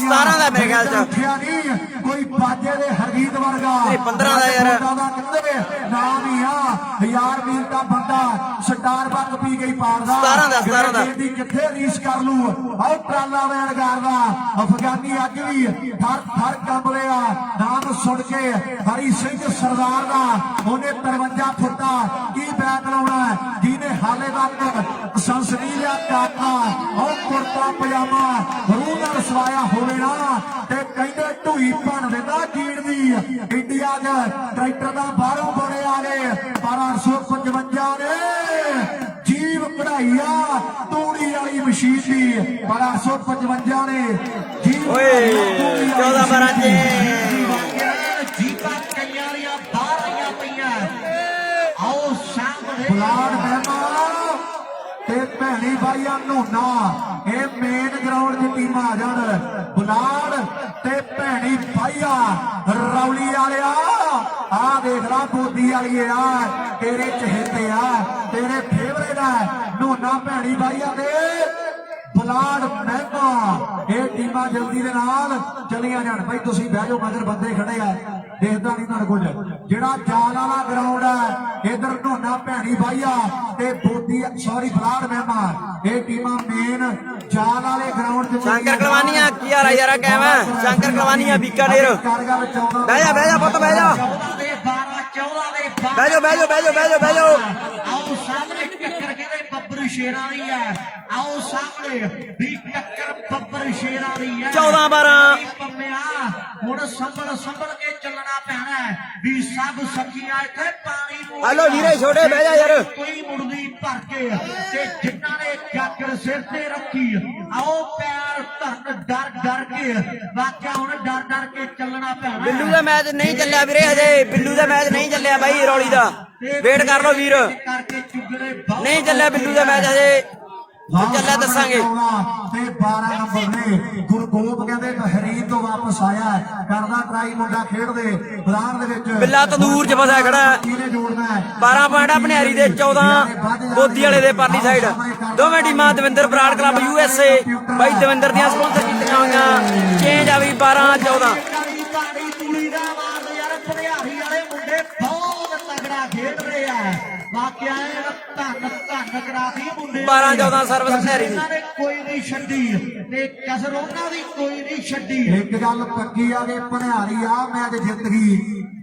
S2: 17 ਦਾ ਮੇਰੇ ਖਿਆਲ ਚ
S1: ਕੋਈ ਬਾਜੇ ਦੇ ਹਰਜੀਤ ਵਰਗਾ
S2: 15 ਦਾ ਯਾਰ
S1: ਨਾਮ ਹੀ ਆ 1000 ਵੀਰ ਦਾ ਬੰਦਾ ਸਟਾਰ ਬੱਕ ਪੀ ਗਈ ਪਾਰਦਾ
S2: 17 ਦਾ
S1: ਦੀ ਕਿੱਥੇ ਰੀਸ ਕਰ ਲੂ ਆਹ ਟਰਾਲਾ ਵੈਣ ਕਰਦਾ ਅਫਗਾਨੀ ਅੱਜ ਵੀ ਹਰ ਕੰਬ ਲਿਆ ਨਾਮ ਸੁਣ ਕੇ ਹਰੀ ਸਿੰਘ ਸਰਦਾਰ ਦਾ ਉਹਨੇ 53 ਫੁੱਟਾ ਕੀ ਬੈਕ ਲਾਉਣਾ ਜਿਹਨੇ ਹਾਲੇ ਤੱਕ ਸੰਸਦੀ ਲਿਆ ਕਾਕਾ ਉਹ ਕੁਰਤਾ ਪਜਾਮਾ ਰੂਹ ਨਾਲ ਸਵਾਇਆ ਹੋਵੇ ਨਾ ਤੇ ਕਹਿੰਦੇ ਢੂਈ ਭੰਨ ਦਿੰਦਾ ਜੀਣ ਦੀ ਇੰਡੀਆ 'ਚ ਟਰੈਕਟਰ ਦਾ ਬਾਹਰੋਂ ਬੜੇ ਆ ਗਏ 1255 ਨੇ ਜੀਵ ਕਢਾਈਆ ਤੂੜੀ ਵਾਲੀ ਮਸ਼ੀਨ ਦੀ 1255 ਨੇ ਜੀਵ
S2: ਓਏ 14 12 ਚ
S1: ਜੀਪਾਂ ਕਈਆਂ ਦੀਆਂ ਬਾਹਰ ਆਈਆਂ ਪਈਆਂ ਆਓ ਸਾਹਮਣੇ ਬੁਲਾੜ ਮਹਿਮਾਨ ਤੇ ਭੈਣੀ ਬਾਈਆਂ ਨੋਨਾ ਇਹ ਮੇਨ ਗਰਾਊਂਡ 'ਚ ਟੀਮਾਂ ਆ ਜਾਣ ਬੁਲਾੜ ਤੇ ਭੈਣੀ ਬਾਈਆ ਰੌਲੀ ਵਾਲਿਆ ਆ ਦੇਖ ਲਾ ਬੋਦੀ ਵਾਲੀਏ ਆ ਤੇਰੇ ਚਹੇਤੇ ਆ ਤੇਰੇ ਫੇਵਰੇਟ ਆ ਨੋਨਾ ਭੈਣੀ ਬਾਈਆ ਦੇ ਬਲਾਡ ਮਹਿੰਗਾ ਇਹ ਟੀਮਾਂ ਜਲਦੀ ਦੇ ਨਾਲ ਚਲੀਆਂ ਜਾਣ ਭਾਈ ਤੁਸੀਂ ਬਹਿ ਜਾਓ ਮਗਰ ਬੰਦੇ ਖੜੇ ਆ ਦੇਖਦਾ ਨਹੀਂ ਤੁਹਾਨੂੰ ਕੁਝ ਜਿਹੜਾ ਜਾਲ ਵਾਲਾ ਗਰਾਊਂਡ ਹੈ ਇਧਰ ਨੋਨਾ ਭੈਣੀ ਬਾਈਆ ਤੇ ਬੋਦੀ ਸੌਰੀ ਬਲਾਡ ਮਹਿਮਾ ਇਹ ਟੀਮਾਂ ਮੇਨ ਜਾਲ ਵਾਲੇ ਗਰਾਊਂਡ 'ਚ
S2: ਸ਼ੰਕਰ ਕਲਵਾਨੀਆਂ ਕੀ ਹਾਲ ਆ ਯਾਰਾ ਕਹਿਵਾ ਸ਼ੰਕਰ ਕਲਵਾਨੀਆਂ ਬੀਕਾਨੇਰ ਬਹਿ ਜਾ ਪੁੱਤ ਬਹਿ ਜਾ ਬਹਿ ਜਾ
S1: ਆਓ ਸਾਹਮਣੇ ਟੱਕਰ ਕਹਿੰਦੇ ਬੱਬਰ ਸ਼ੇਰਾਂ ਦੀ ਹੈ ਆਓ ਸਾਹਮਣੇ ਵੀ ਟੱਕਰ ਬੱਬਰ ਸ਼ੇਰਾਂ ਦੀ ਹੈ
S2: 14 12
S1: ਪੰਮਿਆ ਹੁਣ ਸੰਭਲ ਕੇ ਚੱਲਣਾ ਪੈਣਾ ਵੀ ਸਭ ਸਖੀਆਂ ਇੱਥੇ ਪਾਣੀ ਨੂੰ
S2: ਹਲੋ ਵੀਰੇ ਛੋਟੇ ਬਹਿ ਜਾ ਯਾਰ
S1: ਕੋਈ ਮੁੜਦੀ ਭਰ ਕੇ ਤੇ ਜਿਨ੍ਹਾਂ ਨੇ ਜਾਗਰ ਸਿਰ ਤੇ ਰੱਖੀ ਆਓ ਪੈਰ ਧਰਨ ਡਰ ਕੇ ਵਾਕਿਆ ਹੁਣ ਡਰ ਕੇ ਚੱਲਣਾ ਪੈਣਾ
S2: ਬਿੱਲੂ ਦਾ ਮੈਚ ਨਹੀਂ ਚੱਲਿਆ ਵੀਰੇ ਹਜੇ ਬਿੱਲੂ ਦਾ ਮੈਚ ਨਹੀਂ ਚੱਲਿਆ ਬਾਈ ਰੌਲੀ ਦਾ ਵੇਟ ਕਰ ਲਓ ਵੀਰ
S1: ਕਰਕੇ ਚੁਗਲੇ
S2: ਨਹੀਂ ਚੱਲਿਆ ਬਿੱਲੂ ਦਾ ਮੈਚ ਹਜੇ ਚੱਲਿਆ ਦੱਸਾਂਗੇ
S1: ਤੇ 12 ਨੰਬਰ ਨੇ ਗੁਰਗੋਪ ਕਹਿੰਦੇ ਬਹਿਰੀਨ ਤੋਂ ਵਾਪਸ ਆਇਆ ਕਰਦਾ ਟਰਾਈ ਮੁੰਡਾ ਖੇਡਦੇ ਮੈਦਾਨ ਦੇ ਵਿੱਚ
S2: ਬਿੱਲਾ ਤੰਦੂਰ 'ਚ ਫਸਿਆ ਖੜਾ
S1: ਕਿਹਨੇ ਜੋੜਨਾ
S2: 12 ਪੁਆਇੰਟ ਆਪਣੇ ਹਰੀ ਦੇ 14 ਬੋਦੀ ਵਾਲੇ ਦੇ ਪਰਲੀ ਸਾਈਡ ਦੋਵੇਂ ਟੀਮਾਂ ਦਵਿੰਦਰ ਬਰਾੜ ਕਲੱਬ USA ਬਾਈ ਦਵਿੰਦਰ ਦੀਆਂ ਸਪਾਂਸਰ ਕੀਤੀਆਂ ਹੋਈਆਂ ਚੇਂਜ ਆ ਵੀ 12 14
S1: ਤੂੜੀ ਦਾ ਮਾਰਦੇ ਯਾਰ ਭਲਿਆਰੀ ਵਾਲੇ ਮੁੰਡੇ ਬਹੁਤ ਤਗੜਾ ਖੇਡ ਰਹੇ ਆ ਵਾਕਿਆ ਧੰਨ ਕਰਾਤੀ ਮੁੰਡੇ
S2: 12 14 ਸਰਵਿਸ ਭਲਿਆਰੀ ਦੀ
S1: ਕੋਈ ਨਹੀਂ ਛੱਡੀ ਤੇ ਕਸਰ ਉਹਨਾਂ ਦੀ ਕੋਈ ਨਹੀਂ ਛੱਡੀ ਇੱਕ ਗੱਲ ਪੱਕੀ ਆ ਕਿ ਭਲਿਆਰੀ ਆ ਮੈਚ ਜਿੱਤ ਗਈ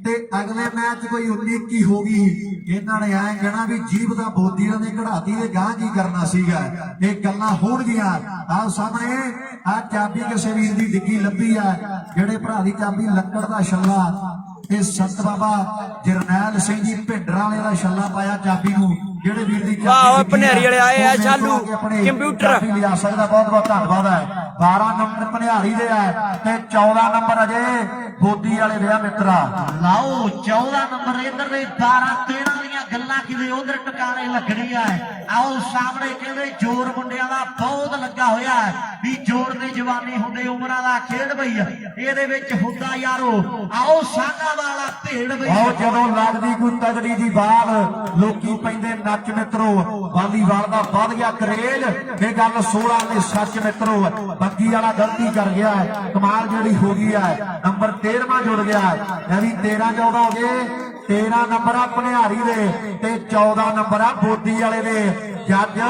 S1: ਤੇ ਅਗਲੇ ਮੈਚ ਕੋਈ 19-21 ਹੋ ਗਈ ਇਹਨਾਂ ਨੇ ਐਂ ਕਹਿਣਾ ਵੀ ਜੀਭ ਦਾ ਬੋਦੀਆਂ ਨੇ ਕਢਾਤੀ ਤੇ ਗਾਂ ਕੀ ਕਰਨਾ ਸੀਗਾ ਇਹ ਗੱਲਾਂ ਹੋਣਗੀਆਂ ਆਹ ਸਾਹਮਣੇ ਆ ਚਾਬੀ ਕਿਸੇ ਵੀਰ ਦੀ ਡਿੱਗੀ ਲੱਭੀ ਆ ਜਿਹੜੇ ਭਰਾ ਦੀ ਚਾਬੀ ਲੱਕੜ ਦਾ ਛੱਲਾ ਇਹ ਸੰਤ ਬਾਬਾ ਜਰਨੈਲ ਸਿੰਘ ਜੀ ਭਿੰਡਰਾਂ ਵਾਲੇ ਦਾ ਛੱਲਾ ਪਾਇਆ ਚਾਬੀ ਨੂੰ ਜਿਹੜੇ ਵੀਰ ਦੀ
S2: ਵਾਹ ਭਨਿਆਰੀ ਵਾਲੇ ਆਏ ਆ ਸ਼ਾਲੂ ਕੰਪਿਊਟਰ
S1: ਲਿਆ ਸਕਦਾ ਬਹੁਤ ਧੰਨਵਾਦ ਹੈ 12 ਨੰਬਰ ਭਨਿਆਰੀ ਦੇ ਆ ਤੇ 14 ਨੰਬਰ ਅਜੇ ਬੋਦੀ ਵਾਲੇ ਦੇ ਆ ਮਿੱਤਰਾ ਲਾਓ 14 ਨੰਬਰ ਇਧਰ ਦੇ 12 13 ਦੀਆਂ ਗੱਲਾਂ ਕਿਤੇ ਉਧਰ ਟਿਕਾਣੇ ਲੱਗਣੀਆਂ ਆਓ ਸਾਹਮਣੇ ਕਹਿੰਦੇ ਜੋਰ ਮੁੰਡਿਆਂ ਦਾ ਬਹੁਤ ਲੱਗਾ ਹੋਇਆ ਵੀ ਜੋਰ ਤੇ ਜਵਾਨੀ ਹੁੰਦੇ ਉਮਰਾਂ ਦਾ ਖੇਡ ਬਈ ਇਹਦੇ ਵਿੱਚ ਹੁੰਦਾ ਯਾਰੋ ਆਓ ਸਾਗਾ ਵਾਲਾ ਭੇੜ ਬਈ ਆਓ ਜਦੋਂ ਲੱਗਦੀ ਕੋਈ ਤਗੜੀ ਦੀ ਬਾਲ ਲੋਕੀ ਪੈਂਦੇ ਨੱਚ ਮਿੱਤਰੋ ਵਾਲੀਬਾਲ ਦਾ ਵੱਧ ਗਿਆ ਕਰੇਜ ਇਹ ਗੱਲ 16 ਦੇ ਸੱਚ ਮਿੱਤਰੋ ਬੱਗੀ ਵਾਲਾ ਗਲਤੀ ਕਰ ਗਿਆ ਕਮਾਲ ਜਿਹੜੀ ਹੋ ਗਈ ਹੈ ਨੰਬਰ 13ਵਾਂ ਜੁੜ ਗਿਆ ਇਹ ਵੀ 13 14 ਹੋ ਗਏ 13 ਨੰਬਰ ਆ ਭਨਿਆਰੀ ਦੇ ਤੇ 14 ਨੰਬਰ ਆ ਬੋਦੀ ਵਾਲੇ ਦੇ ਜੱਜ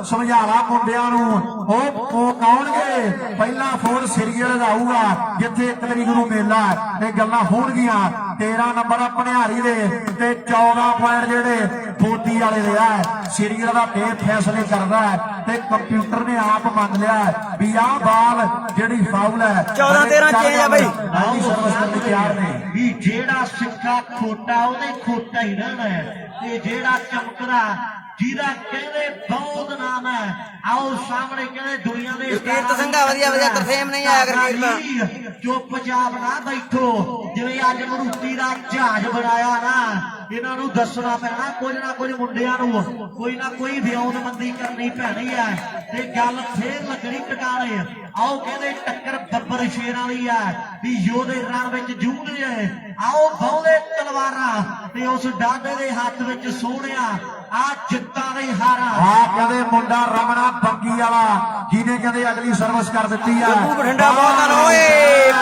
S1: ਸਮਝਾਲਾ ਮੁੰਡਿਆਂ ਨੂੰ ਉਹ ਕੌਣਗੇ ਪਹਿਲਾ ਫੋਨ ਸੀਰੀਅਲ ਆਊਗਾ ਜਿੱਥੇ 1 ਤਰੀਕ ਨੂੰ ਮੇਲਾ ਇਹ ਗੱਲਾਂ ਹੋਣਗੀਆਂ 13 ਨੰਬਰ ਭਨਿਆਰੀ ਦੇ ਤੇ 14 ਪੁਆਇੰਟ ਜਿਹੜੇ ਫੋਤੀ ਵਾਲੇ ਦੇ ਆ। ਸੀਰੀਅਲ ਦਾ ਇਹ ਫੈਸਲੇ ਕਰਦਾ ਤੇ ਕੰਪਿਊਟਰ ਨੇ ਆਪ ਮੰਨ ਲਿਆ ਵੀ ਆਹ ਬਾਲ ਜਿਹੜੀ ਫਾਉਲ ਹੈ
S2: 14-13 ਚੇਂਜ ਆ ਬਈ।
S1: ਆਹੀ ਸਰਵਿਸ ਕਰਨ ਤਿਆਰ ਨੇ
S3: ਵੀ ਜਿਹੜਾ ਸਿੱਕਾ ਖੋਟਾ ਉਹਦੇ ਖੋਟਾ ਹੀ ਰਹਿਣਾ ਹੈ ਤੇ ਜਿਹੜਾ ਚਮਕਦਾ ਜਿਹਦਾ ਕਹਿੰਦੇ ਬਹੁਤ ਨਾਮ ਹੈ ਆਓ ਸਾਹਮਣੇ ਕਹਿੰਦੇ ਦੁਨੀਆ ਦੇ
S2: ਗੁਰਕੀਰਤ ਸਿੰਘਾ ਵਧੀਆ ਤਰਸੇਮ ਨਹੀਂ ਆਇਆ ਗੁਰਕੀਰਤ।
S3: ਚੁੱਪਚਾਪ ਨਾ ਬੈਠੋ ਜਿਵੇਂ ਅੱਜ ਮਰੂਤੀ ਦਾ ਜਹਾਜ਼ ਬਣਾਇਆ ਨਾ ਇਹਨਾਂ ਨੂੰ ਦੱਸਣਾ ਪੈਣਾ ਕੁਝ ਨਾ ਕੁਝ ਮੁੰਡਿਆਂ ਨੂੰ ਕੋਈ ਨਾ ਕੋਈ ਵਿਉਂਤਬੰਦੀ ਕਰਨੀ ਪੈਣੀ ਹੈ ਤੇ ਗੱਲ ਫੇਰ ਲੱਗਣੀ ਟਿਕਾਣੇ। ਆਓ ਕਹਿੰਦੇ ਟੱਕਰ ਬੱਬਰ ਸ਼ੇਰ ਵਾਲੀ ਆ ਵੀ ਯੋਧੇ ਰਣ ਵਿੱਚ ਜੂਝਦੇ ਆਓ ਬਹੁਦੇ ਤਲਵਾਰਾਂ ਤੇ ਉਸ ਡਾਢੇ ਦੇ ਹੱਥ ਵਿੱਚ ਸੋਹਣਿਆ ਆ ਜਿੱਤਾਂ ਦੇ ਹਾਰਾ।
S1: ਆ ਕਹਿੰਦੇ ਮੁੰਡਾ ਰਮਣਾ ਬੱਗੀ ਵਾਲਾ ਜਿਹਨੇ ਕਹਿੰਦੇ ਅਗਲੀ ਸਰਵਿਸ ਕਰ ਦਿੱਤੀ ਆ।
S2: ਗੱਗੂ ਬਠਿੰਡਾ ਬਹੁਤ ਆ ਓਏ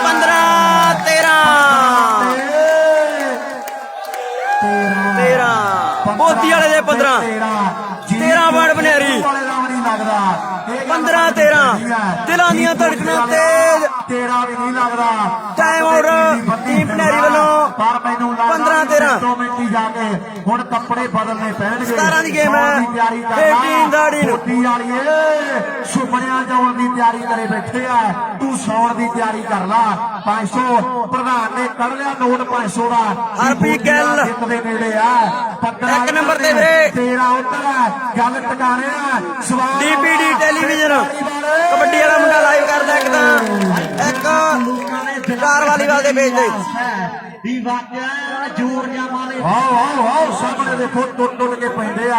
S2: 15-13 ਮੋਤੀ ਵਾਲੇ ਦੇ 15 13 ਪੁਆਇੰਟ ਬਨੇਰੀ 15-13 ਦਿਲਾਂ ਦੀਆਂ ਧੜਕਣਾਂ ਤੇਜ਼
S1: 13 ਵੀ ਨਹੀਂ ਲੱਗਦਾ
S2: ਟਾਈਮ ਆਊਟ ਟੀਮ ਬਨੇਰੀ ਵੱਲੋਂ
S1: ਪਰ ਮੈਨੂੰ
S2: 15-13
S1: 2 ਮਿੰਟ ਹੀ ਜਾ ਕੇ ਹੁਣ ਕੱਪੜੇ ਬਦਲਨੇ ਪੈਣਗੇ।
S2: 17 ਦੀ ਗੇਮ ਹੈ।
S1: ਤਿਆਰੀ
S2: 18 ਦਾੜੀ ਨੂੰ
S1: ਮੋਤੀ ਵਾਲੀਏ ਸੁਪਨਿਆਂ ਜਾਉਣ ਦੀ ਤਿਆਰੀ ਕਰੇ ਬੈਠੇ ਆ ਤੂੰ ਸੌਣ ਦੀ ਤਿਆਰੀ ਕਰ ਲਾ। 500 ਪ੍ਰਧਾਨ ਨੇ ਕੱਢ ਲਿਆ ਨੋਟ 500 ਦਾ।
S2: ਹਰਪ੍ਰੀਤ ਗਿੱਲ
S1: ਜਿੱਤ ਦੇ ਨੇੜੇ ਆ 15
S2: ਇੱਕ ਨੰਬਰ ਤੇ ਵੀਰੇ
S1: 13 ਉੱਤਰ ਆ ਗੱਲ ਟਿਕਾਣੇ ਆ ਸਵਾਲ
S2: ਡੀਪੀਡੀ ਟੈਲੀਵਿਜ਼ਨ ਕਬੱਡੀ ਵਾਲਾ ਮੁੰਡਾ ਲਾਈਵ ਕਰਦਾ ਇੱਕ ਕਾਰ ਵਾਲੀ ਵਾਲ ਦੇ ਪੇਜ ਤੇ
S3: ਵੀ ਵਾਕਿਆ ਜੋਰ ਜਾ ਮਾਰੇ
S1: ਆਓ ਆਓ ਆਓ ਸਾਹਮਣੇ ਦੇਖੋ ਟੁੱਟ ਕੇ ਪੈਂਦੇ ਆ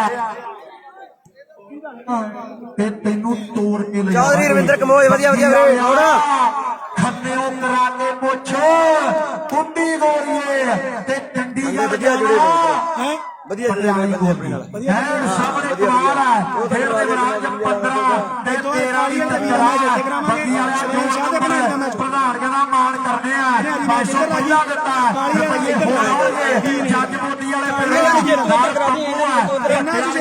S1: ਤੇ ਤੈਨੂੰ ਤੋੜ ਕੇ ਲੈ
S2: ਚੌਧਰੀ ਰਵਿੰਦਰ ਕੰਬੋਜ ਵਧੀਆ ਵੀਰੇ ਹੁਣ
S1: ਖੰਨਿਓ ਕਰਾ ਕੇ ਪੁੱਛੋ ਕੁੰਡੀ ਗੋਰੀਏ ਤੇ ਚੰਡੀ
S2: ਵਧੀਆ ਜੁੜੇ ਹੈ ਵਧੀਆ
S1: ਪਟਿਆਲੇ ਗੋਰੀ ਹੈ ਸਾਹਮਣੇ ਕਮਾਲ ਹੈ ਫੇਰ ਦੇ ਬਰਾਜ 15 ਤੇ 13 ਦੀ ਟੱਕਰ ਬੱਗੀ ਵਾਲਾ ਪ੍ਰਧਾਨ ਕਹਿੰਦਾ ਮਾਣ ਕਰਦੇ ਆ 500 ਪਹਿਲਾਂ ਦਿੱਤਾ ਰੁਪਈਏ ਹੋਰ ਆਉਣਗੇ ਜੱਜ ਮੋਦੀ ਵਾਲੇ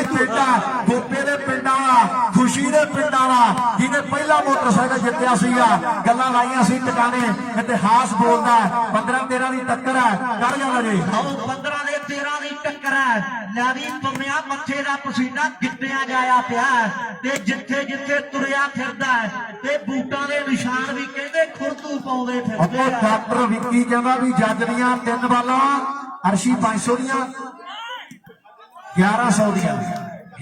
S1: ਪਿੰਡਾਂ ਗੋਪੇ ਦੇ ਪਿੰਡਾਂ ਵਾਲਾ ਖੁਸ਼ੀ ਦੇ ਪਿੰਡਾਂ ਵਾਲਾ ਜਿਹਨੇ ਪਹਿਲਾ ਮੋਟਰਸਾਈਕਲ ਜਿੱਤਿਆ ਸੀਗਾ ਗੱਲਾਂ ਲਾਈਆਂ ਸੀ ਟਿਕਾਣੇ ਇਤਿਹਾਸ ਬੋਲਦਾ 15-13 ਦੀ ਟੱਕਰ ਹੈ ਕਰ ਜਾਂਦਾ ਜੀ
S3: 15 ਦੇ 13 ਦੀ ਟੱਕਰ ਹੈ ਲੈ ਵੀ ਪੰਮਿਆ ਮੱਥੇ ਦਾ ਪਸੀਨਾ ਗਿੱਟਿਆਂ ਜਾਇਆ ਪਿਆ ਤੇ ਜਿੱਥੇ ਜਿੱਥੇ ਤੁਰਿਆ ਫਿਰਦਾ ਤੇ ਬੂਟਾਂ ਦੇ ਨਿਸ਼ਾਨ ਵੀ ਕਹਿੰਦੇ ਖੁਰਦੂ ਪਾਉਂਦੇ ਫਿਰਦੇ
S1: ਉਹ ਡਾਕਟਰ ਵਿੱਕੀ ਕਹਿੰਦਾ ਵੀ ਜੱਜ ਦੀਆਂ 3 ਬਾਲਾਂ ਅਰਸ਼ੀ 500 ਦੀਆਂ 1100 ਦੀਆਂ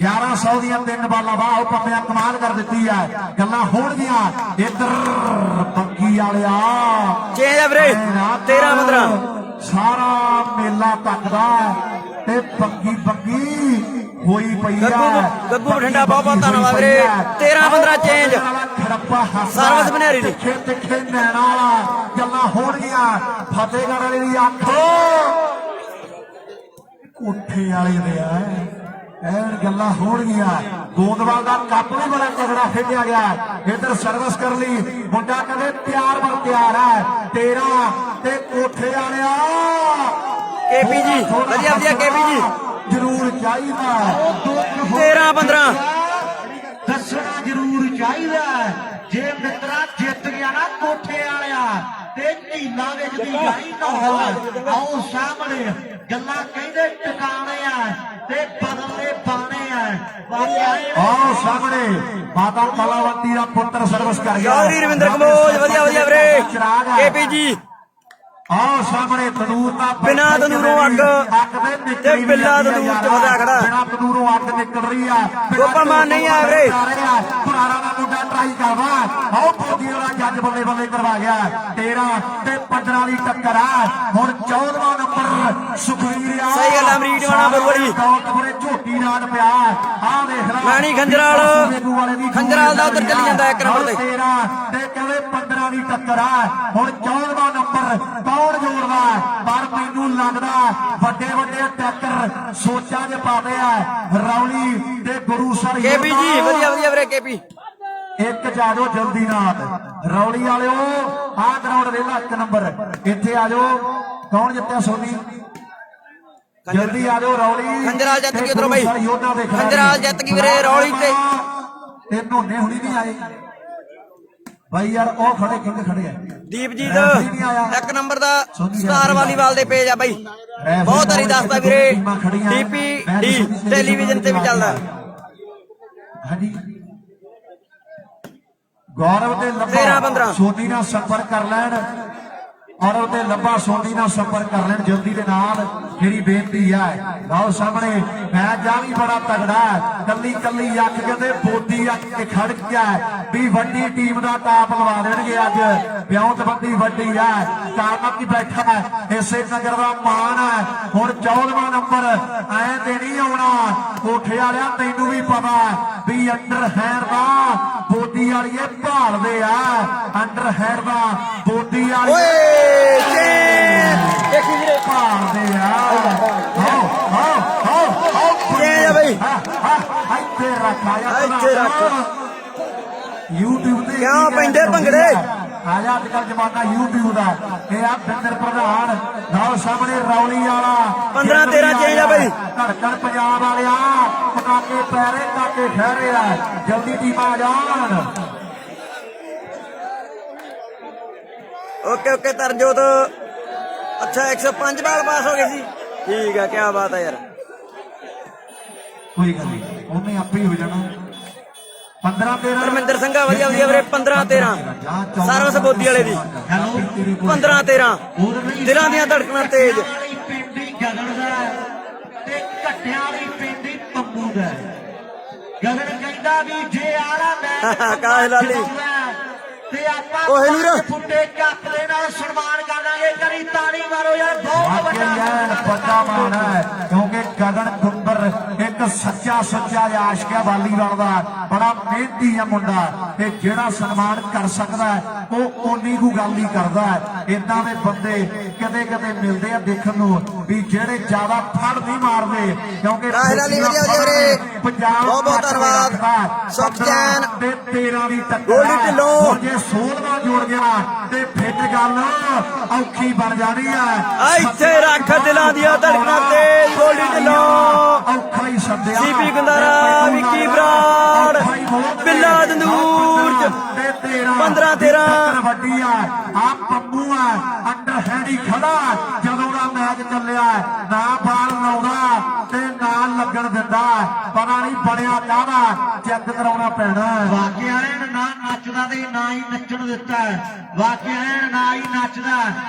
S1: 1100 ਦੀਆਂ 3 ਬਾਲਾਂ ਵਾਹ ਪੰਮਿਆ ਕਮਾਲ ਕਰ ਦਿੱਤੀ ਆ ਗੱਲਾਂ ਹੋਣਗੀਆਂ ਇੱਧਰ ਬੱਗੀ ਵਾਲਿਆ
S2: ਚੇਂਜ ਆ ਵੀਰੇ 13-15
S1: ਸਾਰਾ ਮੇਲਾ ਤੱਕਦਾ ਤੇ ਬੱਗੀ ਹੋਈ ਪਈ ਆ
S2: ਗੱਗੂ ਬਠਿੰਡਾ ਬਹੁਤ ਧੰਨਵਾਦ ਵੀਰੇ 13-15 ਚੇਂਜ
S1: ਖੜੱਪਾ
S2: ਸਰਵਿਸ ਬਨੇਰੀ ਦੀ
S1: ਤਿੱਖੇ ਨੈਣਾ ਵਾਲਾ ਗੱਲਾਂ ਹੋਣਗੀਆਂ ਫਤਿਹਗੜ੍ਹ ਵਾਲੇ ਦੀ ਅੱਖ ਕੋਠੇ ਵਾਲੇ ਦੇ ਆ ਐਨ ਗੱਲਾਂ ਹੋਣਗੀਆਂ ਗੋਂਦਵਾਲ ਦਾ ਕੱਪ ਵੀ ਬੜਾ ਤਗੜਾ ਖੇਡਿਆ ਗਿਆ ਇੱਧਰ ਸਰਵਿਸ ਕਰ ਲਈ ਮੁੰਡਾ ਕਹਿੰਦੇ ਤਿਆਰ ਬਰ ਤਿਆਰ ਹੈ 13 ਤੇ ਕੋਠੇ ਵਾਲਿਆ
S2: ਕੇਪੀ ਜੀ ਵਧੀਆ ਕੇਪੀ ਜੀ
S1: ਜ਼ਰੂਰ ਚਾਹੀਦਾ
S2: 13-15
S3: ਦੱਸਣਾ ਜ਼ਰੂਰ ਚਾਹੀਦਾ ਜੇ ਮਿੱਤਰਾ ਜਿੱਤ ਗਿਆ ਨਾ ਕੋਠੇ ਵਾਲਿਆ ਤੇ ਢੀਲਾ ਵਿੱਚ ਦੀ ਜਾਈ ਨਾ ਆਓ ਸਾਹਮਣੇ ਗੱਲਾਂ ਕਹਿੰਦੇ ਟਿਕਾਣੇ ਆ ਤੇ ਬਦਲੇ ਬਾਣੇ ਆ
S1: ਆਓ ਸਾਹਮਣੇ ਮਾਤਾ ਕਲਾਵੰਤੀ ਦਾ ਪੁੱਤਰ ਸਰਵਿਸ ਕਰ ਗਿਆ
S2: ਚੌਧਰੀ ਰਵਿੰਦਰ ਕੰਬੋਜ ਵਧੀਆ ਵੀਰੇ ਕੇਪੀ ਜੀ
S1: ਆਓ ਸਾਹਮਣੇ ਤੰਦੂਰ ਦਾ
S2: ਬਿਨਾਂ ਤੰਦੂਰੋਂ ਅੱਗ ਤੇ ਬਿੱਲਾ ਤੰਦੂਰ ਚ ਵਧਿਆ ਖੜਾ
S1: ਬਿਨਾਂ ਤੰਦੂਰੋਂ ਅੱਗ ਨਿਕਲ ਰਹੀ ਆ
S2: ਗੋਪਾ ਮਾਨ ਨਹੀਂ ਆ ਵੀਰੇ
S1: ਪੁਰਾਣਾ ਦਾ ਮੁੰਡਾ ਟਰਾਈ ਕਰਦਾ ਆਓ ਫੌਜੀ ਵਾਲਾ ਜੱਜ ਬੱਲੇ ਬੱਲੇ ਕਰਵਾ ਗਿਆ 13 ਤੇ 15 ਦੀ ਟੱਕਰ ਆ ਹੁਣ 14ਵਾਂ ਨੰਬਰ ਸੁਖਵੀਰ ਆ
S2: ਸਹੀ ਗੱਲ ਅਮਰੀਕ ਵਾਲਾ ਬਰਬੜੀ
S1: ਕੋਟਪੁਰੇ ਝੋਟੀ ਰਾਤ ਪਿਆ ਆਹ ਦੇਖ ਲੈ
S2: ਮੈਣੀ ਖੰਜਰਾਲ ਦਾ ਉਧਰ ਚੱਲੀ ਜਾਂਦਾ 1 ਨੰਬਰ ਤੇ
S1: 13 ਤੇ ਕਹਿੰਦੇ 15 ਦੀ ਟੱਕਰ ਆ ਹੁਣ 14ਵਾਂ ਨੰਬਰ ਕੌਣ ਜੋੜਦਾ ਪਰ ਮੈਨੂੰ ਲੱਗਦਾ ਵੱਡੇ ਟੱਕਰ ਸੋਚਾਂ 'ਚ ਪਾਦੇ ਆ ਰੌਲੀ ਤੇ ਗੁਰੂਸਰ
S2: ਕੇਪੀ ਜੀ ਵਧੀਆ ਵੀਰੇ ਕੇਪੀ
S1: ਇੱਕ ਜਾਜੋ ਜਲਦੀ ਨਾਲ ਰੌਲੀ ਵਾਲਿਓ ਆਹ ਗਰਾਊਂਡ ਵੇਲਾ 1 ਨੰਬਰ ਇੱਥੇ ਆ ਜਾਓ ਕੌਣ ਜਿੱਤਿਆ ਸੋਨੀ ਜਲਦੀ ਆ ਜਾਓ ਰੌਲੀ
S2: ਖੰਜਰਾਲ ਜਿੱਤ ਗਈ ਉਧਰੋਂ ਬਾਈ ਖੰਜਰਾਲ ਜਿੱਤ ਗਈ ਵੀਰੇ ਰੌਲੀ ਤੇ
S1: ਨੋਨੇ ਹੁਣੀ ਨਹੀਂ ਆਏ ਬਾਈ ਯਾਰ ਉਹ ਖੜੇ ਕਿੰਗ ਖੜੇ ਆ
S2: ਦੀਪਜੀਤ
S1: ਰੈਫਰੀ ਨਹੀਂ ਆਇਆ।
S2: 1 ਨੰਬਰ ਦਾ ਸਟਾਰ ਵਾਲੀਬਾਲ ਦੇ ਪੇਜ ਆ ਬਾਈ ਬਹੁਤ ਵਾਰੀ ਦੱਸਦਾ ਵੀਰੇ ਡੀਪੀ ਡੀ ਟੈਲੀਵਿਜ਼ਨ ਤੇ ਵੀ ਚੱਲਦਾ
S1: ਹਾਂਜੀ ਗੌਰਵ ਦੇ
S2: 13-15
S1: ਸੋਨੀ ਨਾਲ ਸੰਪਰਕ ਕਰ ਲੈਣ ਔਰ ਉਹਦੇ ਲੱਭਾ ਸੋਨੀ ਨਾਲ ਸੰਪਰਕ ਕਰ ਲੈਣ ਜਲਦੀ ਦੇ ਨਾਲ ਮੇਰੀ ਬੇਨਤੀ ਹੈ ਲਓ ਸਾਹਮਣੇ ਮੈਚ ਆ ਵੀ ਬੜਾ ਤਗੜਾ ਹੈ ਕੱਲੀ ਕੱਲੀ ਅੱਖ ਕਹਿੰਦੇ ਬੋਦੀ ਅੱਖ ਕੇ ਖੜ ਗਿਆ ਵੀ ਵੱਡੀ ਟੀਮ ਦਾ ਟਾਪ ਲਵਾ ਦੇਣਗੇ ਅੱਜ ਬਿਆਉਂਤ ਬੰਦੀ ਵੱਡੀ ਹੈ ਕਾਰਨਾ ਕੀ ਬੈਠਾ ਹੈ ਇਸੇ ਨਗਰ ਦਾ ਮਾਣ ਹੈ ਹੁਣ 14ਵਾਂ ਨੰਬਰ ਐ ਤੇ ਨਹੀਂ ਆਉਣਾ ਕੋਠੇ ਵਾਲਿਆ ਤੈਨੂੰ ਵੀ ਪਤਾ ਵੀ ਅੰਡਰ ਹੈਂਡ ਦਾ ਬੋਦੀ ਵਾਲੀਏ ਭਾਲਦੇ ਆ ਅੰਡਰ ਹੈਂਡ ਦਾ ਬੋਦੀ ਵਾਲੀ
S2: ਦੇਖੀ ਵੀਰੇ
S1: ਭਾਲਦੇ ਆ
S2: ਚੇਂਜ ਆ ਬਈ
S1: ਇੱਥੇ ਰੱਖਾਇਆ
S2: ਇੱਥੇ ਰੱਖ
S1: YouTube ਤੇ
S2: ਕਿਉਂ ਪੈਂਦੇ ਭੰਗੜੇ
S1: ਆਇਆ ਅੱਜ ਕੱਲ ਜਮਾਨਾ YouTube ਦਾ ਇਹ ਆ ਬਿੰਦਰ ਪ੍ਰਧਾਨ ਨਾਲ ਸਾਹਮਣੇ ਰੌਲੀ ਵਾਲਾ
S2: 15-13 ਚੇਂਜ ਆ ਬਈ
S1: ਧੜਕਣ ਪੰਜਾਬ ਵਾਲਿਆ ਪਟਾਕੇ ਪੈਰੇ ਕਾਕੇ ਠਹਿਰੇ ਆ ਜਲਦੀ ਟੀਮਾਂ ਜਾਣ
S2: ਓਕੇ ਓਕੇ ਤਰਨਜੋਤ ਅੱਛਾ 105 ਬਾਲ ਪਾਸ ਹੋ ਗਏ ਸੀ ਠੀਕ ਆ ਕੀ ਬਾਤ ਹੈ ਯਾਰ
S1: ਕੋਈ ਗੱਲ ਨਹੀਂ ਉਹਨੇ ਆਪੇ ਹੀ ਹੋ ਜਾਣਾ 15-13
S2: ਧਰਮਿੰਦਰ ਸਿੰਘਾ ਵਧੀਆ ਵਧੀਆ ਵੀਰੇ 15-13 ਸਰਵਿਸ ਬੋਦੀ ਵਾਲੇ ਦੀ 15-13 ਦਿਲਾਂ ਦੀਆਂ ਧੜਕਣਾਂ ਤੇਜ਼
S3: ਪਿੰਡੀ ਗਗਨ ਦਾ ਤੇ ਘੱਟਿਆਂ ਵਾਲੀ ਪਿੰਡੀ ਪੰਮੂ ਦਾ ਗਗਨ ਕਹਿੰਦਾ ਵੀ ਜੇ ਆਲਾ ਮੈਂ
S2: ਕਾਸ਼ ਲਾਲੀ
S3: ਤੇ ਆਪਾਂ
S2: ਓਏ ਵੀਰ
S3: ਫੁੱਟੇ ਕੱਪ ਦੇ ਨਾਲ ਸਨਮਾਨ ਕਰਾਂਗੇ ਕਰੀ ਤਾੜੀ ਮਾਰੋ ਯਾਰ ਬਹੁਤ
S1: ਵੱਡਾ ਮਾਣ ਹੈ ਕਿਉਂਕਿ ਗਗਨ ਗੁੰਬਰ ਇੱਕ ਸੱਚਾ ਸੁੱਚਾ ਆਸ਼ਕ ਹੈ ਵਾਲੀਬਾਲ ਦਾ ਬੜਾ ਮਿਹਨਤੀ ਹੈ ਮੁੰਡਾ ਤੇ ਜਿਹੜਾ ਸਨਮਾਨ ਕਰ ਸਕਦਾ ਹੈ ਉਹ ਓਨੀ ਕੁ ਗੱਲ ਹੀ ਕਰਦਾ ਹੈ ਇਦਾਂ ਦੇ ਬੰਦੇ ਕਦੇ ਕਦੇ ਮਿਲਦੇ ਆ ਦੇਖਣ ਨੂੰ ਵੀ ਜਿਹੜੇ ਜ਼ਿਆਦਾ ਫੜ ਨਹੀਂ ਮਾਰਦੇ ਕਿਉਂਕਿ ਪੰਜਾਬ
S2: ਬਹੁਤ ਬਹੁਤ ਧੰਨਵਾਦ ਸੁਖਚੈਨ
S1: ਤੇ 13 ਦੀ ਟੱਕਰ
S2: ਗੋਲਡੀ ਢਿੱਲੋਂ
S1: ਜੇ 16ਵਾਂ ਜੁੜ ਗਿਆ ਤੇ ਫਿਰ ਗੱਲ ਔਖੀ ਬਣ ਜਾਣੀ ਹੈ
S2: ਇੱਥੇ ਰੱਖ ਦਿਲਾਂ ਦੀਆਂ ਧੜਕਣਾਂ ਤੇ ਗੋਲਡੀ ਢਿੱਲੋਂ
S1: ਔਖਾ ਹੀ ਸੱਦਿਆ
S2: ਸੀਪੀ ਗੰਦਾਰਾ ਵਿੱਕੀ ਬਰਾੜ ਬਿੱਲਾ ਦੰਦੂਰ ਚ 15-13
S1: ਵੱਡੀ ਆ ਪੰਮੂ ਆ ਅੰਡਰ ਹੈਂਡੀ ਖੜਾ ਜਦੋਂ ਦਾ ਮੈਚ ਚੱਲਿਆ ਨਾ ਬਾਲ ਲਾਉਂਦਾ ਤੇ ਨਾ ਲੱਗਣ ਦਿੰਦਾ ਪਤਾ ਨਹੀਂ ਬਣਿਆ ਕਾਹਦਾ ਚੈੱਕ ਕਰਾਉਣਾ ਪੈਣਾ
S3: ਵਾਕਿਆ ਨੇ ਨਾ ਨੱਚਦਾ ਤੇ ਨਾ ਹੀ ਨੱਚਣ ਦਿੱਤਾ ਵਾਕਿਆ ਨੇ ਨਾ ਹੀ ਨੱਚਦਾ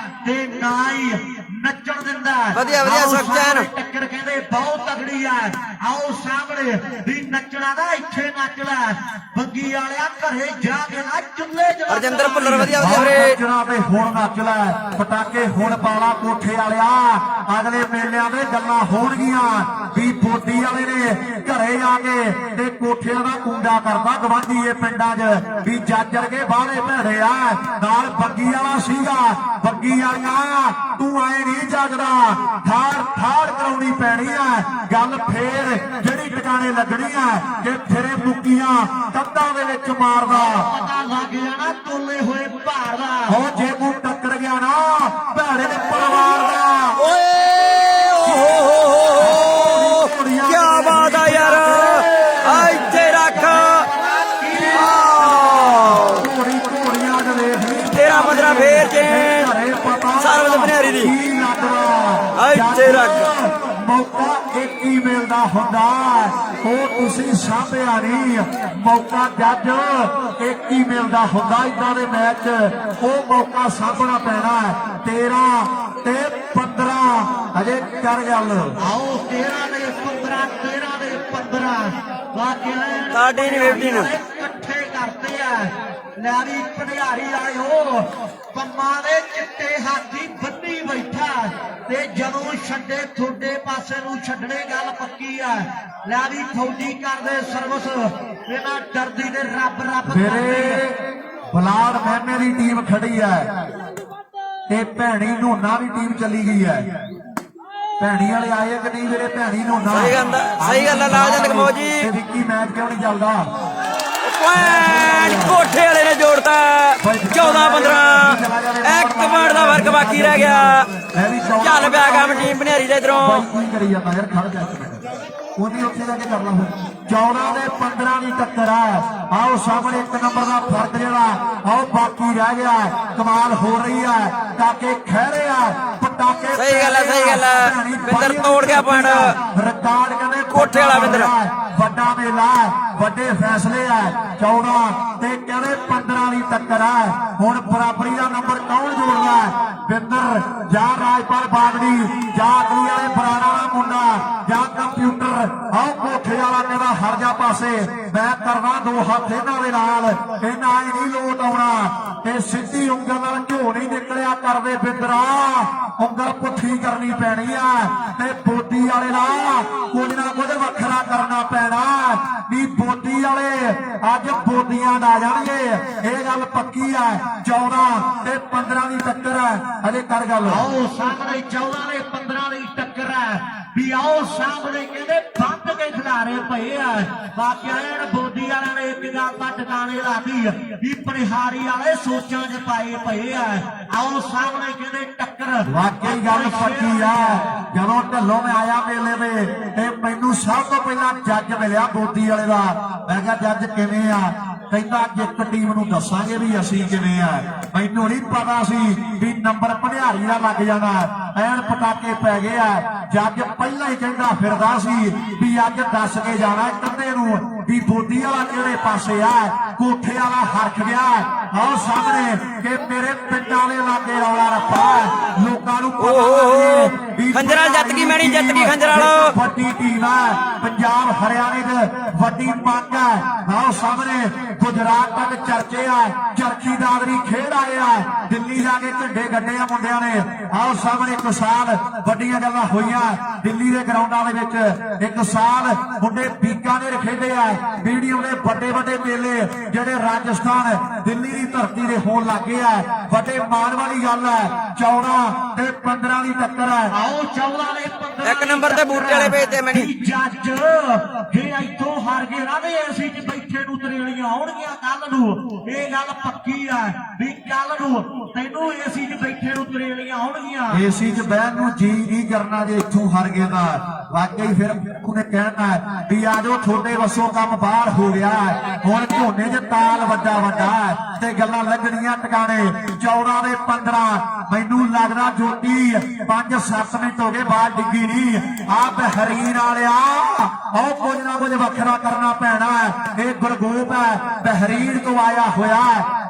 S3: ਤੇ ਨਾ ਹੀ ਨੱਚਣ ਦਿੰਦਾ
S2: ਵਧੀਆ ਵਧੀਆ ਸੁਖਚੈਨ
S3: ਟੱਕਰ ਕਹਿੰਦੇ ਬਹੁਤ ਤਗੜੀ ਆ ਆਓ ਸਾਹਮਣੇ ਵੀ ਨੱਚਣਾ ਦਾ ਇੱਥੇ ਨੱਚ ਲੈ ਬੱਗੀ ਵਾਲਿਆ ਘਰੇ ਜਾ ਕੇ ਨਾ ਚੁੱਲੇ ਚ
S2: ਰਜਿੰਦਰ ਭੁੱਲਰ ਵਧੀਆ ਵਧੀਆ ਵੀਰੇ
S1: ਨੱਚਣਾ ਤੇ ਹੁਣ ਨੱਚ ਲੈ ਪਟਾਕੇ ਹੁਣ ਪਾਲਾ ਕੋਠੇ ਵਾਲਿਆ ਅਗਲੇ ਮੇਲਿਆਂ ਦੇ ਗੱਲਾਂ ਹੋਣਗੀਆਂ ਵੀ ਬੋਦੀ ਵਾਲੇ ਨੇ ਘਰੇ ਆ ਕੇ ਤੇ ਕੋਠਿਆਂ ਦਾ ਕੁੰਡਾ ਕਰਦਾ ਗਵਾਂਢੀ ਇਹ ਪਿੰਡਾਂ 'ਚ ਵੀ ਜਾਜਰ ਕੇ ਬਾਹਲੇ ਭੈੜੇ ਆ ਨਾਲ ਬੱਗੀ ਵਾਲਾ ਸੀਗਾ ਬੱਗੀ ਵਾਲੀਆਂ ਤੂੰ ਆਏ ਨਹੀਂ ਜਗਦਾ ਠਾੜ ਕਰਾਉਣੀ ਪੈਣੀ ਆ ਗੱਲ ਫੇਰ ਜਿਹੜੀ ਟਿਕਾਣੇ ਲੱਗਣੀ ਆ ਕਿ ਫਿਰੇ ਮੁੱਕੀਆਂ ਕੰਧਾਂ ਦੇ ਵਿੱਚ ਮਾਰਦਾ
S3: ਪਤਾ ਲੱਗ ਜਾਣਾ ਤੋਲੇ ਹੋਏ ਭਾਰ ਦਾ
S1: ਹੋ ਜੇ ਤੂੰ ਟੱਕਰ ਗਿਆ ਨਾ ਭੈੜੇ ਦੇ ਪਰਿਵਾਰ ਦਾ
S2: ਓਏ ਕੀ ਬਾਤ ਆ ਯਾਰ ਇੱਥੇ ਰੱਖ
S1: ਘੋੜੀਆਂ ਦੇ ਵੇਖ
S2: 13-15 ਫੇਰ ਚੇਂਜ ਸਰਵਿਸ ਬਨਿਆਰੀ ਦੀ ਇੱਥੇ ਰੱਖ
S1: ਮੌਕਾ ਇੱਕ ਹੀ ਮਿਲਦਾ ਹੁੰਦਾ ਉਹ ਤੁਸੀਂ ਸਾਂਭਿਆ ਨਹੀਂ ਮੌਕਾ ਜੱਜ ਇੱਕ ਹੀ ਮਿਲਦਾ ਹੁੰਦਾ ਇਦਾਂ ਦੇ ਮੈਚ ਉਹ ਮੌਕਾ ਸਾਂਭਣਾ ਪੈਣਾ 13 ਤੇ 15 ਅਜੇ ਕਰ ਗੱਲ
S3: ਆਓ 13 ਦੇ 15 13 ਦੇ 15 ਵਾਕਿਆ
S2: ਸਾਡੀ ਨਹੀਂ ਵੇਖਦੀ ਨੂੰ
S3: ਇਕੱਠੇ ਕਰਦੇ ਆ ਲੈ ਵੀ ਭੰਡਾਰੀ ਵਾਲਿਓ ਪੰਮਾਂ ਦੇ ਚਿੱਟੇ ਹਾਥੀ ਬੰਨੀ ਬੈਠਾ ਤੇ ਜਦੋਂ ਛੱਡੇ ਤੁਹਾਡੇ ਪਾਸੇ ਨੂੰ ਛੱਡਣੇ ਗੱਲ ਪੱਕੀ ਆ ਲੈ ਵੀ ਫੌਜੀ ਕਰਦੇ ਸਰਵਿਸ ਇਹਨਾਂ ਡਰਦੀ ਦੇ ਰੱਬ
S1: ਮੇਰੇ ਬਲਾਡ ਮਹਿਮੇ ਦੀ ਟੀਮ ਖੜੀ ਹੈ ਤੇ ਭੈਣੀ ਨੋਨਾ ਦੀ ਟੀਮ ਚਲੀ ਗਈ ਹੈ ਭੈਣੀ ਵਾਲੇ ਆਏ ਕਿ ਨਹੀਂ ਵੀਰੇ ਭੈਣੀ ਨੋਨਾ
S2: ਸਹੀ ਗੱਲ ਹੈ ਲਾਲਜੰਦ ਕਮੋ ਜੀ
S1: ਤੇ ਵਿੱਕੀ ਮੈਚ ਕਿਉਂ ਨਹੀਂ ਚੱਲਦਾ
S2: ਕੋਠੇ ਵਾਲੇ ਨੇ ਜੋੜਤਾ 14-15 ਇੱਕ ਮਿੰਟ ਦਾ ਫਰਕ ਬਾਕੀ ਰਹਿ ਗਿਆ ਚੱਲ ਪਿਆ ਕੰਮ ਟੀਮ ਬਨਿਆਰੀ ਦਾ ਇਧਰੋਂ
S1: ਕਰੀ ਜਾਂਦਾ ਯਾਰ ਖੜ ਜਾ ਉਹਦੀ ਉੱਥੇ ਜਾ ਕੇ ਕਰ ਲਾ ਫਿਰ 14 ਦੇ 15 ਦੀ ਟੱਕਰ ਹੈ। ਆਓ ਸਾਹਮਣੇ 1 ਨੰਬਰ ਦਾ ਫਰਕ ਜਿਹੜਾ ਆਓ ਬਾਕੀ ਰਹਿ ਗਿਆ ਕਮਾਲ ਹੋ ਰਹੀ ਹੈ ਕਾਕੇ ਖਹਿਰੇ ਆ ਪਟਾਕੇ
S2: ਸਹੀ ਗੱਲ ਹੈ ਬਿੰਦਰ ਤੋੜ ਗਿਆ ਪੁਆਇੰਟ
S1: ਰਿਕਾਰਡ ਕਹਿੰਦੇ
S2: ਕੋਠੇ ਵਾਲਾ ਬਿੰਦਰ
S1: ਵੱਡਾ ਮੇਲਾ ਵੱਡੇ ਫੈਸਲੇ ਆ 14 ਤੇ ਕਹਿੰਦੇ 15 ਦੀ ਟੱਕਰ ਹੈ। ਹੁਣ ਬਰਾਬਰੀ ਦਾ ਨੰਬਰ ਕੌਣ ਜੋੜਦਾ ਬਿੰਦਰ ਜਾਂ ਰਾਜਪਾਲ ਬਾਗੜੀ ਜਾਂ ਅਗਲੀ ਵਾਲੇ ਬਰਾੜਾ ਦਾ ਮੁੰਡਾ ਜਾਂ ਕੰਪਿਊਟਰ ਆਓ ਕੋਠੇ ਵਾਲਾ ਕਹਿੰਦਾ ਹਰ ਜਾ ਪਾਸੇ ਮੈਂ ਕਰਨਾ 2 ਹੱਥ ਇਹਨਾਂ ਦੇ ਨਾਲ ਇਹਨਾਂ ਹੀ ਨਹੀਂ ਲੋਟ ਆਉਣਾ ਤੇ ਸਿੱਧੀ ਉਂਗਲ ਨਾਲ ਘਿਓ ਨਹੀਂ ਨਿਕਲਿਆ ਕਰਦੇ ਬਿੰਦਰਾ ਉਂਗਲ ਪੁੱਠੀ ਕਰਨੀ ਪੈਣੀ ਆ ਤੇ ਬੋਦੀ ਵਾਲੇ ਦਾ ਕੁਝ ਨਾ ਕੁਝ ਵੱਖਰਾ ਕਰਨਾ ਪੈਣਾ ਵੀ ਬੋਦੀ ਵਾਲੇ ਅੱਜ ਬੋਦੀਆਂ ਆ ਜਾਣਗੇ ਇਹ ਗੱਲ ਪੱਕੀ ਆ 14 ਤੇ 15 ਦੀ ਟੱਕਰ ਹੈ ਅਜੇ ਕਰ ਗੱਲ
S3: ਆਓ ਸਾਹਮਣੇ 14 ਦੇ 15 ਦੀ ਟੱਕਰ ਹੈ ਵੀ ਆਓ ਸਾਹਮਣੇ ਕਹਿੰਦੇ ਬੰਦ ਕੇ ਖਿਡਾਰੇ ਪਏ ਆ ਬਾਕੀ ਐਨ ਬੋਦੀ ਵਾਲਿਆਂ ਨੇ ਇੱਕ ਗੱਲ ਤਾਂ ਟਿਕਾਣੇ ਲਾਤੀ ਵੀ ਪਰਿਹਾਰੀ ਵਾਲੇ ਸੋਚਾਂ 'ਚ ਪਾਏ ਪਏ ਆ ਆਓ ਸਾਹਮਣੇ ਕਹਿੰਦੇ ਟੱਕਰ
S1: ਵਾਕਈ ਗੱਲ ਪੱਕੀ ਆ ਜਦੋਂ ਢੱਲੋਂ ਮੈਂ ਆਇਆ ਮੇਲੇ ਦੇ ਤੇ ਮੈਨੂੰ ਸਭ ਤੋਂ ਪਹਿਲਾਂ ਜੱਜ ਮਿਲਿਆ ਬੋਦੀ ਵਾਲੇ ਦਾ ਮੈਂ ਕਿਹਾ ਜੱਜ ਕਿਵੇਂ ਆ ਕਹਿੰਦਾ ਅੱਜ ਇੱਕ ਟੀਮ ਨੂੰ ਦੱਸਾਂਗੇ ਵੀ ਅਸੀਂ ਕਿਵੇਂ ਆ ਮੈਨੂੰ ਨਹੀਂ ਪਤਾ ਸੀ ਵੀ ਨੰਬਰ ਭੰਡਾਰੀ ਦਾ ਲੱਗ ਜਾਣਾ ਐਨ ਪਟਾਕੇ ਪੈ ਗਏ ਆ ਜੱਜ ਪਹਿਲਾਂ ਹੀ ਕਹਿੰਦਾ ਫਿਰਦਾ ਸੀ ਵੀ ਅੱਜ ਦੱਸ ਕੇ ਜਾਣਾ ਕੰਨੇ ਨੂੰ ਵੀ ਬੋਦੀ ਵਾਲਾ ਕਿਹੜੇ ਪਾਸੇ ਆ ਕੋਠੇ ਵਾਲਾ ਹਰਖ ਗਿਆ ਆਓ ਸਾਹਮਣੇ ਕਿ ਮੇਰੇ ਪਿੰਡਾਂ ਦੇ ਲਾਗੇ ਰੌਲਾ ਰੱਪਾ ਲੋਕਾਂ ਨੂੰ
S2: ਖੰਜਰਾਂ ਜਿੱਤ ਗਈ ਮੈਣੀ ਜਿੱਤ ਗਈ ਖੰਜਰ ਵਾਲੋ
S1: ਵੱਡੀ ਟੀਮ ਹੈ ਪੰਜਾਬ ਹਰਿਆਣੇ ਦੇ ਵੱਡੀ ਮੰਗ ਹੈ ਆਓ ਸਾਹਮਣੇ ਗੁਜਰਾਤ ਤੱਕ ਚਰਚੇ ਆ ਚਰਖੀ ਦਾਦਰੀ ਖੇਡ ਆਏ ਆ ਦਿੱਲੀ ਜਾ ਕੇ ਝੰਡੇ ਗੱਡੇ ਆ ਮੁੰਡਿਆਂ ਨੇ ਆਓ ਸਾਹਮਣੇ 1 ਸਾਲ ਵੱਡੀਆਂ ਗੱਲਾਂ ਹੋਈਆਂ ਦਿੱਲੀ ਦੇ ਗਰਾਊਂਡਾਂ ਦੇ ਵਿੱਚ 1 ਸਾਲ ਮੁੰਡੇ ਬੀਕਾਨੇਰ ਖੇਡੇ ਆ ਵੀਡੀਓ ਦੇ ਵੱਡੇ ਵੱਡੇ ਮੇਲੇ ਜਿਹੜੇ ਰਾਜਸਥਾਨ ਦਿੱਲੀ ਦੀ ਧਰਤੀ ਦੇ ਹੋਣ ਲੱਗੇ ਆ ਵੱਡੇ ਮਾਣ ਵਾਲੀ ਗੱਲ ਹੈ 14 ਤੇ 15 ਦੀ ਟੱਕਰ ਹੈ
S3: ਆਓ 14 ਦੇ 15
S2: 1 ਨੰਬਰ ਤੇ ਬੂਟੇ ਵਾਲੇ ਭੇਜਦੇ ਮੈਣੀ
S3: ਜੱਜ ਜੇ ਇੱਥੋਂ ਹਾਰ ਗਏ ਨਾ ਤੇ ਅਸੀਂ ਚ ਬੈਠੇ ਨੂੰ ਤਰੇਲੀਆਂ ਆਉਣਗੀਆਂ ਕੱਲ ਨੂੰ ਇਹ ਗੱਲ ਪੱਕੀ ਆ ਵੀ ਕੱਲ ਨੂੰ ਤੈਨੂੰ ਏਸੀ ਚ ਬੈਠੇ ਨੂੰ ਤਰੇਲੀਆਂ ਆਉਣਗੀਆਂ
S1: ਏਸੀ 'ਚ ਬਹਿਣ ਨੂੰ ਜੀ ਨਹੀਂ ਕਰਨਾ ਜੇ ਇੱਥੋਂ ਹਾਰ ਗਏ ਤਾਂ ਵਾਕਈ ਫਿਰ ਉਹਨੇ ਕਹਿਣਾ ਵੀ ਆ ਜਾਓ ਤੁਹਾਡੇ ਵੱਸੋਂ ਕੰਮ ਬਾਹਰ ਹੋ ਗਿਆ ਹੁਣ ਝੋਨੇ 'ਚ ਤਾਲ ਵੱਡਾ ਤੇ ਗੱਲਾਂ ਲੱਗਣੀਆਂ ਟਿਕਾਣੇ 14 ਦੇ 15 ਮੈਨੂੰ ਲੱਗਦਾ ਜੋਤੀ 5-7 ਮਿੰਟ ਹੋ ਗਏ ਬਾਹਰ ਡਿੱਗੀ ਨਹੀਂ ਆ ਬਹਿਰੀਨ ਵਾਲਿਆ ਆਹ ਕੁਝ ਨਾ ਕੁਝ ਵੱਖਰਾ ਕਰਨਾ ਪੈਣਾ ਇਹ ਗੁਰਗੋਪ ਹੈ ਬਹਿਰੀਨ ਤੋਂ ਆਇਆ ਹੋਇਆ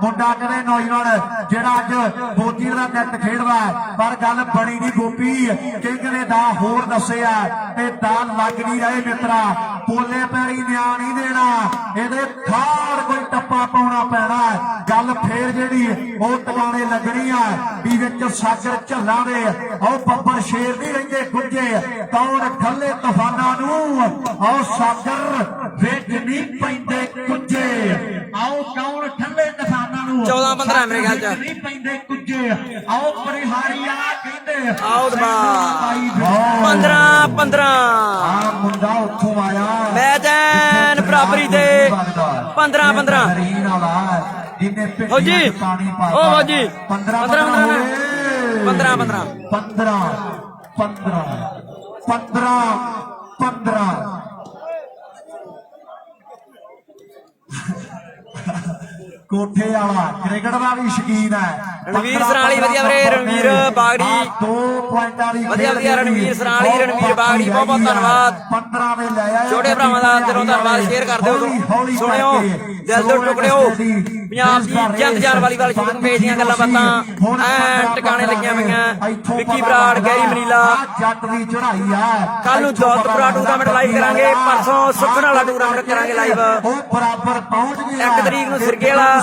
S1: ਮੁੰਡਾ ਕਹਿੰਦੇ ਨੌਜਵਾਨ ਜਿਹੜਾ ਅੱਜ ਬੋਦੀ ਦਾ ਨੈਟ ਖੇਡਦਾ ਪਰ ਗੱਲ ਬਣੀ ਨਹੀਂ ਗੋਪੀ ਕਹਿੰਦੇ ਦਾ ਹੋਰ ਦੱਸਿਆ ਤੇ ਦਾ ਲੱਗ ਨਹੀਂ ਰਹੇ ਮਿੱਤਰਾ ਪੋਲੇ ਪੈਰੀ ਨਿਆਂ ਨਹੀਂ ਦੇਣਾ ਇਹਦੇ ਥਾੜ ਕੋਈ ਟੱਪਾ ਪਾਉਣਾ ਪੈਣਾ ਗੱਲ ਫੇਰ ਜਿਹੜੀ ਉਹ ਟਿਕਾਣੇ ਲੱਗਣੀ ਆ ਵੀ ਵਿੱਚ ਸਾਗਰ ਝੱਲਾਂ ਦੇ ਉਹ ਬੱਬਰ ਸ਼ੇਰ ਨਹੀਂ ਰਹਿੰਦੇ ਗੁੱਜੇ ਕੌਣ ਠੱਲੇ ਤੂਫਾਨਾਂ ਨੂੰ ਆਓ ਸਾਗਰ ਵਿੱਚ ਨਹੀਂ ਪੈਂਦੇ ਕੁੱਜੇ ਆਓ ਕੌਣ ਠੱਲੇ ਤੂਫਾਨਾਂ ਨੂੰ
S2: 14-15 ਮੇਰੇ ਖਿਆਲ ਚ
S3: ਨਹੀਂ ਪੈਂਦੇ ਕੁੱਜੇ ਆਓ ਪਰਿਹਾਰੀ ਆ ਕਹਿੰਦੇ
S2: ਆਓ ਦਬਾ 15
S1: ਆ ਮੁੰਡਾ ਉੱਥੋਂ ਆਇਆ
S2: ਮੈਚ ਐਨ ਬਰਾਬਰੀ ਤੇ 15
S1: ਹਰੀਨ ਵਾਲਾ ਜਿੰਨੇ
S2: ਹੋ ਜੀ
S1: ਪਾਣੀ ਪਾ
S2: ਉਹ ਹੋ ਜੀ
S1: 15 ਕੋਠੇ ਵਾਲਾ ਕ੍ਰਿਕਟ ਦਾ ਵੀ ਸ਼ਕੀਨ ਹੈ
S2: ਰਣਵੀਰ ਸਰਾਲੀ ਵਧੀਆ ਵੀਰੇ ਰਣਵੀਰ ਬਾਗੜੀ
S1: 2 ਪੁਆਇੰਟਾਂ ਦੀ
S2: ਵਧੀਆ ਰਣਵੀਰ ਸਰਾਲੀ ਰਣਵੀਰ ਬਾਗੜੀ ਬਹੁਤ ਬਹੁਤ ਧੰਨਵਾਦ
S1: 15 ਦੇ ਲੈ ਆਏ
S2: ਛੋਟੇ ਭਰਾਵਾਂ ਦਾ ਦਿਲੋਂ ਧੰਨਵਾਦ ਸ਼ੇਅਰ ਕਰ ਦਿਓ ਸੁਣਿਓ ਦਿਲ ਤੋਂ ਟੁਕੜਿਓ ਪੰਜਾਬ ਦੀ ਜਿੰਦ ਜਾਨ ਵਾਲੀ ਸ਼ੂਟਿੰਗ ਮੇਜ ਦੀਆਂ ਗੱਲਾਂ ਬਾਤਾਂ ਐ ਟਿਕਾਣੇ ਲੱਗੀਆਂ ਹੋਈਆਂ ਵਿੱਕੀ ਬਰਾੜ ਗੈਰੀ ਮਨੀਲਾ
S1: ਜੱਟ ਦੀ ਚੜਾਈ ਆ
S2: ਕੱਲ ਨੂੰ ਦੌਲਤਪੁਰਾ ਟੂਰਨਾਮੈਂਟ ਲਾਈਵ ਕਰਾਂਗੇ ਪਰਸੋਂ ਸੁਖਣ ਵਾਲਾ ਟੂਰਨਾਮੈਂਟ ਕਰਾਂਗੇ ਲਾਈਵ
S1: ਉਹ ਬਰਾਬਰ ਪਹੁੰਚ ਗਿਆ
S2: 1 ਤਰੀਕ ਨੂੰ ਸਿਰਗੇ ਵਾਲਾ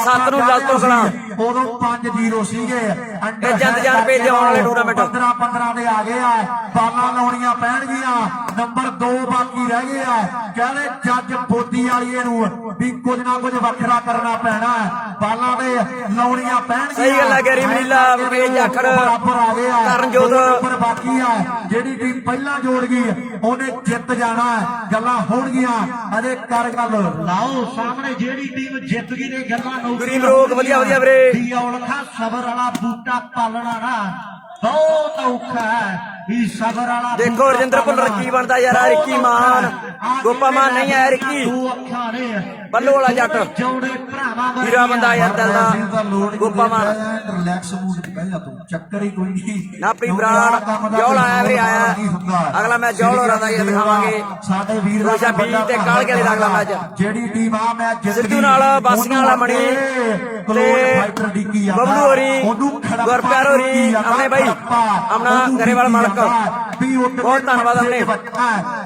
S2: 7 ਨੂੰ ਜਲਤੋਂ ਕਲਾਂ
S1: ਉਦੋਂ 5-0 ਸੀਗੇ
S2: ਇਹ ਜੰਦ ਜਾਨ ਪੇਜ ਦੇ ਆਉਣ ਵਾਲੇ ਟੂਰਨਾਮੈਂਟ
S1: 15 ਦੇ ਆ ਗਏ ਆ ਬਾਲਾਂ ਲਾਉਣੀਆਂ ਪੈਣਗੀਆਂ ਨੰਬਰ 2 ਬਾਕੀ ਰਹਿ ਗਏ ਆ ਕਹਿੰਦੇ ਜੱਜ ਬੋਦੀ ਵਾਲੀਏ ਨੂੰ ਵੀ ਕੁਝ ਨਾ ਕੁਝ ਵੱਖਰਾ ਕਰਨਾ ਪੈਣਾ ਬਾਲਾਂ ਦੇ ਲਾਉਣੀਆਂ ਪੈਣਗੀਆਂ
S2: ਸਹੀ ਗੱਲ ਹੈ ਗੈਰੀ ਮਨੀਲਾ ਪੇਜ ਆਖੜ
S1: ਬਰਾਬਰ ਆ ਗਏ ਆ
S2: ਕਰਨਜੋਤ
S1: ਨੰਬਰ ਬਾਕੀ ਆ ਜਿਹੜੀ ਟੀਮ ਪਹਿਲਾਂ ਜੋੜ ਗਈ ਉਹਨੇ ਜਿੱਤ ਜਾਣਾ ਗੱਲਾਂ ਹੋਣਗੀਆਂ ਅਜੇ ਕਰ ਗੱਲ
S3: ਲਾਓ ਸਾਹਮਣੇ ਜਿਹੜੀ ਟੀਮ ਜਿੱਤ ਗਈ ਨੇ ਗੱਲਾਂ ਨੂੰ
S2: ਗਰੀਬ ਲੋਕ ਵਧੀਆ ਵੀਰੇ
S3: ਔਲਖਾ ਸਬਰ ਵਾਲਾ ਬੂਟਾ ਪਾਲਣਾ ਨਾ ਬਹੁਤ ਔਖਾ ਹੈ ਵੀ ਸਬਰ ਵਾਲਾ
S2: ਦੇਖੋ ਰਜਿੰਦਰ ਭੁੱਲਰ ਕੀ ਬਣਦਾ ਯਾਰ ਆ ਰਿੱਕੀ ਮਾਨ ਗੋਪਾ ਮਾਨ ਨਹੀਂ ਆਇਆ ਰਿੱਕੀ
S3: ਦੋ ਅੱਖਾਂ ਨੇ
S2: ਬੱਲੂ ਵਾਲਾ ਜੱਟ
S3: ਜੋੜੇ ਭਰਾਵਾਂ
S2: ਹੀਰਾ ਬੰਦਾ ਯਾਰ ਦਿਲ ਦਾ ਗੋਪਾ ਮਾਨ
S1: ਰਿਲੈਕਸ ਮੂਡ ਤੇ ਬਹਿ ਜਾ ਤੂੰ ਚੱਕਰ ਹੀ ਕੋਈ ਨਹੀਂ
S2: ਨਾ ਪ੍ਰੀ ਬਰਾੜ ਜੌਲ ਆਇਆ ਵੀ ਆਇਆ ਅਗਲਾ ਮੈਚ ਜੌਲ ਹੋਰਾਂ ਦਾ ਹੀ ਦਿਖਾਵਾਂਗੇ
S1: ਸਾਡੇ ਵੀਰ
S2: ਰੋਸ਼ਾ ਬੀ ਤੇ ਕਾਲ ਕੇ ਦਾ ਅਗਲਾ ਮੈਚ
S1: ਜਿਹੜੀ ਟੀਮ ਆ ਮੈਚ ਜਿੱਤ
S2: ਸਿੱਧੂ ਨਾਲ ਬਾਸੀਆਂ ਵਾਲਾ ਮਣੀ
S1: ਫਾਈਟਰ ਡਿੱਕੀ ਆ
S2: ਬਬਲੂ ਹੋਰੀ ਗੁਰਪਿਆਰ ਹੋਰੀ ਆਪਣੇ ਬਾਈ ਆਪਣਾ ਗਰੇਵਾਲ ਮਾਲਕ ਬਹੁਤ ਧੰਨਵਾਦ ਆਪਣੇ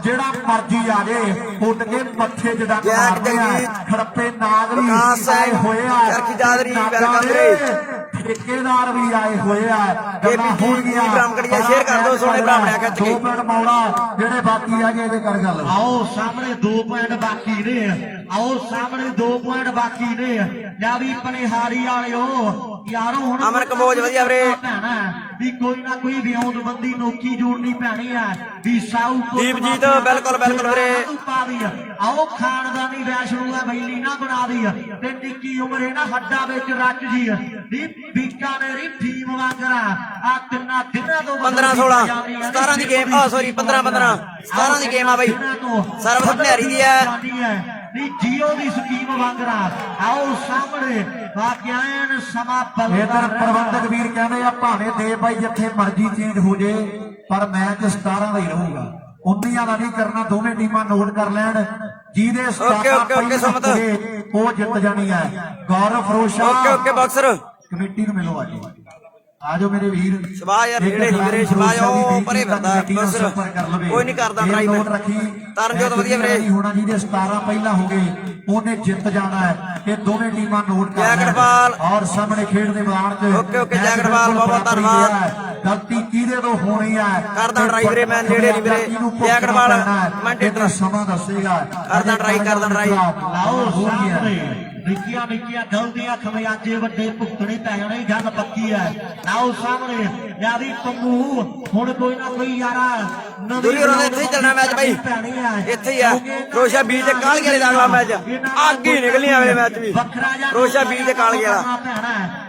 S1: ਜਿਹੜਾ ਮਰਜੀ ਆ ਜੇ ਉੱਡ ਕੇ ਮੱਥੇ ਜੜਾ
S2: ਜੈਕ ਜਗਜੀਤ,
S1: ਖੜੱਪੇ ਨਾਗ ਵੀ
S2: ਵਿਕਾਸ ਸਿੰਘ,
S1: ਆਏ ਹੋਏ ਆ
S2: ਚਰਖੀ ਦਾਦਰੀ, ਵੈਲਕਮ ਵੀਰੇ।
S1: ਠੇਕੇਦਾਰ ਵੀ ਆਏ ਹੋਏ ਆ ਗੱਲਾਂ
S2: KPG
S1: ਹੋਣਗੀਆਂ
S2: ਬ੍ਰਾਹਮਣੀਆਂ share ਕਰ ਦਿਓ, ਸੋਹਣੇ ਬ੍ਰਾਹਮਣਿਆਂ ਖਿੱਚ ਕੇ।
S1: 2 ਮਿੰਟ ਮੌੜਾ ਜਿਹੜੇ ਬਾਕੀ ਆ ਗਏ ਇਹਦੇ ਕਰ ਗੱਲ
S3: ਆਓ ਸਾਹਮਣੇ 2 ਪੁਆਇੰਟ ਬਾਕੀ ਨੇ ਆਓ ਸਾਹਮਣੇ 2 ਪੁਆਇੰਟ ਬਾਕੀ ਨੇ ਜਾਂ ਵੀ ਪਨਿਹਾਰੀ ਵਾਲਿਓ ਯਾਰੋ ਹੁਣ
S2: ਅਮਨ ਕੰਬੋਜ ਵਧੀਆ ਵੀਰੇ।
S3: ਭੈਣਾ ਵੀ ਕੋਈ ਨਾ ਕੋਈ ਵਿਉਂਤਬੰਦੀ ਨੋਕੀ ਜੋੜਨੀ ਪੈਣੀ ਆ ਵੀ ਸਾਊ
S2: ਦੀਪਜੀਤ, ਬਿਲਕੁਲ ਬਿਲਕੁਲ ਵੀਰੇ।
S3: ਆਓ ਖਾਨਦਾਨੀ ਵੈਸ਼ਨੂ ਆ ਬੈਲੀ ਨਾ ਬਣਾ ਦੀ ਤੇ ਨਿੱਕੀ ਉਮਰੇ ਨਾ ਹੱਡਾਂ ਵਿੱਚ ਰੱਜ ਜੀ ਵੀ ਬੀਕਾਨੇਰੀ ਟੀਮ ਵਾਂਗਰਾ ਆ ਤਿੰਨਾਂ ਦਿਨਾਂ ਤੋਂ
S2: 15 16 17 ਦੀ ਗੇਮ ਆ ਸੌਰੀ 15 15 17 ਦੀ ਗੇਮ ਆ ਬਾਈ ਸਰਬਤ ਭਨਿਆਰੀ ਦੀ ਹੈ
S3: ਨੀ ਜੀਓ ਦੀ ਸਕੀਮ ਵਾਂਗਰਾ ਆਓ ਸਾਹਮਣੇ ਵਾਕਿਆਨ ਸਮਾਂ
S1: ਇਧਰ ਪ੍ਰਬੰਧਕ ਵੀਰ ਕਹਿੰਦੇ ਆ ਭਾਵੇਂ ਦੇ ਬਾਈ ਜਿੱਥੇ ਮਰਜ਼ੀ ਚੇਂਜ ਹੋ ਜੇ ਪਰ ਮੈਚ 17 ਦਾ ਹੀ ਰਹੂਗਾ 19 ਦਾ ਨਹੀਂ ਕਰਨਾ ਦੋਵੇਂ ਟੀਮਾਂ ਨੋਟ ਕਰ ਲੈਣ ਜਿਹਦੇ
S2: ਓਕੇ ਸਮਤ
S1: ਉਹ ਜਿੱਤ ਜਾਣੀ ਹੈ ਗੌਰਵ ਫਰੋਸ਼ਾ
S2: ਓਕੇ ਬਾਕਸਰ
S1: ਕਮੇਟੀ ਨੂੰ ਮਿਲੋ ਅੱਜ ਆਜੋ ਮੇਰੇ ਵੀਰ
S2: ਸ਼ਬਾਜ ਯਾਰ ਜਿਹੜੇ ਨਹੀਂ ਵੀਰੇ ਸ਼ਬਾਜ ਉਹ ਪਰੇ ਫਿਰਦਾ ਬਾਕਸਰ ਕੋਈ ਨਹੀਂ ਕਰਦਾ ਡਰਾਈਵਰ ਤਰਨਜੋਤ ਵਧੀਆ ਵੀਰੇ
S1: ਹੋਣਾ ਜਿਹਦੇ 17 ਪਹਿਲਾਂ ਹੋ ਗਏ ਉਹਨੇ ਜਿੱਤ ਜਾਣਾ ਹੈ ਇਹ ਦੋਵੇਂ ਟੀਮਾਂ ਨੋਟ ਕਰ
S2: ਜੈਕਟਵਾਲ
S1: ਔਰ ਸਾਹਮਣੇ ਖੇਡ ਦੇ ਮੈਦਾਨ 'ਚ
S2: ਓਕੇ ਜੈਕਟਵਾਲ ਬਹੁਤ ਧੰਨਵਾਦ
S1: ਗਲਤੀ ਕਿਹਦੇ ਤੋਂ ਹੋਣੀ ਹੈ
S2: ਕਰਦਾ ਡਰਾਈਵਰੇ ਮੈਂ ਜਿਹੜੇ ਨਹੀਂ ਵੀਰੇ ਜੈਕਟਵਾਲ ਮੈਂਟੇਟਰ
S1: ਸਮਾਂ ਦੱਸੇਗਾ
S2: ਕਰਦਾ ਟਰਾਈ
S3: ਲਾਓ ਸਾਹਮਣੇ ਨਿੱਕੀਆਂ ਗਲਤੀਆਂ ਖਮਿਆਜੇ ਵੱਡੇ ਭੁਗਤਣੇ ਪੈ ਜਾਣੇ ਗੱਲ ਪੱਕੀ ਹੈ ਲਾਓ ਸਾਹਮਣੇ ਯਾਰੀ ਪੰਮੂ ਹੁਣ ਕੋਈ ਨਾ ਕੋਈ ਯਾਰਾ
S2: ਦੂਰੀ ਉਹਨਾਂ ਦੇ ਇੱਥੇ ਹੀ ਚੱਲਣਾ ਮੈਚ ਬਾਈ ਇੱਥੇ ਹੀ ਆ ਰੋਸ਼ਾ ਬੀ ਤੇ ਕਾਲਗੇ ਵਾਲੇ ਦਾ ਅਗਲਾ ਮੈਚ ਅੱਗ ਹੀ ਨਿਕਲੀਆਂ ਵਾਲੇ ਮੈਚ ਵੀ ਰੋਸ਼ਾ ਬੀ ਤੇ ਕਾਲਗੇ ਵਾਲਾ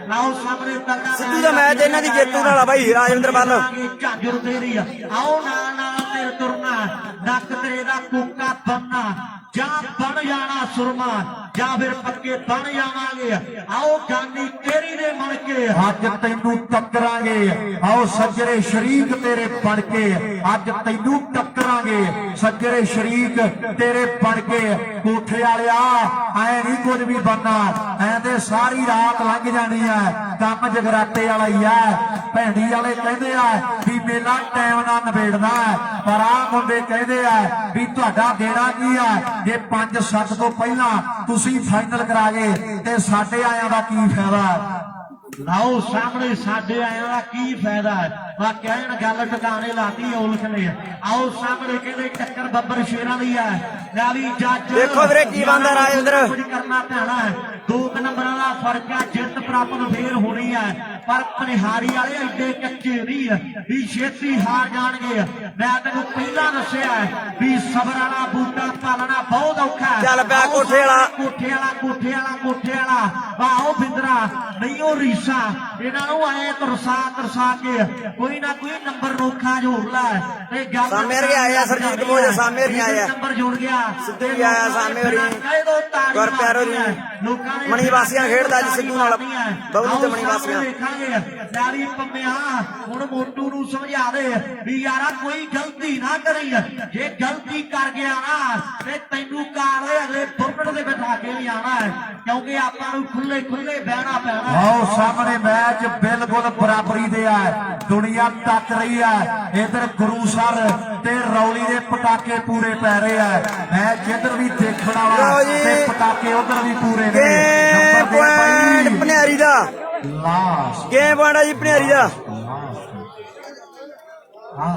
S3: ਲਾਓ ਸਾਹਮਣੇ
S2: ਸਿੱਧੂ ਦਾ ਮੈਚ ਇਹਨਾਂ ਦੀ ਜੇਤੂ ਨਾਲ ਆ ਬਾਈ ਰਾਜਵਿੰਦਰ ਵੱਲ
S3: ਝਾਂਜਰ ਤੇਰੀ ਆਓ ਨਾਲ ਤੇਰੇ ਤੁਰਨਾ ਨੱਕ ਤੇਰੇ ਦਾ ਕੁੱਕਾ ਬੰਨਾ ਜਾਂ ਬਣ ਜਾਣਾ ਸੁਰਮਾ ਜਾਂ ਫਿਰ ਪੱਕੇ ਬਣ ਜਾਵਾਂਗੇ ਆਓ ਗਾਨੀ ਤੇਰੀ ਦੇ ਮਣ ਕੇ
S1: ਅੱਜ ਤੈਨੂੰ ਟੱਕਰਾਂਗੇ ਆਓ ਸੱਜਰੇ ਸ਼ਰੀਕ ਤੇਰੇ ਬਣ ਕੇ ਅੱਜ ਤੈਨੂੰ ਟੱਕਰਾਂਗੇ ਸੱਜਰੇ ਸ਼ਰੀਕ ਤੇਰੇ ਬਣ ਕੇ ਕੋਠੇ ਵਾਲਿਆ ਐ ਨਹੀਂ ਕੁਝ ਵੀ ਬੰਨਾ ਐ ਤੇ ਸਾਰੀ ਰਾਤ ਲੰਘ ਜਾਣੀ ਐ ਕੰਮ ਜਗਰਾਤੇ ਵਾਲਾ ਹੀ ਐ ਭੈਂਡੀ ਵਾਲੇ ਕਹਿੰਦੇ ਆ ਵੀ ਮੇਲਾ ਟਾਈਮ ਨਾਲ ਨਿਬੇੜਨਾ ਪਰ ਆਹ ਮੁੰਡੇ ਕਹਿੰਦੇ ਆ ਵੀ ਤੁਹਾਡਾ ਦੇਣਾ ਕੀ ਆ ਜੇ 5-7 ਤੋਂ ਪਹਿਲਾਂ ਤੁਸੀਂ ਫਾਈਨਲ ਕਰਾ ਗਏ ਤੇ ਸਾਡੇ ਆਇਆਂ ਦਾ ਕੀ ਫਾਇਦਾ
S3: ਲਾਓ ਸਾਹਮਣੇ ਸਾਡੇ ਆਇਆਂ ਦਾ ਕੀ ਫਾਇਦਾ ਵਾ ਕਹਿਣ ਗੱਲ ਟਿਕਾਣੇ ਲਾਤੀ ਔਲਖ ਨੇ ਆਓ ਸਾਹਮਣੇ ਕਹਿੰਦੇ ਟੱਕਰ ਬੱਬਰ ਸ਼ੇਰਾਂ ਦੀ ਹੈ ਲੈ ਵੀ ਜੱਜ
S2: ਦੇਖੋ ਵੀਰੇ ਕੀ ਬਣਦਾ ਰਾਜਵਿੰਦਰ
S3: ਕੁਝ ਕਰਨਾ ਪੈਣਾ 2 ਨੰਬਰਾਂ ਦਾ ਫਰਕ ਹੈ ਜਿੱਤ ਪ੍ਰਾਪਤ ਫੇਰ ਹੋਣੀ ਹੈ ਪਰ ਪਨਿਹਾਰੀ ਵਾਲੇ ਐਡੇ ਕੱਚੇ ਨਹੀਂ ਵੀ ਛੇਤੀ ਹਾਰ ਜਾਣਗੇ ਮੈਂ ਤੈਨੂੰ ਪਹਿਲਾਂ ਦੱਸਿਆ ਵੀ ਸਬਰ ਵਾਲਾ ਬੂਟਾ ਪਾਲਣਾ ਬਹੁਤ ਔਖਾ
S2: ਚੱਲ ਪਿਆ ਕੋਠੇ
S3: ਵਾਲਾ ਵਾਓ ਬਿੰਦਰਾ ਨਹੀਂ ਉਹ ਰੀਸਾ ਇਹਨਾਂ ਨੂੰ ਆਏ ਤਰਸਾ ਕੇ ਕੋਈ ਨਾ ਕੋਈ ਨੰਬਰ ਨੋਖਾ ਜੋੜ ਲੈ ਤੇ ਗੱਲ
S2: ਸਾਹਮਣੇ ਵਰਗੇ ਆਏ ਆ ਸਰਜੀਤ ਕੰਬੋਜ ਸਾਹਮਣੇ ਵਰਗੇ ਆਏ ਆ
S3: ਨੰਬਰ ਜੁੜ ਗਿਆ
S2: ਸਿੱਧੂ ਵੀ ਆਇਆ ਸਾਹਮਣੇ ਵਰਗੇ ਗੁਰਪਿਆਰ ਹੋਰੀ ਮਣੀ ਵਾਸੀਆਂ ਖੇਡਦਾ ਅੱਜ ਸਿੱਧੂ ਨਾਲ ਬਬਲੂ ਤੇ ਮਣੀ ਵਾਸੀਆਂ
S3: ਯਾਰੀ ਪੰਮਿਆ ਹੁਣ ਮੋਟੂ ਨੂੰ ਸਮਝਾ ਦੇ ਵੀ ਯਾਰਾ ਕੋਈ ਗਲਤੀ ਨਾ ਕਰੀ ਜੇ ਗਲਤੀ ਕਰ ਗਿਆ ਨਾ ਤੇ ਤੈਨੂੰ ਕਾਰ ਦੇ ਅਗਲੇ ਬੁਰਕਟ ਦੇ ਬਿਠਾ ਕੇ ਵੀ ਆਣਾ ਹੈ ਕਿਉਂਕਿ ਆਪਾਂ ਨੂੰ ਖੁੱਲੇ ਬਹਿਣਾ ਪੈਣਾ
S1: ਆਓ ਸਾਹਮਣੇ ਮੈਚ ਬਿਲਕੁਲ ਬਰਾਬਰੀ ਦੇ ਆ ਦੁਨੀਆ ਤੱਕ ਰਹੀ ਆ ਇਧਰ ਗੁਰੂ ਸਰ ਤੇ ਰੌਲੀ ਦੇ ਪਟਾਕੇ ਪੂਰੇ ਪੈ ਰਹੇ ਆ ਮੈਚ ਜਿੱਧਰ ਵੀ ਦੇਖਣ ਵਾਲਾ ਤੇ ਪਟਾਕੇ ਉਧਰ ਵੀ ਪੂਰੇ ਨੇ
S2: ਗੇਮ ਪੁਆਇੰਟ ਪਨਿਆਰੀ ਦਾ
S1: ਲਾਸਟ
S2: ਗੇਮ ਪੁਆਇੰਟ ਆ ਜੀ ਪਨਿਆਰੀ ਦਾ
S1: ਹਾਂ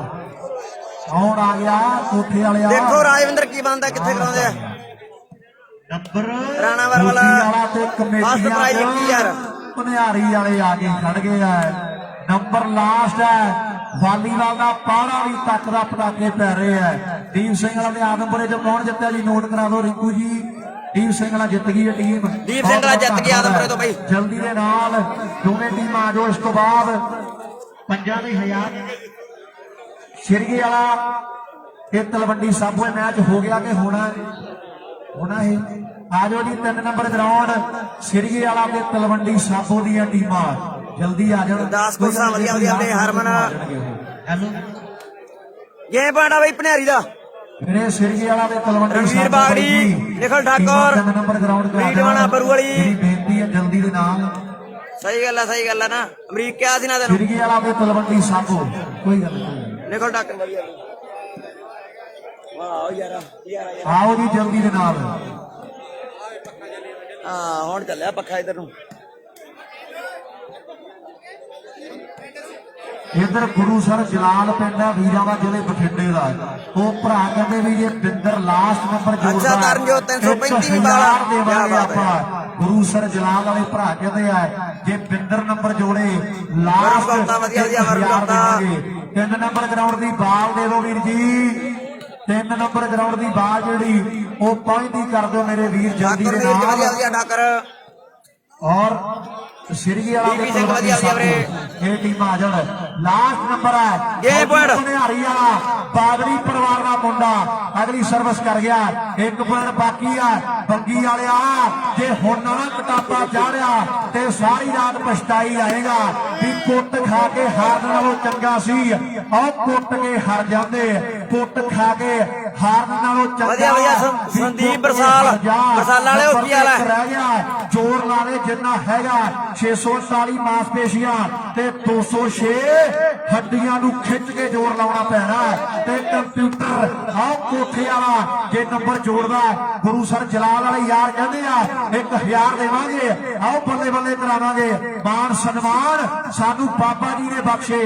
S1: ਕੌਣ ਆ ਗਿਆ ਕੋਠੇ ਵਾਲਿਆ
S2: ਦੇਖੋ ਰਾਜਵਿੰਦਰ ਕੀ ਬਣਦਾ ਕਿੱਥੇ ਕਰਾਉਂਦੇ ਆ
S3: ਨੰਬਰ
S2: ਰਾਣਾਵਰ ਵਾਲਾ
S1: ਤੇ
S2: ਫਸਟ ਪ੍ਰਾਈਜ਼ ਕੀ ਯਾਰ
S1: ਪਨਿਆਰੀ ਵਾਲੇ ਆ ਕੇ ਖੜ ਗਏ ਆ ਨੰਬਰ ਲਾਸਟ ਹੈ ਵਾਲੀਵਾਲ ਦਾ ਪਾੜਾ ਵੀ ਤੱਕ ਦਾ ਪਟਾਕੇ ਪੈ ਰਹੇ ਆ ਦੀਪ ਸਿੰਘ ਵਾਲਾ ਦੇ ਆਦਮਪੁਰੇ ਚ ਕੌਣ ਜਿੱਤਿਆ ਜੀ ਨੋਟ ਕਰਾ ਦਿਓ ਰਿੰਕੂ ਜੀ ਦੀਪ ਸਿੰਘ ਵਾਲਾ ਜਿੱਤ ਗਈ ਹੈ ਟੀਮ
S2: ਦੀਪ ਸਿੰਘ ਵਾਲਾ ਜਿੱਤ ਗਿਆ ਆਦਮਪੁਰੇ ਤੋਂ ਬਾਈ
S1: ਜਲਦੀ ਦੇ ਨਾਲ ਦੋਵੇਂ ਟੀਮਾਂ ਆ ਜਾਓ ਇਸ ਤੋਂ ਬਾਅਦ
S3: ਪੰਜਾਂ ਦੇ 1000
S1: ਸ਼ਿਰਗੀ ਵਾਲਾ ਤੇ ਤਲਵੰਡੀ ਸਾਬੋ ਮੈਚ ਹੋ ਗਿਆ ਕਿ ਹੋਣਾ ਹੈ ਆ ਜਾਓ ਜੀ 3 ਨੰਬਰ ਗਰਾਊਂਡ ਸ਼ਿਰਗੀ ਵਾਲਾ ਤੇ ਤਲਵੰਡੀ ਸਾਬੋ ਦੀਆਂ ਟੀਮਾਂ ਜਲਦੀ ਆ ਜਾਣ
S2: 10 ਕੋਸਾ ਵਧੀਆ ਤੇ ਹਰਮਨ
S1: ਹੈਲੋ
S2: ਗੇਮ ਪਾਣਾ ਬਈ ਭਨੇਰੀ ਦਾ
S1: ਮੇਰੇ ਸ਼ਿਰਗੀ ਵਾਲਾ ਤੇ ਤਲਵੰਡੀ
S2: ਰਣਵੀਰ ਬਾਗੜੀ, ਨਿਖਲ ਠਾਕੁਰ,
S1: 3 ਨੰਬਰ ਗਰਾਊਂਡ ਤੇ
S2: ਰੀਡਵਾਨਾ ਬਰੂ ਵਾਲੀ।
S1: ਮੇਰੀ ਬੇਨਤੀ ਹੈ ਜਲਦੀ ਦੇ ਨਾਲ
S2: ਸਹੀ ਗੱਲ ਆ ਨਾ ਅਮਰੀਕ ਕਿਹਾ ਸੀ ਨਾ ਤੈਨੂੰ
S1: ਸ਼ਿਰਗੀ ਵਾਲਾ ਤੇ ਤਲਵੰਡੀ ਸਾਬੋ ਕੋਈ ਗੱਲ ਨਹੀਂ
S2: ਨਿਕਲ ਡਾਕਰ ਵਧੀਆ ਵਾਹ ਯਾਰਾ
S1: ਆਓ ਜੀ ਜਲਦੀ ਦੇ ਨਾਲ
S2: ਹਾਂ ਹੁਣ ਚੱਲਿਆ ਪੱਖਾ ਇਧਰ ਨੂੰ
S1: ਇਧਰ ਗੁਰੂਸਰ ਜਲਾਲ ਪਿੰਡ ਹੈ ਵੀਰਾਂ ਦਾ ਜ਼ਿਲ੍ਹੇ ਬਠਿੰਡੇ ਦਾ ਉਹ ਭਰਾ ਕਹਿੰਦੇ ਵੀ ਜੇ ਬਿੰਦਰ ਲਾਸਟ ਨੰਬਰ ਜੋੜਦਾ
S2: ਅੱਛਾ, ਤਰਨਜੋਤ 335
S1: ਵਾਲਾ
S2: ਵਾਲਾ।
S1: ਦੇਵਾਂਗੇ
S2: ਕਿਆ ਬਾਤ ਹੈ।
S1: ਆਪਾਂ ਗੁਰੂਸਰ ਜਲਾਲ ਵਾਲੇ ਭਰਾ ਕਹਿੰਦੇ ਆ ਜੇ ਬਿੰਦਰ ਨੰਬਰ ਜੋੜੇ ਲਾਸਟ
S2: ਗੁਰੂਸਰ ਵਧੀਆ ਵਰਤਾ।
S1: 3 ਨੰਬਰ ਗਰਾਊਂਡ ਦੀ ਬਾਲ ਦੇ ਦਿਓ ਵੀਰ ਜੀ 3 ਨੰਬਰ ਗਰਾਊਂਡ ਦੀ ਬਾਲ ਜਿਹੜੀ ਉਹ ਪਹੁੰਚਦੀ ਕਰ ਦਿਓ ਮੇਰੇ ਵੀਰ ਜਲਦੀ
S2: ਡਾਕਰ
S1: ਦੇ
S2: ਵੀਰ
S1: ਨਾਲ
S2: ਵਧੀਆ ਡਾਕਰ
S1: ਔਰ ਸ਼ਿਰਗੀ ਵਾਲਾ
S2: ਬੀਬੀ ਸਿੰਘ ਵਧੀਆ ਵੀਰੇ।
S1: ਇਹ ਟੀਮ ਆ ਜਾਣ ਲਾਸਟ ਨੰਬਰ ਹੈ
S2: ਗੇ ਪੁਆਇੰਟ।
S1: ਹਰਿਆਣਾ ਵਾਲਾ ਬਾਦਰੀ ਪਰਿਵਾਰ ਦਾ ਮੁੰਡਾ ਅਗਲੀ ਸਰਵਿਸ ਕਰ ਗਿਆ 1 ਪੁਆਇੰਟ ਬਾਕੀ ਆ ਬੰਗੀ ਵਾਲਿਆ ਜੇ ਹੁਣ ਨਾ ਕਟਾਪਾ ਚਾੜਿਆ ਤੇ ਸਾਰੀ ਰਾਤ ਪਛਤਾਈ ਆਏਗਾ ਵੀ ਕੁੱਟ ਖਾ ਕੇ ਹਾਰਨ ਨਾਲੋਂ ਚੰਗਾ ਸੀ ਆਹ ਕੁੱਟ ਕੇ ਹਾਰ ਜਾਂਦੇ ਕੁੱਟ ਖਾ ਕੇ ਹਾਰਨ ਨਾਲੋਂ ਚੰਗਾ
S2: ਵਧੀਆ ਸੰਦੀਪ ਬਰਸਾਲ ਵਾਲੇ ਉਹ ਕੀ ਹਾਲ ਹੈ
S1: ਰਹਿ ਗਿਆ ਜੋਰ ਲਾ ਦੇ ਜਿੰਨਾ ਹੈਗਾ 640 ਮਾਸਪੇਸ਼ੀਆਂ ਤੇ 206 ਹੱਡੀਆਂ ਨੂੰ ਖਿੱਚ ਕੇ ਜ਼ੋਰ ਲਾਉਣਾ ਪੈਣਾ ਤੇ ਕੰਪਿਊਟਰ ਆਹ ਕੋਠੇ ਵਾਲਾ ਜੇ ਨੰਬਰ ਜੋੜਦਾ ਗੁਰੂਸਰ ਜਲਾਲ ਵਾਲੇ ਯਾਰ ਕਹਿੰਦੇ ਆ 1000 ਦੇਵਾਂਗੇ ਆਓ ਬੱਲੇ ਬੱਲੇ ਕਰਾਵਾਂਗੇ ਮਾਨ ਸਨਮਾਨ ਸਾਨੂੰ ਬਾਬਾ ਜੀ ਨੇ ਬਖਸ਼ੇ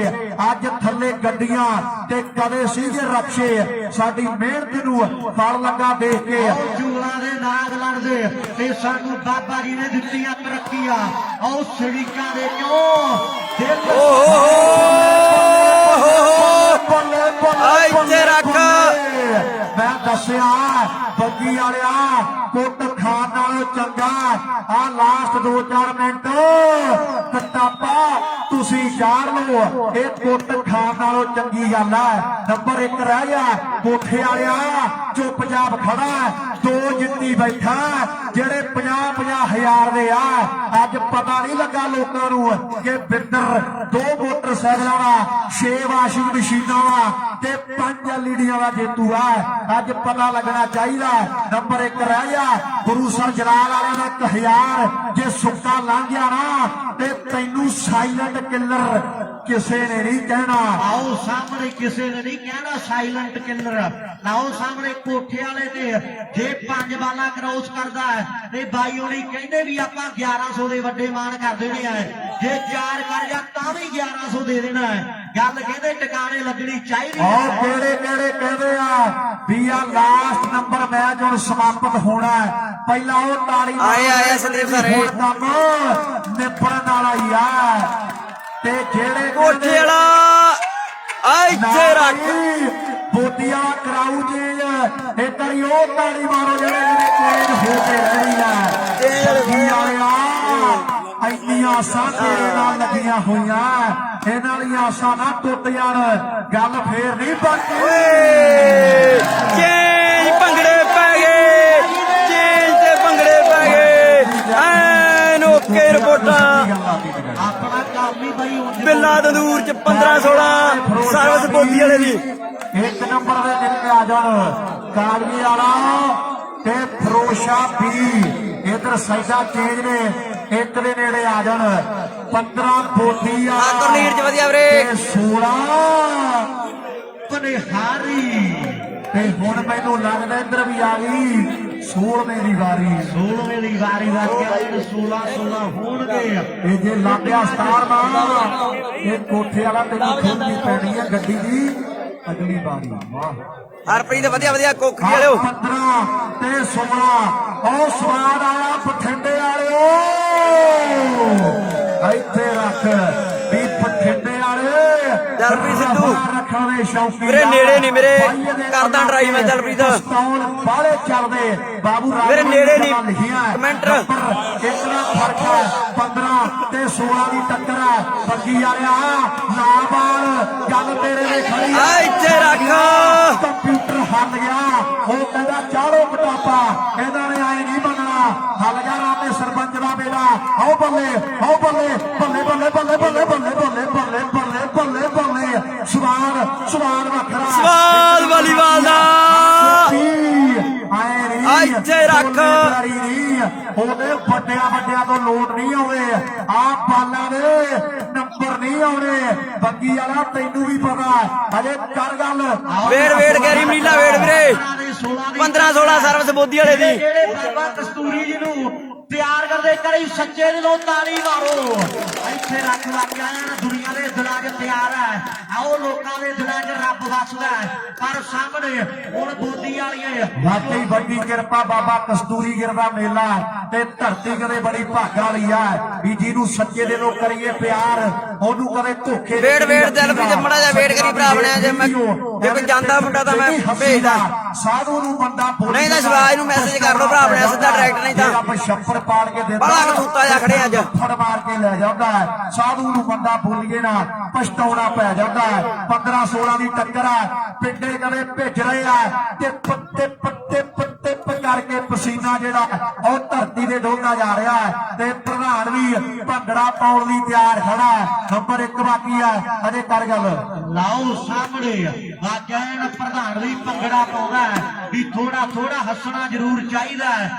S1: ਅੱਜ ਥੱਲੇ ਗੱਡੀਆਂ ਤੇ ਕਦੇ ਸੀਗੇ ਰਕਸ਼ੇ ਸਾਡੀ ਮਿਹਨਤ ਨੂੰ ਫਲ ਲੱਗਾ ਦੇਖ ਕੇ ਜੂਲਾ ਦੇ ਨਾਗ ਲੜਦੇ ਤੇ ਸਾਨੂੰ ਬਾਬਾ ਜੀ ਨੇ ਦਿੱਤੀਆਂ ਤਰੱਕੀਆਂ ਆਓ ਸੜੀਕਾਂ ਦੇ ਕਿਉਂ
S2: ਇੱਥੇ ਰੱਖ
S1: ਮੈਂ ਦੱਸਿਆ ਬੱਗੀ ਵਾਲਿਆ ਕੁੱਟ ਖਾਣ ਨਾਲੋਂ ਚੰਗਾ ਆ ਲਾਸਟ 2-4 ਮਿੰਟ ਕਟਾਪਾ ਤੁਸੀਂ ਜਾਣ ਲਓ ਇਹ ਕੁੱਟ ਖਾਣ ਨਾਲੋਂ ਚੰਗੀ ਗੱਲ ਹੈ ਨੰਬਰ 1 ਰਹਿ ਗਿਆ ਕੋਠੇ ਵਾਲਿਆ ਚੁੱਪਚਾਪ ਖੜਾ 2 ਜਿੱਤੀ ਬੈਠਾ ਜਿਹੜੇ 50-50 ਹਜ਼ਾਰ ਦੇ ਆ ਅੱਜ ਪਤਾ ਨਹੀਂ ਲੱਗਾ ਲੋਕਾਂ ਨੂੰ ਕਿ ਬਿੰਦਰ 2 ਮੋਟਰਸਾਈਕਲਾਂ ਦਾ 6 ਵਾਸ਼ਿੰਗ ਮਸ਼ੀਨਾਂ ਦਾ ਤੇ 5 ਐਲਈਡੀਆਂ ਦਾ ਜੇਤੂ ਆ ਅੱਜ ਪਤਾ ਲੱਗਣਾ ਚਾਹੀਦਾ ਨੰਬਰ 1 ਰਹਿ ਗਿਆ ਗੁਰੂਸਰ ਜਲਾਲ ਵਾਲਿਆਂ ਦਾ 1000 ਜੇ ਸੁੱਕਾ ਲੰਘ ਗਿਆ ਨਾ ਤੇ ਤੈਨੂੰ ਸਾਇਲੈਂਟ ਕਿਲਰ ਕਿਸੇ ਨੇ ਨਹੀਂ ਕਹਿਣਾ ਆਓ ਸਾਹਮਣੇ ਕਿਸੇ ਨੇ ਨਹੀਂ ਕਹਿਣਾ ਸਾਇਲੈਂਟ ਕਿਲਰ ਆਓ ਸਾਹਮਣੇ ਕੋਠੇ ਵਾਲੇ ਤੇ ਜੇ 5 ਬਾਲਾਂ ਕ੍ਰੋਸ ਕਰਦਾ ਤੇ ਬਾਈ ਹੋਣੀ ਕਹਿੰਦੇ ਵੀ ਆਪਾਂ 1100 ਦੇ ਵੱਡੇ ਮਾਨ ਕਰ ਦੇਣੇ ਆ ਜੇ 4 ਕਰ ਜਾ ਤਾਂ ਵੀ 1100 ਦੇ ਦੇਣਾ ਹੈ ਗੱਲ ਕਹਿੰਦੇ ਟਿਕਾਣੇ ਲੱਗਣੀ ਚਾਹੀਦੀ ਹੈ ਕਿਹੜੇ ਕਿਹੜੇ ਕਹਿੰਦੇ ਆ ਵੀ ਆ ਲਾਸਟ ਨੰਬਰ ਮੈਚ ਹੁਣ ਸਮਾਪਤ ਹੋਣਾ ਹੈ ਪਹਿਲਾਂ ਉਹ ਤਾੜੀ
S2: ਆਏ ਸੰਦੀਪ ਸਰ
S1: ਕੰਮ ਨਿਪੜਨ ਵਾਲਾ ਹੀ ਆ ਤੇ ਜਿਹੜੇ
S2: ਕੋਠੇ ਵਾਲਾ ਇੱਥੇ ਰੱਖ
S1: ਬੋਟੀਆਂ ਕਰਾਊ ਚੇਂਜ ਇੱਕ ਵਾਰੀ ਉਹ ਤਾੜੀ ਮਾਰੋ ਜਿਹੜੇ ਚੇਂਜ ਹੋ ਕੇ ਰਹੀ ਆ ਇੰਨੀਆਂ ਆਸਾਂ ਤੇਰੇ ਨਾਲ ਲੱਗੀਆਂ ਹੋਈਆਂ ਇਹਨਾਂ ਦੀਆਂ ਆਸਾਂ ਨਾ ਟੁੱਟ ਜਾਣ ਗੱਲ ਫੇਰ ਨਹੀਂ ਬਣਦੀ
S2: ਚੇਂਜ ਭੰਗੜੇ ਪੈ ਗਏ ਚੇਂਜ ਤੇ ਭੰਗੜੇ ਪੈ ਗਏ ਐਨ ਓਕੇ ਰਿਪੋਰਟਾਂ
S1: ਆਪਣਾ ਕੰਮ ਹੀ ਬਈ
S2: ਬਿੱਲਾ ਤੰਦੂਰ ਚ 15-16 ਸਰਵਿਸ ਬੋਦੀ ਵਾਲੇ ਦੀ
S1: 1 ਨੰਬਰ ਦੇ ਨਿਕਲ ਆ ਜਾਣ ਕਾਲਵੀ ਵਾਲਾ ਤੇ ਫਰੋਸ਼ਾ ਵੀ ਇਧਰ ਸਾਈਡਾ ਚੇਂਜ ਨੇ 1 ਦੇ ਨੇੜੇ ਆ ਜਾਣ 15 ਬੋਦੀ ਆ
S2: ਕਰਨੀਰ ਚ ਵਧੀਆ ਵੀਰੇ
S1: 16 ਬਨਿਹਾਰੀ ਤੇ ਹੁਣ ਮੈਨੂੰ ਲੱਗਦਾ ਇੱਧਰ ਵੀ ਆ ਗਈ 16ਵੇਂ ਦੀ ਵਾਰੀ ਵੱਜ ਗਿਆ 16 ਹੋਣਗੇ ਇਹ ਜੇ ਲਾਪਿਆ ਸਟਾਰ ਮਾਂ ਇਹ ਕੋਠੇ ਵਾਲਾ ਤੈਨੂੰ ਖੋਲਣੀ ਪੈਣੀ ਹੈ ਗੱਡੀ ਦੀ ਅਗਲੀ ਵਾਰੀ ਵਾਹ
S2: ਹਰਪ੍ਰੀਤ ਵਧੀਆ ਕੋਖੀ ਵਾਲਿਓ
S1: 15 ਤੇ 16 ਉਹ ਸਵਾਦ ਆਇਆ ਬਠਿੰਡੇ ਵਾਲਿਓ ਇੱਥੇ ਰੱਖ ਵੀ ਬਠਿੰਡੇ ਵਾਲੇ
S2: ਜਲਪ੍ਰੀਤ ਸਿੱਧੂ
S1: ਰੱਖਣ ਦੇ ਸ਼ੌਕੀ
S2: ਵੀਰੇ ਨੇੜੇ ਨਹੀਂ ਮੇਰੇ ਕਰਦਾ ਡਰਾਈਵ ਮੈਂ ਜਲਪ੍ਰੀਤ
S1: ਪਿਸਤੌਲ ਬਾਹਲੇ ਚੱਲਦੇ ਬਾਬੂ ਰਾਜ
S2: ਵੀਰੇ ਨੇੜੇ ਨਹੀਂ
S1: ਲਿਖੀਆਂ
S2: ਕਮੈਂਟਰ
S1: ਇੱਕ ਦਾ ਫਰਕ ਹੈ 15 ਤੇ 16 ਦੀ ਟੱਕਰ ਹੈ ਬੱਗੀ ਵਾਲਿਆ ਨਾਬਾਲ ਗੱਲ ਤੇਰੇ ਦੇ ਖੜੀ
S2: ਆ ਇੱਥੇ ਰੱਖ
S1: ਕੰਪਿਊਟਰ ਹੱਲ ਗਿਆ ਉਹ ਕਹਿੰਦਾ ਚਾੜੋ ਕਟਾਪਾ ਇਹਨਾਂ ਨੇ ਆਏ ਨਹੀਂ ਬਣਨਾ ਹੱਲ ਗਿਆ ਰਾਮੇ ਸਰਪੰਚ ਦਾ ਬੇੜਾ ਆਓ ਬੱਲੇ ਬੱਲੇ ਬੱਲੇ ਬੱਲੇ ਬੱਲੇ ਬੱਲੇ ਬੱਲੇ ਬੱਲੇ ਬੱਲੇ ਬੱਲੇ ਬੱਲੇ ਬੱਲੇ ਸਵਾਲ ਵੱਖਰਾ
S2: ਸਵਾਲ ਵਾਲੀਵਾਲ ਦਾ
S1: ਆਏ
S2: ਇੱਥੇ ਰੱਖ
S1: ਉਹਦੇ ਵੱਡਿਆਂ ਤੋਂ ਲੋਟ ਨਹੀਂ ਆਉਂਦੇ ਆ ਬਾਲਾਂ ਦੇ ਨੰਬਰ ਨਹੀਂ ਆਉਣੇ ਬੱਗੀ ਵਾਲਾ ਤੈਨੂੰ ਵੀ ਪਤਾ ਅਜੇ ਕਰ ਗੱਲ
S2: ਵੇੜ ਗੈਰੀ ਮਨੀਲਾ ਵੇੜ ਵੀਰੇ 15-16 ਸਰਵਿਸ ਬੋਦੀ ਵਾਲੇ ਦੀ
S3: ਜਿਹੜੇ ਬਾਬਾ ਕਸਤੂਰੀ ਜੀ ਨੂੰ ਪਿਆਰ ਕਰਦੇ ਕਰੀ ਸੱਚੇ ਦਿਲੋਂ ਤਾੜੀ ਮਾਰੋ ਇੱਥੇ ਰੱਖ ਲੱਗ ਆਇਆ ਦੁਨੀਆ ਦੇ ਦਿਲਾਂ 'ਚ ਪਿਆਰ ਹੈ ਆਓ ਲੋਕਾਂ ਦੇ ਦਿਲਾਂ 'ਚ ਰੱਬ ਵਸਦਾ ਪਰ ਸਾਹਮਣੇ ਹੁਣ ਬੋਦੀ ਵਾਲੀਏ
S1: ਵਾਕਈ ਵੱਡੀ ਕਿਰਪਾ ਬਾਬਾ ਕਸਤੂਰੀ ਗਿਰ ਦਾ ਮੇਲਾ ਤੇ ਧਰਤੀ ਕਦੇ ਬੜੀ ਭਾਗਾਂ ਵਾਲੀ ਆ ਵੀ ਜਿਹਨੂੰ ਸੱਚੇ ਦਿਲੋਂ ਕਰੀਏ ਪਿਆਰ ਉਹਨੂੰ ਕਦੇ ਧੋਖੇ
S2: ਵੇੜ ਦਿਲਪ੍ਰੀਤ ਤੇ ਮੜਾ ਜਾ ਵੇਟ ਕਰੀ ਭਰਾ ਬਣਿਆ ਜੇ ਮੈਂ ਜੇ ਕੋਈ ਜਾਂਦਾ ਮੁੰਡਾ ਤਾਂ ਮੈਂ ਭੇਜਦਾ
S1: ਸਾਧੂ ਨੂੰ ਬੰਦਾ
S2: ਨਹੀਂ ਤਾਂ ਸ਼ਿਵਾਜ ਨੂੰ ਮੈਸੇਜ ਕਰ ਲਓ ਭਰਾ ਬਣਿਆ ਸਿੱਧਾ ਡਾਇਰੈਕਟ ਨਹੀਂ ਤਾਂ
S1: ਆਪਾਂ ਛੱਪੜ ਪਾੜ ਕੇ ਦਿੰਦਾ
S2: ਬੜਾ ਕਥੂਤਾ ਜਾ ਖੜੇ ਅੱਜ
S1: ਫੜ ਮਾਰ ਕੇ ਲੈ ਜਾਂਦਾ ਸਾਧੂ ਨੂੰ ਬੰਦਾ ਭੁੱਲੀਏ ਨਾ ਪਛਤਾਉਣਾ ਪੈ ਜਾਂਦਾ 15-16 ਦੀ ਟੱਕਰ ਆ ਪਿੰਡੇ ਕਦੇ ਭਿੱਜ ਰਹੇ ਆ ਤੇ ਪੱਤੇ ਕਰਕੇ ਪਸੀਨਾ ਜਿਹੜਾ ਉਹ ਧਰਤੀ ਦੇ ਡੋਲਦਾ ਜਾ ਰਿਹਾ ਤੇ ਪ੍ਰਧਾਨ ਵੀ ਭੰਗੜਾ ਪਾਉਣ ਲਈ ਤਿਆਰ ਖੜਾ ਨੰਬਰ 1 ਬਾਕੀ ਆ ਅਜੇ ਕਰ ਗੱਲ
S3: ਲਾਓ ਸਾਹਮਣੇ ਵਾਜੈਨ ਪ੍ਰਧਾਨ ਵੀ ਭੰਗੜਾ ਪਾਉਂਦਾ ਵੀ ਥੋੜਾ ਹੱਸਣਾ ਜ਼ਰੂਰ ਚਾਹੀਦਾ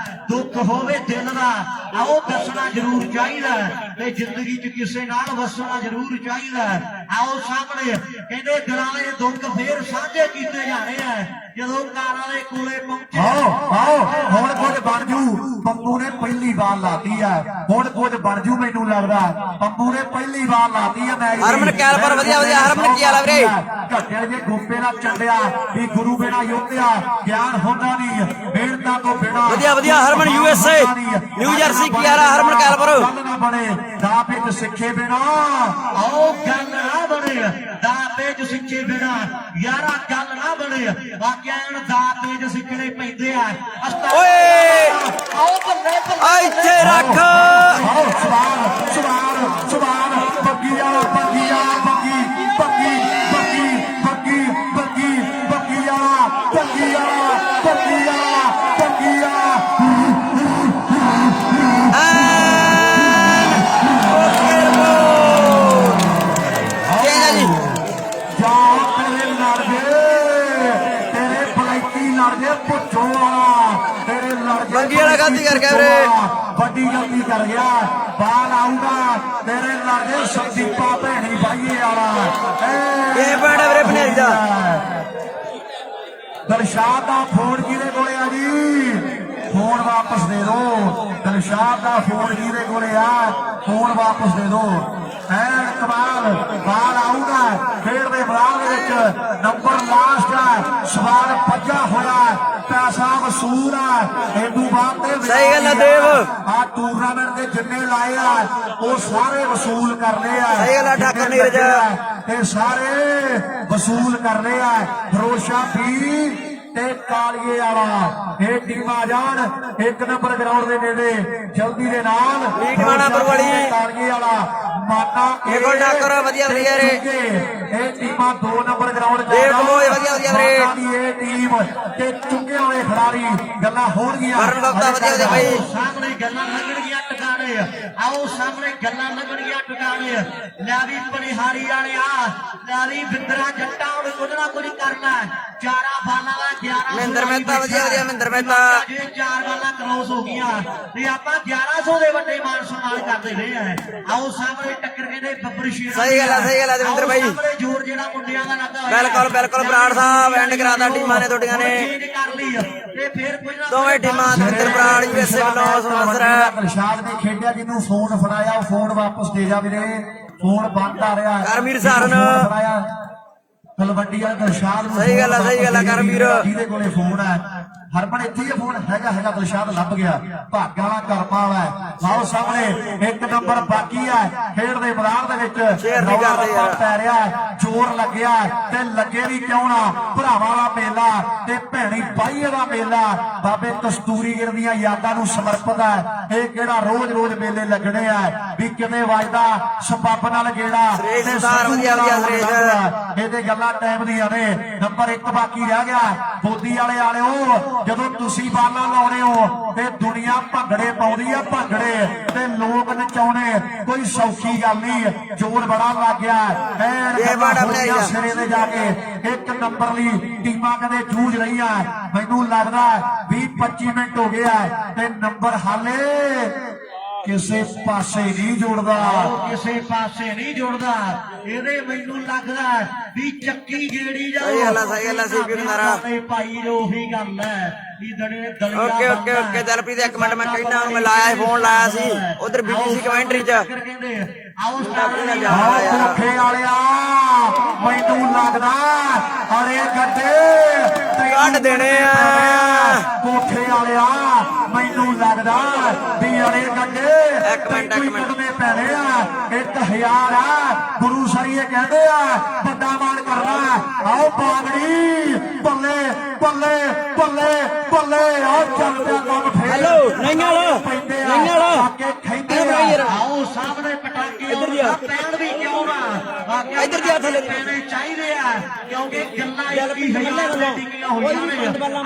S3: ਦੁੱਖ ਹੋਵੇ ਦਿਲ ਦਾ ਆਓ ਦੱਸਣਾ ਜ਼ਰੂਰ ਚਾਹੀਦਾ ਤੇ ਜ਼ਿੰਦਗੀ 'ਚ ਕਿਸੇ ਨਾਲ ਵਸਣਾ ਜ਼ਰੂਰ ਚਾਹੀਦਾ ਆਓ ਸਾਹਮਣੇ ਕਹਿੰਦੇ ਦਿਲਾਂ ਦੇ ਦੁੱਖ ਫੇਰ ਸਾਂਝੇ ਕੀਤੇ ਜਾਣੇ ਆ ਜਦੋਂ ਕਾਰਾਂ ਦੇ ਕੋਲੇ ਪਹੁੰਚੇ
S1: ਆਓ ਹੁਣ ਕੁਝ ਬਣ ਜੂ ਪੰਮੂ ਨੇ ਪਹਿਲੀ ਵਾਰ ਲਾਤੀ ਆ ਹੁਣ ਕੁਝ ਬਣ ਜੂ ਮੈਨੂੰ ਲੱਗਦਾ ਪੰਮੂ ਨੇ ਪਹਿਲੀ ਵਾਰ ਲਾਤੀ ਆ ਮੈਂ
S2: ਹਰਮਨ ਕੈਲਪਰ ਵਧੀਆ ਹਰਮਨ ਕੀ ਹਾਲ ਆ ਵੀਰੇ
S1: ਘੱਟੇ ਜੇ ਗੋਪੇ ਨਾਲ ਚੱਲਿਆ ਵੀ ਗੁਰੂ ਬਿਨਾ ਯੋਧਿਆ ਗਿਆਨ ਹੁੰਦਾ ਨਹੀਂ ਮਿਹਨਤਾਂ ਤੋਂ ਬਿਨਾ
S2: ਵਧੀਆ ਹਰਮਨ USA ਨਿਊ ਜਰਸੀ ਕੀ ਹਾਲ ਆ ਹਰਮਨ ਕੈਲਪਰ
S1: ਗੱਲ ਨਾ ਬਣੇ ਦਾ ਵਿੱਚ ਸਿੱਖੇ ਬਿਨਾ
S3: ਆਓ ਗੱਲ ਨਾ ਬਣੇ ਦਾ ਪੇਜ ਸਿੱਖੇ ਬਿਨਾ ਯਾਰਾ ਗੱਲ ਨਾ ਬਣੇ ਵਾਕਿਆਨ ਦਾ ਪੇਜ ਸਿੱਖਣੇ ਪੈਂਦੇ ਆ
S2: ਓਏ
S3: ਆਓ ਬੱਲੇ
S2: ਆ ਇੱਥੇ ਰੱਖ
S1: ਆਓ ਸਵਾਲ ਬੱਗੀਆ ਬੱਗੀਆ
S2: ਬੰਗੀ ਵਾਲਾ ਗਲਤੀ ਕਰ ਗਿਆ ਵੀਰੇ
S1: ਵੱਡੀ ਗਲਤੀ ਕਰ ਗਿਆ ਬਾਲ ਆਊਗਾ ਤੇਰੇ ਲੜਦੇ ਸੰਦੀਪਾ ਭੈਣੀ ਬਾਈਏ ਵਾਲਾ
S2: ਇਹ ਬੜਾ ਵੀਰੇ ਬਨੇਰੀ ਦਾ
S1: ਦਿਲਸ਼ਾਦ ਦਾ ਫੋਨ ਕਿਹਦੇ ਕੋਲੇ ਆ ਜੀ ਫੋਨ ਵਾਪਸ ਦੇ ਦਿਓ ਦਿਲਸ਼ਾਦ ਦਾ ਫੋਨ ਕਿਹਦੇ ਕੋਲੇ ਆ ਫੋਨ ਵਾਪਸ ਦੇ ਦਿਓ ਐਨ ਕਮਾਲ ਬਾਲ ਆਊਗਾ ਖੇਡ ਦੇ ਮੈਦਾਨ ਦੇ ਵਿੱਚ ਨੰਬਰ ਲਾਸਟ ਆ ਸਵਾਲ ਭੱਜਾ ਹੋਇਆ ਪੈਸਾ ਵਸੂਲ ਆ ਇਹਦੂ ਬਾਅਦ ਤੇ
S2: ਸਹੀ ਗੱਲ ਆ ਦੇਵ
S1: ਆ ਟੂਰਨਾਮੈਂਟ ਦੇ ਜਿੰਨੇ ਲਾਏ ਆ ਉਹ ਸਾਰੇ ਵਸੂਲ ਕਰਨੇ ਆ
S2: ਸਹੀ ਗੱਲ ਆ ਠਾਕਰ ਨੀਰਜ
S1: ਤੇ ਸਾਰੇ ਵਸੂਲ ਕਰਨੇ ਆ ਫਰੋਸ਼ਾ ਵੀ ਤੇ ਕਾਲੀਏ ਵਾਲਾ ਇਹ ਟੀਮਾਂ ਜਾਣ 1 ਨੰਬਰ ਗਰਾਊਂਡ ਦੇ ਨੇੜੇ ਜਲਦੀ ਦੇ ਨਾਲ
S2: ਟੀਮਾਂ ਬਰਵਾਲੀ
S1: ਕਾਲੀਏ ਵਾਲਾ ਮਾਤਾ
S2: ਇਹ ਗੋਲ ਡਾਕਰ ਵਧੀਆ ਰੇ
S1: ਇਹ ਟੀਮਾਂ 2 ਨੰਬਰ ਗਰਾਊਂਡ
S2: ਦੇਵ ਕਮੋਏ ਵਧੀਆ ਰੇ
S1: ਇਹ ਟੀਮ ਤੇ ਚੁੱਕੇ ਹੋਏ ਖਿਡਾਰੀ ਗੱਲਾਂ ਹੋਣਗੀਆਂ
S2: ਹਰਨ ਗੁਪਤਾ ਵਧੀਆ ਬਾਈ
S3: ਸਾਹਮਣੇ ਗੱਲਾਂ ਲੱਗਣਗੀਆਂ ਟਿਕਾਣੇ ਆਓ ਸਾਹਮਣੇ ਗੱਲਾਂ ਲੱਗਣਗੀਆਂ ਟਿਕਾਣੇ ਲੈ ਵੀ ਪਨਿਹਾਰੀ ਵਾਲਿਆ ਲੈ ਵੀ ਬਿੰਦਰਾ ਜੱਟਾਂ ਨੂੰ ਕੁਝ ਨਾ ਕੁਝ ਕਰਨਾ 4 ਬਾਲਾਂ ਦਾ 11
S2: ਮਹਿੰਦਰ ਮਹਿਤਾ ਵਧੀਆ ਮਹਿੰਦਰ ਮਹਿਤਾ
S3: ਜੇ 4 ਬਾਲਾਂ ਕ੍ਰੋਸ ਹੋ ਗਈਆਂ ਤੇ ਆਪਾਂ 1100 ਦੇ ਵੱਡੇ ਮਾਨ ਸਨਮਾਨ ਕਰਦੇ ਰਹੇ ਆ ਆਓ ਸਾਹਮਣੇ ਟੱਕਰ ਕਹਿੰਦੇ ਬੱਬਰ ਸ਼ੇਰ
S2: ਸਹੀ ਗੱਲ ਆ ਦਵਿੰਦਰ ਬਾਈ
S3: ਸਾਹਮਣੇ ਜ਼ੋਰ ਜਿਹੜਾ ਮੁੰਡਿਆਂ ਦਾ ਲੱਗਾ ਹੋਇਆ
S2: ਬਿਲਕੁਲ ਬਰਾੜ ਸਾਹਿਬ ਐਂਡ ਕਰਾਤਾ ਟੀਮਾਂ ਨੇ ਤੁਹਾਡੀਆਂ ਨੇ
S3: ਚੇਂਜ ਕਰ ਲਈ ਤੇ ਫਿਰ ਕੋਈ ਨਾ
S2: ਦੋਵੇਂ ਟੀਮਾਂ ਦਵਿੰਦਰ ਬਰਾੜ USA ਵੱਲੋਂ ਸਪਾਂਸਰ ਹੈ
S1: ਦਿਲਸ਼ਾਦ ਨੇ ਖੇਡਿਆ ਜਿਹਨੂੰ ਫੋਨ ਫੜਾਇਆ ਉਹ ਫੋਨ ਵਾਪਸ ਦੇ ਜਾ ਵੀਰੇ ਫੋਨ ਬੰਦ ਆ ਰਿਹਾ
S2: ਕਰਮੀਰ ਸਰਨ
S1: ਤਲਵੰਡੀ ਵਾਲਾ ਦਿਲਸ਼ਾਦ ਨੂੰ
S2: ਸਹੀ ਗੱਲ ਆ ਕਰਮੀਰ
S1: ਜਿਹਦੇ ਕੋਲੇ ਫੋਨ ਹੈ ਹਰਮਨ ਇੱਥੇ ਹੀ ਫੋਨ ਹੈਗਾ ਦਿਲਸ਼ਾਦ ਲੱਭ ਗਿਆ ਭਾਗਾਂ ਵਾਲਾ ਕਰਮਾ ਵਾਲਾ ਲਾਓ ਸਾਹਮਣੇ 1 ਨੰਬਰ ਬਾਕੀ ਹੈ ਖੇਡ ਦੇ ਮੈਦਾਨ ਦੇ ਵਿੱਚ
S2: ਸ਼ੇਰ ਨਹੀਂ ਕਰਦੇ ਯਾਰ
S1: ਪੈ ਰਿਹਾ ਜ਼ੋਰ ਲੱਗਿਆ ਤੇ ਲੱਗੇ ਵੀ ਕਿਉਂ ਨਾ ਭਰਾਵਾਂ ਦਾ ਮੇਲਾ ਤੇ ਭੈਣੀ ਬਾਈਏ ਦਾ ਮੇਲਾ ਬਾਬੇ ਕਸਤੂਰੀ ਗਿਰ ਦੀਆਂ ਯਾਦਾਂ ਨੂੰ ਸਮਰਪਿਤ ਹੈ। ਇਹ ਕਿਹੜਾ ਰੋਜ਼ ਮੇਲੇ ਲੱਗਣੇ ਆ ਵੀ ਕਿਵੇਂ ਵੱਜਦਾ ਸਬੱਬ ਨਾਲ ਗੇੜਾ ਤੇ
S2: ਵਧੀਆ
S1: ਇਹਦੇ ਗੱਲਾਂ ਟਾਈਮ ਦੀਆਂ ਨੇ। ਨੰਬਰ 1 ਬਾਕੀ ਰਹਿ ਗਿਆ ਬੋਦੀ ਵਾਲਿਓ, ਜਦੋਂ ਤੁਸੀਂ ਬਾਲਾਂ ਲਾਉਣੇ ਹੋ ਤੇ ਦੁਨੀਆ ਭੰਗੜੇ ਪਾਉਂਦੀ ਆ ਭੰਗੜੇ ਤੇ ਲੋਕ ਨਚਾਉਣੇ ਕੋਈ ਸੌਖੀ ਗੱਲ ਨਹੀਂ। ਜ਼ੋਰ ਬੜਾ ਲੱਗ ਗਿਆ ਸਿਰੇ ਤੇ ਜਾ ਕੇ 1 ਨੰਬਰ ਲਈ ਟੀਮਾਂ ਕਦੇ ਜੂਝ ਰਹੀਆਂ। ਮੈਨੂੰ ਲੱਗਦਾ 20-25 ਮਿੰਟ ਹੋ ਗਿਆ ਤੇ ਨੰਬਰ ਹਾਲੇ ਕਿਸੇ ਪਾਸੇ ਨਹੀਂ ਜੁੜਦਾ,
S3: ਕਿਸੇ ਪਾਸੇ ਨਹੀਂ ਜੁੜਦਾ। ਇਹਦੇ ਮੈਨੂੰ ਲੱਗਦਾ ਵੀ ਚੱਕੀ ਗੇੜੀ ਜਾ ਭਾਈ ਉਹੀ ਗੱਲ ਹੈ ਵੀ
S2: ਓਕੇ ਦਲਪ੍ਰੀਤ ਇੱਕ ਮਿੰਟ ਮੈਂ ਕਹਿਣਾ ਮੈਂ ਲਾਇਆ ਫੋਨ ਲਾਇਆ ਸੀ ਉਧਰ ਬੀਬੀਸੀ ਕਮੈਂਟਰੀ ਚ
S1: ਕੋਠੇ ਵਾਲਿਆ ਮੈਨੂੰ ਲੱਗਦਾ ਅਰੇ ਗੱਡੇ
S2: ਕੱਢ ਦੇਣੇ ਆ
S1: ਕੋਠੇ ਵਾਲਿਆ ਮੈਨੂੰ ਲੱਗਦਾ ਵੀ ਅਰੇ ਗੱਡੇ
S2: ਇੱਕ ਮਿੰਟ
S1: ਪੈਣੇ ਆ 1000 ਆ ਗੁਰੂ ਸਰੀਏ ਕਹਿੰਦੇ ਆ ਵੱਡਾ ਮਾਨ ਕਰਨਾ। ਆਓ ਬਾਗੜੀ ਬੱਲੇ ਬੱਲੇ ਬੱਲੇ ਬੱਲੇ ਆਓ ਚੱਲ ਪਿਆ ਕੰਮ ਫੇਰ
S2: ਹੈਲੋ ਨਹੀਂ ਵਾਲਾ
S1: ਕੇ ਖੈਂਦੇ ਆਓ ਸਾਹਮਣੇ ਪਟਾਕੇ
S2: ਇੱਧਰ ਦੀ ਆ
S3: ਪੈਣ ਵੀ ਕਿਉਂ ਨਾ
S2: ਇੱਧਰ ਦੀ ਆ ਥੱਲੇ
S3: ਪੈਣੇ ਚਾਹੀਦੇ ਆ ਕਿਉਂਕਿ ਗੱਲਾਂ
S2: ਚੱਲ ਵੀ
S3: ਟਿੰਗੀਆਂ ਹੋਈਆਂ ਨੇ।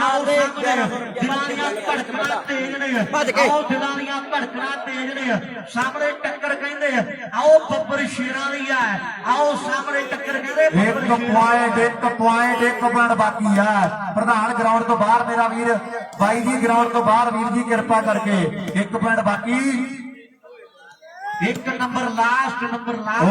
S3: ਆਓ ਦਿਲਾਲੀਆਂ ਭੜਕਣਾ ਤੇਜ਼ ਨੇ,
S2: ਭੱਜ ਕੇ
S3: ਆਓ ਦਿਲਾਲੀਆਂ ਭੜਕਣਾ ਤੇਜ਼ ਨੇ। ਸਾਹਮਣੇ ਟੱਕਰ ਕਹਿੰਦੇ ਆਓ ਬੱਬਰ ਸ਼ੇਰਾਂ ਦੀ ਆ, ਆਓ ਸਾਹਮਣੇ ਟੱਕਰ ਕਹਿੰਦੇ
S1: ਇੱਕ ਪੁਆਇੰਟ ਬਾਕੀ ਆ। ਪ੍ਰਧਾਨ ਗਰਾਊਂਡ ਤੋਂ ਬਾਹਰ ਮੇਰਾ ਵੀਰ ਬਾਈ ਜੀ ਗਰਾਊਂਡ ਤੋਂ ਬਾਹਰ ਵੀਰ ਜੀ ਕਿਰਪਾ ਕਰਕੇ 1 ਪੁਆਇੰਟ ਬਾਕੀ।
S3: 1 ਨੰਬਰ ਲਾਸਟ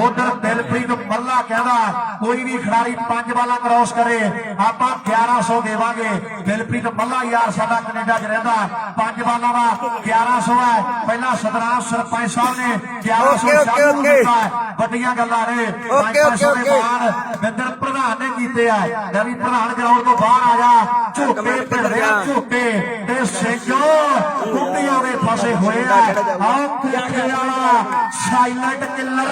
S1: ਉਧਰ ਦਿਲਪ੍ਰੀਤ ਮੱਲਾ ਕਹਿੰਦਾ ਕੋਈ ਵੀ ਖਿਡਾਰੀ 5 ਬਾਲਾਂ ਕ੍ਰਾਸ ਕਰੇ ਆਪਾਂ 1100 ਦੇਵਾਂਗੇ। ਦਿਲਪ੍ਰੀਤ ਮੱਲਾ ਯਾਰ ਸਾਡਾ ਕੈਨੇਡਾ 'ਚ ਰਹਿੰਦਾ 5 ਬਾਲਾਂ ਦਾ 1100 ਹੈ। ਪਹਿਲਾਂ ਸਤਨਾਮ ਸਰਪੰਚ ਸਾਹਿਬ ਨੇ 1100 ਸ਼ਾਮੂ ਦਿੱਤਾ। ਵੱਡੀਆਂ ਗੱਲਾਂ ਨੇ 500 ਦੇ ਬਾਅਦ ਵਿੰਦਰ ਪ੍ਰਧਾਨ ਨੇ ਕੀਤੇ ਆ। ਲੈ ਵੀ ਪ੍ਰਧਾਨ ਗਰਾਊਂਡ ਤੋਂ ਬਾਹਰ ਆ ਜਾ। ਝੋਟੇ ਪਿੰਡੇ ਝੋਟੇ ਤੇ ਸਿੰਘ ਕੁੱਤਿਆਂ ਦੇ ਫਸੇ ਹੋਏ ਆ। ਆਹ ਕੋਠੇ ਵਾਲਾ ਸਾਇਲੈਂਟ ਕਿਲਰ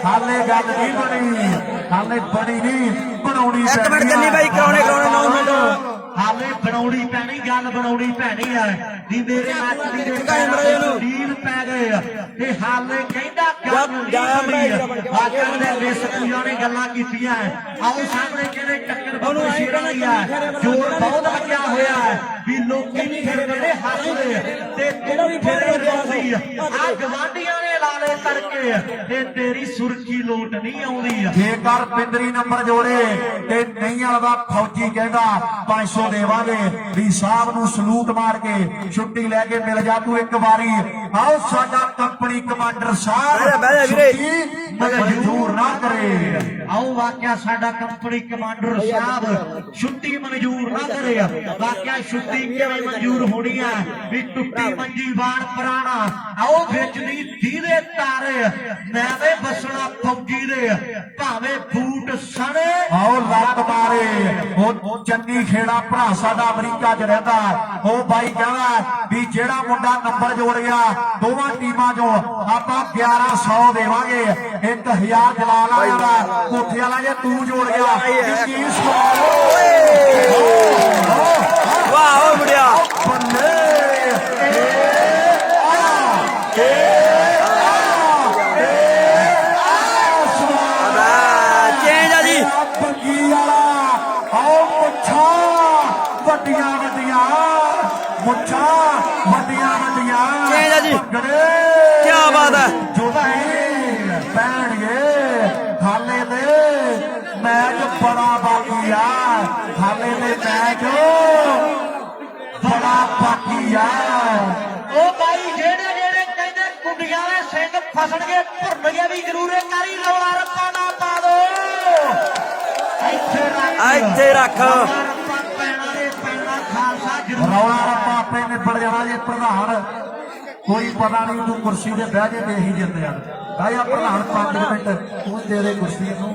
S1: ਹਾਲੇ ਗੱਲ ਨਹੀਂ ਬਣੀ, ਹਾਲੇ ਬਣੀ ਨਹੀਂ ਬਣਾਉਣੀ।
S2: 1 ਮਿੰਟ ਜੰਨੀ ਬਾਈ ਕਰਾਉਣੇ 9 ਮਿੰਟ
S3: ਹਾਲੇ ਬਣਾਉਣੀ ਪੈਣੀ, ਗੱਲ ਬਣਾਉਣੀ ਪੈਣੀ ਆ ਵੀ ਮੇਰੇ ਹੱਥ ਦੀ ਢੀਲ ਪੈ ਗਏ ਆ ਤੇ ਹਾਲੇ ਕਹਿੰਦਾ ਰਿਸਕੂਆਂ ਨੇ ਗੱਲਾਂ ਕੀਤੀਆਂ। ਆਓ ਸਾਹਮਣੇ ਕਹਿੰਦੇ ਟੱਕਰ ਬੱਬਰ ਸ਼ੇਰਾਂ ਦੀ ਆ। ਜੋਰ ਬਹੁਤ ਲੱਗਿਆ ਹੋਇਆ ਵੀ ਲੋਕੀ ਨਹੀਂ ਖੇਡਦੇ ਹੱਥ ਦੇ ਤੇ ਜਿਹੜਾ ਵੀ ਫੇਰਦੀ ਆ ਗਵਾਂਢੀਆਂ ਨੇ ਲਾਲੇ ਤੜਕੇ ਤੇ ਤੇਰੀ ਸੁਰਖੀ ਲੋਟ ਨਹੀਂ ਆਉਂਦੀ।
S1: ਜੇਕਰ ਪਿੰਦਰੀ ਨੰਬਰ ਜੋੜੇ ਤੇ ਨਹੀਂ ਵਾਲਾ ਫੌਜੀ ਕਹਿੰਦਾ 500 ਦੇਵਾਂਗੇ। ਵੀ ਸਾਹਿਬ ਨੂੰ ਸਲੂਟ ਮਾਰ ਕੇ ਛੁੱਟੀ ਲੈ ਕੇ ਮਿਲ ਜਾ ਤੂੰ ਇੱਕ ਵਾਰੀ। ਆਓ ਸਾਡਾ ਕੰਪਨੀ ਕਮਾਂਡਰ ਸਾਹਿਬ ਮਨਜ਼ੂਰ ਨਾ ਕਰੇ।
S3: ਆਓ ਵਾਕਿਆ ਸਾਡਾ ਕੰਪਨੀ ਕਮਾਂਡਰ ਸਾਹਿਬ ਛੁੱਟੀ ਮਨਜ਼ੂਰ ਨਾ ਕਰੇ। ਵਾਕਿਆ ਛੁੱਟੀ ਕਿਵੇਂ ਮਨਜ਼ੂਰ ਹੋਣੀ ਆ ਵੀ ਟੁੱਟੀ ਮੰਜੀ ਬਾਣ ਪੁਰਾਣਾ। ਆਓ ਵਿੱਚ ਨਹੀਂ ਧੀਰੇ ਤਾਰੇ ਮੈਂ ਵੇ ਬਸਣਾ ਫੌਜੀ ਦੇ ਭਾਵੇਂ ਬੂਟ ਸਣੇ।
S1: ਆਓ ਲੱਤ ਮਾਰੇ ਉਹ ਚੰਨੀ ਖੇੜਾ ਭਰਾ ਸਾਡਾ ਅਮਰੀਕਾ 'ਚ ਰਹਿੰਦਾ। ਉਹ ਬਾਈ ਕਹਿੰਦਾ ਵੀ ਜਿਹੜਾ ਮੁੰਡਾ ਨੰਬਰ ਜੋੜ ਗਿਆ ਦੋਵਾਂ ਟੀਮਾਂ 'ਚੋਂ ਆਪਾਂ 1100 ਦੇਵਾਂਗੇ। 1000 ਜਲਾਲ ਆਇਆ ਦਾ ਕੋਠੇ ਵਾਲਾ ਜੇ ਤੂੰ ਜੋੜ ਗਿਆ
S2: ਵਾਹ ਹੋ ਮੁੜਿਆ
S1: ਬੱਲੇ
S2: ਚੇਂਜ ਆ ਜੀ
S1: ਬੱਗੀ ਵਾਲਾ। ਆਓ ਮੁੱਛਾਂ ਵੱਡੀਆਂ
S2: ਚੇਂਜ ਆ ਜੀ ਕੀ ਬਾਤ ਹੈ।
S1: ਜੋ ਪੈਣਗੇ ਹਾਲੇ ਦੇ ਮੈਚ ਬੜਾ ਬਾਕੀ ਆ। ਹਾਲੇ ਦੇ ਮੈਚ ਬੜਾ ਬਾਕੀ ਆ।
S3: ਉਹ ਬਾਈ ਜਿਹੜੇ ਕਹਿੰਦੇ ਕੁੰਡੀਆਂ ਦੇ ਸਿੰਘ ਫਸਣਗੇ ਭੁਰਨਗੇ ਵੀ ਜ਼ਰੂਰੇ ਕਰੀ ਰੌਲਾ ਰੱਪਾ ਨਾ ਪਾ ਦੋ।
S2: ਇੱਥੇ ਰੱਖ
S1: ਰੌਲਾ ਰੱਪਾ ਆਪੇ ਨਿਬੜ ਜਾਣਾ ਜੇ ਪ੍ਰਧਾਨ ਕੋਈ ਪਤਾ ਨਹੀਂ ਤੂੰ ਕੁਰਸੀ ਤੇ ਬਹਿ ਕੇ ਤੇ ਇਹੀ ਜਿੱਤ ਜਾਣਾ। ਆਇਆ ਪ੍ਰਧਾਨ 5 ਮਿੰਟ ਤੂੰ ਦੇ ਦੇ ਕੁਰਸੀ ਨੂੰ।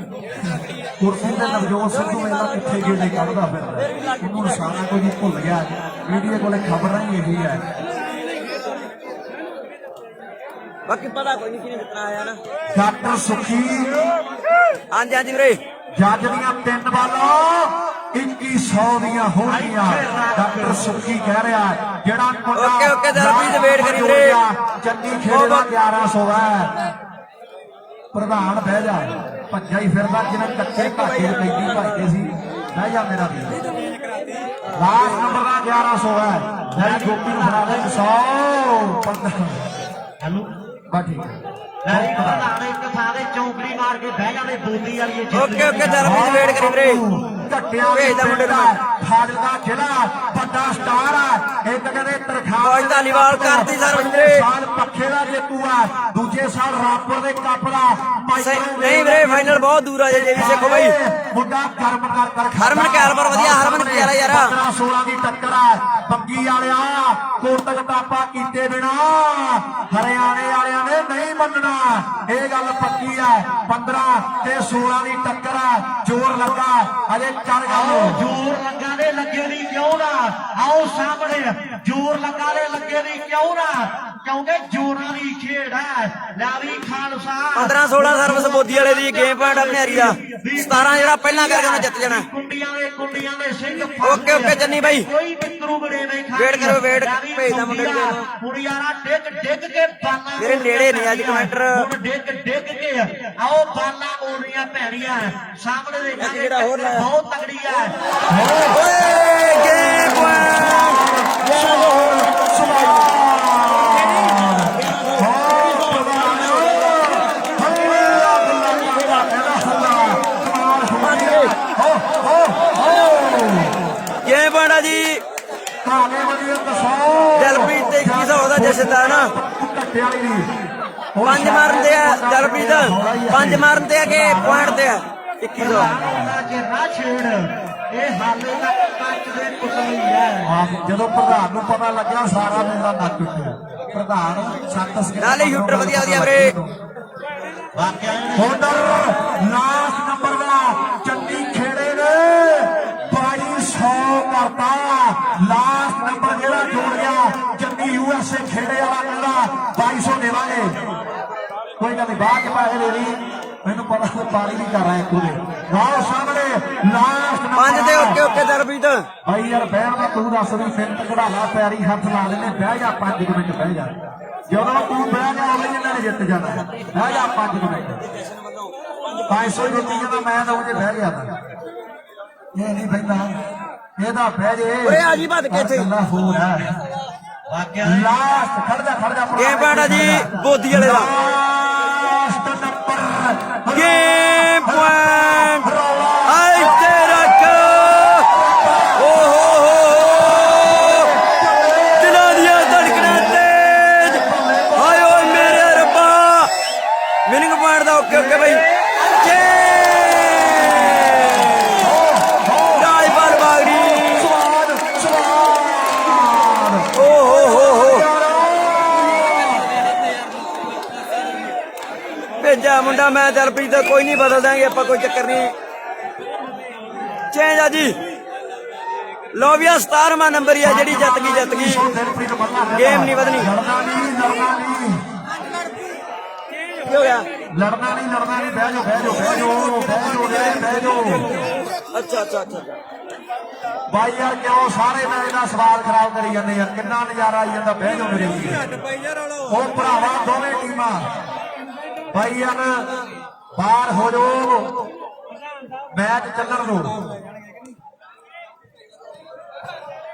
S1: ਕੁਰਸੀ ਤੇ ਨਵਜੋਤ ਸਿੱਧੂ ਇਹਦਾ ਕਿੱਥੇ ਗੇੜੇ ਕੱਢਦਾ ਫਿਰਦਾ। ਉਹਨੂੰ ਸਾਰਾ ਕੁਝ ਭੁੱਲ ਗਿਆ। ਮੀਡੀਆ ਕੋਲੇ ਖਬਰਾਂ ਹੀ ਇਹੀ ਹੈ।
S2: ਬਾਕੀ ਪਤਾ ਕੋਈ ਨਹੀਂ ਕਿਹਨੇ ਜਿੱਤਣਾ ਆਇਆ ਨਾ।
S1: ਡਾਕਟਰ ਸੁਖੀ
S2: ਹਾਂਜੀ ਹਾਂਜੀ ਵੀਰੇ
S1: ਜੱਜ ਦੀਆਂ 3 ਬਾਲਾਂ 2100 ਦੀਆਂ ਹੋਣਗੀਆਂ। ਡਾਕਟਰ ਸੁਖੀ ਕਹਿ ਰਿਹਾ ਜਿਹੜਾ ਮੁੰਡਾ
S2: ਓਕੇ ਦਰਬੀਤ ਵੇਟ ਕਰੀ ਵੀਰੇ।
S1: ਚੰਨੀ ਖੇੜੇ ਦਾ 1100 ਹੈ। ਪ੍ਰਧਾਨ ਬਹਿ ਜਾ ਭੱਜਾ ਹੀ ਫਿਰਦਾ ਜਿਹਨਾਂ ਕੱਚੇ ਘਾਟੇ ਦੇ ਪੈਂਦੀ ਭੱਜਦੇ ਸੀ। ਬਹਿ ਜਾ ਮੇਰਾ ਵੀਰ ਲਾਸਟ ਨੰਬਰ ਦਾ 1100 ਹੈ। ਜਿਹੜੀ ਗੋਪੀ ਨੂੰ ਫੜਾ ਦੇ 100
S3: ਹੈਲੋ
S1: ਬਸ ਠੀਕ ਹੈ।
S3: ਨਹੀਂ ਪ੍ਰਧਾਨ ਇੱਕ ਥਾਂ ਦੇ ਚੌਂਕੜੀ ਮਾਰ ਕੇ ਬਹਿ ਜਾਣੇ ਬੋਲੀ ਵਾਲੀ ਇਹ
S2: ਓਕੇ ਦਰਬੀਤ ਵੇਟ ਕਰੀ ਵੀਰੇ।
S1: ਘੱਟਿਆ
S2: ਭੇਜਦਾ ਮੁੰਡੇ ਨੂੰ।
S1: ਫਾਜ਼ਿਲਕਾ ਜ਼ਿਲ੍ਹਾ ਵੱਡਾ ਸਟਾਰ ਹੈ। ਇੱਕ ਕਹਿੰਦੇ ਤਰਖਾਣ
S2: ਫੌਜ ਧਾਲੀਵਾਲ ਕਰਤੀ ਸਰ ਵੀਰੇ।
S1: ਸਾਲ ਪੱਖੇ ਦਾ ਜੇਤੂ ਆ। ਦੂਜੇ ਸਾਲ ਰਾਮਪੁਰ ਦੇ ਕੱਪ ਦਾ
S2: ਨਹੀਂ ਵੀਰੇ ਫਾਈਨਲ ਬਹੁਤ ਦੂਰ ਆ ਜੇ ਵੀ ਸਿੱਖੋ ਬਾਈ।
S1: ਮੁੰਡਾ ਗਰਮ ਕਰ
S2: ਹਰਮਨ ਕੈਲਬਰ ਵਧੀਆ ਹਰਮਨ ਕੀ ਵਾਲਾ ਯਾਰ
S1: 16 ਦੀ ਟੱਕਰ ਆ। ਬੰਗੀ ਵਾਲਿਆ ਕੋਟਕ ਟਾਪਾ ਕੀਤੇ ਬਿਨਾ ਹਰਿਆਣੇ ਵਾਲਿਆਂ ਨੇ ਨਹੀਂ ਮੰਨਣਾ। ਇਹ ਗੱਲ ਪੱਕੀ ਆ। 15 ਤੇ 16 ਦੀ ਟੱਕਰ ਆ। ਜ਼ੋਰ ਲੱਗਾ ਅਜੇ ਚੱਲ
S3: ਆਓ ਜ਼ੋਰ ਲੱਗਾ ਦੇ ਲੱਗੇ ਦੀ ਕਿਉਂ ਨਾ ਆਓ ਸਾਹਮਣੇ ਜ਼ੋਰ ਲੱਗਾ ਦੇ ਲੱਗੇ ਦੀ ਕਿਉਂ ਨਾ ਕਿਉਂਕਿ ਜ਼ੋਰਾਂ ਦੀ ਖੇਡ ਹੈ। ਲਾਵੀ ਖਾਲਸਾ
S2: 15-16 ਸਰਵਿਸ ਬੋਦੀ ਵਾਲੇ ਦੀ ਗੇਮ ਪੁਆਇੰਟ ਆਪਣੇ ਹਰੀ ਦਾ 17 ਜਿਹੜਾ ਪਹਿਲਾਂ ਕਰਕੇ ਉਹਨੇ ਜਿੱਤ ਜਾਣਾ।
S3: ਕੁੰਡੀਆਂ ਦੇ ਸਿੰਘ
S2: ਓਕੇ ਚੰਨੀ ਬਾਈ
S3: ਕੋਈ ਬਿੱਤਰੂ ਬੜੇ ਨਹੀਂ ਖਾ
S2: ਵੇਟ ਕਰੋ ਵੇਟ ਭੇਜਦਾ ਮੁੰਡੇ ਨੂੰ।
S3: ਕੁੜੀਆਰਾ ਡਿੱਗ ਕੇ ਬਾਲਾਂ
S2: ਮੇਰੇ ਨੇੜੇ ਨਹੀਂ ਅੱਜ ਕਮੈਂਟਰ
S3: ਹੁਣ ਡਿੱਗ ਕੇ ਆਓ ਬਾਲਾਂ ਮੋੜੀਆਂ ਪੈਣੀਆਂ ਸਾਹਮਣੇ ਦੇ
S2: ਜਿਹੜਾ ਹੋਰ ਲਾਇਆ
S3: ਬਹੁਤ ਤਗੜੀ ਹੈ।
S2: ਓਏ ਗੇਮ ਪੁਆਇੰਟ ਗੇਮ ਪੁਆਇੰਟ ਜੀ। ਦਿਲਪ੍ਰੀਤ ਤੇ 2100 ਦਾ ਜਸ਼ਨਦਾਰ ਨਾ 5 ਮਾਰਨ ਤੇ ਆ ਦਿਲਪ੍ਰੀਤ 5 ਮਾਰਨ ਤੇ ਆ ਕਿ ਪੁਆਇੰਟ ਤੇ ਆ 2100
S3: ਇਹ ਹਾਲੇ ਤੱਕ ਕੱਚ ਦੇ ਪੁਤਲੀ ਹੈ।
S1: ਜਦੋਂ ਪ੍ਰਧਾਨ ਨੂੰ ਪਤਾ ਲੱਗਿਆ ਸਾਰਾ ਮੇਰਾ ਨੱਕ ਉੱਠਿਆ। ਪ੍ਰਧਾਨ ਸੱਤ
S2: ਨਾਲੇ ਸ਼ੂਟਰ ਵਧੀਆ ਵੀਰੇ।
S1: ਹੋਲਡਰ ਲਾਸਟ ਨੰਬਰ ਦਾ ਚੰਨੀ ਖੇੜੇ ਨੇ 2200 ਕਰਤਾ। ਲਾਸਟ ਨੰਬਰ ਜਿਹੜਾ ਜੋੜ ਗਿਆ ਚੰਨੀ USA ਖੇੜੇ ਵਾਲਾ ਕਹਿੰਦਾ 2200 ਦੇਵਾਂਗੇ। ਕੋਈ ਗੱਲ ਨਹੀਂ ਬਾਅਦ ਚ ਪੈਸੇ ਦੇ ਦੀ ਮੈਨੂੰ ਪਤਾ ਤੇ ਪਾਰੀ ਵੀ ਕਰ ਰਹਾ ਇੱਕ ਉਹਦੇ ਵਾਹ ਸਾਹਮਣੇ ਲਾਸਟ ਨੰਬਰ
S2: 5 ਤੇ ਓਕੇ ਦਰਬੀਤ
S1: ਭਾਈ ਯਾਰ ਬਹਿਣ ਦਾ ਤੂੰ ਦੱਸ ਵੀ ਫਿੰਟ ਕਢਾ ਲਾ ਪੈਰੀ ਹੱਥ ਲਾ ਲੈਨੇ ਬਹਿ ਜਾ 5 ਮਿੰਟ ਬਹਿ ਜਾ। ਜਦੋਂ ਤੂੰ ਬਹਿ ਜਾ ਉਹਨੇ ਇਹਨਾਂ ਨੇ ਜਿੱਤ ਜਾਣਾ। ਬਹਿ ਜਾ 5 ਮਿੰਟ 500 ਹੀ ਦਿੱਤੀ ਜਾਂਦਾ ਮੈਂ ਤਾਂ ਉਹਦੇ ਬਹਿ ਗਿਆ ਤਾਂ ਇਹ ਨਹੀਂ ਬਹਿੰਦਾ ਇਹਦਾ ਬਹਿ ਜੇ
S2: ਓਏ ਆ ਜੀ ਭੱਜ ਕੇ ਇੱਥੇ
S1: ਹੋਰ ਹੈ ਲਾਸਟ ਖੜ ਜਾ
S2: ਗੇਮ ਪੁਆਇੰਟ ਜੀ ਬੋਦੀ ਵਾਲੇ ਦਾ
S1: ਲਾਸਟ ਨੰਬਰ
S2: ਗੇਮ ਪੁਆਇੰਟ ਆਈ ਤੇਰਾ ਦਿਲਾਂ ਦੀਆਂ ਧੜਕਣਾਂ ਤੇਜ ਹਾਏ ਓਏ ਮੇਰੇ ਰੱਬਾ ਵਿਨਿੰਗ ਪੁਆਇੰਟ ਦਾ ਓਕੇ ਬਾਈ ਰਾਜਪਾਲ ਬਾਗੜੀ ਭੇਜਿਆ ਮੁੰਡਾ ਮੈਂ ਦਿਲਪ੍ਰੀਤ ਕੋਈ ਨਹੀਂ ਬਦਲ ਦਾਂਗੇ ਆਪਾਂ ਕੋਈ ਚੱਕਰ ਨਹੀਂ ਚੇਂਜ ਆ ਜੀ। ਲੋ ਵੀ 17ਵਾਂ ਨੰਬਰ ਹੀ ਆ ਜਿਹੜੀ ਜਿੱਤ ਗਈ ਗੇਮ ਨਹੀਂ ਵਧਣੀ। ਕੀ ਹੋ ਗਿਆ
S1: ਲੜਨਾ ਨਹੀਂ ਬਹਿ ਜਾਓ
S2: ਅੱਛਾ
S1: ਬਾਈ ਯਾਰ ਕਿਉਂ ਸਾਰੇ ਮੈਚ ਦਾ ਸਵਾਲ ਖਰਾਬ ਕਰੀ ਜਾਂਦੇ ਯਾਰ ਕਿੰਨਾ ਨਜ਼ਾਰਾ ਆਈ ਜਾਂਦਾ ਬਹਿ ਜਾਓ ਮੇਰੇ ਵੀਰ। ਉਹ ਭਰਾਵਾ ਦੋਵੇਂ ਟੀਮਾਂ ਬਾਈ ਯਾਰ ਬਾਹਰ ਹੋ ਜਾਓ ਮੈਚ ਚੱਲਣ ਦਿਓ।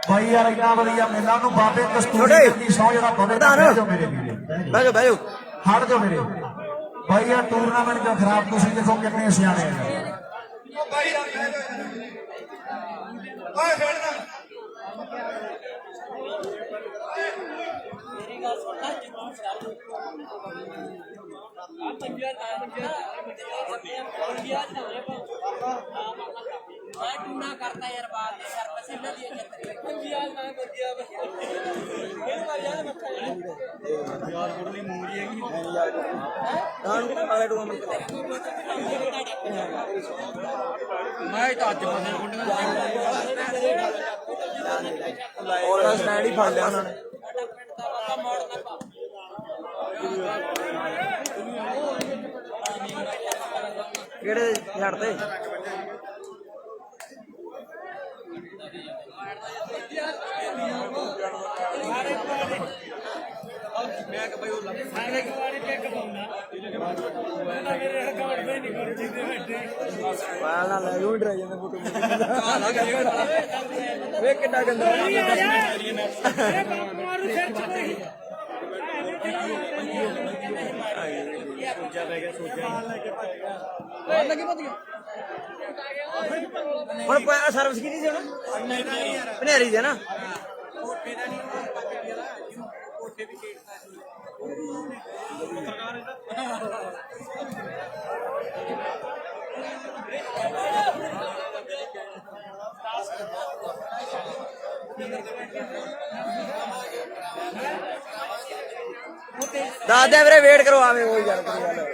S1: ਬਾਈ ਯਾਰ ਇੰਨਾ ਵਧੀਆ ਮੇਲਾ ਨੂੰ ਬਾਬੇ ਕਸਤੂਰੀ ਦੀ ਸੌ ਜਿਹੜਾ ਬਵੇ ਬਹਿ ਜਾਓ ਮੇਰੇ ਵੀਰ
S2: ਬਹਿ ਜਾਓ
S1: ਹਟ ਜਾਓ ਮੇਰੇ ਬਾਈ ਯਾਰ ਟੂਰਨਾਮੈਂਟ ਜੋ ਖਰਾਬ ਤੁਸੀਂ ਦੇਖੋ ਕਿੰਨੇ ਸਿਆਣੇ ਆ।
S4: ਮੇਰੀ ਗੱਲ ਸੁਣ ਲੈ ਜਨੂਨ ਸਾਲ ਆ ਪੰਜਿਆ ਮੈਂ ਟੂਨਾ ਕਰਤਾ ਯਾਰ ਬਾਤ ਦੇ ਸਰ ਪਸੀਨਾ ਦੀ ਚੱਕਰ ਪੰਜਿਆ ਮੈਂ ਵਧੀਆ ਇਹ ਵਾਰ ਯਾਰ ਮੱਖਾ ਯਾਰ ਕੁੜਲੀ ਮੂੰਗੀ ਹੈਗੀ
S2: ਤਾਂ ਨੂੰ ਵਾਲੇ ਟੂਆ ਮੈਂ
S4: ਤਾਂ ਅੱਜ ਬੰਦੇ ਗੁੰਡੀਆਂ
S2: ਔਰ ਸਟੈਂਡ ਹੀ ਫੜ ਲਿਆ ਉਹਨਾਂ ਨੇ
S4: ਸਾਡਾ ਪਿੰਡ ਦਾ ਵਾਲਾ ਮੋੜ ਨਾ ਪਾ
S2: ਕਿਹੜੇ ਛੱਡ ਤੇ ਪਾਲਣਾ ਲੈ ਉਹ ਡਰਾ ਜਾਂਦਾ ਫੋਟੋ ਵੇ ਕਿੱਡਾ ਗੰਦਾ ਹੁਣ ਸਰਵਿਸ ਕੀਤੀ ਸੀ ਹੁਣ ਭਨੇਰੀ ਦੇ ਨਾ ਦੱਸ ਦੇ ਵੀਰੇ ਵੇਟ ਕਰੋ ਆਵੇਂ ਉਹੀ ਗੱਲ ਕਰੀ ਗੱਲ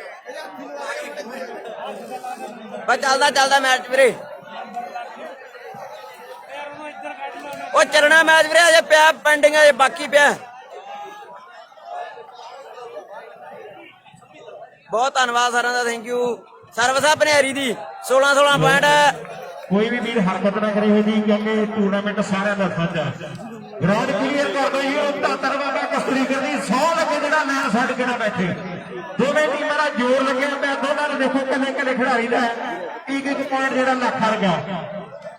S2: ਬਸ ਚੱਲਦਾ ਮੈਚ ਵੀਰੇ ਉਹ ਚੱਲਣਾ ਮੈਚ ਵੀਰੇ ਅਜੇ ਪਿਆ ਪੈਂਡਿੰਗ ਅਜੇ ਬਾਕੀ ਪਿਆ ਬਹੁਤ ਧੰਨਵਾਦ ਸਾਰਿਆਂ ਦਾ ਥੈਂਕ ਯੂ ਸਰਵਿਸ ਆ ਭਨੇਰੀ ਦੀ 16 ਪੁਆਇੰਟ
S3: ਕੋਈ ਵੀ ਵੀਰ ਹਰਕਤ ਨਾ ਕਰੇ ਹੋਈ ਜੀ ਕਿਉਂਕਿ ਟੂਰਨਾਮੈਂਟ ਸਾਰਿਆਂ ਦਾ ਸਾਂਝਾ ਗਰਾਊਂਡ ਕਲੀਅਰ ਕਰ ਦੋ ਜੀ ਉਹ ਧਾਤਰ ਵਾਗਾ ਕਸਤਰੀ ਕਰਦੀ 100 ਲੱਗੇ ਜਿਹੜਾ ਮੈਚ ਛੱਡ ਕੇ ਨਾ ਬੈਠੇ ਦੋਵੇਂ ਟੀਮਾਂ ਦਾ ਜ਼ੋਰ ਲੱਗਿਆ ਪਿਆ ਦੋਨਾਂ ਨੂੰ ਦੇਖੋ ਕੱਲੇ ਖਿਡਾਰੀ ਦਾ ਇੱਕ ਪੁਆਇੰਟ ਜਿਹੜਾ ਲੱਖ ਹਰ ਗਿਆ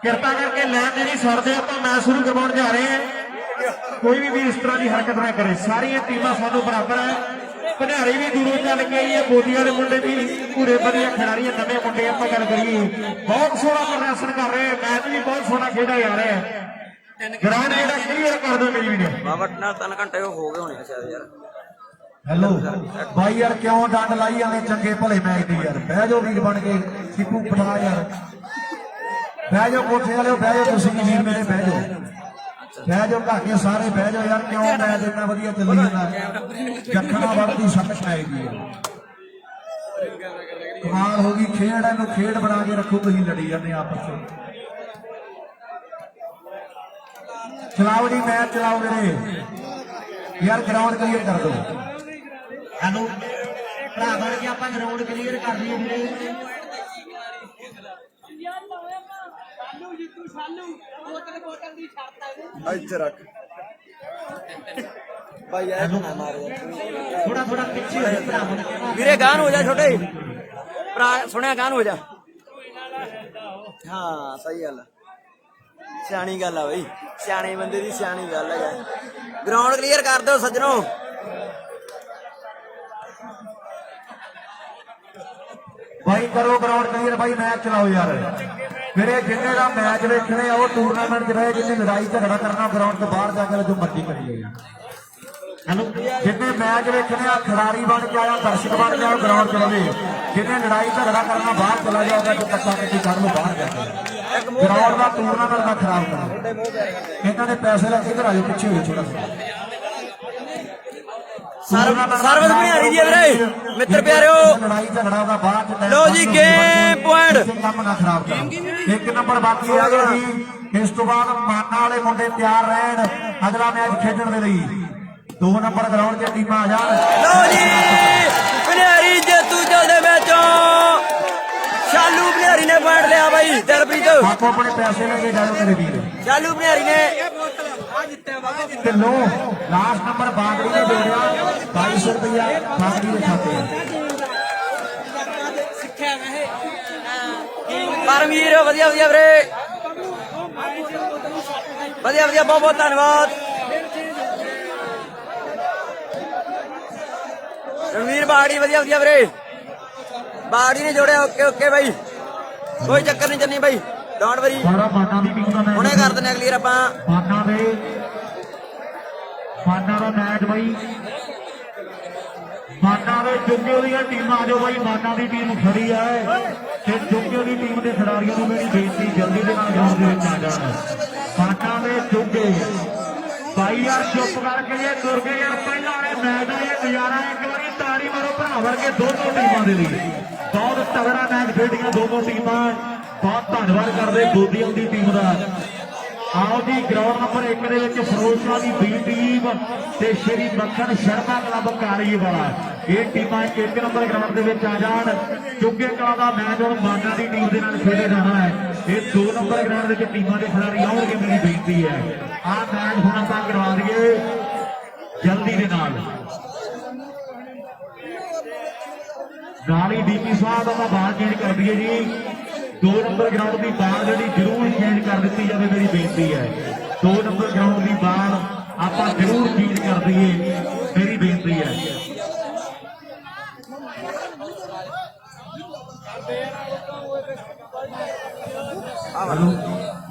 S3: ਕਿਰਪਾ ਕਰਕੇ ਲੈਣ ਜਿਹੜੀ ਛੱਡਦੇ ਆਪਾਂ ਮੈਚ ਸ਼ੁਰੂ ਕਰਵਾਉਣ ਜਾ ਰਹੇ ਹਾਂ ਕੋਈ ਵੀ ਵੀਰ ਇਸ ਤਰ੍ਹਾਂ ਦੀ ਹਰਕਤ ਨਾ ਕਰੇ ਸਾਰੀਆਂ ਟੀਮਾਂ ਸਾਨੂੰ ਬਰਾਬਰ ਹੈ ਭਨਿਆਰੀ ਵੀ ਦੂਰੋਂ ਚੱਲ ਕੇ ਆਈ ਹੈ ਬੋਦੀਆਂ ਦੇ ਮੁੰਡੇ ਵੀ ਪੂਰੇ ਵਧੀਆ ਖਿਡਾਰੀ ਨਵੇਂ ਮੁੰਡੇ ਆਪਾਂ ਗੱਲ ਕਰੀਏ ਬਹੁਤ ਸੋਹਣਾ ਪ੍ਰਦਰਸ਼ਨ ਕਰ ਰਹੇ ਮੈਚ ਵੀ ਬਹੁਤ ਸੋਹਣਾ ਖੇਡਿਆ ਜਾ ਰਿਹਾ ਹੈ ਗਰਾਊਂਡ ਜਿਹੜਾ ਕਲੀਅਰ ਕਰ ਦਿਓ ਮੇਰੀ ਵੀਡੀਓ
S2: ਬਾਬਾ ਨਾਲ 3 ਘੰਟੇ ਹੋ ਗਏ ਹੋਣੇ ਸ਼ਾਇਦ ਯਾਰ
S1: ਹੈਲੋ ਬਾਈ ਯਾਰ ਕਿਉਂ ਡੰਡ ਲਾਈ ਜਾਂਦੇ ਚੰਗੇ ਭਲੇ ਮੈਚ ਦੀ ਯਾਰ ਬਹਿ ਜਾਓ ਵੀਰ ਬਣ ਕੇ ਸਿੱਪੂ ਪਠਾ ਯਾਰ ਬਹਿ ਜਾਓ ਕੋਠੇ ਵਾਲਿਓ ਬਹਿ ਜਾਓ ਤੁਸੀਂ ਵੀਰ ਮੇਰੇ ਬਹਿ ਜਾਓ ਘਾਟੇ ਸਾਰੇ ਬਹਿ ਜਾਓ ਯਾਰ ਕਿਉਂ ਮੈਚ ਇੰਨਾ ਵਧੀਆ ਚੱਲੀ ਜਾਂਦਾ ਜੱਖਣਾ ਵੜਦੀ ਸ਼ਕਤ ਆਏਗੀ ਕਮਾਲ ਹੋ ਗਈ ਖੇਡ ਇਹਨੂੰ ਖੇਡ ਬਣਾ ਕੇ ਰੱਖੋ ਤੁਸੀਂ ਲੜੀ ਜਾਂਦੇ ਆਪਸ ਵਿੱਚ ਚਲਾਓ ਜੀ ਮੈਚ ਚਲਾਓ ਵੀਰੇ ਯਾਰ ਗਰਾਊਂਡ ਕਲੀਅਰ ਕਰ ਦਿਓ
S3: ਹੈਲੋ ਭਰਾ ਬਣ ਕੇ ਆਪਾਂ ਗਰਾਊਂਡ ਕਲੀਅਰ ਕਰ ਦਈਏ ਵੀਰੇ
S2: ਇੱਥੇ ਰੱਖ ਭਾਈ ਯਾਰ ਨਾ ਮਾਰ ਯਾਰ
S3: ਥੋੜਾ ਪਿੱਛੇ ਹੋ ਜਾ ਭਰਾ ਬਣ ਕੇ
S2: ਵੀਰੇ ਗਾਨ ਹੋ ਜਾ ਛੋਟੇ ਭਰਾ ਸੁਣਿਆ ਗਾਨ ਹੋ ਜਾ ਹਾਂ ਸਹੀ ਗੱਲ ਸਿਆਣੀ ਗੱਲ ਆ ਬਈ ਸਿਆਣੇ ਬੰਦੇ ਦੀ ਸਿਆਣੀ ਗੱਲ ਹੈ ਗਰਾਊਂਡ ਕਲੀਅਰ ਕਰ ਦਿਓ ਸੱਜਣੋ
S1: ਭਾਈ ਕਰੋ ਗਰਾਊਂਡ ਕਲੀਅਰ ਭਾਈ ਮੈਚ ਚਲਾਓ ਯਾਰ ਵੀਰੇ ਜਿੰਨੇ ਦਾ ਮੈਚ ਵੇਖਣੇ ਆ ਉਹ ਟੂਰਨਾਮੈਂਟ 'ਚ ਰਹੇ ਜਿੰਨੇ ਲੜਾਈ ਝਗੜਾ ਕਰਨਾ ਗਰਾਊਂਡ ਤੋਂ ਬਾਹਰ ਜਾ ਕੇ ਜੋ ਮਰਜ਼ੀ ਕਰੀਏ ਹੈਲੋ ਜਿੰਨੇ ਮੈਚ ਵੇਖਣੇ ਆ ਖਿਡਾਰੀ ਬਣ ਕੇ ਆਇਆ ਦਰਸ਼ਕ ਬਣ ਕੇ ਆਇਆ ਗਰਾਊਂਡ 'ਚ ਰਹੇ ਜਿੰਨੇ ਲੜਾਈ ਝਗੜਾ ਕਰਨਾ ਬਾਹਰ ਚਲਾ ਜਾਓਗਾ ਤੇ ਕੱਟਾ ਕੱਟੀ ਕਰ ਲਓ ਬਾਹਰ ਜਾ ਕੇ ਗਰਾਊਂਡ ਦਾ ਟੂਰਨਾਮੈਂਟ ਨਾ ਖਰਾਬ ਕਰੋ ਇਹਨਾਂ ਦੇ ਪੈਸੇ ਲੈ ਕੇ ਇਧਰ ਆ ਜਾਓ ਪਿੱਛੇ ਹੋ ਥੋੜਾ
S2: ਸਰਵਿਸ ਭਨਿਆਰੀ ਦੀ ਵੀਰੇ ਮਿੱਤਰ ਪਿਆਰਿਓ
S1: ਲੜਾਈ ਝਗੜਾ ਦਾ ਬਾਅਦ ਚ
S2: ਲੋ ਜੀ ਗੇਮ ਪੁਆਇੰਟ
S1: ਕੰਮ ਨਾ ਖਰਾਬ ਕਰੋ ਇੱਕ ਨੰਬਰ ਬਾਕੀ ਆ ਗਿਆ ਜੀ ਇਸ ਤੋਂ ਬਾਅਦ ਮਾਨਾ ਵਾਲੇ ਮੁੰਡੇ ਤਿਆਰ ਰਹਿਣ ਅਗਲਾ ਮੈਚ ਖੇਡਣ ਦੇ ਲਈ 2 ਨੰਬਰ ਗਰਾਊਂਡ 'ਚ ਟੀਮਾਂ ਆ ਜਾਣ
S2: ਲੋ ਜੀ ਭਨਿਆਰੀ ਜੇਤੂ ਚੱਲਦੇ ਮੈਚੋਂ ਸ਼ਾਲੂ ਭਨਿਆਰੀ ਨੇ ਪੁਆਇੰਟ ਲਿਆ ਬਾਈ ਦਿਲਪ੍ਰੀਤ
S1: ਆਪੋ ਆਪਣੇ ਪੈਸੇ ਲੈ ਕੇ ਜਾਓ ਮੇਰੇ ਵੀਰ
S2: ਸ਼ਾਲੂ ਭਨਿਆਰੀ ਨੇ
S1: ਤੇ ਲੋ ਲਾਸਟ ਨੰਬਰ ਬਾਗੜੀ ਨੇ ਜੋੜਿਆ 2200 ਰੁਪਇਆ ਬਾਗੜੀ ਦੇ ਖਾਤੇ
S4: ਸਿੱਖਿਆ ਵੈਸੇ
S2: ਪਰਮਵੀਰ ਵਧੀਆ ਵੀਰੇ ਵਧੀਆ ਬਹੁਤ ਧੰਨਵਾਦ ਰਣਵੀਰ ਬਾੜੀ ਵਧੀਆ ਵੀਰੇ ਬਾੜੀ ਨੇ ਜੋੜਿਆ ਓਕੇ ਬਾਈ ਕੋਈ ਚੱਕਰ ਨਹੀਂ ਚੰਨੀ ਬਾਈ ਡੋਂਟ ਵਰੀ
S3: ਸਾਰਾ ਮਾਨਾ ਦੀ ਟੀਮ ਦਾ ਮੈਚ
S2: ਹੁਣੇ ਕਰ ਦਿੰਦੇ ਕਲੀਅਰ ਆਪਾਂ
S3: ਮਾਨਾ ਦਾ ਮੈਚ ਬਾਈ ਮਾਨਾ ਦੇ ਜੁੱਗਿਓ ਦੀਆਂ ਟੀਮਾਂ ਆ ਜਾਓ ਬਾਈ ਮਾਨਾ ਦੀ ਟੀਮ ਖੜੀ ਹੈ ਤੇ ਜੁੱਗਿਓ ਦੀ ਟੀਮ ਦੇ ਖਿਡਾਰੀਆਂ ਨੂੰ ਮੇਰੀ ਬੇਨਤੀ ਜਲਦੀ ਦੇ ਨਾਲ ਗਰਾਊਂਡ ਦੇ ਵਿੱਚ ਆ ਜਾਣ ਮਾਨਾ ਦੇ ਜੁੱਗੇ ਭਾਈ ਯਾਰ ਚੁੱਪ ਕਰਕੇ ਜੇ ਤੁਰ ਗਏ ਯਾਰ ਪਹਿਲਾਂ ਵਾਲੇ ਮੈਚ ਦਾ ਇਹ ਨਜ਼ਾਰਾ ਇੱਕ ਵਾਰੀ ਤਾੜੀ ਮਾਰੋ ਭਰਾ ਵਰਗੇ ਦੋਨੋਂ ਟੀਮਾਂ ਦੇ ਲਈ ਬਹੁਤ ਤਗੜਾ ਮੈਚ ਖੇਡੀਆਂ ਦੋਨੋਂ ਟੀਮਾਂ ਬਹੁਤ ਧੰਨਵਾਦ ਕਰਦੇ ਗੋਦੀਆਂ ਦੀ ਟੀਮ ਦਾ ਆਓ ਜੀ ਗਰਾਊਂਡ ਨੰਬਰ 1 ਦੇ ਵਿੱਚ ਫਿਰੋਜ਼ਪੁਰ ਦੀ ਬੀ ਟੀਮ ਤੇ ਸ਼੍ਰੀ ਮੱਖਣ ਸ਼ਰਮਾ ਕਲੱਬ ਕਾਲੀਵਾਲਾ ਇਹ ਟੀਮਾਂ 1 ਨੰਬਰ ਗਰਾਊਂਡ ਦੇ ਵਿੱਚ ਆ ਜਾਣ। ਚੁੱਗੇ ਕਲਾਂ ਦਾ ਮੈਚ ਹੁਣ ਮਾਨਾ ਦੀ ਟੀਮ ਦੇ ਨਾਲ ਖੇਡਿਆ ਜਾਣਾ ਹੈ। ਇਹ 2 ਨੰਬਰ ਗਰਾਊਂਡ ਦੇ ਵਿੱਚ ਟੀਮਾਂ ਦੇ ਖਿਡਾਰੀ ਆਉਣਗੇ। ਮੇਰੀ ਬੇਨਤੀ ਹੈ ਆਹ ਮੈਚ ਹੁਣ ਆਪਾਂ ਕਰਵਾ ਦਈਏ ਜਲਦੀ ਦੇ ਨਾਲ ਹੀ ਡੀਪੀ ਸਾਹਿਬ ਦਾ ਬਾਲ ਚੇਂਜ ਕਰ ਦਈਏ ਜੀ। 2 ਨੰਬਰ ਗਰਾਊਂਡ ਦੀ ਬਾਲ ਜਿਹੜੀ ਜ਼ਰੂਰ ਚੇਂਜ ਕਰ ਦਿੱਤੀ ਜਾਵੇ। ਮੇਰੀ ਬੇਨਤੀ ਹੈ 2 ਨੰਬਰ ਗਰਾਊਂਡ ਦੀ ਬਾਲ ਆਪਾਂ ਜ਼ਰੂਰ ਚੇਂਜ ਕਰ ਦਈਏ। ਮੇਰੀ ਬੇਨਤੀ ਹੈ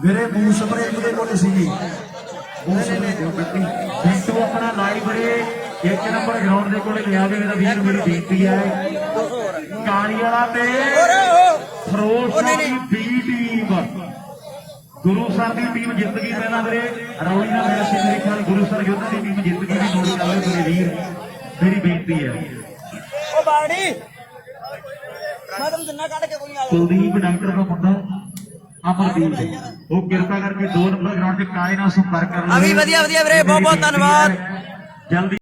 S1: ਵੀਰੇ ਬੂਟ ਸਪਰੇਅ ਦੇ ਕੋਲ ਸੀਗੀ ਬੂਟ ਸਪਰੇਅ ਦਿਓ ਬਿੱਟੀ
S3: ਬਿੰਟੂ ਆਪਣਾ ਲਾਈਵ ਵੀਰੇ 1 ਨੰਬਰ ਗਰਾਊਂਡ ਦੇ ਕੋਲ ਲਿਆ ਕੇ ਮੇਰਾ ਵੀਰ ਮੇਰੀ ਬੇਨਤੀ ਹੈ ਕਾਲੀ ਵਾਲਾ ਤੇ ਫਿਰੋਜ਼ਪੁਰ ਦੀ ਬੀ ਟੀਮ ਗੁਰੂ ਸਰ ਦੀ ਟੀਮ ਜਿੱਤ ਗਈ। ਪਹਿਲਾਂ ਵੀਰੇ ਰੌਲੀ ਦਾ ਮੈਚ ਸੀ ਮੇਰੇ ਖਿਆਲ ਗੁਰੂ ਸਰ ਯੋਧਾ ਦੀ ਟੀਮ ਜਿੱਤ ਗਈ। ਵੀ ਨੋਟ ਕਰ ਲਓ ਮੇਰੇ ਵੀਰ ਮੇਰੀ ਬੇਨਤੀ ਹੈ
S2: ਉਹ ਬਾੜੀ ਮੈਂ ਤੁਹਾਨੂੰ ਜਿੰਨਾ ਕੱਢ ਕੇ ਕੋਈ ਨਹੀਂ ਆ
S3: ਕੁਲਦੀਪ ਡਾਕਟਰ ਦਾ ਮੁੰਡਾ ਅਮਰਦੀਪ ਉਹ ਕਿਰਪਾ ਕਰਕੇ 2 ਨੰਬਰ ਗਰਾਊਂਡ 'ਚ ਕਾਲੇ ਨਾਲ ਸੰਪਰਕ ਕਰ ਲਓ।
S2: ਵਧੀਆ ਵੀਰੇ ਬਹੁਤ ਬਹੁਤ ਧੰਨਵਾਦ।
S3: ਜਲਦੀ